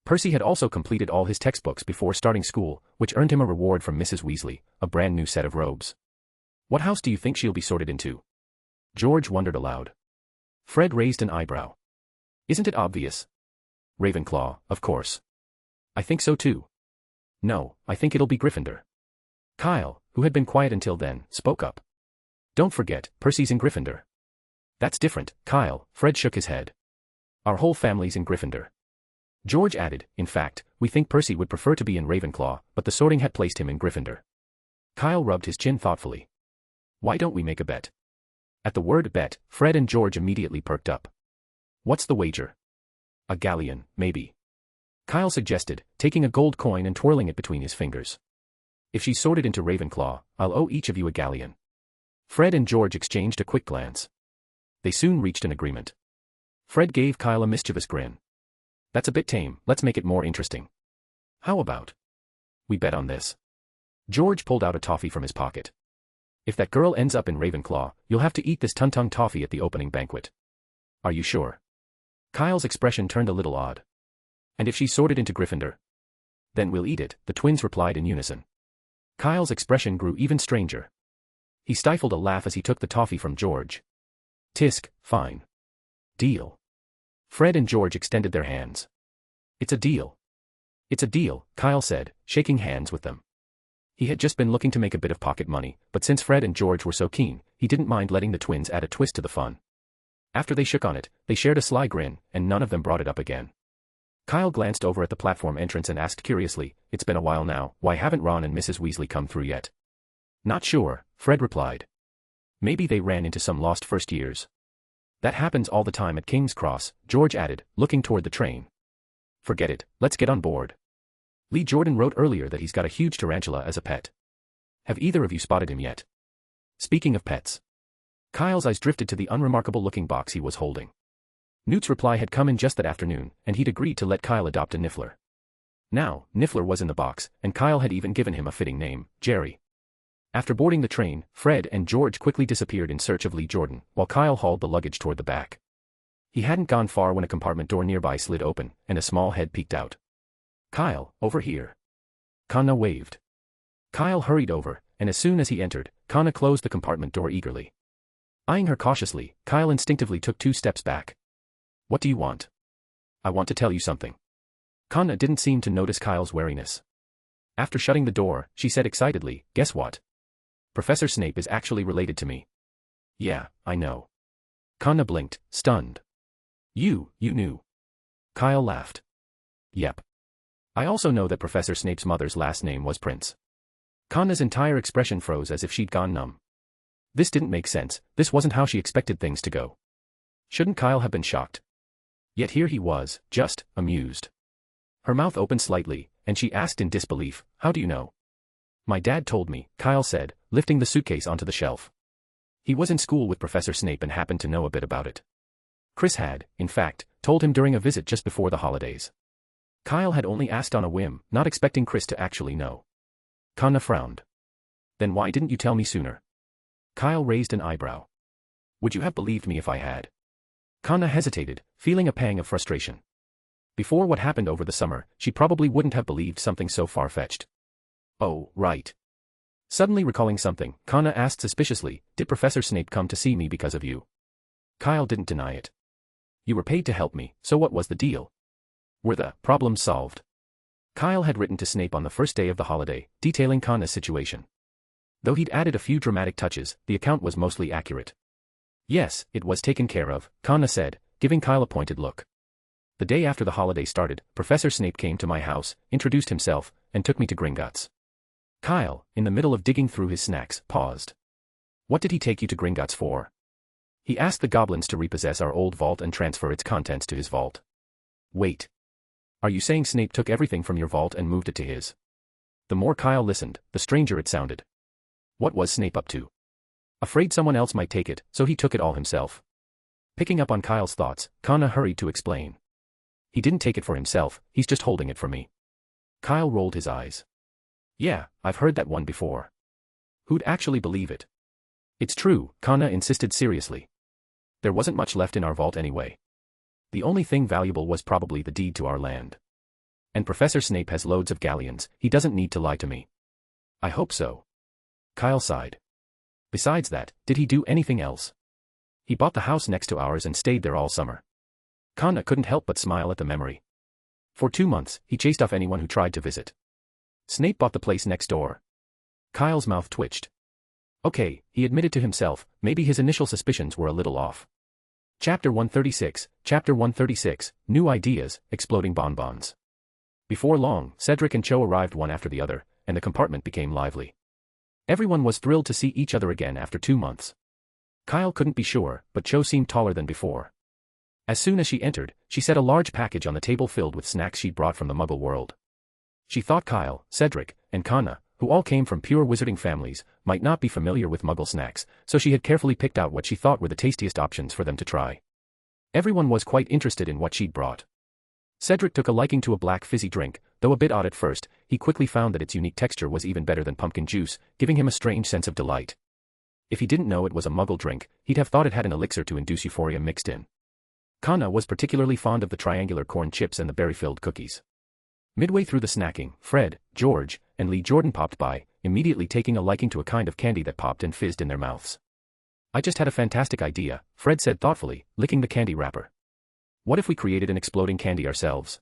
Percy had also completed all his textbooks before starting school, which earned him a reward from Mrs. Weasley, a brand new set of robes. What house do you think she'll be sorted into? George wondered aloud. Fred raised an eyebrow. Isn't it obvious? Ravenclaw, of course. I think so too. No, I think it'll be Gryffindor. Kyle, who had been quiet until then, spoke up. Don't forget, Percy's in Gryffindor. That's different, Kyle, Fred shook his head. Our whole family's in Gryffindor. George added, in fact, we think Percy would prefer to be in Ravenclaw, but the sorting hat placed him in Gryffindor. Kyle rubbed his chin thoughtfully. Why don't we make a bet? At the word bet, Fred and George immediately perked up. What's the wager? A galleon, maybe. Kyle suggested, taking a gold coin and twirling it between his fingers. If she's sorted into Ravenclaw, I'll owe each of you a galleon. Fred and George exchanged a quick glance. They soon reached an agreement. Fred gave Kyle a mischievous grin. That's a bit tame, let's make it more interesting. How about? We bet on this. George pulled out a toffee from his pocket. If that girl ends up in Ravenclaw, you'll have to eat this Tuntung toffee at the opening banquet. Are you sure? Kyle's expression turned a little odd. And if she's sorted into Gryffindor? Then we'll eat it, the twins replied in unison. Kyle's expression grew even stranger. He stifled a laugh as he took the toffee from George. Tisk, fine. Deal. Fred and George extended their hands. It's a deal. It's a deal, Kyle said, shaking hands with them. He had just been looking to make a bit of pocket money, but since Fred and George were so keen, he didn't mind letting the twins add a twist to the fun. After they shook on it, they shared a sly grin, and none of them brought it up again. Kyle glanced over at the platform entrance and asked curiously, it's been a while now, why haven't Ron and Mrs. Weasley come through yet? Not sure, Fred replied. Maybe they ran into some lost first years. That happens all the time at King's Cross, George added, looking toward the train. Forget it, let's get on board. Lee Jordan wrote earlier that he's got a huge tarantula as a pet. Have either of you spotted him yet? Speaking of pets. Kyle's eyes drifted to the unremarkable-looking box he was holding. Newt's reply had come in just that afternoon, and he'd agreed to let Kyle adopt a Niffler. Now, Niffler was in the box, and Kyle had even given him a fitting name, Jerry. After boarding the train, Fred and George quickly disappeared in search of Lee Jordan, while Kyle hauled the luggage toward the back. He hadn't gone far when a compartment door nearby slid open, and a small head peeked out. Kyle, over here. Kana waved. Kyle hurried over, and as soon as he entered, Kana closed the compartment door eagerly. Eyeing her cautiously, Kyle instinctively took 2 steps back. What do you want? I want to tell you something. Kana didn't seem to notice Kyle's wariness. After shutting the door, she said excitedly, guess what? Professor Snape is actually related to me. Yeah, I know. Kana blinked, stunned. You knew. Kyle laughed. Yep. I also know that Professor Snape's mother's last name was Prince. Kana's entire expression froze as if she'd gone numb. This didn't make sense, this wasn't how she expected things to go. Shouldn't Kyle have been shocked? Yet here he was, just amused. Her mouth opened slightly, and she asked in disbelief, how do you know? My dad told me, Kyle said, lifting the suitcase onto the shelf. He was in school with Professor Snape and happened to know a bit about it. Chris had, in fact, told him during a visit just before the holidays. Kyle had only asked on a whim, not expecting Chris to actually know. Kana frowned. Then why didn't you tell me sooner? Kyle raised an eyebrow. Would you have believed me if I had? Kana hesitated, feeling a pang of frustration. Before what happened over the summer, she probably wouldn't have believed something so far-fetched. Oh, right. Suddenly recalling something, Kana asked suspiciously, did Professor Snape come to see me because of you? Kyle didn't deny it. You were paid to help me, so what was the deal? Were the problems solved? Kyle had written to Snape on the first day of the holiday, detailing Kana's situation. Though he'd added a few dramatic touches, the account was mostly accurate. Yes, it was taken care of, Kana said, giving Kyle a pointed look. The day after the holiday started, Professor Snape came to my house, introduced himself, and took me to Gringotts. Kyle, in the middle of digging through his snacks, paused. What did he take you to Gringotts for? He asked the goblins to repossess our old vault and transfer its contents to his vault. Wait. Are you saying Snape took everything from your vault and moved it to his? The more Kyle listened, the stranger it sounded. What was Snape up to? Afraid someone else might take it, so he took it all himself. Picking up on Kyle's thoughts, Kana hurried to explain. He didn't take it for himself, he's just holding it for me. Kyle rolled his eyes. Yeah, I've heard that one before. Who'd actually believe it? It's true, Kana insisted seriously. There wasn't much left in our vault anyway. The only thing valuable was probably the deed to our land. And Professor Snape has loads of galleons, he doesn't need to lie to me. I hope so. Kyle sighed. Besides that, did he do anything else? He bought the house next to ours and stayed there all summer. Connor couldn't help but smile at the memory. For 2 months, he chased off anyone who tried to visit. Snape bought the place next door. Kyle's mouth twitched. Okay, he admitted to himself, maybe his initial suspicions were a little off. Chapter 136, New Ideas, Exploding Bonbons. Before long, Cedric and Cho arrived one after the other, and the compartment became lively. Everyone was thrilled to see each other again after 2 months. Kyle couldn't be sure, but Cho seemed taller than before. As soon as she entered, she set a large package on the table filled with snacks she'd brought from the Muggle world. She thought Kyle, Cedric, and Kana, who all came from pure wizarding families, might not be familiar with Muggle snacks, so she had carefully picked out what she thought were the tastiest options for them to try. Everyone was quite interested in what she'd brought. Cedric took a liking to a black fizzy drink, though a bit odd at first. He quickly found that its unique texture was even better than pumpkin juice, giving him a strange sense of delight. If he didn't know it was a Muggle drink, he'd have thought it had an elixir to induce euphoria mixed in. Kana was particularly fond of the triangular corn chips and the berry-filled cookies. Midway through the snacking, Fred, George, and Lee Jordan popped by, immediately taking a liking to a kind of candy that popped and fizzed in their mouths. I just had a fantastic idea, Fred said thoughtfully, licking the candy wrapper. What if we created an exploding candy ourselves?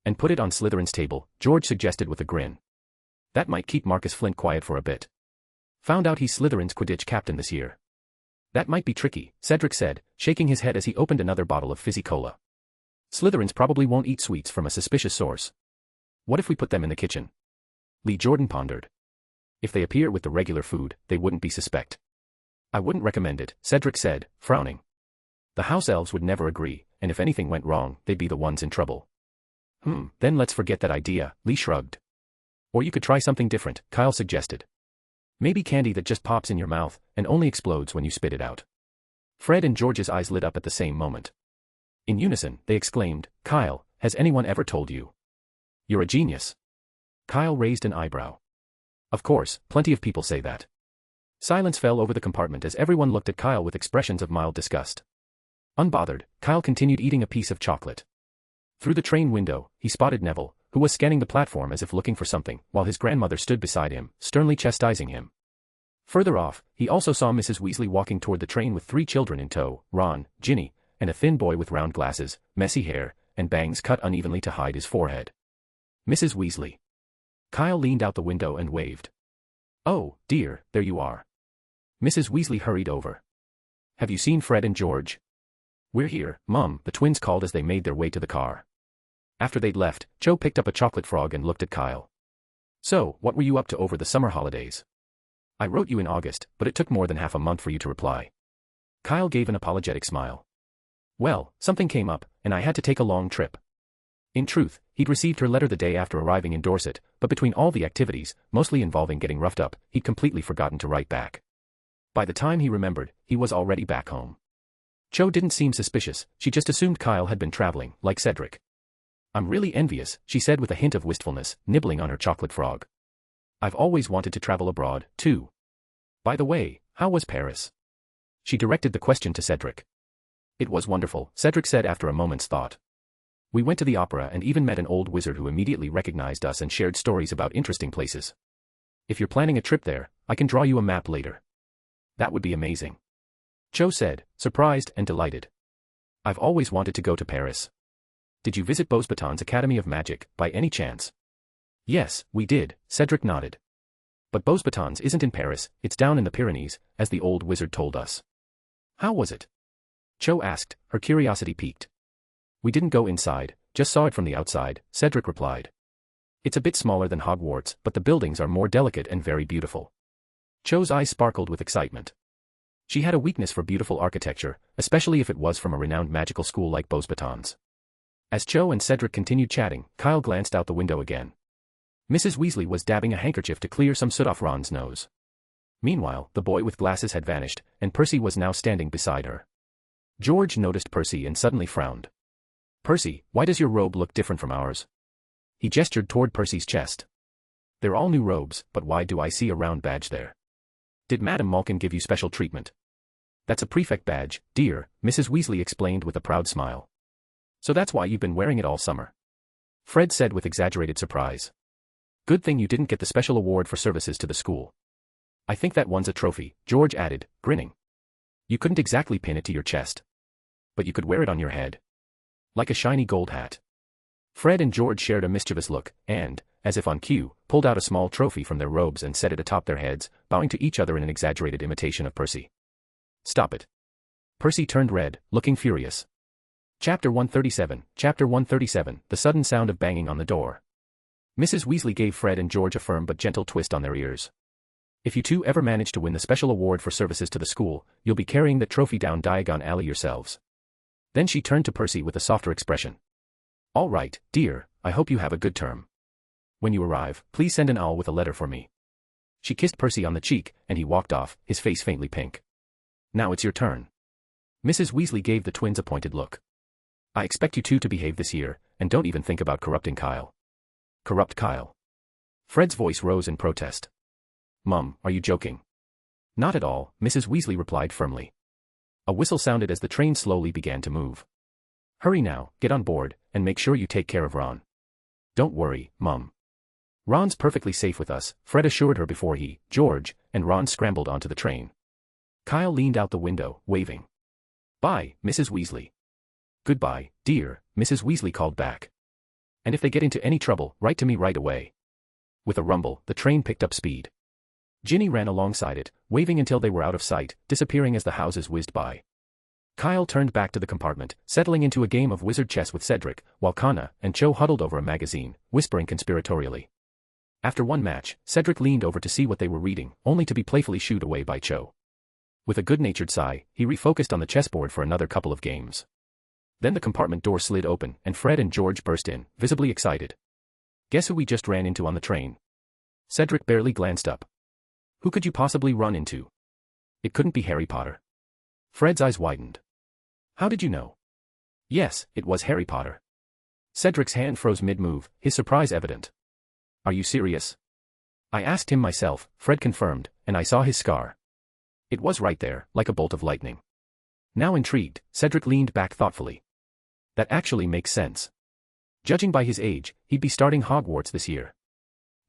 And put it on Slytherin's table, George suggested with a grin. That might keep Marcus Flint quiet for a bit. Found out he's Slytherin's Quidditch captain this year. That might be tricky, Cedric said, shaking his head as he opened another bottle of fizzy cola. Slytherins probably won't eat sweets from a suspicious source. What if we put them in the kitchen? Lee Jordan pondered. If they appear with the regular food, they wouldn't be suspect. I wouldn't recommend it, Cedric said, frowning. The house elves would never agree, and if anything went wrong, they'd be the ones in trouble. Then let's forget that idea, Lee shrugged. Or you could try something different, Kyle suggested. Maybe candy that just pops in your mouth, and only explodes when you spit it out. Fred and George's eyes lit up at the same moment. In unison, they exclaimed, Kyle, has anyone ever told you? You're a genius. Kyle raised an eyebrow. Of course, plenty of people say that. Silence fell over the compartment as everyone looked at Kyle with expressions of mild disgust. Unbothered, Kyle continued eating a piece of chocolate. Through the train window, he spotted Neville, who was scanning the platform as if looking for something, while his grandmother stood beside him, sternly chastising him. Further off, he also saw Mrs. Weasley walking toward the train with 3 children in tow, Ron, Ginny, and a thin boy with round glasses, messy hair, and bangs cut unevenly to hide his forehead. Mrs. Weasley. Kyle leaned out the window and waved. Oh, dear, there you are. Mrs. Weasley hurried over. Have you seen Fred and George? We're here, Mum, the twins called as they made their way to the car. After they'd left, Cho picked up a chocolate frog and looked at Kyle. So, what were you up to over the summer holidays? I wrote you in August, but it took more than half a month for you to reply. Kyle gave an apologetic smile. Well, something came up, and I had to take a long trip. In truth, he'd received her letter the day after arriving in Dorset, but between all the activities, mostly involving getting roughed up, he'd completely forgotten to write back. By the time he remembered, he was already back home. Cho didn't seem suspicious, she just assumed Kyle had been traveling, like Cedric. I'm really envious, she said with a hint of wistfulness, nibbling on her chocolate frog. I've always wanted to travel abroad, too. By the way, how was Paris? She directed the question to Cedric. It was wonderful, Cedric said after a moment's thought. We went to the opera and even met an old wizard who immediately recognized us and shared stories about interesting places. If you're planning a trip there, I can draw you a map later. That would be amazing. Cho said, surprised and delighted. I've always wanted to go to Paris. Did you visit Beauxbatons Academy of Magic, by any chance? Yes, we did, Cedric nodded. But Beauxbatons isn't in Paris, it's down in the Pyrenees, as the old wizard told us. How was it? Cho asked, her curiosity piqued. We didn't go inside, just saw it from the outside, Cedric replied. It's a bit smaller than Hogwarts, but the buildings are more delicate and very beautiful. Cho's eyes sparkled with excitement. She had a weakness for beautiful architecture, especially if it was from a renowned magical school like Beauxbatons. As Cho and Cedric continued chatting, Kyle glanced out the window again. Mrs. Weasley was dabbing a handkerchief to clear some soot off Ron's nose. Meanwhile, the boy with glasses had vanished, and Percy was now standing beside her. George noticed Percy and suddenly frowned. Percy, why does your robe look different from ours? He gestured toward Percy's chest. They're all new robes, but why do I see a round badge there? Did Madame Malkin give you special treatment? That's a prefect badge, dear, Mrs. Weasley explained with a proud smile. So that's why you've been wearing it all summer. Fred said with exaggerated surprise. Good thing you didn't get the special award for services to the school. I think that one's a trophy, George added, grinning. You couldn't exactly pin it to your chest. But you could wear it on your head. Like a shiny gold hat. Fred and George shared a mischievous look, and, as if on cue, pulled out a small trophy from their robes and set it atop their heads, bowing to each other in an exaggerated imitation of Percy. Stop it. Percy turned red, looking furious. Chapter 137, the sudden sound of banging on the door. Mrs. Weasley gave Fred and George a firm but gentle twist on their ears. If you two ever manage to win the special award for services to the school, you'll be carrying that trophy down Diagon Alley yourselves. Then she turned to Percy with a softer expression. All right, dear, I hope you have a good term. When you arrive, please send an owl with a letter for me. She kissed Percy on the cheek, and he walked off, his face faintly pink. Now it's your turn. Mrs. Weasley gave the twins a pointed look. I expect you two to behave this year, and don't even think about corrupting Kyle. Corrupt Kyle. Fred's voice rose in protest. Mum, are you joking? Not at all, Mrs. Weasley replied firmly. A whistle sounded as the train slowly began to move. Hurry now, get on board, and make sure you take care of Ron. Don't worry, Mum. Ron's perfectly safe with us, Fred assured her before he, George, and Ron scrambled onto the train. Kyle leaned out the window, waving. Bye, Mrs. Weasley. Goodbye, dear, Mrs. Weasley called back. And if they get into any trouble, write to me right away. With a rumble, the train picked up speed. Ginny ran alongside it, waving until they were out of sight, disappearing as the houses whizzed by. Kyle turned back to the compartment, settling into a game of wizard chess with Cedric, while Connor and Cho huddled over a magazine, whispering conspiratorially. After one match, Cedric leaned over to see what they were reading, only to be playfully shooed away by Cho. With a good-natured sigh, he refocused on the chessboard for another couple of games. Then the compartment door slid open, and Fred and George burst in, visibly excited. Guess who we just ran into on the train? Cedric barely glanced up. Who could you possibly run into? It couldn't be Harry Potter. Fred's eyes widened. How did you know? Yes, it was Harry Potter. Cedric's hand froze mid-move, his surprise evident. Are you serious? I asked him myself, Fred confirmed, and I saw his scar. It was right there, like a bolt of lightning. Now intrigued, Cedric leaned back thoughtfully. That actually makes sense. Judging by his age, he'd be starting Hogwarts this year.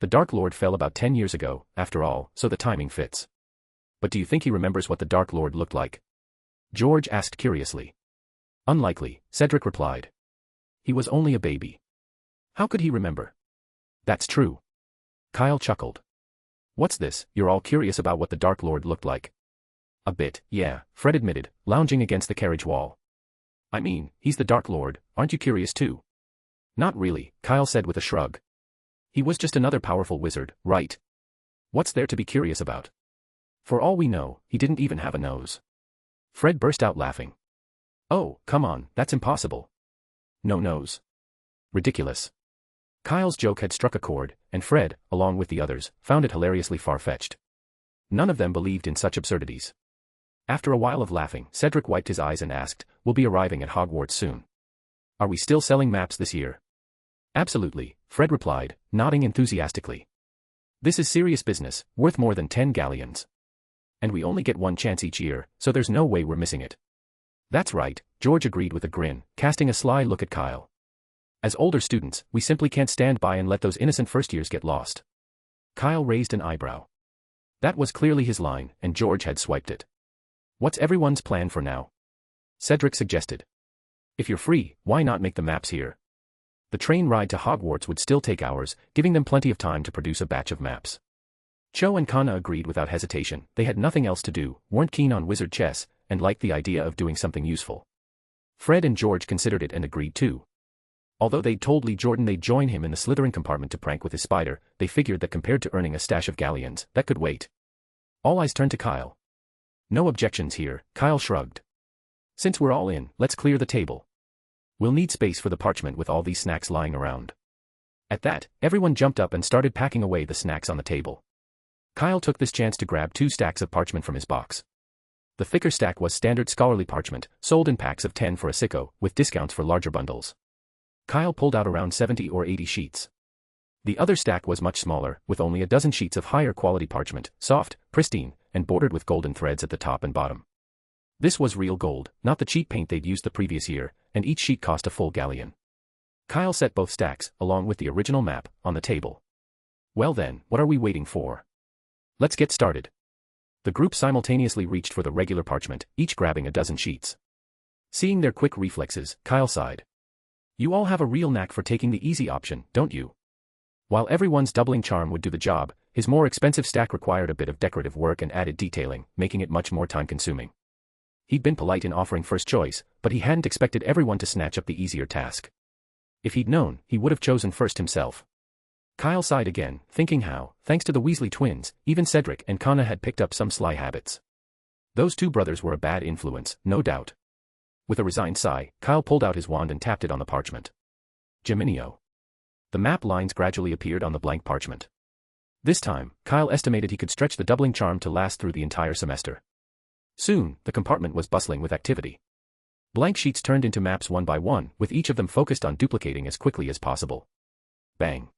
The Dark Lord fell about 10 years ago, after all, so the timing fits. But do you think he remembers what the Dark Lord looked like? George asked curiously. Unlikely, Cedric replied. He was only a baby. How could he remember? That's true. Kyle chuckled. What's this, you're all curious about what the Dark Lord looked like? A bit, yeah, Fred admitted, lounging against the carriage wall. I mean, he's the Dark Lord, aren't you curious too? Not really, Kyle said with a shrug. He was just another powerful wizard, right? What's there to be curious about? For all we know, he didn't even have a nose. Fred burst out laughing. Oh, come on, that's impossible. No nose. Ridiculous. Kyle's joke had struck a chord, and Fred, along with the others, found it hilariously far-fetched. None of them believed in such absurdities. After a while of laughing, Cedric wiped his eyes and asked, We'll be arriving at Hogwarts soon. Are we still selling maps this year? Absolutely, Fred replied, nodding enthusiastically. This is serious business, worth more than 10 galleons. And we only get one chance each year, so there's no way we're missing it. That's right, George agreed with a grin, casting a sly look at Kyle. As older students, we simply can't stand by and let those innocent first years get lost. Kyle raised an eyebrow. That was clearly his line, and George had swiped it. What's everyone's plan for now? Cedric suggested. If you're free, why not make the maps here? The train ride to Hogwarts would still take hours, giving them plenty of time to produce a batch of maps. Cho and Kana agreed without hesitation. They had nothing else to do, weren't keen on wizard chess, and liked the idea of doing something useful. Fred and George considered it and agreed too. Although they'd told Lee Jordan they'd join him in the Slytherin compartment to prank with his spider, they figured that compared to earning a stash of galleons, that could wait. All eyes turned to Kyle. No objections here, Kyle shrugged. Since we're all in, let's clear the table. We'll need space for the parchment with all these snacks lying around. At that, everyone jumped up and started packing away the snacks on the table. Kyle took this chance to grab 2 stacks of parchment from his box. The thicker stack was standard scholarly parchment, sold in packs of 10 for a sicko, with discounts for larger bundles. Kyle pulled out around 70 or 80 sheets. The other stack was much smaller, with only a dozen sheets of higher quality parchment, soft, pristine, and bordered with golden threads at the top and bottom. This was real gold, not the cheap paint they'd used the previous year, and each sheet cost a full galleon. Kyle set both stacks, along with the original map, on the table. Well then, what are we waiting for? Let's get started. The group simultaneously reached for the regular parchment, each grabbing a dozen sheets. Seeing their quick reflexes, Kyle sighed. You all have a real knack for taking the easy option, don't you? While everyone's doubling charm would do the job, his more expensive stack required a bit of decorative work and added detailing, making it much more time-consuming. He'd been polite in offering first choice, but he hadn't expected everyone to snatch up the easier task. If he'd known, he would have chosen first himself. Kyle sighed again, thinking how, thanks to the Weasley twins, even Cedric and Connor had picked up some sly habits. Those two brothers were a bad influence, no doubt. With a resigned sigh, Kyle pulled out his wand and tapped it on the parchment. Geminio. The map lines gradually appeared on the blank parchment. This time, Kyle estimated he could stretch the doubling charm to last through the entire semester. Soon, the compartment was bustling with activity. Blank sheets turned into maps one by one, with each of them focused on duplicating as quickly as possible. Bang.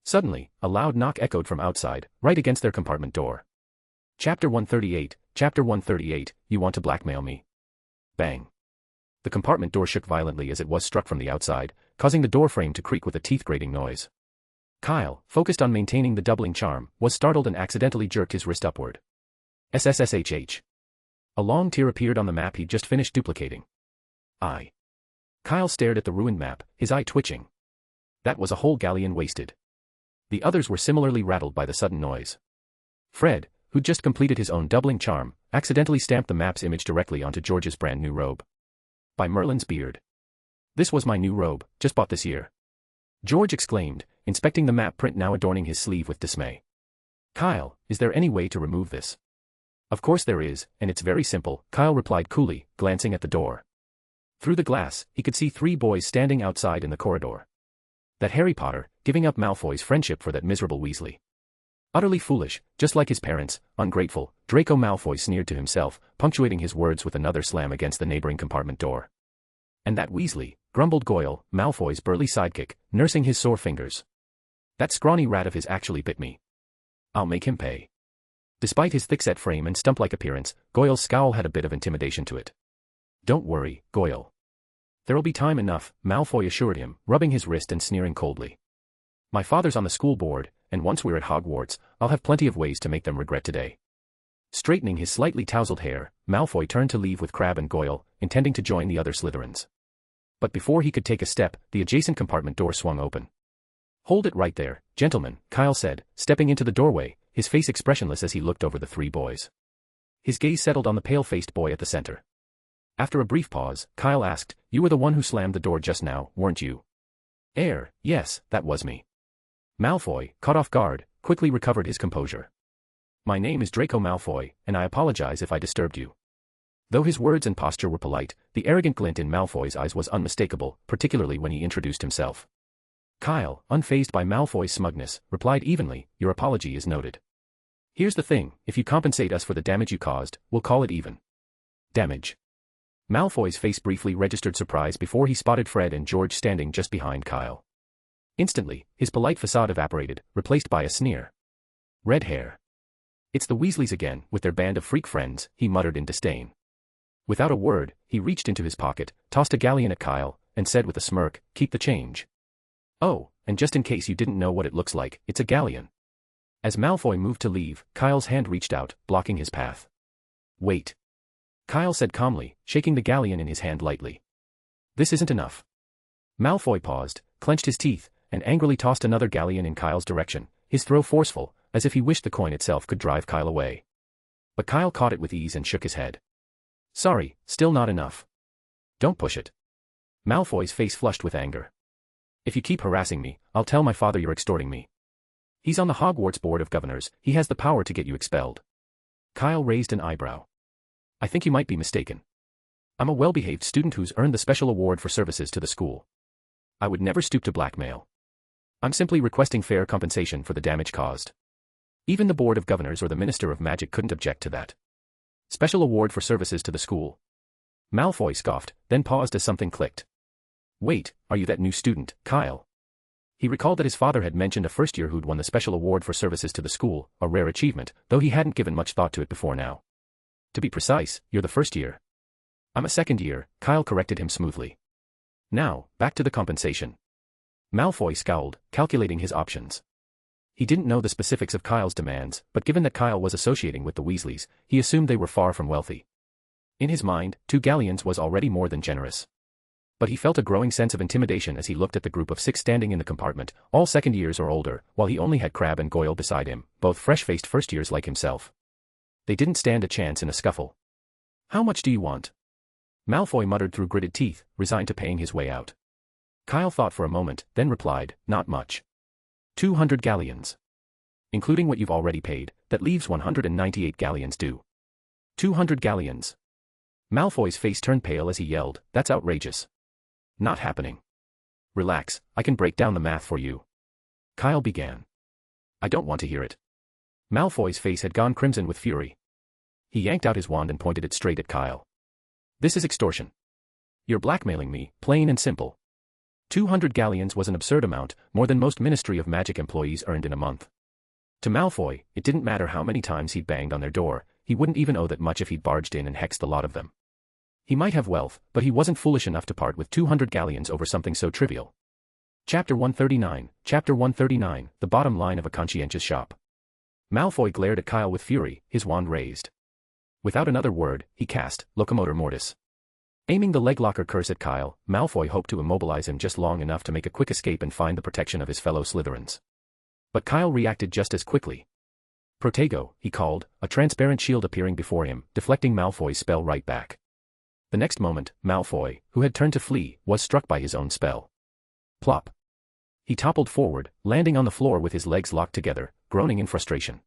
Suddenly, a loud knock echoed from outside, right against their compartment door. Chapter 138, You Want to Blackmail Me? Bang. The compartment door shook violently as it was struck from the outside, causing the door frame to creak with a teeth-grating noise. Kyle, focused on maintaining the doubling charm, was startled and accidentally jerked his wrist upward. SSSHH. A long tear appeared on the map he'd just finished duplicating. Kyle stared at the ruined map, his eye twitching. That was a whole galleon wasted. The others were similarly rattled by the sudden noise. Fred, who'd just completed his own doubling charm, accidentally stamped the map's image directly onto George's brand new robe. By Merlin's beard. This was my new robe, just bought this year. George exclaimed, inspecting the map print now adorning his sleeve with dismay. Kyle, is there any way to remove this? Of course there is, and it's very simple, Kyle replied coolly, glancing at the door. Through the glass, he could see 3 boys standing outside in the corridor. That Harry Potter, giving up Malfoy's friendship for that miserable Weasley. Utterly foolish, just like his parents, ungrateful, Draco Malfoy sneered to himself, punctuating his words with another slam against the neighboring compartment door. And that Weasley, grumbled Goyle, Malfoy's burly sidekick, nursing his sore fingers. That scrawny rat of his actually bit me. I'll make him pay. Despite his thick-set frame and stump-like appearance, Goyle's scowl had a bit of intimidation to it. Don't worry, Goyle. There'll be time enough, Malfoy assured him, rubbing his wrist and sneering coldly. My father's on the school board, and once we're at Hogwarts, I'll have plenty of ways to make them regret today. Straightening his slightly tousled hair, Malfoy turned to leave with Crabbe and Goyle, intending to join the other Slytherins. But before he could take a step, the adjacent compartment door swung open. Hold it right there, gentlemen, Kyle said, stepping into the doorway, his face expressionless as he looked over the 3 boys. His gaze settled on the pale-faced boy at the center. After a brief pause, Kyle asked, You were the one who slammed the door just now, weren't you? Yes, that was me. Malfoy, caught off guard, quickly recovered his composure. My name is Draco Malfoy, and I apologize if I disturbed you. Though his words and posture were polite, the arrogant glint in Malfoy's eyes was unmistakable, particularly when he introduced himself. Kyle, unfazed by Malfoy's smugness, replied evenly, Your apology is noted. Here's the thing, if you compensate us for the damage you caused, we'll call it even. Damage. Malfoy's face briefly registered surprise before he spotted Fred and George standing just behind Kyle. Instantly, his polite facade evaporated, replaced by a sneer. Red hair. It's the Weasleys again, with their band of freak friends, he muttered in disdain. Without a word, he reached into his pocket, tossed a galleon at Kyle, and said with a smirk, Keep the change. Oh, and just in case you didn't know what it looks like, it's a galleon. As Malfoy moved to leave, Kyle's hand reached out, blocking his path. Wait. Kyle said calmly, shaking the galleon in his hand lightly. This isn't enough. Malfoy paused, clenched his teeth, and angrily tossed another galleon in Kyle's direction, his throw forceful, as if he wished the coin itself could drive Kyle away. But Kyle caught it with ease and shook his head. Sorry, still not enough. Don't push it. Malfoy's face flushed with anger. If you keep harassing me, I'll tell my father you're extorting me. He's on the Hogwarts Board of Governors, he has the power to get you expelled. Kyle raised an eyebrow. I think you might be mistaken. I'm a well-behaved student who's earned the special award for services to the school. I would never stoop to blackmail. I'm simply requesting fair compensation for the damage caused. Even the Board of Governors or the Minister of Magic couldn't object to that. Special award for services to the school. Malfoy scoffed, then paused as something clicked. Wait, are you that new student, Kyle? He recalled that his father had mentioned a first year who'd won the special award for services to the school, a rare achievement, though he hadn't given much thought to it before now. To be precise, you're the first year. I'm a second year, Kyle corrected him smoothly. Now, back to the compensation. Malfoy scowled, calculating his options. He didn't know the specifics of Kyle's demands, but given that Kyle was associating with the Weasleys, he assumed they were far from wealthy. In his mind, 2 galleons was already more than generous. But he felt a growing sense of intimidation as he looked at the group of 6 standing in the compartment, all second years or older, while he only had Crabbe and Goyle beside him, both fresh-faced first years like himself. They didn't stand a chance in a scuffle. "How much do you want?" Malfoy muttered through gritted teeth, resigned to paying his way out. Kyle thought for a moment, then replied, "Not much. 200 galleons. Including what you've already paid, that leaves 198 galleons due." 200 galleons. Malfoy's face turned pale as he yelled, "That's outrageous. Not happening." "Relax, I can break down the math for you." Kyle began. "I don't want to hear it." Malfoy's face had gone crimson with fury. He yanked out his wand and pointed it straight at Kyle. "This is extortion. You're blackmailing me, plain and simple." 200 galleons was an absurd amount, more than most Ministry of Magic employees earned in a month. To Malfoy, it didn't matter how many times he'd banged on their door, he wouldn't even owe that much if he'd barged in and hexed the lot of them. He might have wealth, but he wasn't foolish enough to part with 200 galleons over something so trivial. Chapter 139, the bottom line of a conscientious shop. Malfoy glared at Kyle with fury, his wand raised. Without another word, he cast Locomotor Mortis. Aiming the leglocker curse at Kyle, Malfoy hoped to immobilize him just long enough to make a quick escape and find the protection of his fellow Slytherins. But Kyle reacted just as quickly. "Protego," he called, a transparent shield appearing before him, deflecting Malfoy's spell right back. The next moment, Malfoy, who had turned to flee, was struck by his own spell. Plop. He toppled forward, landing on the floor with his legs locked together, groaning in frustration.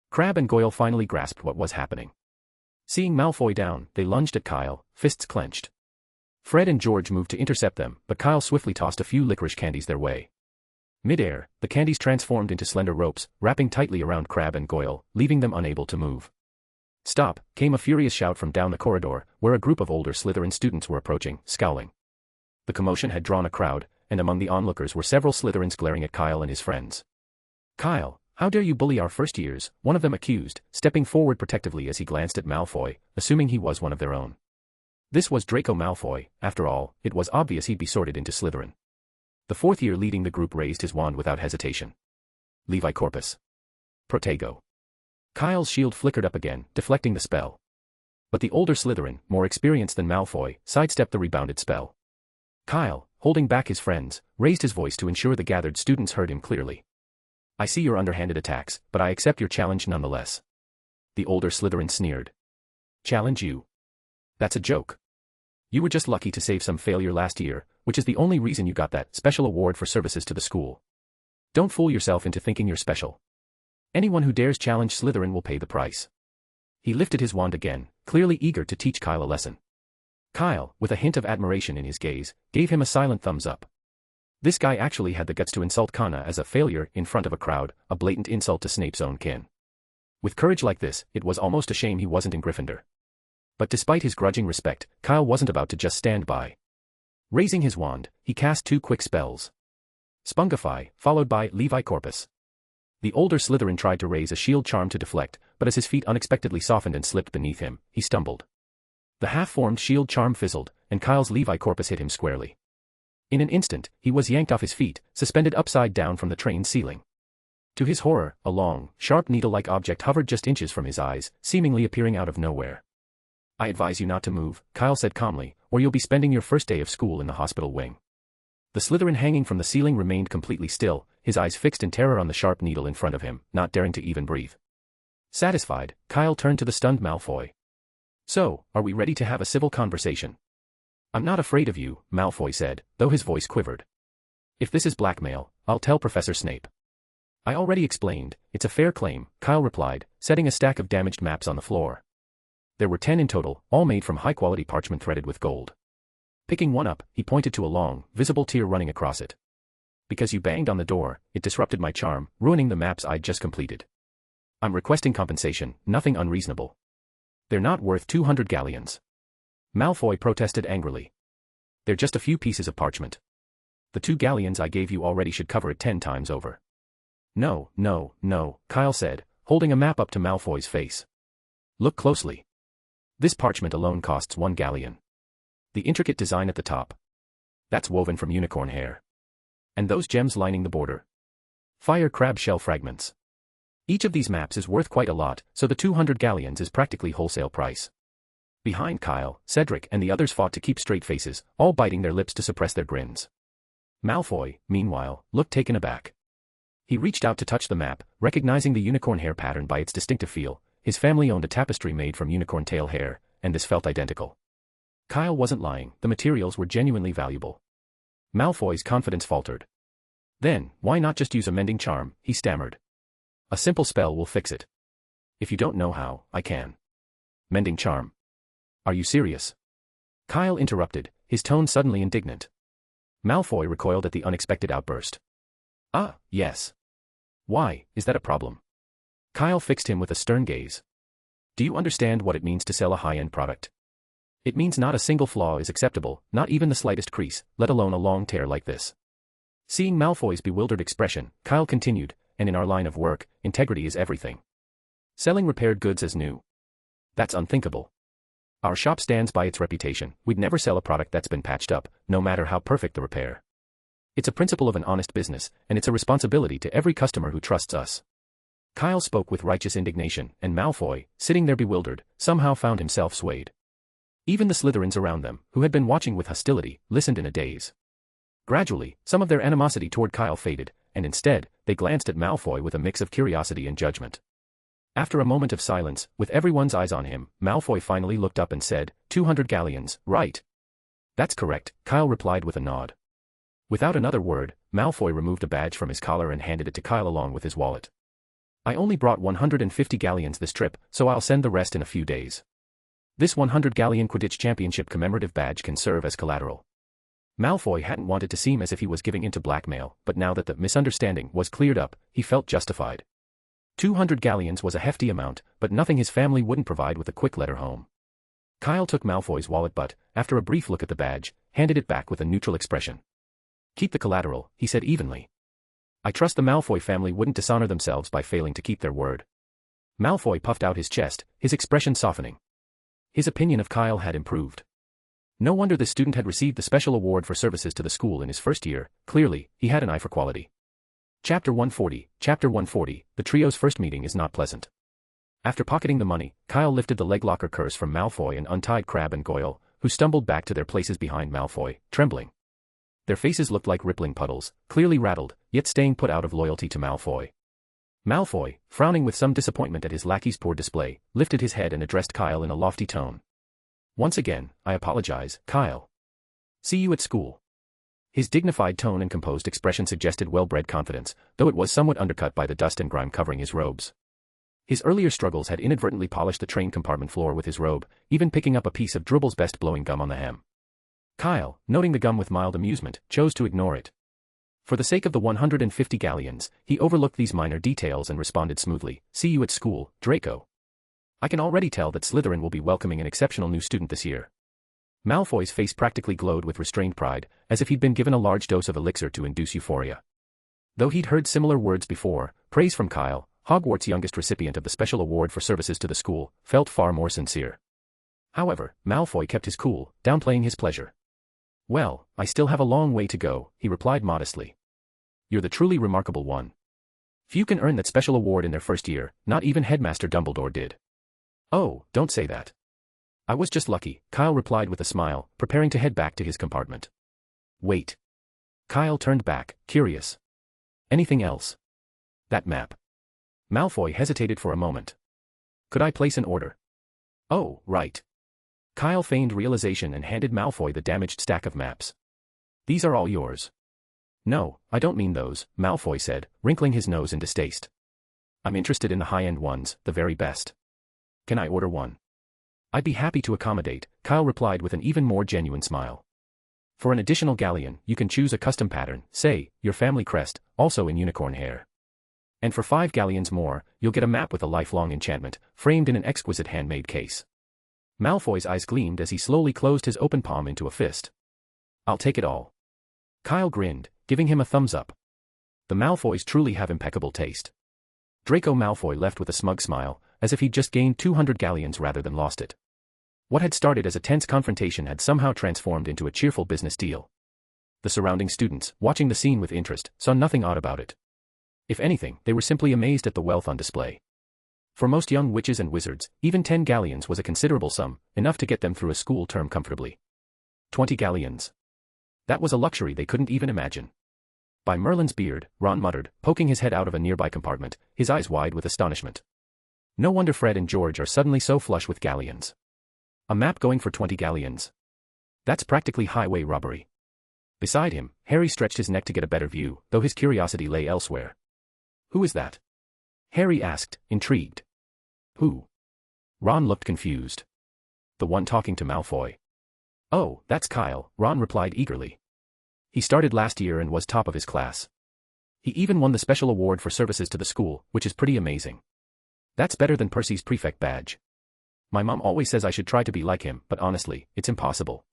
Crabbe and Goyle finally grasped what was happening. Seeing Malfoy down, they lunged at Kyle, fists clenched. Fred and George moved to intercept them, but Kyle swiftly tossed a few licorice candies their way. Mid-air, the candies transformed into slender ropes, wrapping tightly around Crabbe and Goyle, leaving them unable to move. "Stop!" came a furious shout from down the corridor, where a group of older Slytherin students were approaching, scowling. The commotion had drawn a crowd, and among the onlookers were several Slytherins glaring at Kyle and his friends. "Kyle, how dare you bully our first years?" one of them accused, stepping forward protectively as he glanced at Malfoy, assuming he was one of their own. This was Draco Malfoy, after all, it was obvious he'd be sorted into Slytherin. The 4th year leading the group raised his wand without hesitation. "Levi Corpus. Protego." Kyle's shield flickered up again, deflecting the spell. But the older Slytherin, more experienced than Malfoy, sidestepped the rebounded spell. Kyle, holding back his friends, raised his voice to ensure the gathered students heard him clearly. "I see your underhanded attacks, but I accept your challenge nonetheless." The older Slytherin sneered. "Challenge you? That's a joke. You were just lucky to save some failure last year, which is the only reason you got that special award for services to the school. Don't fool yourself into thinking you're special. Anyone who dares challenge Slytherin will pay the price." He lifted his wand again, clearly eager to teach Kyle a lesson. Kyle, with a hint of admiration in his gaze, gave him a silent thumbs up. This guy actually had the guts to insult Kana as a failure in front of a crowd, a blatant insult to Snape's own kin. With courage like this, it was almost a shame he wasn't in Gryffindor. But despite his grudging respect, Kyle wasn't about to just stand by. Raising his wand, he cast 2 quick spells. Spungify, followed by Levi Corpus. The older Slytherin tried to raise a shield charm to deflect, but as his feet unexpectedly softened and slipped beneath him, he stumbled. The half-formed shield charm fizzled, and Kyle's Levi Corpus hit him squarely. In an instant, he was yanked off his feet, suspended upside down from the train's ceiling. To his horror, a long, sharp needle-like object hovered just inches from his eyes, seemingly appearing out of nowhere. "I advise you not to move," Kyle said calmly, "or you'll be spending your first day of school in the hospital wing." The Slytherin hanging from the ceiling remained completely still, his eyes fixed in terror on the sharp needle in front of him, not daring to even breathe. Satisfied, Kyle turned to the stunned Malfoy. "So, are we ready to have a civil conversation?" "I'm not afraid of you," Malfoy said, though his voice quivered. "If this is blackmail, I'll tell Professor Snape." "I already explained, it's a fair claim," Kyle replied, setting a stack of damaged maps on the floor. There were 10 in total, all made from high-quality parchment threaded with gold. Picking one up, he pointed to a long, visible tear running across it. "Because you banged on the door, it disrupted my charm, ruining the maps I'd just completed. I'm requesting compensation, nothing unreasonable." "They're not worth 200 galleons." Malfoy protested angrily. "They're just a few pieces of parchment. The 2 galleons I gave you already should cover it 10 times over." No, Kyle said, holding a map up to Malfoy's face. "Look closely. This parchment alone costs 1 galleon. The intricate design at the top. That's woven from unicorn hair. And those gems lining the border. Fire crab shell fragments. Each of these maps is worth quite a lot, so the 200 galleons is practically wholesale price. Behind Kyle, Cedric and the others fought to keep straight faces, all biting their lips to suppress their grins. Malfoy, meanwhile, looked taken aback. He reached out to touch the map, recognizing the unicorn hair pattern by its distinctive feel. His family owned a tapestry made from unicorn tail hair, and this felt identical. Kyle wasn't lying, the materials were genuinely valuable. Malfoy's confidence faltered. Then, why not just use a mending charm, he stammered. A simple spell will fix it. If you don't know how, I can. Mending charm. Are you serious? Kyle interrupted, his tone suddenly indignant. Malfoy recoiled at the unexpected outburst. Ah, yes. Why, is that a problem? Kyle fixed him with a stern gaze. Do you understand what it means to sell a high-end product? It means not a single flaw is acceptable, not even the slightest crease, let alone a long tear like this. Seeing Malfoy's bewildered expression, Kyle continued, and in our line of work, integrity is everything. Selling repaired goods as new. That's unthinkable. Our shop stands by its reputation. We'd never sell a product that's been patched up, no matter how perfect the repair. It's a principle of an honest business, and it's a responsibility to every customer who trusts us. Kyle spoke with righteous indignation, and Malfoy, sitting there bewildered, somehow found himself swayed. Even the Slytherins around them, who had been watching with hostility, listened in a daze. Gradually, some of their animosity toward Kyle faded, and instead, they glanced at Malfoy with a mix of curiosity and judgment. After a moment of silence, with everyone's eyes on him, Malfoy finally looked up and said, 200 galleons, right? That's correct, Kyle replied with a nod. Without another word, Malfoy removed a badge from his collar and handed it to Kyle along with his wallet. I only brought 150 galleons this trip, so I'll send the rest in a few days. This 100 galleon Quidditch Championship commemorative badge can serve as collateral. Malfoy hadn't wanted to seem as if he was giving in to blackmail, but now that the misunderstanding was cleared up, he felt justified. 200 galleons was a hefty amount, but nothing his family wouldn't provide with a quick letter home. Kyle took Malfoy's wallet but, after a brief look at the badge, handed it back with a neutral expression. Keep the collateral, he said evenly. I trust the Malfoy family wouldn't dishonor themselves by failing to keep their word. Malfoy puffed out his chest, his expression softening. His opinion of Kyle had improved. No wonder the student had received the special award for services to the school in his first year. Clearly, he had an eye for quality. Chapter 140, the trio's first meeting is not pleasant. After pocketing the money, Kyle lifted the leglocker curse from Malfoy and untied Crabbe and Goyle, who stumbled back to their places behind Malfoy, trembling. Their faces looked like rippling puddles, clearly rattled, yet staying put out of loyalty to Malfoy. Malfoy, frowning with some disappointment at his lackey's poor display, lifted his head and addressed Kyle in a lofty tone. Once again, I apologize, Kyle. See you at school. His dignified tone and composed expression suggested well-bred confidence, though it was somewhat undercut by the dust and grime covering his robes. His earlier struggles had inadvertently polished the train compartment floor with his robe, even picking up a piece of Dribble's best blowing gum on the hem. Kyle, noting the gum with mild amusement, chose to ignore it. For the sake of the 150 galleons, he overlooked these minor details and responded smoothly, see you at school, Draco. I can already tell that Slytherin will be welcoming an exceptional new student this year. Malfoy's face practically glowed with restrained pride, as if he'd been given a large dose of elixir to induce euphoria. Though he'd heard similar words before, praise from Kyle, Hogwarts' youngest recipient of the special award for services to the school, felt far more sincere. However, Malfoy kept his cool, downplaying his pleasure. Well, I still have a long way to go, he replied modestly. You're the truly remarkable one. Few can earn that special award in their first year, not even Headmaster Dumbledore did. Oh, don't say that. I was just lucky, Kyle replied with a smile, preparing to head back to his compartment. Wait. Kyle turned back, curious. Anything else? That map. Malfoy hesitated for a moment. Could I place an order? Oh, right. Kyle feigned realization and handed Malfoy the damaged stack of maps. These are all yours. No, I don't mean those, Malfoy said, wrinkling his nose in distaste. I'm interested in the high-end ones, the very best. Can I order one? I'd be happy to accommodate, Kyle replied with an even more genuine smile. For an additional galleon, you can choose a custom pattern, say, your family crest, also in unicorn hair. And for 5 galleons more, you'll get a map with a lifelong enchantment, framed in an exquisite handmade case. Malfoy's eyes gleamed as he slowly closed his open palm into a fist. I'll take it all. Kyle grinned, giving him a thumbs up. The Malfoys truly have impeccable taste. Draco Malfoy left with a smug smile, as if he'd just gained 200 galleons rather than lost it. What had started as a tense confrontation had somehow transformed into a cheerful business deal. The surrounding students, watching the scene with interest, saw nothing odd about it. If anything, they were simply amazed at the wealth on display. For most young witches and wizards, even 10 galleons was a considerable sum, enough to get them through a school term comfortably. 20 galleons. That was a luxury they couldn't even imagine. By Merlin's beard, Ron muttered, poking his head out of a nearby compartment, his eyes wide with astonishment. No wonder Fred and George are suddenly so flush with galleons. A map going for 20 galleons. That's practically highway robbery. Beside him, Harry stretched his neck to get a better view, though his curiosity lay elsewhere. Who is that? Harry asked, intrigued. Who? Ron looked confused. The one talking to Malfoy. Oh, that's Kyle, Ron replied eagerly. He started last year and was top of his class. He even won the special award for services to the school, which is pretty amazing. That's better than Percy's prefect badge. My mom always says I should try to be like him, but honestly, it's impossible.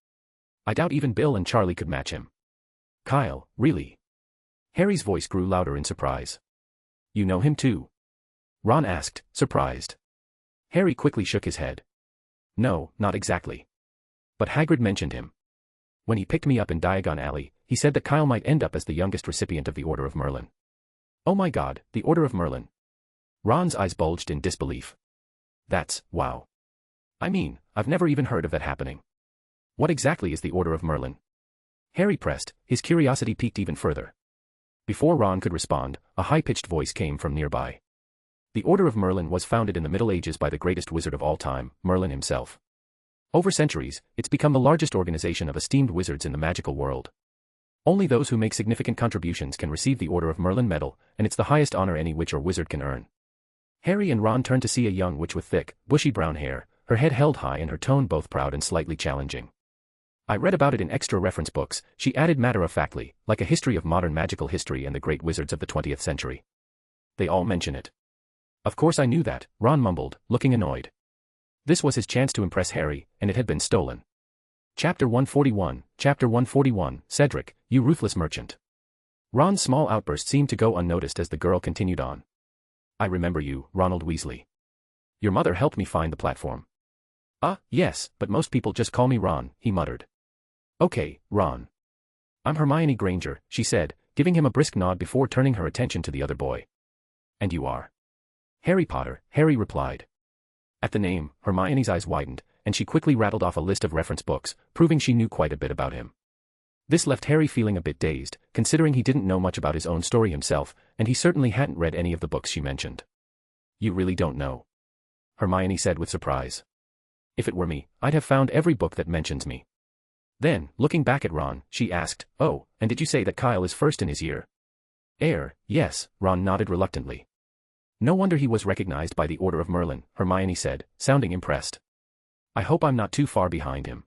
I doubt even Bill and Charlie could match him. Kyle, really? Harry's voice grew louder in surprise. You know him too? Ron asked, surprised. Harry quickly shook his head. No, not exactly. But Hagrid mentioned him. When he picked me up in Diagon Alley, he said that Kyle might end up as the youngest recipient of the Order of Merlin. Oh my god, the Order of Merlin. Ron's eyes bulged in disbelief. That's, wow. I mean, I've never even heard of that happening. What exactly is the Order of Merlin? Harry pressed, his curiosity piqued even further. Before Ron could respond, a high-pitched voice came from nearby. The Order of Merlin was founded in the Middle Ages by the greatest wizard of all time, Merlin himself. Over centuries, it's become the largest organization of esteemed wizards in the magical world. Only those who make significant contributions can receive the Order of Merlin medal, and it's the highest honor any witch or wizard can earn. Harry and Ron turned to see a young witch with thick, bushy brown hair, her head held high and her tone both proud and slightly challenging. I read about it in extra reference books, she added matter-of-factly, like a history of modern magical history and the great wizards of the 20th century. They all mention it. Of course I knew that, Ron mumbled, looking annoyed. This was his chance to impress Harry, and it had been stolen. Chapter 141, Cedric, you ruthless merchant. Ron's small outburst seemed to go unnoticed as the girl continued on. I remember you, Ronald Weasley. Your mother helped me find the platform. Yes, but most people just call me Ron, he muttered. Okay, Ron. I'm Hermione Granger, she said, giving him a brisk nod before turning her attention to the other boy. And you are? Harry Potter, Harry replied. At the name, Hermione's eyes widened, and she quickly rattled off a list of reference books, proving she knew quite a bit about him. This left Harry feeling a bit dazed, considering he didn't know much about his own story himself, and he certainly hadn't read any of the books she mentioned. You really don't know? Hermione said with surprise. If it were me, I'd have found every book that mentions me. Then, looking back at Ron, she asked, oh, and did you say that Kyle is first in his year? Yes, Ron nodded reluctantly. No wonder he was recognized by the Order of Merlin, Hermione said, sounding impressed. I hope I'm not too far behind him.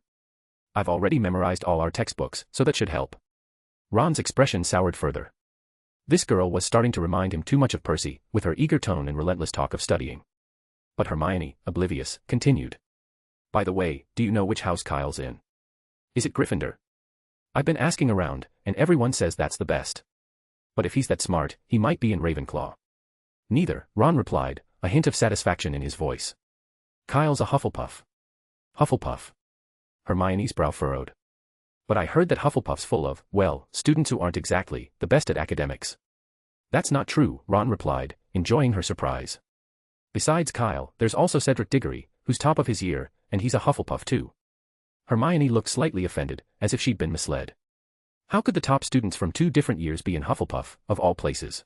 I've already memorized all our textbooks, so that should help. Ron's expression soured further. This girl was starting to remind him too much of Percy, with her eager tone and relentless talk of studying. But Hermione, oblivious, continued. By the way, do you know which house Kyle's in? Is it Gryffindor? I've been asking around, and everyone says that's the best. But if he's that smart, he might be in Ravenclaw. Neither, Ron replied, a hint of satisfaction in his voice. Kyle's a Hufflepuff. Hufflepuff. Hermione's brow furrowed. But I heard that Hufflepuff's full of, well, students who aren't exactly the best at academics. That's not true, Ron replied, enjoying her surprise. Besides Kyle, there's also Cedric Diggory, who's top of his year, and he's a Hufflepuff too. Hermione looked slightly offended, as if she'd been misled. How could the top students from 2 different years be in Hufflepuff, of all places?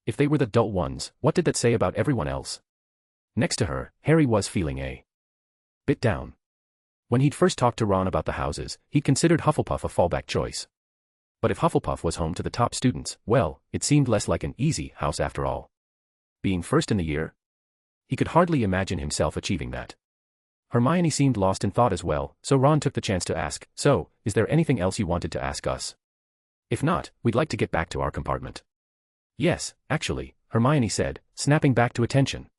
If they were the dull ones, what did that say about everyone else? Next to her, Harry was feeling a bit down. When he'd first talked to Ron about the houses, he'd considered Hufflepuff a fallback choice. But if Hufflepuff was home to the top students, well, it seemed less like an easy house after all. Being first in the year? He could hardly imagine himself achieving that. Hermione seemed lost in thought as well, so Ron took the chance to ask, so, is there anything else you wanted to ask us? If not, we'd like to get back to our compartment. Yes, actually, Hermione said, snapping back to attention.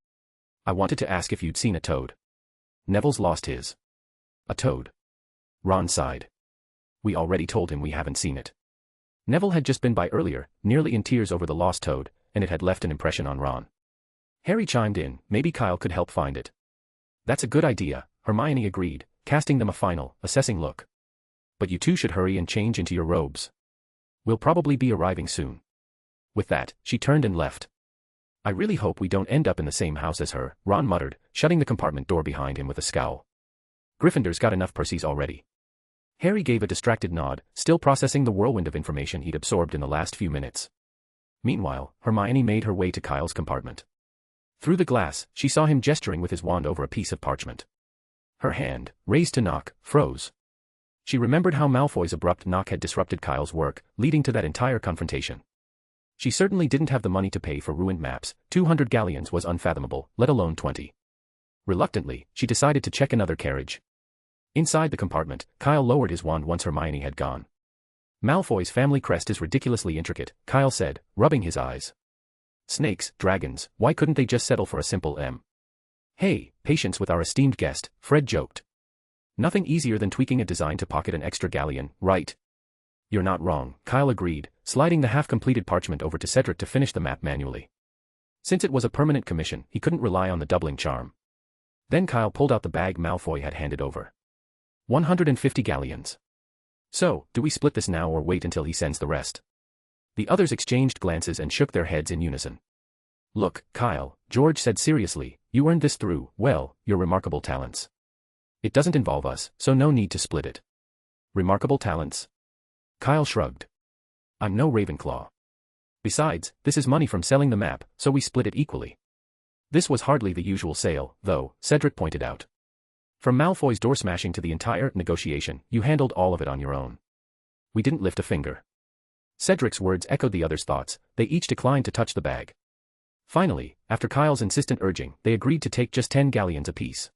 I wanted to ask if you'd seen a toad. Neville's lost his. A toad. Ron sighed. We already told him we haven't seen it. Neville had just been by earlier, nearly in tears over the lost toad, and it had left an impression on Ron. Harry chimed in, maybe Kyle could help find it. That's a good idea, Hermione agreed, casting them a final, assessing look. But you two should hurry and change into your robes. We'll probably be arriving soon. With that, she turned and left. I really hope we don't end up in the same house as her, Ron muttered, shutting the compartment door behind him with a scowl. Gryffindor's got enough Percys already. Harry gave a distracted nod, still processing the whirlwind of information he'd absorbed in the last few minutes. Meanwhile, Hermione made her way to Kyle's compartment. Through the glass, she saw him gesturing with his wand over a piece of parchment. Her hand, raised to knock, froze. She remembered how Malfoy's abrupt knock had disrupted Kyle's work, leading to that entire confrontation. She certainly didn't have the money to pay for ruined maps. 200 galleons was unfathomable, let alone 20. Reluctantly, she decided to check another carriage. Inside the compartment, Kyle lowered his wand once Hermione had gone. Malfoy's family crest is ridiculously intricate, Kyle said, rubbing his eyes. Snakes, dragons, why couldn't they just settle for a simple M? Hey, patience with our esteemed guest, Fred joked. Nothing easier than tweaking a design to pocket an extra galleon, right? You're not wrong, Kyle agreed, sliding the half-completed parchment over to Cedric to finish the map manually. Since it was a permanent commission, he couldn't rely on the doubling charm. Then Kyle pulled out the bag Malfoy had handed over. 150 galleons. So, do we split this now or wait until he sends the rest? The others exchanged glances and shook their heads in unison. Look, Kyle, George said seriously, you earned this through, well, your remarkable talents. It doesn't involve us, so no need to split it. Remarkable talents? Kyle shrugged. I'm no Ravenclaw. Besides, this is money from selling the map, so we split it equally. This was hardly the usual sale, though, Cedric pointed out. From Malfoy's door smashing to the entire negotiation, you handled all of it on your own. We didn't lift a finger. Cedric's words echoed the others' thoughts, they each declined to touch the bag. Finally, after Kyle's insistent urging, they agreed to take just 10 galleons apiece.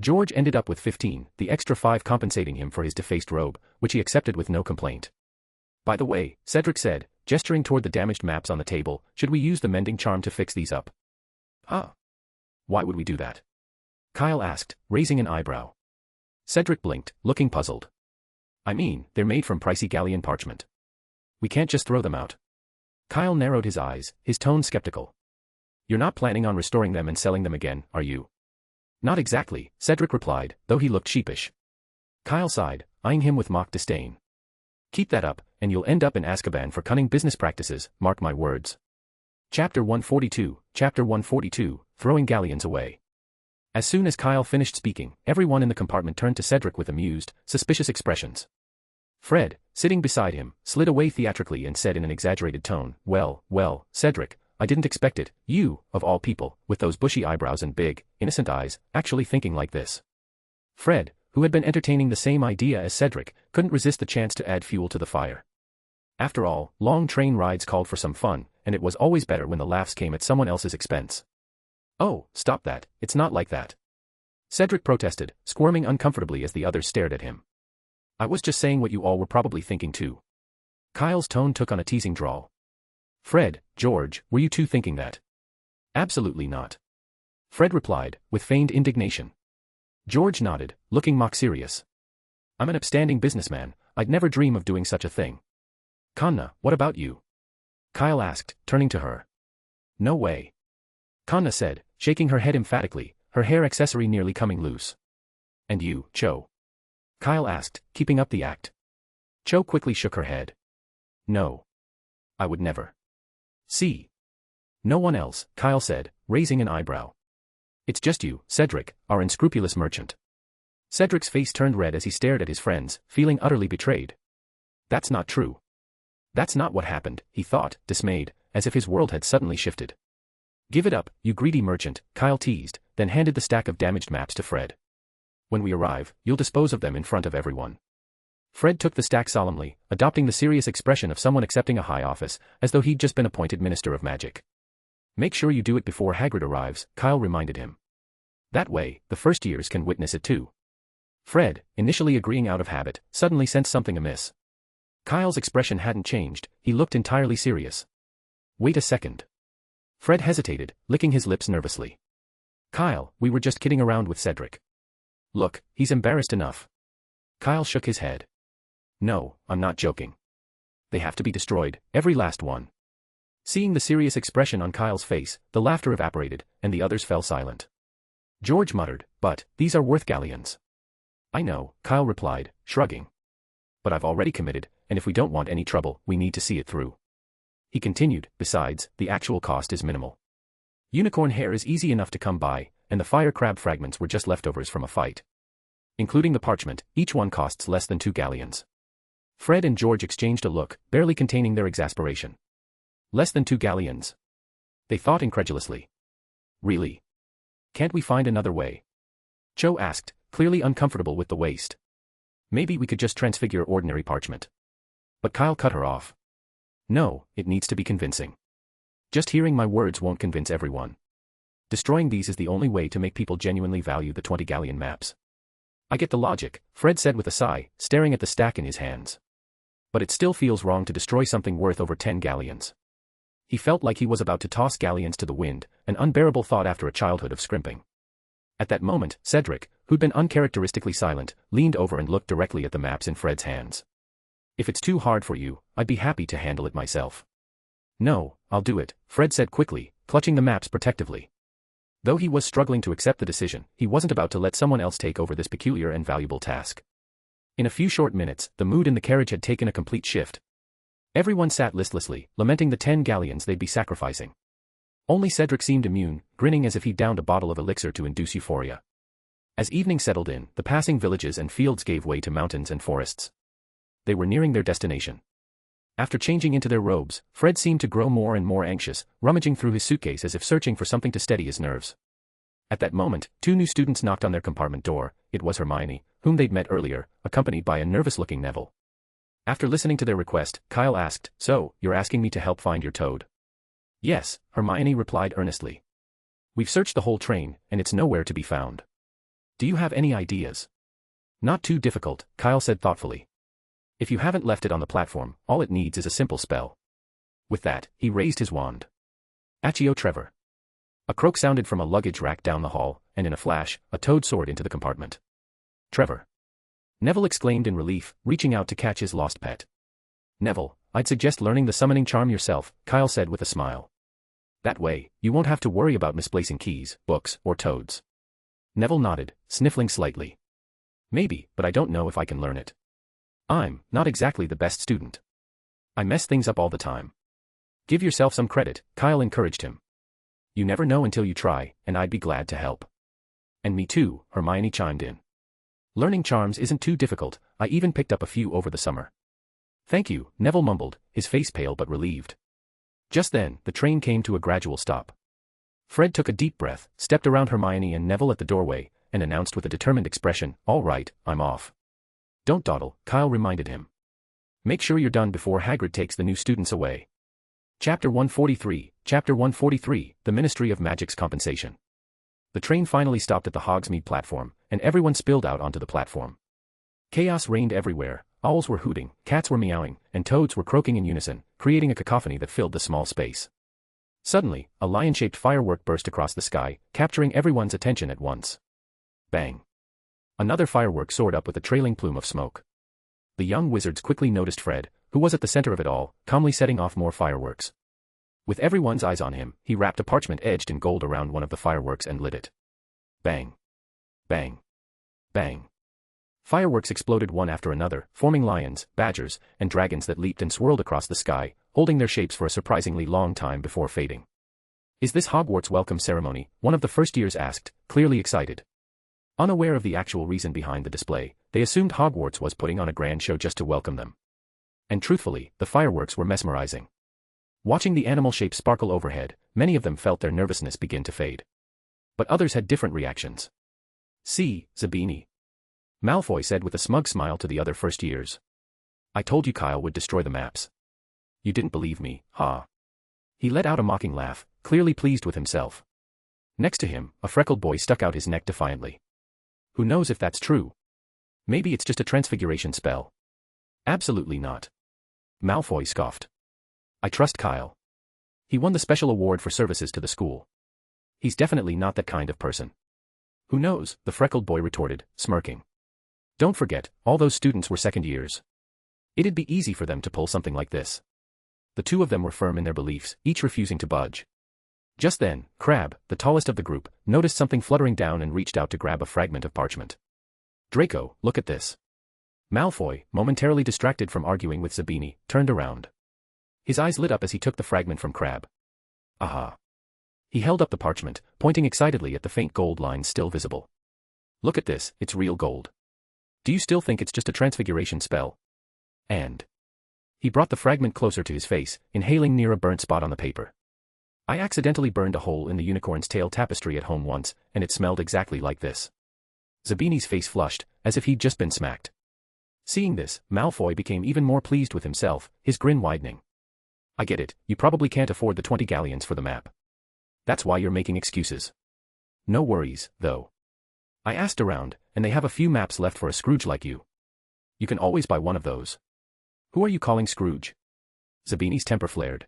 George ended up with 15, the extra 5 compensating him for his defaced robe, which he accepted with no complaint. By the way, Cedric said, gesturing toward the damaged maps on the table, should we use the mending charm to fix these up? Huh? Why would we do that? Kyle asked, raising an eyebrow. Cedric blinked, looking puzzled. I mean, they're made from pricey galleon parchment. We can't just throw them out. Kyle narrowed his eyes, his tone skeptical. You're not planning on restoring them and selling them again, are you? Not exactly, Cedric replied, though he looked sheepish. Kyle sighed, eyeing him with mock disdain. Keep that up, and you'll end up in Azkaban for cunning business practices, mark my words. Chapter 142, Throwing Galleons Away. As soon as Kyle finished speaking, everyone in the compartment turned to Cedric with amused, suspicious expressions. Fred, sitting beside him, slid away theatrically and said in an exaggerated tone, well, Cedric, I didn't expect it, you, of all people, with those bushy eyebrows and big, innocent eyes, actually thinking like this. Fred, who had been entertaining the same idea as Cedric, couldn't resist the chance to add fuel to the fire. After all, long train rides called for some fun, and it was always better when the laughs came at someone else's expense. Oh, stop that, it's not like that. Cedric protested, squirming uncomfortably as the others stared at him. I was just saying what you all were probably thinking too. Kyle's tone took on a teasing drawl. Fred, George, were you two thinking that? Absolutely not. Fred replied, with feigned indignation. George nodded, looking mock serious. I'm an upstanding businessman, I'd never dream of doing such a thing. Kanna, what about you? Kyle asked, turning to her. No way. Kanna said, shaking her head emphatically, her hair accessory nearly coming loose. And you, Cho? Kyle asked, keeping up the act. Cho quickly shook her head. No. I would never. See. No one else, Kyle said, raising an eyebrow. It's just you, Cedric, our unscrupulous merchant. Cedric's face turned red as he stared at his friends, feeling utterly betrayed. That's not true. That's not what happened, he thought, dismayed, as if his world had suddenly shifted. Give it up, you greedy merchant, Kyle teased, then handed the stack of damaged maps to Fred. When we arrive, you'll dispose of them in front of everyone. Fred took the stack solemnly, adopting the serious expression of someone accepting a high office, as though he'd just been appointed Minister of Magic. Make sure you do it before Hagrid arrives, Kyle reminded him. That way, the first years can witness it too. Fred, initially agreeing out of habit, suddenly sensed something amiss. Kyle's expression hadn't changed, he looked entirely serious. Wait a second. Fred hesitated, licking his lips nervously. Kyle, we were just kidding around with Cedric. Look, he's embarrassed enough. Kyle shook his head. No, I'm not joking. They have to be destroyed, every last one. Seeing the serious expression on Kyle's face, the laughter evaporated, and the others fell silent. George muttered, but, these are worth galleons. I know, Kyle replied, shrugging. But I've already committed, and if we don't want any trouble, we need to see it through. He continued, besides, the actual cost is minimal. Unicorn hair is easy enough to come by, and the fire crab fragments were just leftovers from a fight. Including the parchment, each one costs less than 2 galleons. Fred and George exchanged a look, barely containing their exasperation. Less than 2 galleons? They thought incredulously. Really? Can't we find another way? Cho asked, clearly uncomfortable with the waste. Maybe we could just transfigure ordinary parchment. But Kyle cut her off. No, it needs to be convincing. Just hearing my words won't convince everyone. Destroying these is the only way to make people genuinely value the 20 galleon maps. I get the logic, Fred said with a sigh, staring at the stack in his hands. But it still feels wrong to destroy something worth over 10 galleons. He felt like he was about to toss galleons to the wind, an unbearable thought after a childhood of scrimping. At that moment, Cedric, who'd been uncharacteristically silent, leaned over and looked directly at the maps in Fred's hands. If it's too hard for you, I'd be happy to handle it myself. No, I'll do it, Fred said quickly, clutching the maps protectively. Though he was struggling to accept the decision, he wasn't about to let someone else take over this peculiar and valuable task. In a few short minutes, the mood in the carriage had taken a complete shift. Everyone sat listlessly, lamenting the 10 galleons they'd be sacrificing. Only Cedric seemed immune, grinning as if he'd downed a bottle of elixir to induce euphoria. As evening settled in, the passing villages and fields gave way to mountains and forests. They were nearing their destination. After changing into their robes, Fred seemed to grow more and more anxious, rummaging through his suitcase as if searching for something to steady his nerves. At that moment, 2 new students knocked on their compartment door. It was Hermione, whom they'd met earlier, accompanied by a nervous-looking Neville. After listening to their request, Kyle asked, "So, you're asking me to help find your toad?" "Yes," Hermione replied earnestly. "We've searched the whole train, and it's nowhere to be found. Do you have any ideas?" "Not too difficult," Kyle said thoughtfully. "If you haven't left it on the platform, all it needs is a simple spell." With that, he raised his wand. Accio Trevor. A croak sounded from a luggage rack down the hall, and in a flash, a toad soared into the compartment. "Trevor!" Neville exclaimed in relief, reaching out to catch his lost pet. "Neville, I'd suggest learning the summoning charm yourself," Kyle said with a smile. "That way, you won't have to worry about misplacing keys, books, or toads." Neville nodded, sniffling slightly. "Maybe, but I don't know if I can learn it. I'm not exactly the best student. I mess things up all the time." "Give yourself some credit," Kyle encouraged him. "You never know until you try, and I'd be glad to help." "And me too," Hermione chimed in. "Learning charms isn't too difficult, I even picked up a few over the summer." "Thank you," Neville mumbled, his face pale but relieved. Just then, the train came to a gradual stop. Fred took a deep breath, stepped around Hermione and Neville at the doorway, and announced with a determined expression, "All right, I'm off." "Don't dawdle," Kyle reminded him. "Make sure you're done before Hagrid takes the new students away." Chapter 143, The Ministry of Magic's Compensation. The train finally stopped at the Hogsmeade platform, and everyone spilled out onto the platform. Chaos reigned everywhere, owls were hooting, cats were meowing, and toads were croaking in unison, creating a cacophony that filled the small space. Suddenly, a lion-shaped firework burst across the sky, capturing everyone's attention at once. Bang! Another firework soared up with a trailing plume of smoke. The young wizards quickly noticed Fred, who was at the center of it all, calmly setting off more fireworks. With everyone's eyes on him, he wrapped a parchment edged in gold around one of the fireworks and lit it. Bang! Bang! Bang! Fireworks exploded one after another, forming lions, badgers, and dragons that leaped and swirled across the sky, holding their shapes for a surprisingly long time before fading. "Is this Hogwarts' welcome ceremony?" one of the first years asked, clearly excited. Unaware of the actual reason behind the display, they assumed Hogwarts was putting on a grand show just to welcome them. And truthfully, the fireworks were mesmerizing. Watching the animal shapes sparkle overhead, many of them felt their nervousness begin to fade. But others had different reactions. "See, Zabini," Malfoy said with a smug smile to the other first years. "I told you Kyle would destroy the maps. You didn't believe me, huh?" He let out a mocking laugh, clearly pleased with himself. Next to him, a freckled boy stuck out his neck defiantly. "Who knows if that's true? Maybe it's just a transfiguration spell." "Absolutely not." Malfoy scoffed. "I trust Kyle. He won the special award for services to the school. He's definitely not that kind of person." "Who knows?" the freckled boy retorted, smirking. "Don't forget, all those students were second years. It'd be easy for them to pull something like this." The two of them were firm in their beliefs, each refusing to budge. Just then, Crabbe, the tallest of the group, noticed something fluttering down and reached out to grab a fragment of parchment. "Draco, look at this." Malfoy, momentarily distracted from arguing with Zabini, turned around. His eyes lit up as he took the fragment from Crabbe. Aha. He held up the parchment, pointing excitedly at the faint gold lines still visible. Look at this, it's real gold. Do you still think it's just a transfiguration spell? And he brought the fragment closer to his face, inhaling near a burnt spot on the paper. I accidentally burned a hole in the unicorn's tail tapestry at home once, and it smelled exactly like this. Zabini's face flushed, as if he'd just been smacked. Seeing this, Malfoy became even more pleased with himself, his grin widening. I get it, you probably can't afford the 20 galleons for the map. That's why you're making excuses. No worries, though. I asked around, and they have a few maps left for a Scrooge like you. You can always buy one of those. Who are you calling Scrooge? Zabini's temper flared.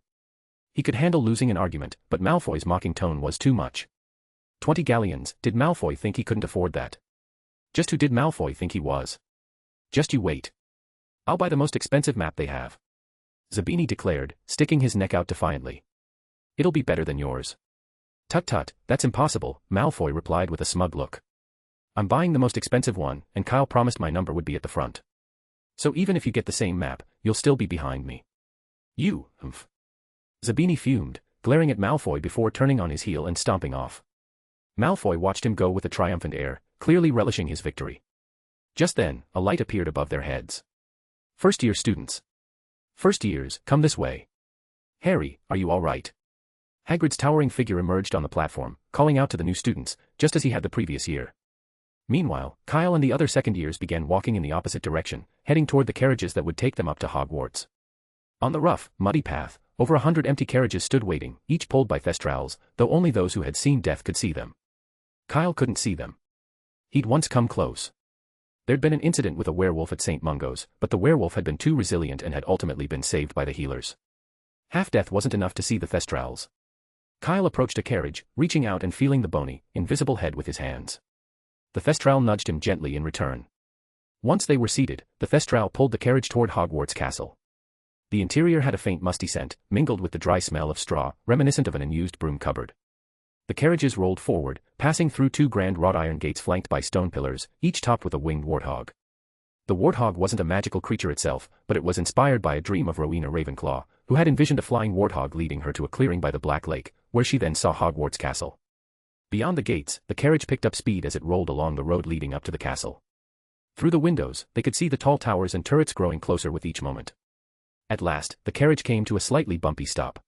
He could handle losing an argument, but Malfoy's mocking tone was too much. 20 galleons, did Malfoy think he couldn't afford that? Just who did Malfoy think he was? Just you wait. I'll buy the most expensive map they have. Zabini declared, sticking his neck out defiantly. It'll be better than yours. Tut tut, that's impossible, Malfoy replied with a smug look. I'm buying the most expensive one, and Kyle promised my number would be at the front. So even if you get the same map, you'll still be behind me. You, humph. Zabini fumed, glaring at Malfoy before turning on his heel and stomping off. Malfoy watched him go with a triumphant air, clearly relishing his victory. Just then, a light appeared above their heads. First-year students. First years, come this way. Harry, are you all right? Hagrid's towering figure emerged on the platform, calling out to the new students, just as he had the previous year. Meanwhile, Kyle and the other second years began walking in the opposite direction, heading toward the carriages that would take them up to Hogwarts. On the rough, muddy path, over 100 empty carriages stood waiting, each pulled by thestrals, though only those who had seen death could see them. Kyle couldn't see them. He'd once come close. There'd been an incident with a werewolf at St. Mungo's, but the werewolf had been too resilient and had ultimately been saved by the healers. Half-death wasn't enough to see the thestrals. Kyle approached a carriage, reaching out and feeling the bony, invisible head with his hands. The thestral nudged him gently in return. Once they were seated, the thestral pulled the carriage toward Hogwarts Castle. The interior had a faint musty scent, mingled with the dry smell of straw, reminiscent of an unused broom cupboard. The carriages rolled forward, passing through two grand wrought iron gates flanked by stone pillars, each topped with a winged warthog. The warthog wasn't a magical creature itself, but it was inspired by a dream of Rowena Ravenclaw, who had envisioned a flying warthog leading her to a clearing by the Black Lake, where she then saw Hogwarts Castle. Beyond the gates, the carriage picked up speed as it rolled along the road leading up to the castle. Through the windows, they could see the tall towers and turrets growing closer with each moment. At last, the carriage came to a slightly bumpy stop.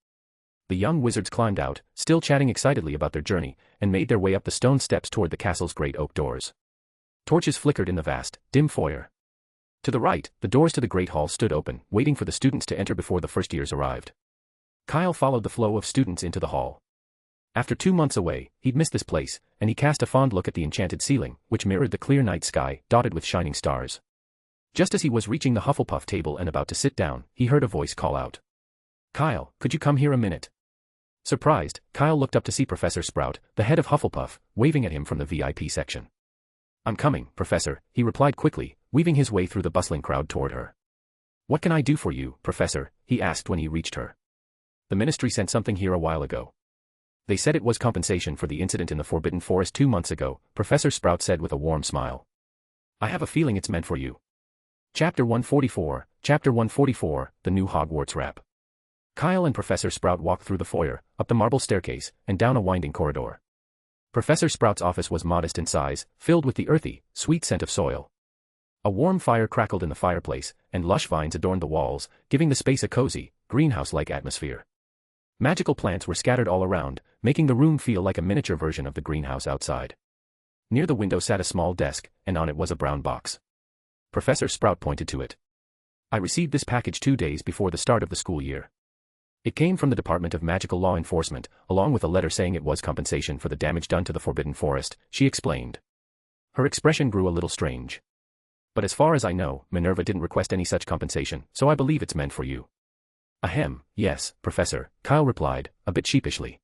The young wizards climbed out, still chatting excitedly about their journey, and made their way up the stone steps toward the castle's great oak doors. Torches flickered in the vast, dim foyer. To the right, the doors to the great hall stood open, waiting for the students to enter before the first years arrived. Kyle followed the flow of students into the hall. After 2 months away, he'd missed this place, and he cast a fond look at the enchanted ceiling, which mirrored the clear night sky, dotted with shining stars. Just as he was reaching the Hufflepuff table and about to sit down, he heard a voice call out. Kyle, could you come here a minute? Surprised, Kyle looked up to see Professor Sprout, the head of Hufflepuff, waving at him from the VIP section. I'm coming, Professor, he replied quickly, weaving his way through the bustling crowd toward her. What can I do for you, Professor? He asked when he reached her. The Ministry sent something here a while ago. They said it was compensation for the incident in the Forbidden Forest 2 months ago, Professor Sprout said with a warm smile. I have a feeling it's meant for you. Chapter 144, the new Hogwarts rap. Kyle and Professor Sprout walked through the foyer, up the marble staircase, and down a winding corridor. Professor Sprout's office was modest in size, filled with the earthy, sweet scent of soil. A warm fire crackled in the fireplace, and lush vines adorned the walls, giving the space a cozy, greenhouse-like atmosphere. Magical plants were scattered all around, making the room feel like a miniature version of the greenhouse outside. Near the window sat a small desk, and on it was a brown box. Professor Sprout pointed to it. I received this package 2 days before the start of the school year. It came from the Department of Magical Law Enforcement, along with a letter saying it was compensation for the damage done to the Forbidden Forest, she explained. Her expression grew a little strange. But as far as I know, Minerva didn't request any such compensation, so I believe it's meant for you. Ahem, yes, Professor, Kyle replied, a bit sheepishly.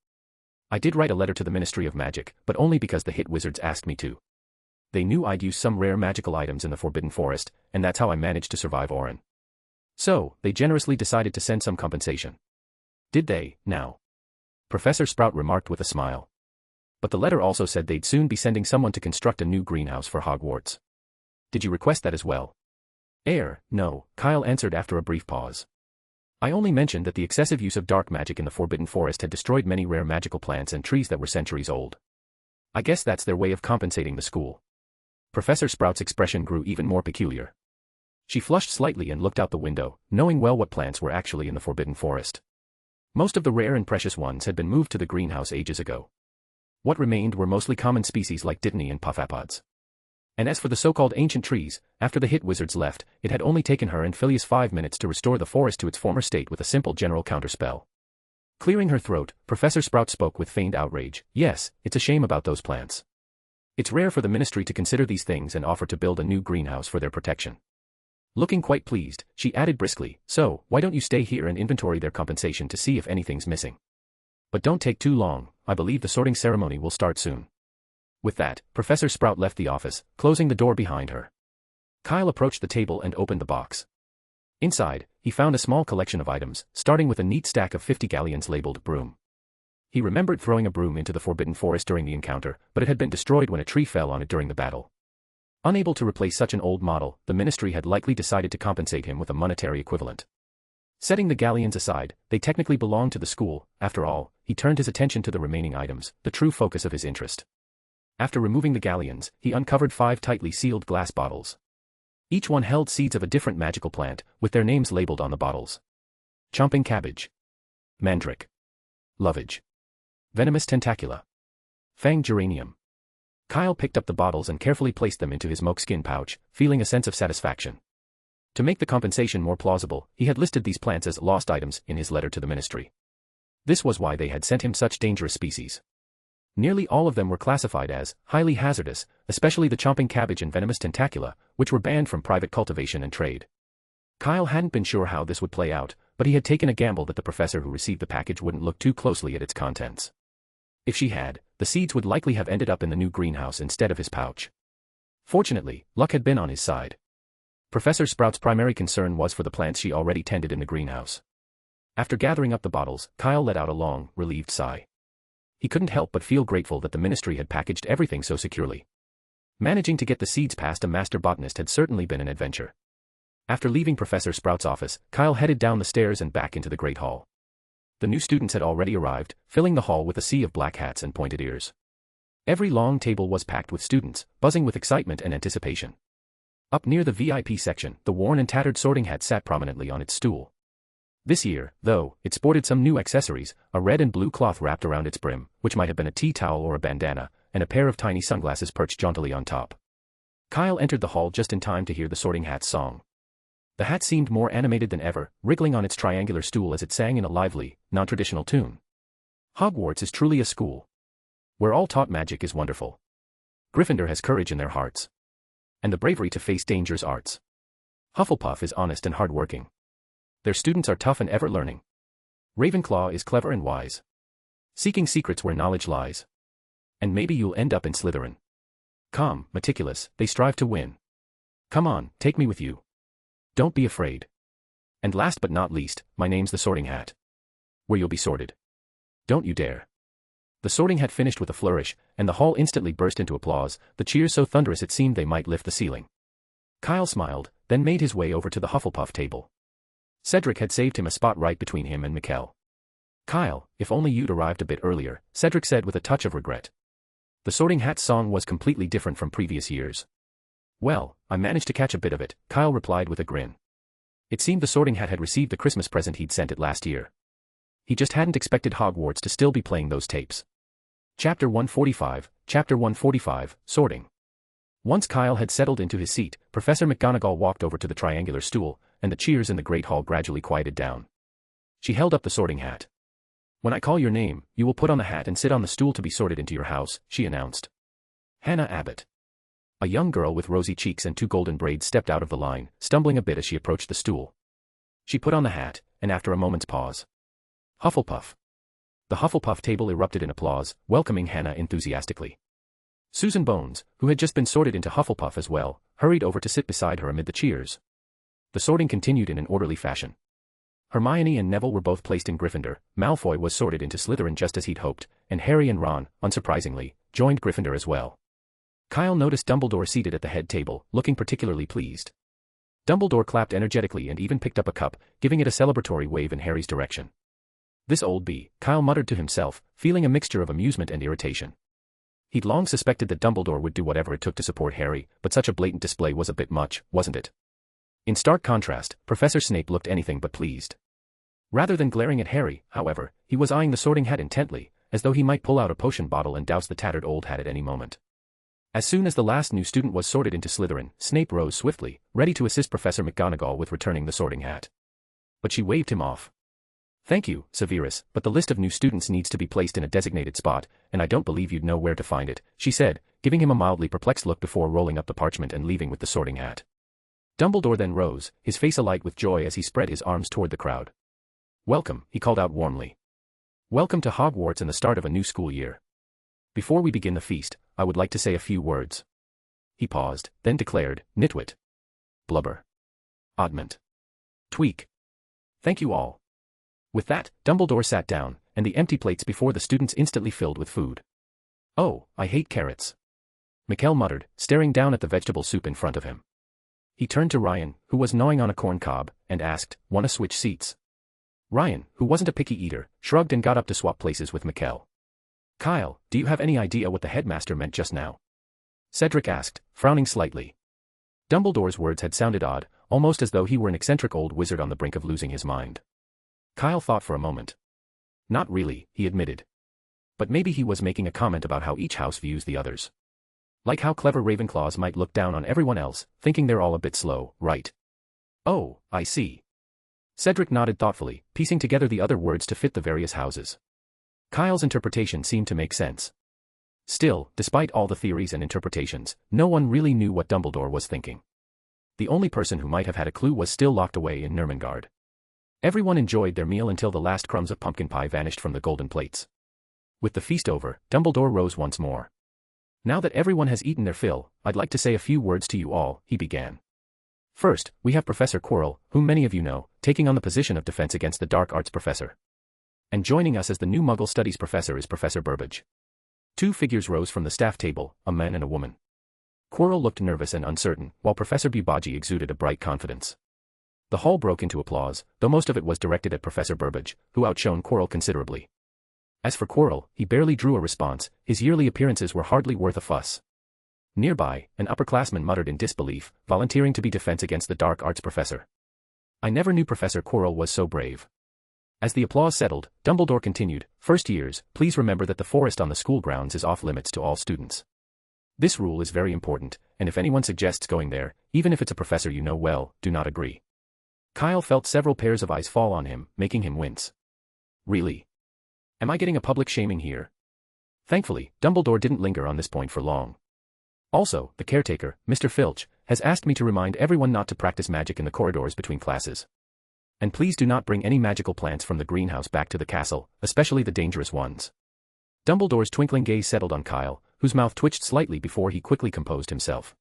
I did write a letter to the Ministry of Magic, but only because the hit wizards asked me to. They knew I'd use some rare magical items in the Forbidden Forest, and that's how I managed to survive Orin. So, they generously decided to send some compensation. Did they, now? Professor Sprout remarked with a smile. But the letter also said they'd soon be sending someone to construct a new greenhouse for Hogwarts. Did you request that as well? No, Kyle answered after a brief pause. I only mentioned that the excessive use of dark magic in the Forbidden Forest had destroyed many rare magical plants and trees that were centuries old. I guess that's their way of compensating the school. Professor Sprout's expression grew even more peculiar. She flushed slightly and looked out the window, knowing well what plants were actually in the Forbidden Forest. Most of the rare and precious ones had been moved to the greenhouse ages ago. What remained were mostly common species like dittany and puffapods. And as for the so-called ancient trees, after the hit wizards left, it had only taken her and Phileas 5 minutes to restore the forest to its former state with a simple general counterspell. Clearing her throat, Professor Sprout spoke with feigned outrage. Yes, it's a shame about those plants. It's rare for the ministry to consider these things and offer to build a new greenhouse for their protection. Looking quite pleased, she added briskly, so, why don't you stay here and inventory their compensation to see if anything's missing? But don't take too long, I believe the sorting ceremony will start soon. With that, Professor Sprout left the office, closing the door behind her. Kyle approached the table and opened the box. Inside, he found a small collection of items, starting with a neat stack of 50 galleons labeled broom. He remembered throwing a broom into the Forbidden Forest during the encounter, but it had been destroyed when a tree fell on it during the battle. Unable to replace such an old model, the ministry had likely decided to compensate him with a monetary equivalent. Setting the galleons aside, they technically belonged to the school. After all, he turned his attention to the remaining items, the true focus of his interest. After removing the galleons, he uncovered 5 tightly sealed glass bottles. Each one held seeds of a different magical plant, with their names labeled on the bottles. Chomping Cabbage. Mandrake. Lovage. Venomous Tentacula. Fang Geranium. Kyle picked up the bottles and carefully placed them into his mokeskin pouch, feeling a sense of satisfaction. To make the compensation more plausible, he had listed these plants as lost items in his letter to the ministry. This was why they had sent him such dangerous species. Nearly all of them were classified as highly hazardous, especially the chomping cabbage and venomous tentacula, which were banned from private cultivation and trade. Kyle hadn't been sure how this would play out, but he had taken a gamble that the professor who received the package wouldn't look too closely at its contents. If she had, the seeds would likely have ended up in the new greenhouse instead of his pouch. Fortunately, luck had been on his side. Professor Sprout's primary concern was for the plants she already tended in the greenhouse. After gathering up the bottles, Kyle let out a long, relieved sigh. He couldn't help but feel grateful that the ministry had packaged everything so securely. Managing to get the seeds past a master botanist had certainly been an adventure. After leaving Professor Sprout's office, Kyle headed down the stairs and back into the Great Hall. The new students had already arrived, filling the hall with a sea of black hats and pointed ears. Every long table was packed with students, buzzing with excitement and anticipation. Up near the VIP section, the worn and tattered sorting hat sat prominently on its stool. This year, though, it sported some new accessories, a red and blue cloth wrapped around its brim, which might have been a tea towel or a bandana, and a pair of tiny sunglasses perched jauntily on top. Kyle entered the hall just in time to hear the sorting hat's song. The hat seemed more animated than ever, wriggling on its triangular stool as it sang in a lively, non-traditional tune. Hogwarts is truly a school where all taught magic is wonderful. Gryffindor has courage in their hearts, and the bravery to face danger's arts. Hufflepuff is honest and hard-working. Their students are tough and ever-learning. Ravenclaw is clever and wise, seeking secrets where knowledge lies. And maybe you'll end up in Slytherin. Calm, meticulous, they strive to win. Come on, take me with you. Don't be afraid. And last but not least, my name's the Sorting Hat. Where you'll be sorted. Don't you dare. The Sorting Hat finished with a flourish, and the hall instantly burst into applause, the cheers so thunderous it seemed they might lift the ceiling. Kyle smiled, then made his way over to the Hufflepuff table. Cedric had saved him a spot right between him and Mikkel. Kyle, if only you'd arrived a bit earlier, Cedric said with a touch of regret. The Sorting Hat's song was completely different from previous years. Well, I managed to catch a bit of it, Kyle replied with a grin. It seemed the Sorting Hat had received the Christmas present he'd sent it last year. He just hadn't expected Hogwarts to still be playing those tapes. Chapter 145, Sorting. Once Kyle had settled into his seat, Professor McGonagall walked over to the triangular stool, and the cheers in the Great Hall gradually quieted down. She held up the sorting hat. When I call your name, you will put on the hat and sit on the stool to be sorted into your house, she announced. Hannah Abbott. A young girl with rosy cheeks and 2 golden braids stepped out of the line, stumbling a bit as she approached the stool. She put on the hat, and after a moment's pause. Hufflepuff. The Hufflepuff table erupted in applause, welcoming Hannah enthusiastically. Susan Bones, who had just been sorted into Hufflepuff as well, hurried over to sit beside her amid the cheers. The sorting continued in an orderly fashion. Hermione and Neville were both placed in Gryffindor, Malfoy was sorted into Slytherin just as he'd hoped, and Harry and Ron, unsurprisingly, joined Gryffindor as well. Kyle noticed Dumbledore seated at the head table, looking particularly pleased. Dumbledore clapped energetically and even picked up a cup, giving it a celebratory wave in Harry's direction. This old bee, Kyle muttered to himself, feeling a mixture of amusement and irritation. He'd long suspected that Dumbledore would do whatever it took to support Harry, but such a blatant display was a bit much, wasn't it? In stark contrast, Professor Snape looked anything but pleased. Rather than glaring at Harry, however, he was eyeing the Sorting Hat intently, as though he might pull out a potion bottle and douse the tattered old hat at any moment. As soon as the last new student was sorted into Slytherin, Snape rose swiftly, ready to assist Professor McGonagall with returning the Sorting Hat. But she waved him off. "Thank you, Severus, but the list of new students needs to be placed in a designated spot, and I don't believe you'd know where to find it," she said, giving him a mildly perplexed look before rolling up the parchment and leaving with the Sorting Hat. Dumbledore then rose, his face alight with joy as he spread his arms toward the crowd. "Welcome," he called out warmly. "Welcome to Hogwarts and the start of a new school year. Before we begin the feast, I would like to say a few words." He paused, then declared, "Nitwit. Blubber. Oddment. Tweak. Thank you all." With that, Dumbledore sat down, and the empty plates before the students instantly filled with food. "Oh, I hate carrots," Mikkel muttered, staring down at the vegetable soup in front of him. He turned to Ryan, who was gnawing on a corn cob, and asked, "Wanna switch seats?" Ryan, who wasn't a picky eater, shrugged and got up to swap places with Mikkel. "Kyle, do you have any idea what the headmaster meant just now?" Cedric asked, frowning slightly. Dumbledore's words had sounded odd, almost as though he were an eccentric old wizard on the brink of losing his mind. Kyle thought for a moment. "Not really," he admitted. "But maybe he was making a comment about how each house views the others. Like how clever Ravenclaws might look down on everyone else, thinking they're all a bit slow, right?" "Oh, I see." Cedric nodded thoughtfully, piecing together the other words to fit the various houses. Kyle's interpretation seemed to make sense. Still, despite all the theories and interpretations, no one really knew what Dumbledore was thinking. The only person who might have had a clue was still locked away in Nurmengard. Everyone enjoyed their meal until the last crumbs of pumpkin pie vanished from the golden plates. With the feast over, Dumbledore rose once more. "Now that everyone has eaten their fill, I'd like to say a few words to you all," he began. "First, we have Professor Quirrell, whom many of you know, taking on the position of Defense Against the Dark Arts Professor. And joining us as the new Muggle Studies Professor is Professor Burbage." Two figures rose from the staff table, a man and a woman. Quirrell looked nervous and uncertain, while Professor Bubaji exuded a bright confidence. The hall broke into applause, though most of it was directed at Professor Burbage, who outshone Quirrell considerably. As for Quirrell, he barely drew a response, his yearly appearances were hardly worth a fuss. Nearby, an upperclassman muttered in disbelief, volunteering to be Defense Against the Dark Arts Professor. "I never knew Professor Quirrell was so brave." As the applause settled, Dumbledore continued, "First years, please remember that the forest on the school grounds is off limits to all students. This rule is very important, and if anyone suggests going there, even if it's a professor you know well, do not agree." Kyle felt several pairs of eyes fall on him, making him wince. "Really? Am I getting a public shaming here?" Thankfully, Dumbledore didn't linger on this point for long. "Also, the caretaker, Mr. Filch, has asked me to remind everyone not to practice magic in the corridors between classes. And please do not bring any magical plants from the greenhouse back to the castle, especially the dangerous ones." Dumbledore's twinkling gaze settled on Kyle, whose mouth twitched slightly before he quickly composed himself.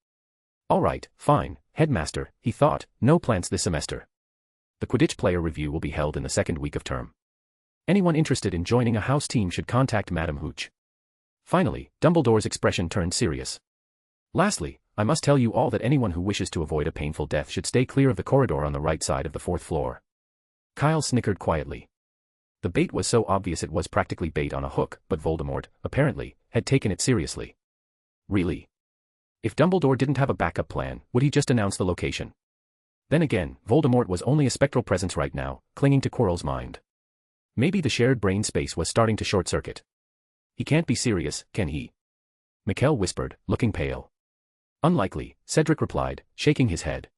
"All right, fine, Headmaster," he thought, "no plants this semester. The Quidditch player review will be held in the second week of term. Anyone interested in joining a house team should contact Madame Hooch." Finally, Dumbledore's expression turned serious. "Lastly, I must tell you all that anyone who wishes to avoid a painful death should stay clear of the corridor on the right side of the 4th floor." Kyle snickered quietly. The bait was so obvious it was practically bait on a hook, but Voldemort, apparently, had taken it seriously. Really? If Dumbledore didn't have a backup plan, would he just announce the location? Then again, Voldemort was only a spectral presence right now, clinging to Quirrell's mind. Maybe the shared brain space was starting to short-circuit. "He can't be serious, can he?" Mikkel whispered, looking pale. "Unlikely," Cedric replied, shaking his head.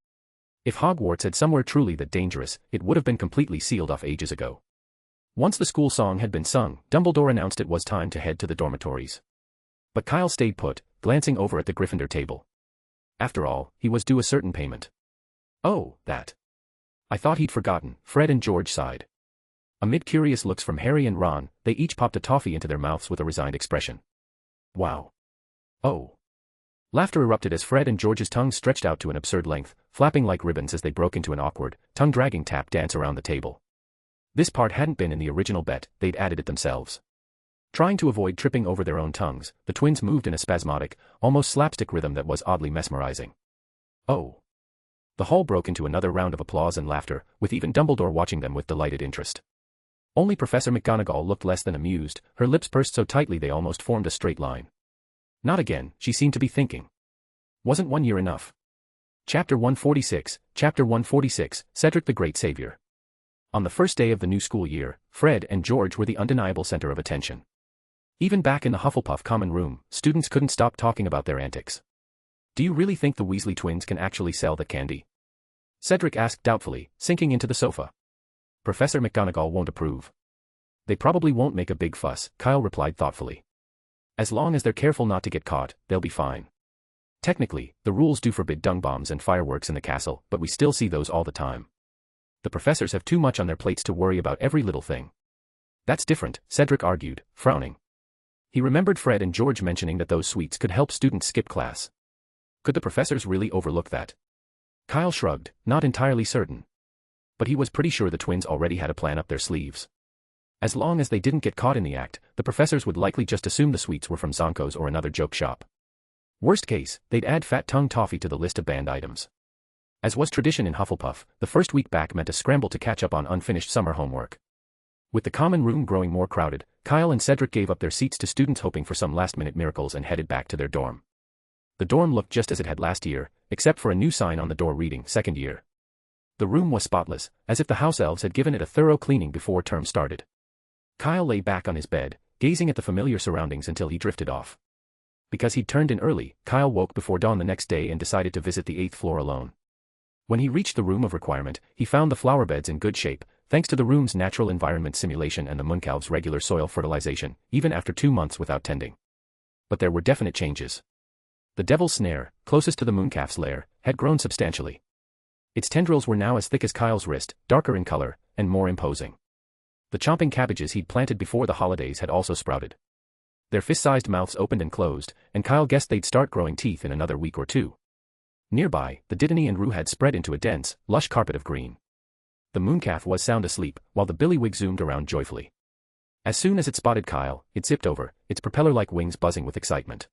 "If Hogwarts had somewhere truly that dangerous, it would have been completely sealed off ages ago." Once the school song had been sung, Dumbledore announced it was time to head to the dormitories. But Kyle stayed put, glancing over at the Gryffindor table. After all, he was due a certain payment. "Oh, that. I thought he'd forgotten," Fred and George sighed. Amid curious looks from Harry and Ron, they each popped a toffee into their mouths with a resigned expression. "Wow. Oh." Laughter erupted as Fred and George's tongues stretched out to an absurd length, flapping like ribbons as they broke into an awkward, tongue-dragging tap dance around the table. This part hadn't been in the original bet, they'd added it themselves. Trying to avoid tripping over their own tongues, the twins moved in a spasmodic, almost slapstick rhythm that was oddly mesmerizing. "Oh. The hall broke into another round of applause and laughter, with even Dumbledore watching them with delighted interest. Only Professor McGonagall looked less than amused, her lips pursed so tightly they almost formed a straight line. Not again, she seemed to be thinking. Wasn't 1 year enough? Chapter 146, Cedric the Great Savior. On the first day of the new school year, Fred and George were the undeniable center of attention. Even back in the Hufflepuff common room, students couldn't stop talking about their antics. Do you really think the Weasley twins can actually sell that candy? Cedric asked doubtfully, sinking into the sofa. Professor McGonagall won't approve. They probably won't make a big fuss, Kyle replied thoughtfully. As long as they're careful not to get caught, they'll be fine. Technically, the rules do forbid dung bombs and fireworks in the castle, but we still see those all the time. The professors have too much on their plates to worry about every little thing. That's different, Cedric argued, frowning. He remembered Fred and George mentioning that those sweets could help students skip class. Could the professors really overlook that? Kyle shrugged, not entirely certain. But he was pretty sure the twins already had a plan up their sleeves. As long as they didn't get caught in the act, the professors would likely just assume the sweets were from Zonko's or another joke shop. Worst case, they'd add fat tongue toffee to the list of banned items. As was tradition in Hufflepuff, the first week back meant a scramble to catch up on unfinished summer homework. With the common room growing more crowded, Kyle and Cedric gave up their seats to students hoping for some last-minute miracles and headed back to their dorm. The dorm looked just as it had last year, except for a new sign on the door reading second year. The room was spotless, as if the house elves had given it a thorough cleaning before term started. Kyle lay back on his bed, gazing at the familiar surroundings until he drifted off. Because he'd turned in early, Kyle woke before dawn the next day and decided to visit the 8th floor alone. When he reached the room of requirement, he found the flower beds in good shape, thanks to the room's natural environment simulation and the mooncalves' regular soil fertilization, even after 2 months without tending. But there were definite changes. The devil's snare, closest to the mooncalf's lair, had grown substantially. Its tendrils were now as thick as Kyle's wrist, darker in color, and more imposing. The chomping cabbages he'd planted before the holidays had also sprouted. Their fist-sized mouths opened and closed, and Kyle guessed they'd start growing teeth in another week or two. Nearby, the dittany and rue had spread into a dense, lush carpet of green. The mooncalf was sound asleep, while the billywig zoomed around joyfully. As soon as it spotted Kyle, it zipped over, its propeller-like wings buzzing with excitement.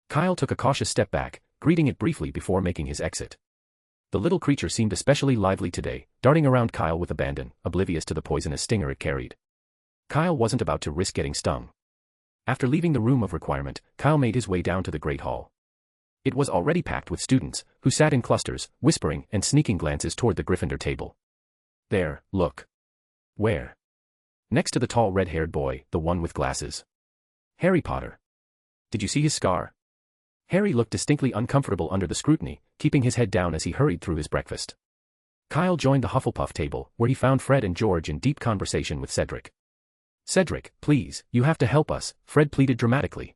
Kyle took a cautious step back, greeting it briefly before making his exit. The little creature seemed especially lively today, darting around Kyle with abandon, oblivious to the poisonous stinger it carried. Kyle wasn't about to risk getting stung. After leaving the room of requirement, Kyle made his way down to the Great Hall. It was already packed with students, who sat in clusters, whispering and sneaking glances toward the Gryffindor table. There, look. Where? Next to the tall red-haired boy, the one with glasses. Harry Potter. Did you see his scar? Harry looked distinctly uncomfortable under the scrutiny, keeping his head down as he hurried through his breakfast. Kyle joined the Hufflepuff table, where he found Fred and George in deep conversation with Cedric. Cedric, please, you have to help us, Fred pleaded dramatically.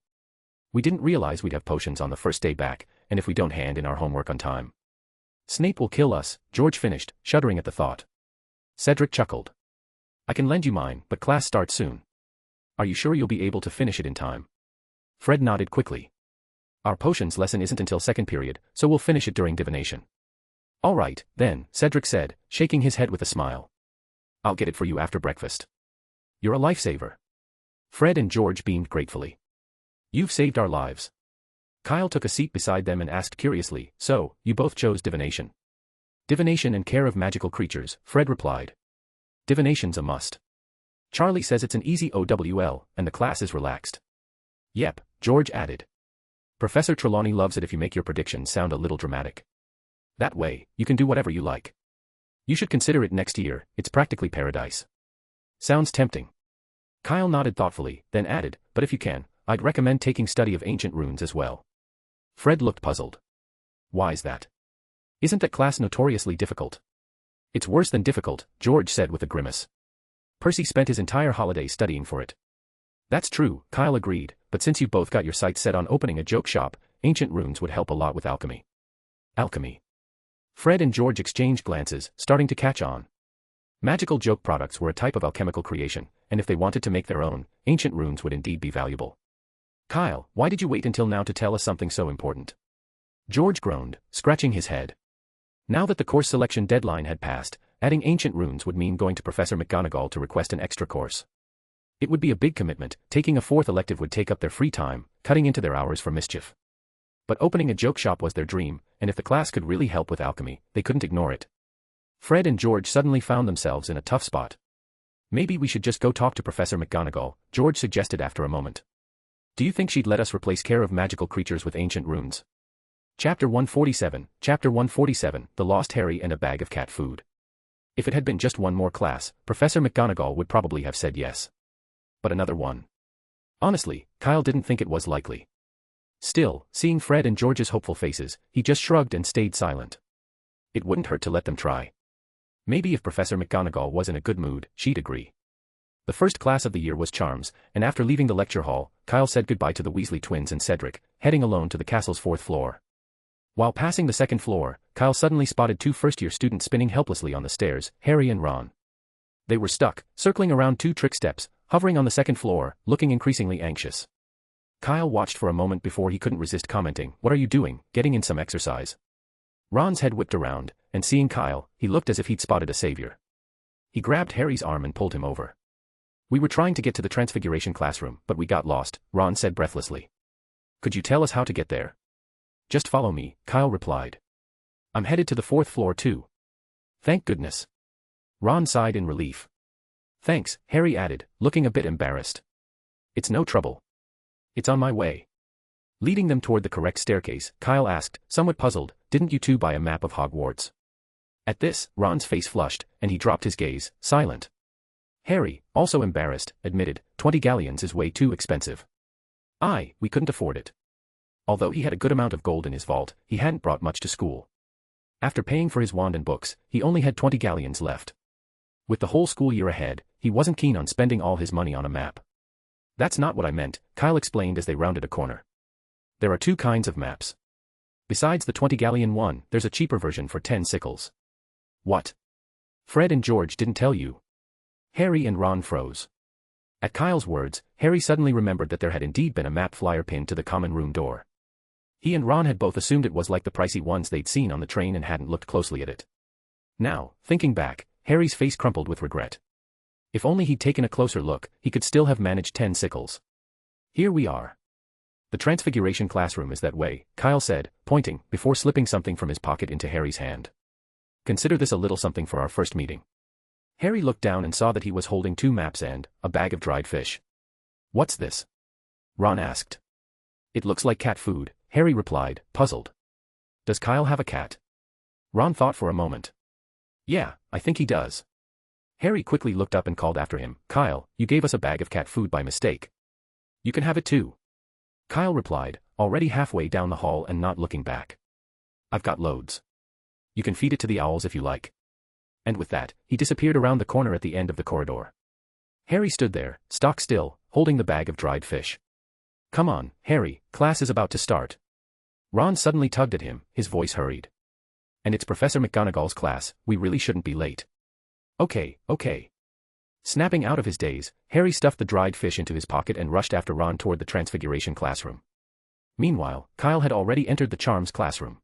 We didn't realize we'd have potions on the first day back, and if we don't hand in our homework on time, Snape will kill us, George finished, shuddering at the thought. Cedric chuckled. I can lend you mine, but class starts soon. Are you sure you'll be able to finish it in time? Fred nodded quickly. Our potions lesson isn't until second period, so we'll finish it during divination. All right, then, Cedric said, shaking his head with a smile. I'll get it for you after breakfast. You're a lifesaver. Fred and George beamed gratefully. You've saved our lives. Kyle took a seat beside them and asked curiously, so, you both chose divination? Divination and care of magical creatures, Fred replied. Divination's a must. Charlie says it's an easy OWL, and the class is relaxed. Yep, George added. Professor Trelawney loves it if you make your predictions sound a little dramatic. That way, you can do whatever you like. You should consider it next year, it's practically paradise. Sounds tempting. Kyle nodded thoughtfully, then added, but if you can, I'd recommend taking study of ancient runes as well. Fred looked puzzled. Why's that? Isn't that class notoriously difficult? It's worse than difficult, George said with a grimace. Percy spent his entire holiday studying for it. That's true, Kyle agreed, but since you've both got your sights set on opening a joke shop, ancient runes would help a lot with alchemy. Alchemy. Fred and George exchanged glances, starting to catch on. Magical joke products were a type of alchemical creation, and if they wanted to make their own, ancient runes would indeed be valuable. Kyle, why did you wait until now to tell us something so important? George groaned, scratching his head. Now that the course selection deadline had passed, adding ancient runes would mean going to Professor McGonagall to request an extra course. It would be a big commitment, taking a fourth elective would take up their free time, cutting into their hours for mischief. But opening a joke shop was their dream, and if the class could really help with alchemy, they couldn't ignore it. Fred and George suddenly found themselves in a tough spot. Maybe we should just go talk to Professor McGonagall, George suggested after a moment. Do you think she'd let us replace care of magical creatures with ancient runes? Chapter 147, The Lost Harry and a Bag of Cat Food. If it had been just one more class, Professor McGonagall would probably have said yes. But another one? Honestly, Kyle didn't think it was likely. Still, seeing Fred and George's hopeful faces, he just shrugged and stayed silent. It wouldn't hurt to let them try. Maybe if Professor McGonagall was in a good mood, she'd agree. The first class of the year was Charms, and after leaving the lecture hall, Kyle said goodbye to the Weasley twins and Cedric, heading alone to the castle's 4th floor. While passing the 2nd floor, Kyle suddenly spotted 2 first-year students spinning helplessly on the stairs, Harry and Ron. They were stuck, circling around 2 trick steps, hovering on the 2nd floor, looking increasingly anxious. Kyle watched for a moment before he couldn't resist commenting, "What are you doing, getting in some exercise?" Ron's head whipped around, and seeing Kyle, he looked as if he'd spotted a savior. He grabbed Harry's arm and pulled him over. "We were trying to get to the Transfiguration classroom, but we got lost," Ron said breathlessly. "Could you tell us how to get there?" "Just follow me," Kyle replied. "I'm headed to the 4th floor too." "Thank goodness." Ron sighed in relief. "Thanks," Harry added, looking a bit embarrassed. "It's no trouble. It's on my way." Leading them toward the correct staircase, Kyle asked, somewhat puzzled, "Didn't you two buy a map of Hogwarts?" At this, Ron's face flushed, and he dropped his gaze, silent. Harry, also embarrassed, admitted, 20 galleons is way too expensive. We couldn't afford it. Although he had a good amount of gold in his vault, he hadn't brought much to school. After paying for his wand and books, he only had 20 galleons left. With the whole school year ahead, he wasn't keen on spending all his money on a map. "That's not what I meant," Kyle explained as they rounded a corner. "There are 2 kinds of maps. Besides the 20 galleon one, there's a cheaper version for 10 sickles." "What? Fred and George didn't tell you?" Harry and Ron froze. At Kyle's words, Harry suddenly remembered that there had indeed been a map flyer pinned to the common room door. He and Ron had both assumed it was like the pricey ones they'd seen on the train and hadn't looked closely at it. Now, thinking back, Harry's face crumpled with regret. If only he'd taken a closer look, he could still have managed 10 sickles. "Here we are. The Transfiguration classroom is that way," Kyle said, pointing, before slipping something from his pocket into Harry's hand. "Consider this a little something for our first meeting." Harry looked down and saw that he was holding 2 maps and a bag of dried fish. "What's this?" Ron asked. "It looks like cat food," Harry replied, puzzled. "Does Kyle have a cat?" Ron thought for a moment. "Yeah, I think he does." Harry quickly looked up and called after him, "Kyle, you gave us a bag of cat food by mistake. You can have it too." Kyle replied, already halfway down the hall and not looking back. "I've got loads. You can feed it to the owls if you like." And with that, he disappeared around the corner at the end of the corridor. Harry stood there, stock still, holding the bag of dried fish. "Come on, Harry, class is about to start." Ron suddenly tugged at him, his voice hurried. "And it's Professor McGonagall's class, we really shouldn't be late." Okay. Snapping out of his daze, Harry stuffed the dried fish into his pocket and rushed after Ron toward the Transfiguration classroom. Meanwhile, Kyle had already entered the Charms classroom.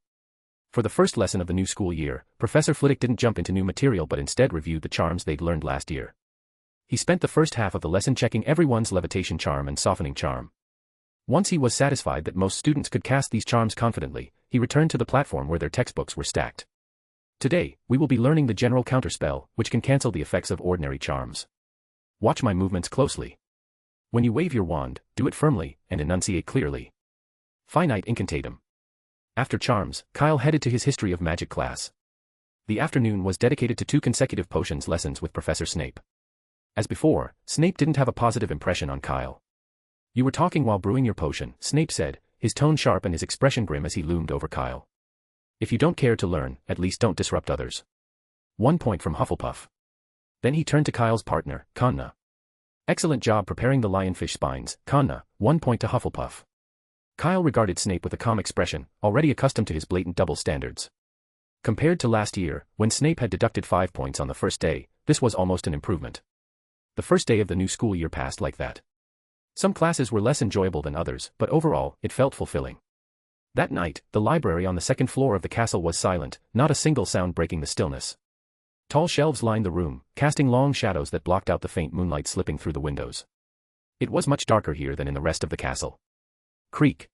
For the first lesson of the new school year, Professor Flitwick didn't jump into new material but instead reviewed the charms they'd learned last year. He spent the first half of the lesson checking everyone's levitation charm and softening charm. Once he was satisfied that most students could cast these charms confidently, he returned to the platform where their textbooks were stacked. "Today, we will be learning the general counterspell, which can cancel the effects of ordinary charms. Watch my movements closely. When you wave your wand, do it firmly, and enunciate clearly. Finite incantatem." After charms, Kyle headed to his History of Magic class. The afternoon was dedicated to 2 consecutive potions lessons with Professor Snape. As before, Snape didn't have a positive impression on Kyle. "You were talking while brewing your potion," Snape said, his tone sharp and his expression grim as he loomed over Kyle. "If you don't care to learn, at least don't disrupt others." 1 point from Hufflepuff. Then he turned to Kyle's partner, Kanna. "Excellent job preparing the lionfish spines, Kanna," 1 point to Hufflepuff. Kyle regarded Snape with a calm expression, already accustomed to his blatant double standards. Compared to last year, when Snape had deducted 5 points on the first day, this was almost an improvement. The first day of the new school year passed like that. Some classes were less enjoyable than others, but overall, it felt fulfilling. That night, the library on the 2nd floor of the castle was silent, not a single sound breaking the stillness. Tall shelves lined the room, casting long shadows that blocked out the faint moonlight slipping through the windows. It was much darker here than in the rest of the castle. Creak.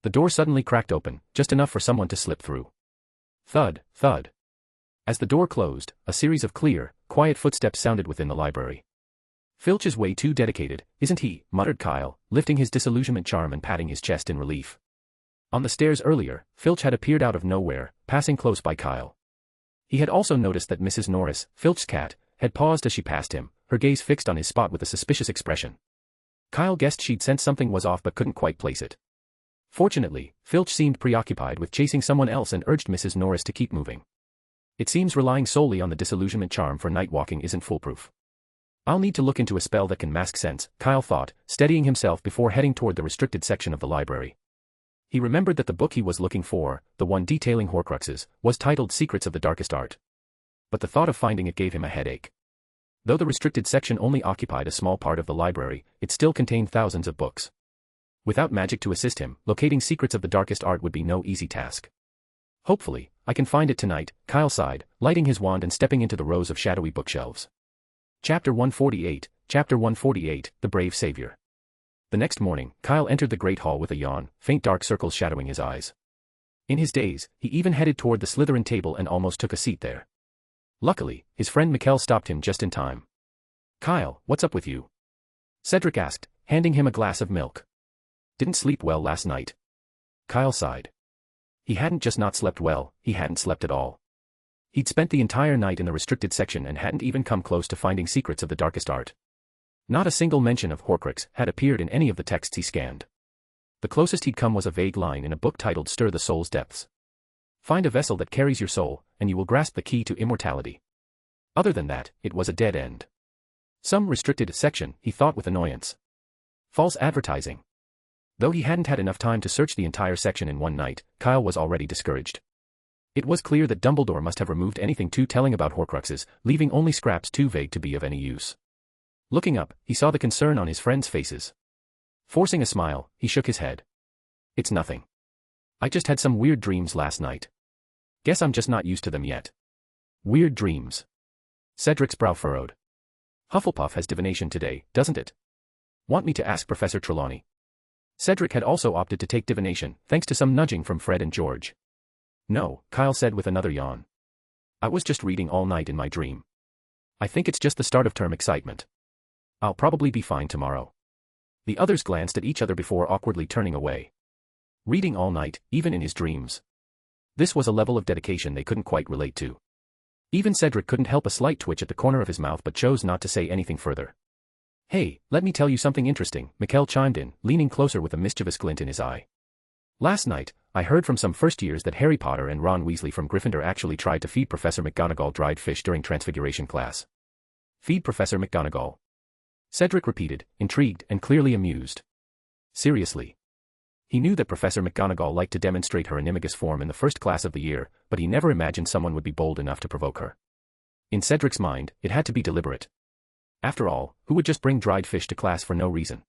The door suddenly cracked open, just enough for someone to slip through. Thud, thud. As the door closed, a series of clear, quiet footsteps sounded within the library. "Filch is way too dedicated, isn't he?" muttered Kyle, lifting his disillusionment charm and patting his chest in relief. On the stairs earlier, Filch had appeared out of nowhere, passing close by Kyle. He had also noticed that Mrs. Norris, Filch's cat, had paused as she passed him, her gaze fixed on his spot with a suspicious expression. Kyle guessed she'd sensed something was off but couldn't quite place it. Fortunately, Filch seemed preoccupied with chasing someone else and urged Mrs. Norris to keep moving. It seems relying solely on the disillusionment charm for night walking isn't foolproof. I'll need to look into a spell that can mask sense, Kyle thought, steadying himself before heading toward the restricted section of the library. He remembered that the book he was looking for, the one detailing Horcruxes, was titled Secrets of the Darkest Art. But the thought of finding it gave him a headache. Though the restricted section only occupied a small part of the library, it still contained thousands of books. Without magic to assist him, locating Secrets of the Darkest Art would be no easy task. Hopefully, I can find it tonight, Kyle sighed, lighting his wand and stepping into the rows of shadowy bookshelves. Chapter 148, The Brave Savior. The next morning, Kyle entered the Great Hall with a yawn, faint dark circles shadowing his eyes. In his daze, he even headed toward the Slytherin table and almost took a seat there. Luckily, his friend Mikkel stopped him just in time. "Kyle, what's up with you?" Cedric asked, handing him a glass of milk. "Didn't sleep well last night." Kyle sighed. He hadn't just not slept well, he hadn't slept at all. He'd spent the entire night in the restricted section and hadn't even come close to finding Secrets of the Darkest Art. Not a single mention of Horcrux had appeared in any of the texts he scanned. The closest he'd come was a vague line in a book titled Stir the Soul's Depths. Find a vessel that carries your soul, and you will grasp the key to immortality. Other than that, it was a dead end. Some restricted section, he thought with annoyance. False advertising. Though he hadn't had enough time to search the entire section in one night, Kyle was already discouraged. It was clear that Dumbledore must have removed anything too telling about Horcruxes, leaving only scraps too vague to be of any use. Looking up, he saw the concern on his friends' faces. Forcing a smile, he shook his head. "It's nothing. I just had some weird dreams last night. Guess I'm just not used to them yet." "Weird dreams." Cedric's brow furrowed. "Hufflepuff has divination today, doesn't it? Want me to ask Professor Trelawney?" Cedric had also opted to take divination, thanks to some nudging from Fred and George. "No," Kyle said with another yawn. "I was just reading all night in my dream. I think it's just the start of term excitement. I'll probably be fine tomorrow." The others glanced at each other before awkwardly turning away. Reading all night, even in his dreams. This was a level of dedication they couldn't quite relate to. Even Cedric couldn't help a slight twitch at the corner of his mouth but chose not to say anything further. "Hey, let me tell you something interesting," Mikkel chimed in, leaning closer with a mischievous glint in his eye. "Last night, I heard from some first years that Harry Potter and Ron Weasley from Gryffindor actually tried to feed Professor McGonagall dried fish during Transfiguration class." "Feed Professor McGonagall?" Cedric repeated, intrigued and clearly amused. Seriously. He knew that Professor McGonagall liked to demonstrate her animagus form in the first class of the year, but he never imagined someone would be bold enough to provoke her. In Cedric's mind, it had to be deliberate. After all, who would just bring dried fish to class for no reason?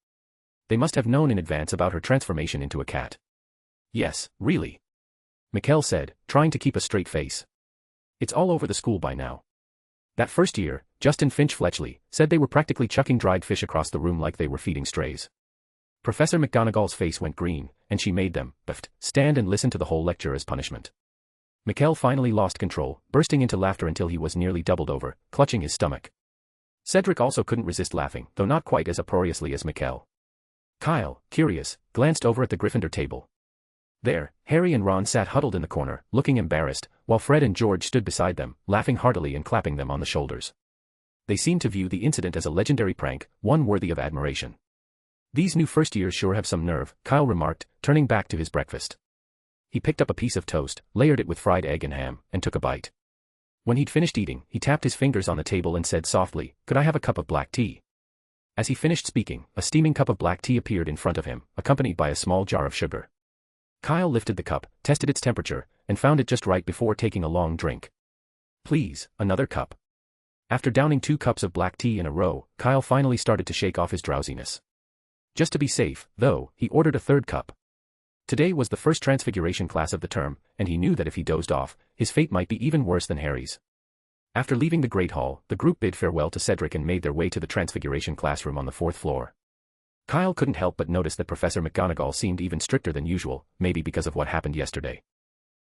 They must have known in advance about her transformation into a cat. "Yes, really," Mikkel said, trying to keep a straight face. "It's all over the school by now. That first year, Justin Finch-Fletchley said they were practically chucking dried fish across the room like they were feeding strays." Professor McGonagall's face went green, and she made them, stand and listen to the whole lecture as punishment. Mikkel finally lost control, bursting into laughter until he was nearly doubled over, clutching his stomach. Cedric also couldn't resist laughing, though not quite as uproariously as Mikkel. Kyle, curious, glanced over at the Gryffindor table. There, Harry and Ron sat huddled in the corner, looking embarrassed, while Fred and George stood beside them, laughing heartily and clapping them on the shoulders. They seemed to view the incident as a legendary prank, one worthy of admiration. "These new first years sure have some nerve," Kyle remarked, turning back to his breakfast. He picked up a piece of toast, layered it with fried egg and ham, and took a bite. When he'd finished eating, he tapped his fingers on the table and said softly, "Could I have a cup of black tea?" As he finished speaking, a steaming cup of black tea appeared in front of him, accompanied by a small jar of sugar. Kyle lifted the cup, tested its temperature, and found it just right before taking a long drink. "Please, another cup." After downing 2 cups of black tea in a row, Kyle finally started to shake off his drowsiness. Just to be safe, though, he ordered a 3rd cup. Today was the first Transfiguration class of the term, and he knew that if he dozed off, his fate might be even worse than Harry's. After leaving the Great Hall, the group bid farewell to Cedric and made their way to the Transfiguration classroom on the 4th floor. Kyle couldn't help but notice that Professor McGonagall seemed even stricter than usual, maybe because of what happened yesterday.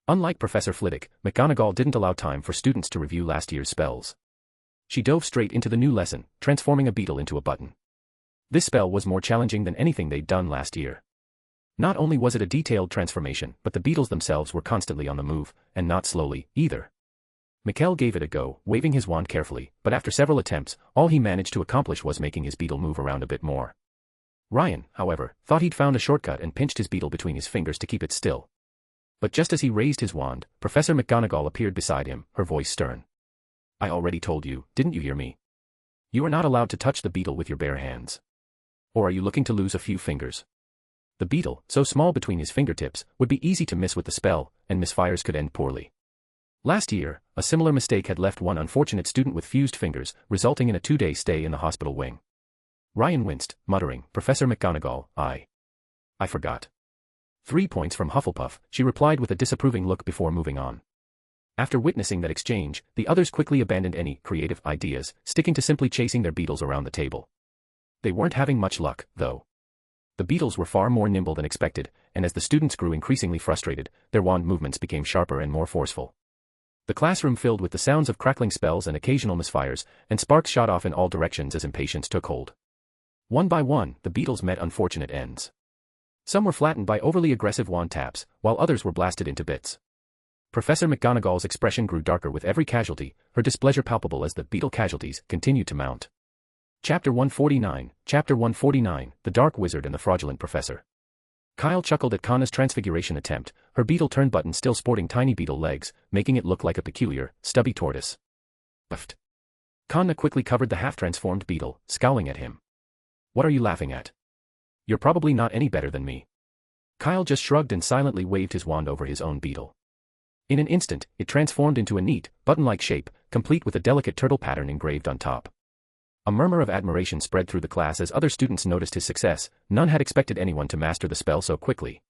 Unlike Professor Flitwick, McGonagall didn't allow time for students to review last year's spells. She dove straight into the new lesson, transforming a beetle into a button. This spell was more challenging than anything they'd done last year. Not only was it a detailed transformation, but the beetles themselves were constantly on the move, and not slowly, either. Mikkel gave it a go, waving his wand carefully, but after several attempts, all he managed to accomplish was making his beetle move around a bit more. Ryan, however, thought he'd found a shortcut and pinched his beetle between his fingers to keep it still. But just as he raised his wand, Professor McGonagall appeared beside him, her voice stern. "I already told you, didn't you hear me? You are not allowed to touch the beetle with your bare hands. Or are you looking to lose a few fingers?" The beetle, so small between his fingertips, would be easy to miss with the spell, and misfires could end poorly. Last year, a similar mistake had left one unfortunate student with fused fingers, resulting in a 2-day stay in the hospital wing. Ryan winced, muttering, "Professor McGonagall, I forgot." 3 points from Hufflepuff, she replied with a disapproving look before moving on. After witnessing that exchange, the others quickly abandoned any creative ideas, sticking to simply chasing their beetles around the table. They weren't having much luck, though. The beetles were far more nimble than expected, and as the students grew increasingly frustrated, their wand movements became sharper and more forceful. The classroom filled with the sounds of crackling spells and occasional misfires, and sparks shot off in all directions as impatience took hold. One by one, the beetles met unfortunate ends. Some were flattened by overly aggressive wand taps, while others were blasted into bits. Professor McGonagall's expression grew darker with every casualty, her displeasure palpable as the beetle casualties continued to mount. Chapter 149, The Dark Wizard and the Fraudulent Professor. Kyle chuckled at Kanna's transfiguration attempt, her beetle-turned button still sporting tiny beetle legs, making it look like a peculiar, stubby tortoise. Puffed. Kanna quickly covered the half-transformed beetle, scowling at him. "What are you laughing at? You're probably not any better than me." Kyle just shrugged and silently waved his wand over his own beetle. In an instant, it transformed into a neat, button-like shape, complete with a delicate turtle pattern engraved on top. A murmur of admiration spread through the class as other students noticed his success. None had expected anyone to master the spell so quickly.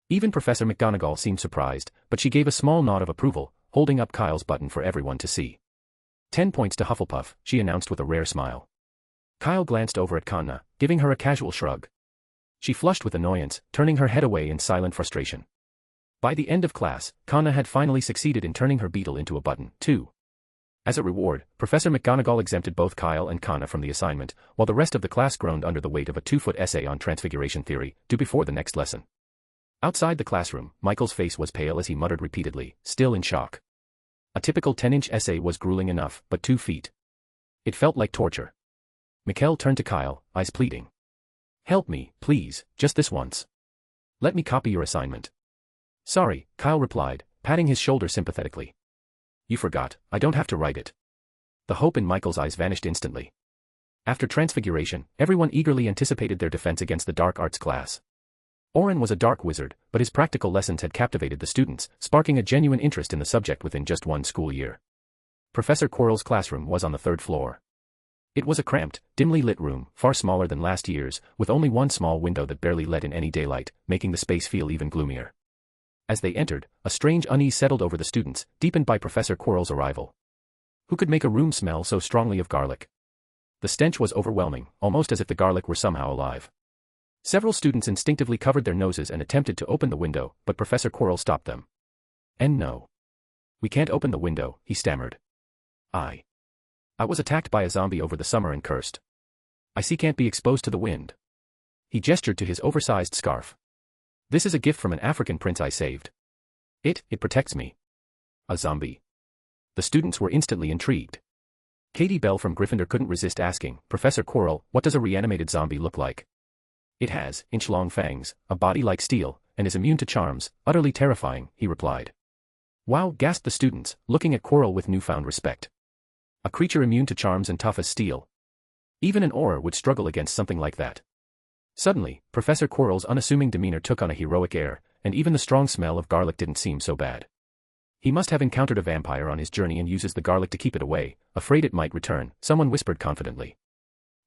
Even Professor McGonagall seemed surprised, but she gave a small nod of approval, holding up Kyle's button for everyone to see. 10 points to Hufflepuff, she announced with a rare smile. Kyle glanced over at Kanna, giving her a casual shrug. She flushed with annoyance, turning her head away in silent frustration. By the end of class, Kanna had finally succeeded in turning her beetle into a button, too. As a reward, Professor McGonagall exempted both Kyle and Kanna from the assignment, while the rest of the class groaned under the weight of a 2-foot essay on transfiguration theory, due before the next lesson. Outside the classroom, Michael's face was pale as he muttered repeatedly, still in shock. A typical 10-inch essay was grueling enough, but 2 feet. It felt like torture. Mikkel turned to Kyle, eyes pleading. "Help me, please, just this once. Let me copy your assignment." "Sorry," Kyle replied, patting his shoulder sympathetically. "You forgot, I don't have to write it." The hope in Michael's eyes vanished instantly. After Transfiguration, everyone eagerly anticipated their defense against the dark arts class. Orin was a dark wizard, but his practical lessons had captivated the students, sparking a genuine interest in the subject within just one school year. Professor Quirrell's classroom was on the 3rd floor. It was a cramped, dimly lit room, far smaller than last year's, with only one small window that barely let in any daylight, making the space feel even gloomier. As they entered, a strange unease settled over the students, deepened by Professor Quirrell's arrival. Who could make a room smell so strongly of garlic? The stench was overwhelming, almost as if the garlic were somehow alive. Several students instinctively covered their noses and attempted to open the window, but Professor Quirrell stopped them. "And no. We can't open the window," he stammered. I was attacked by a zombie over the summer and cursed. I can't be exposed to the wind." He gestured to his oversized scarf. "This is a gift from an African prince I saved. It protects me." A zombie. The students were instantly intrigued. Katie Bell from Gryffindor couldn't resist asking, "Professor Quirrell, what does a reanimated zombie look like?" "It has inch-long fangs, a body like steel, and is immune to charms, utterly terrifying," he replied. "Wow," gasped the students, looking at Quirrell with newfound respect. A creature immune to charms and tough as steel. Even an Auror would struggle against something like that. Suddenly, Professor Quirrell's unassuming demeanor took on a heroic air, and even the strong smell of garlic didn't seem so bad. He must have encountered a vampire on his journey and uses the garlic to keep it away, afraid it might return, someone whispered confidently.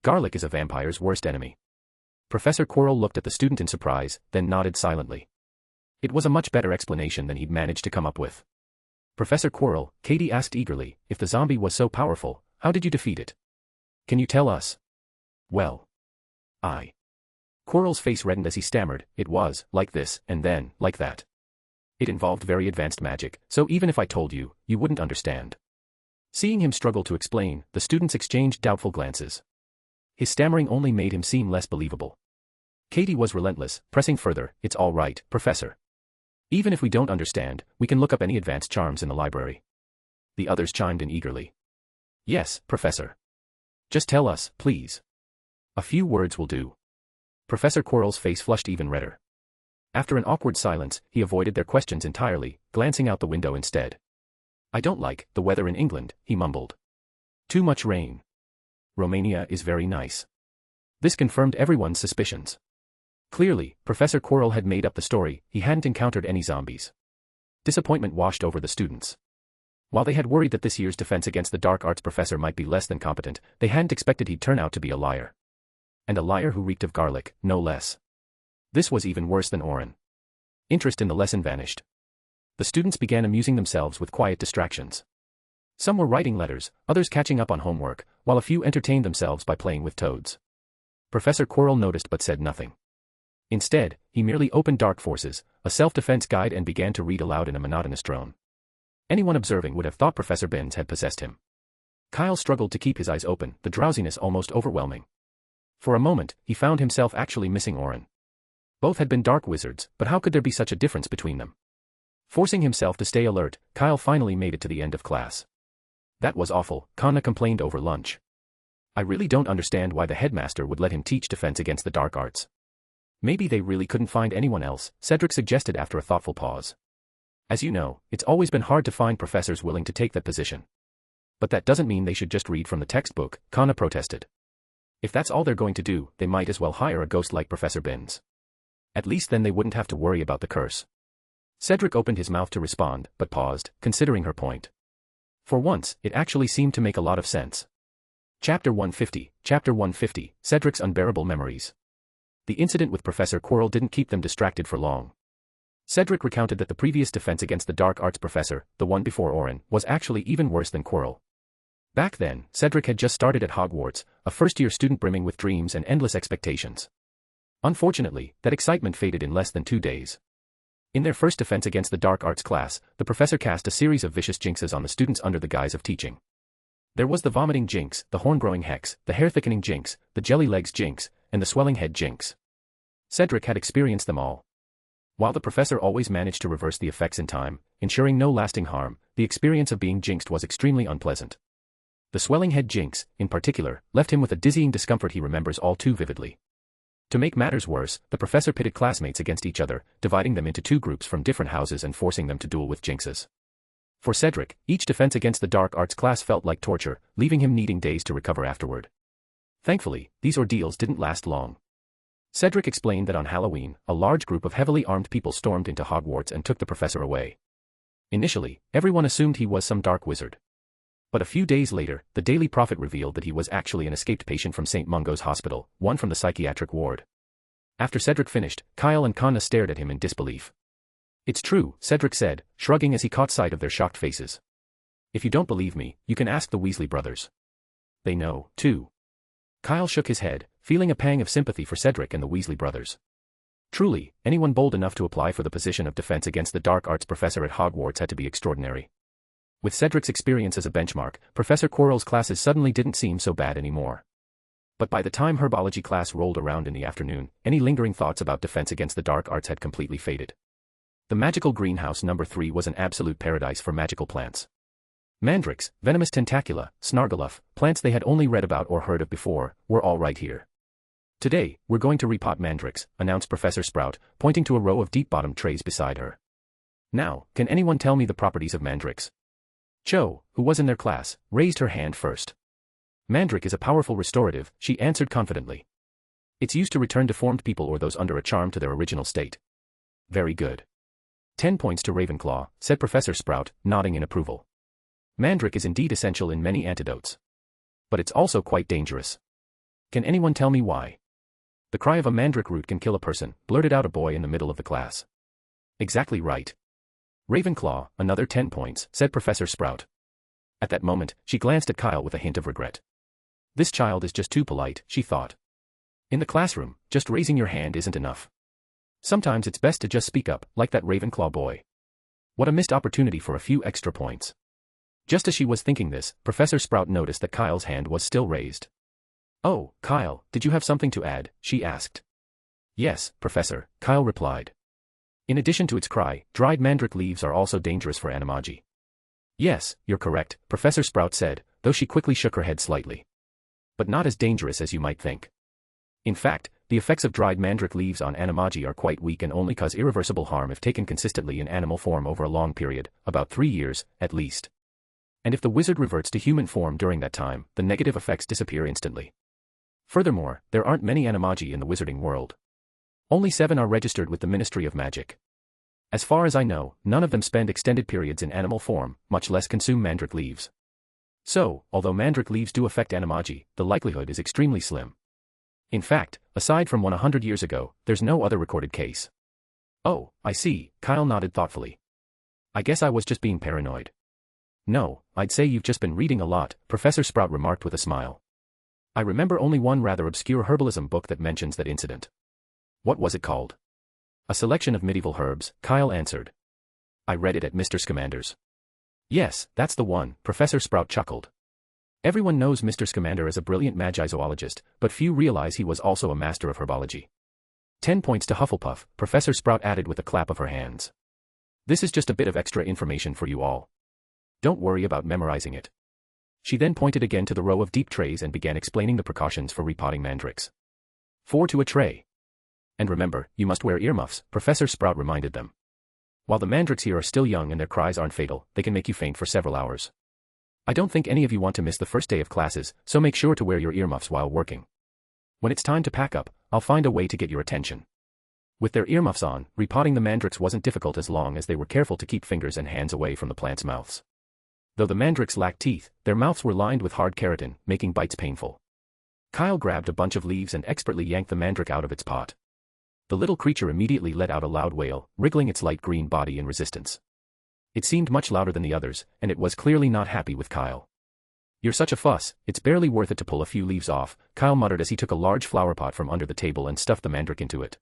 Garlic is a vampire's worst enemy. Professor Quirrell looked at the student in surprise, then nodded silently. It was a much better explanation than he'd managed to come up with. "Professor Quirrell," Katie asked eagerly, "if the zombie was so powerful, how did you defeat it? Can you tell us?" "Well, I Quirrell's face reddened as he stammered, "It was, like this, and then, like that. It involved very advanced magic, so even if I told you, you wouldn't understand." Seeing him struggle to explain, the students exchanged doubtful glances. His stammering only made him seem less believable. Katie was relentless, pressing further, "It's all right, Professor. Even if we don't understand, we can look up any advanced charms in the library." The others chimed in eagerly. "Yes, Professor. Just tell us, please. A few words will do." Professor Quirrell's face flushed even redder. After an awkward silence, he avoided their questions entirely, glancing out the window instead. "I don't like the weather in England," he mumbled. "Too much rain. Romania is very nice." This confirmed everyone's suspicions. Clearly, Professor Quirrell had made up the story, he hadn't encountered any zombies. Disappointment washed over the students. While they had worried that this year's Defense Against the Dark Arts professor might be less than competent, they hadn't expected he'd turn out to be a liar. And a liar who reeked of garlic, no less. This was even worse than Orin. Interest in the lesson vanished. The students began amusing themselves with quiet distractions. Some were writing letters, others catching up on homework, while a few entertained themselves by playing with toads. Professor Quirrell noticed but said nothing. Instead, he merely opened Dark Forces, a self-defense guide, and began to read aloud in a monotonous drone. Anyone observing would have thought Professor Binns had possessed him. Kyle struggled to keep his eyes open, the drowsiness almost overwhelming. For a moment, he found himself actually missing Orin. Both had been dark wizards, but how could there be such a difference between them? Forcing himself to stay alert, Kyle finally made it to the end of class. "That was awful," Kana complained over lunch. "I really don't understand why the headmaster would let him teach Defense Against the Dark Arts." "Maybe they really couldn't find anyone else," Cedric suggested after a thoughtful pause. "As you know, it's always been hard to find professors willing to take that position." "But that doesn't mean they should just read from the textbook," Kana protested. "If that's all they're going to do, they might as well hire a ghost like Professor Binns. At least then they wouldn't have to worry about the curse." Cedric opened his mouth to respond, but paused, considering her point. For once, it actually seemed to make a lot of sense. Chapter 150, Cedric's Unbearable Memories. The incident with Professor Quirrell didn't keep them distracted for long. Cedric recounted that the previous Defense Against the Dark Arts professor, the one before Orin, was actually even worse than Quirrell. Back then, Cedric had just started at Hogwarts, a first-year student brimming with dreams and endless expectations. Unfortunately, that excitement faded in less than 2 days. In their first Defense Against the Dark Arts class, the professor cast a series of vicious jinxes on the students under the guise of teaching. There was the vomiting jinx, the horn-growing hex, the hair-thickening jinx, the jelly legs jinx, and the swelling head jinx. Cedric had experienced them all. While the professor always managed to reverse the effects in time, ensuring no lasting harm, the experience of being jinxed was extremely unpleasant. The swelling head jinx, in particular, left him with a dizzying discomfort he remembers all too vividly. To make matters worse, the professor pitted classmates against each other, dividing them into 2 groups from different houses and forcing them to duel with jinxes. For Cedric, each Defense Against the Dark Arts class felt like torture, leaving him needing days to recover afterward. Thankfully, these ordeals didn't last long. Cedric explained that on Halloween, a large group of heavily armed people stormed into Hogwarts and took the professor away. Initially, everyone assumed he was some dark wizard. But a few days later, the Daily Prophet revealed that he was actually an escaped patient from St. Mungo's Hospital, one from the psychiatric ward. After Cedric finished, Kyle and Kana stared at him in disbelief. "It's true," Cedric said, shrugging as he caught sight of their shocked faces. "If you don't believe me, you can ask the Weasley brothers. They know, too." Kyle shook his head, feeling a pang of sympathy for Cedric and the Weasley brothers. Truly, anyone bold enough to apply for the position of Defense Against the Dark Arts professor at Hogwarts had to be extraordinary. With Cedric's experience as a benchmark, Professor Quirrell's classes suddenly didn't seem so bad anymore. But by the time Herbology class rolled around in the afternoon, any lingering thoughts about Defense Against the Dark Arts had completely faded. The magical greenhouse number 3 was an absolute paradise for magical plants. Mandrakes, venomous tentacula, snargaluff, plants they had only read about or heard of before, were all right here. "Today, we're going to repot mandrakes," announced Professor Sprout, pointing to a row of deep-bottomed trays beside her. "Now, can anyone tell me the properties of mandrakes?" Cho, who was in their class, raised her hand first. "Mandrake is a powerful restorative," she answered confidently. "It's used to return deformed people or those under a charm to their original state." "Very good. 10 points to Ravenclaw," said Professor Sprout, nodding in approval. "Mandrake is indeed essential in many antidotes. But it's also quite dangerous. Can anyone tell me why?" "The cry of a mandrake root can kill a person," blurted out a boy in the middle of the class. "Exactly right. Ravenclaw, another 10 points, said Professor Sprout. At that moment, she glanced at Kyle with a hint of regret. This child is just too polite, she thought. In the classroom, just raising your hand isn't enough. Sometimes it's best to just speak up, like that Ravenclaw boy. What a missed opportunity for a few extra points. Just as she was thinking this, Professor Sprout noticed that Kyle's hand was still raised. "Oh, Kyle, did you have something to add?" she asked. "Yes, Professor," Kyle replied. "In addition to its cry, dried mandrake leaves are also dangerous for animagi." "Yes, you're correct," Professor Sprout said, though she quickly shook her head slightly. "But not as dangerous as you might think. In fact, the effects of dried mandrake leaves on animagi are quite weak and only cause irreversible harm if taken consistently in animal form over a long period, about 3 years, at least. And if the wizard reverts to human form during that time, the negative effects disappear instantly. Furthermore, there aren't many animagi in the wizarding world. Only 7 are registered with the Ministry of Magic. As far as I know, none of them spend extended periods in animal form, much less consume mandrake leaves. So, although mandrake leaves do affect animagi, the likelihood is extremely slim. In fact, aside from 100 years ago, there's no other recorded case." "Oh, I see," Kyle nodded thoughtfully. "I guess I was just being paranoid." "No, I'd say you've just been reading a lot," Professor Sprout remarked with a smile. "I remember only one rather obscure herbalism book that mentions that incident." "What was it called?" "A Selection of Medieval Herbs," Kyle answered. "I read it at Mr. Scamander's." "Yes, that's the one," Professor Sprout chuckled. Everyone knows Mr. Scamander as a brilliant magi-zoologist, but few realize he was also a master of herbology. 10 points to Hufflepuff, Professor Sprout added with a clap of her hands. "This is just a bit of extra information for you all. Don't worry about memorizing it." She then pointed again to the row of deep trays and began explaining the precautions for repotting mandrakes. 4 to a tray. "And remember, you must wear earmuffs," Professor Sprout reminded them. "While the mandrakes here are still young and their cries aren't fatal, they can make you faint for several hours. I don't think any of you want to miss the first day of classes, so make sure to wear your earmuffs while working. When it's time to pack up, I'll find a way to get your attention." With their earmuffs on, repotting the mandrakes wasn't difficult as long as they were careful to keep fingers and hands away from the plants' mouths. Though the mandrakes lacked teeth, their mouths were lined with hard keratin, making bites painful. Kyle grabbed a bunch of leaves and expertly yanked the mandrake out of its pot. The little creature immediately let out a loud wail, wriggling its light green body in resistance. It seemed much louder than the others, and it was clearly not happy with Kyle. "You're such a fuss, it's barely worth it to pull a few leaves off," Kyle muttered as he took a large flower pot from under the table and stuffed the mandrake into it.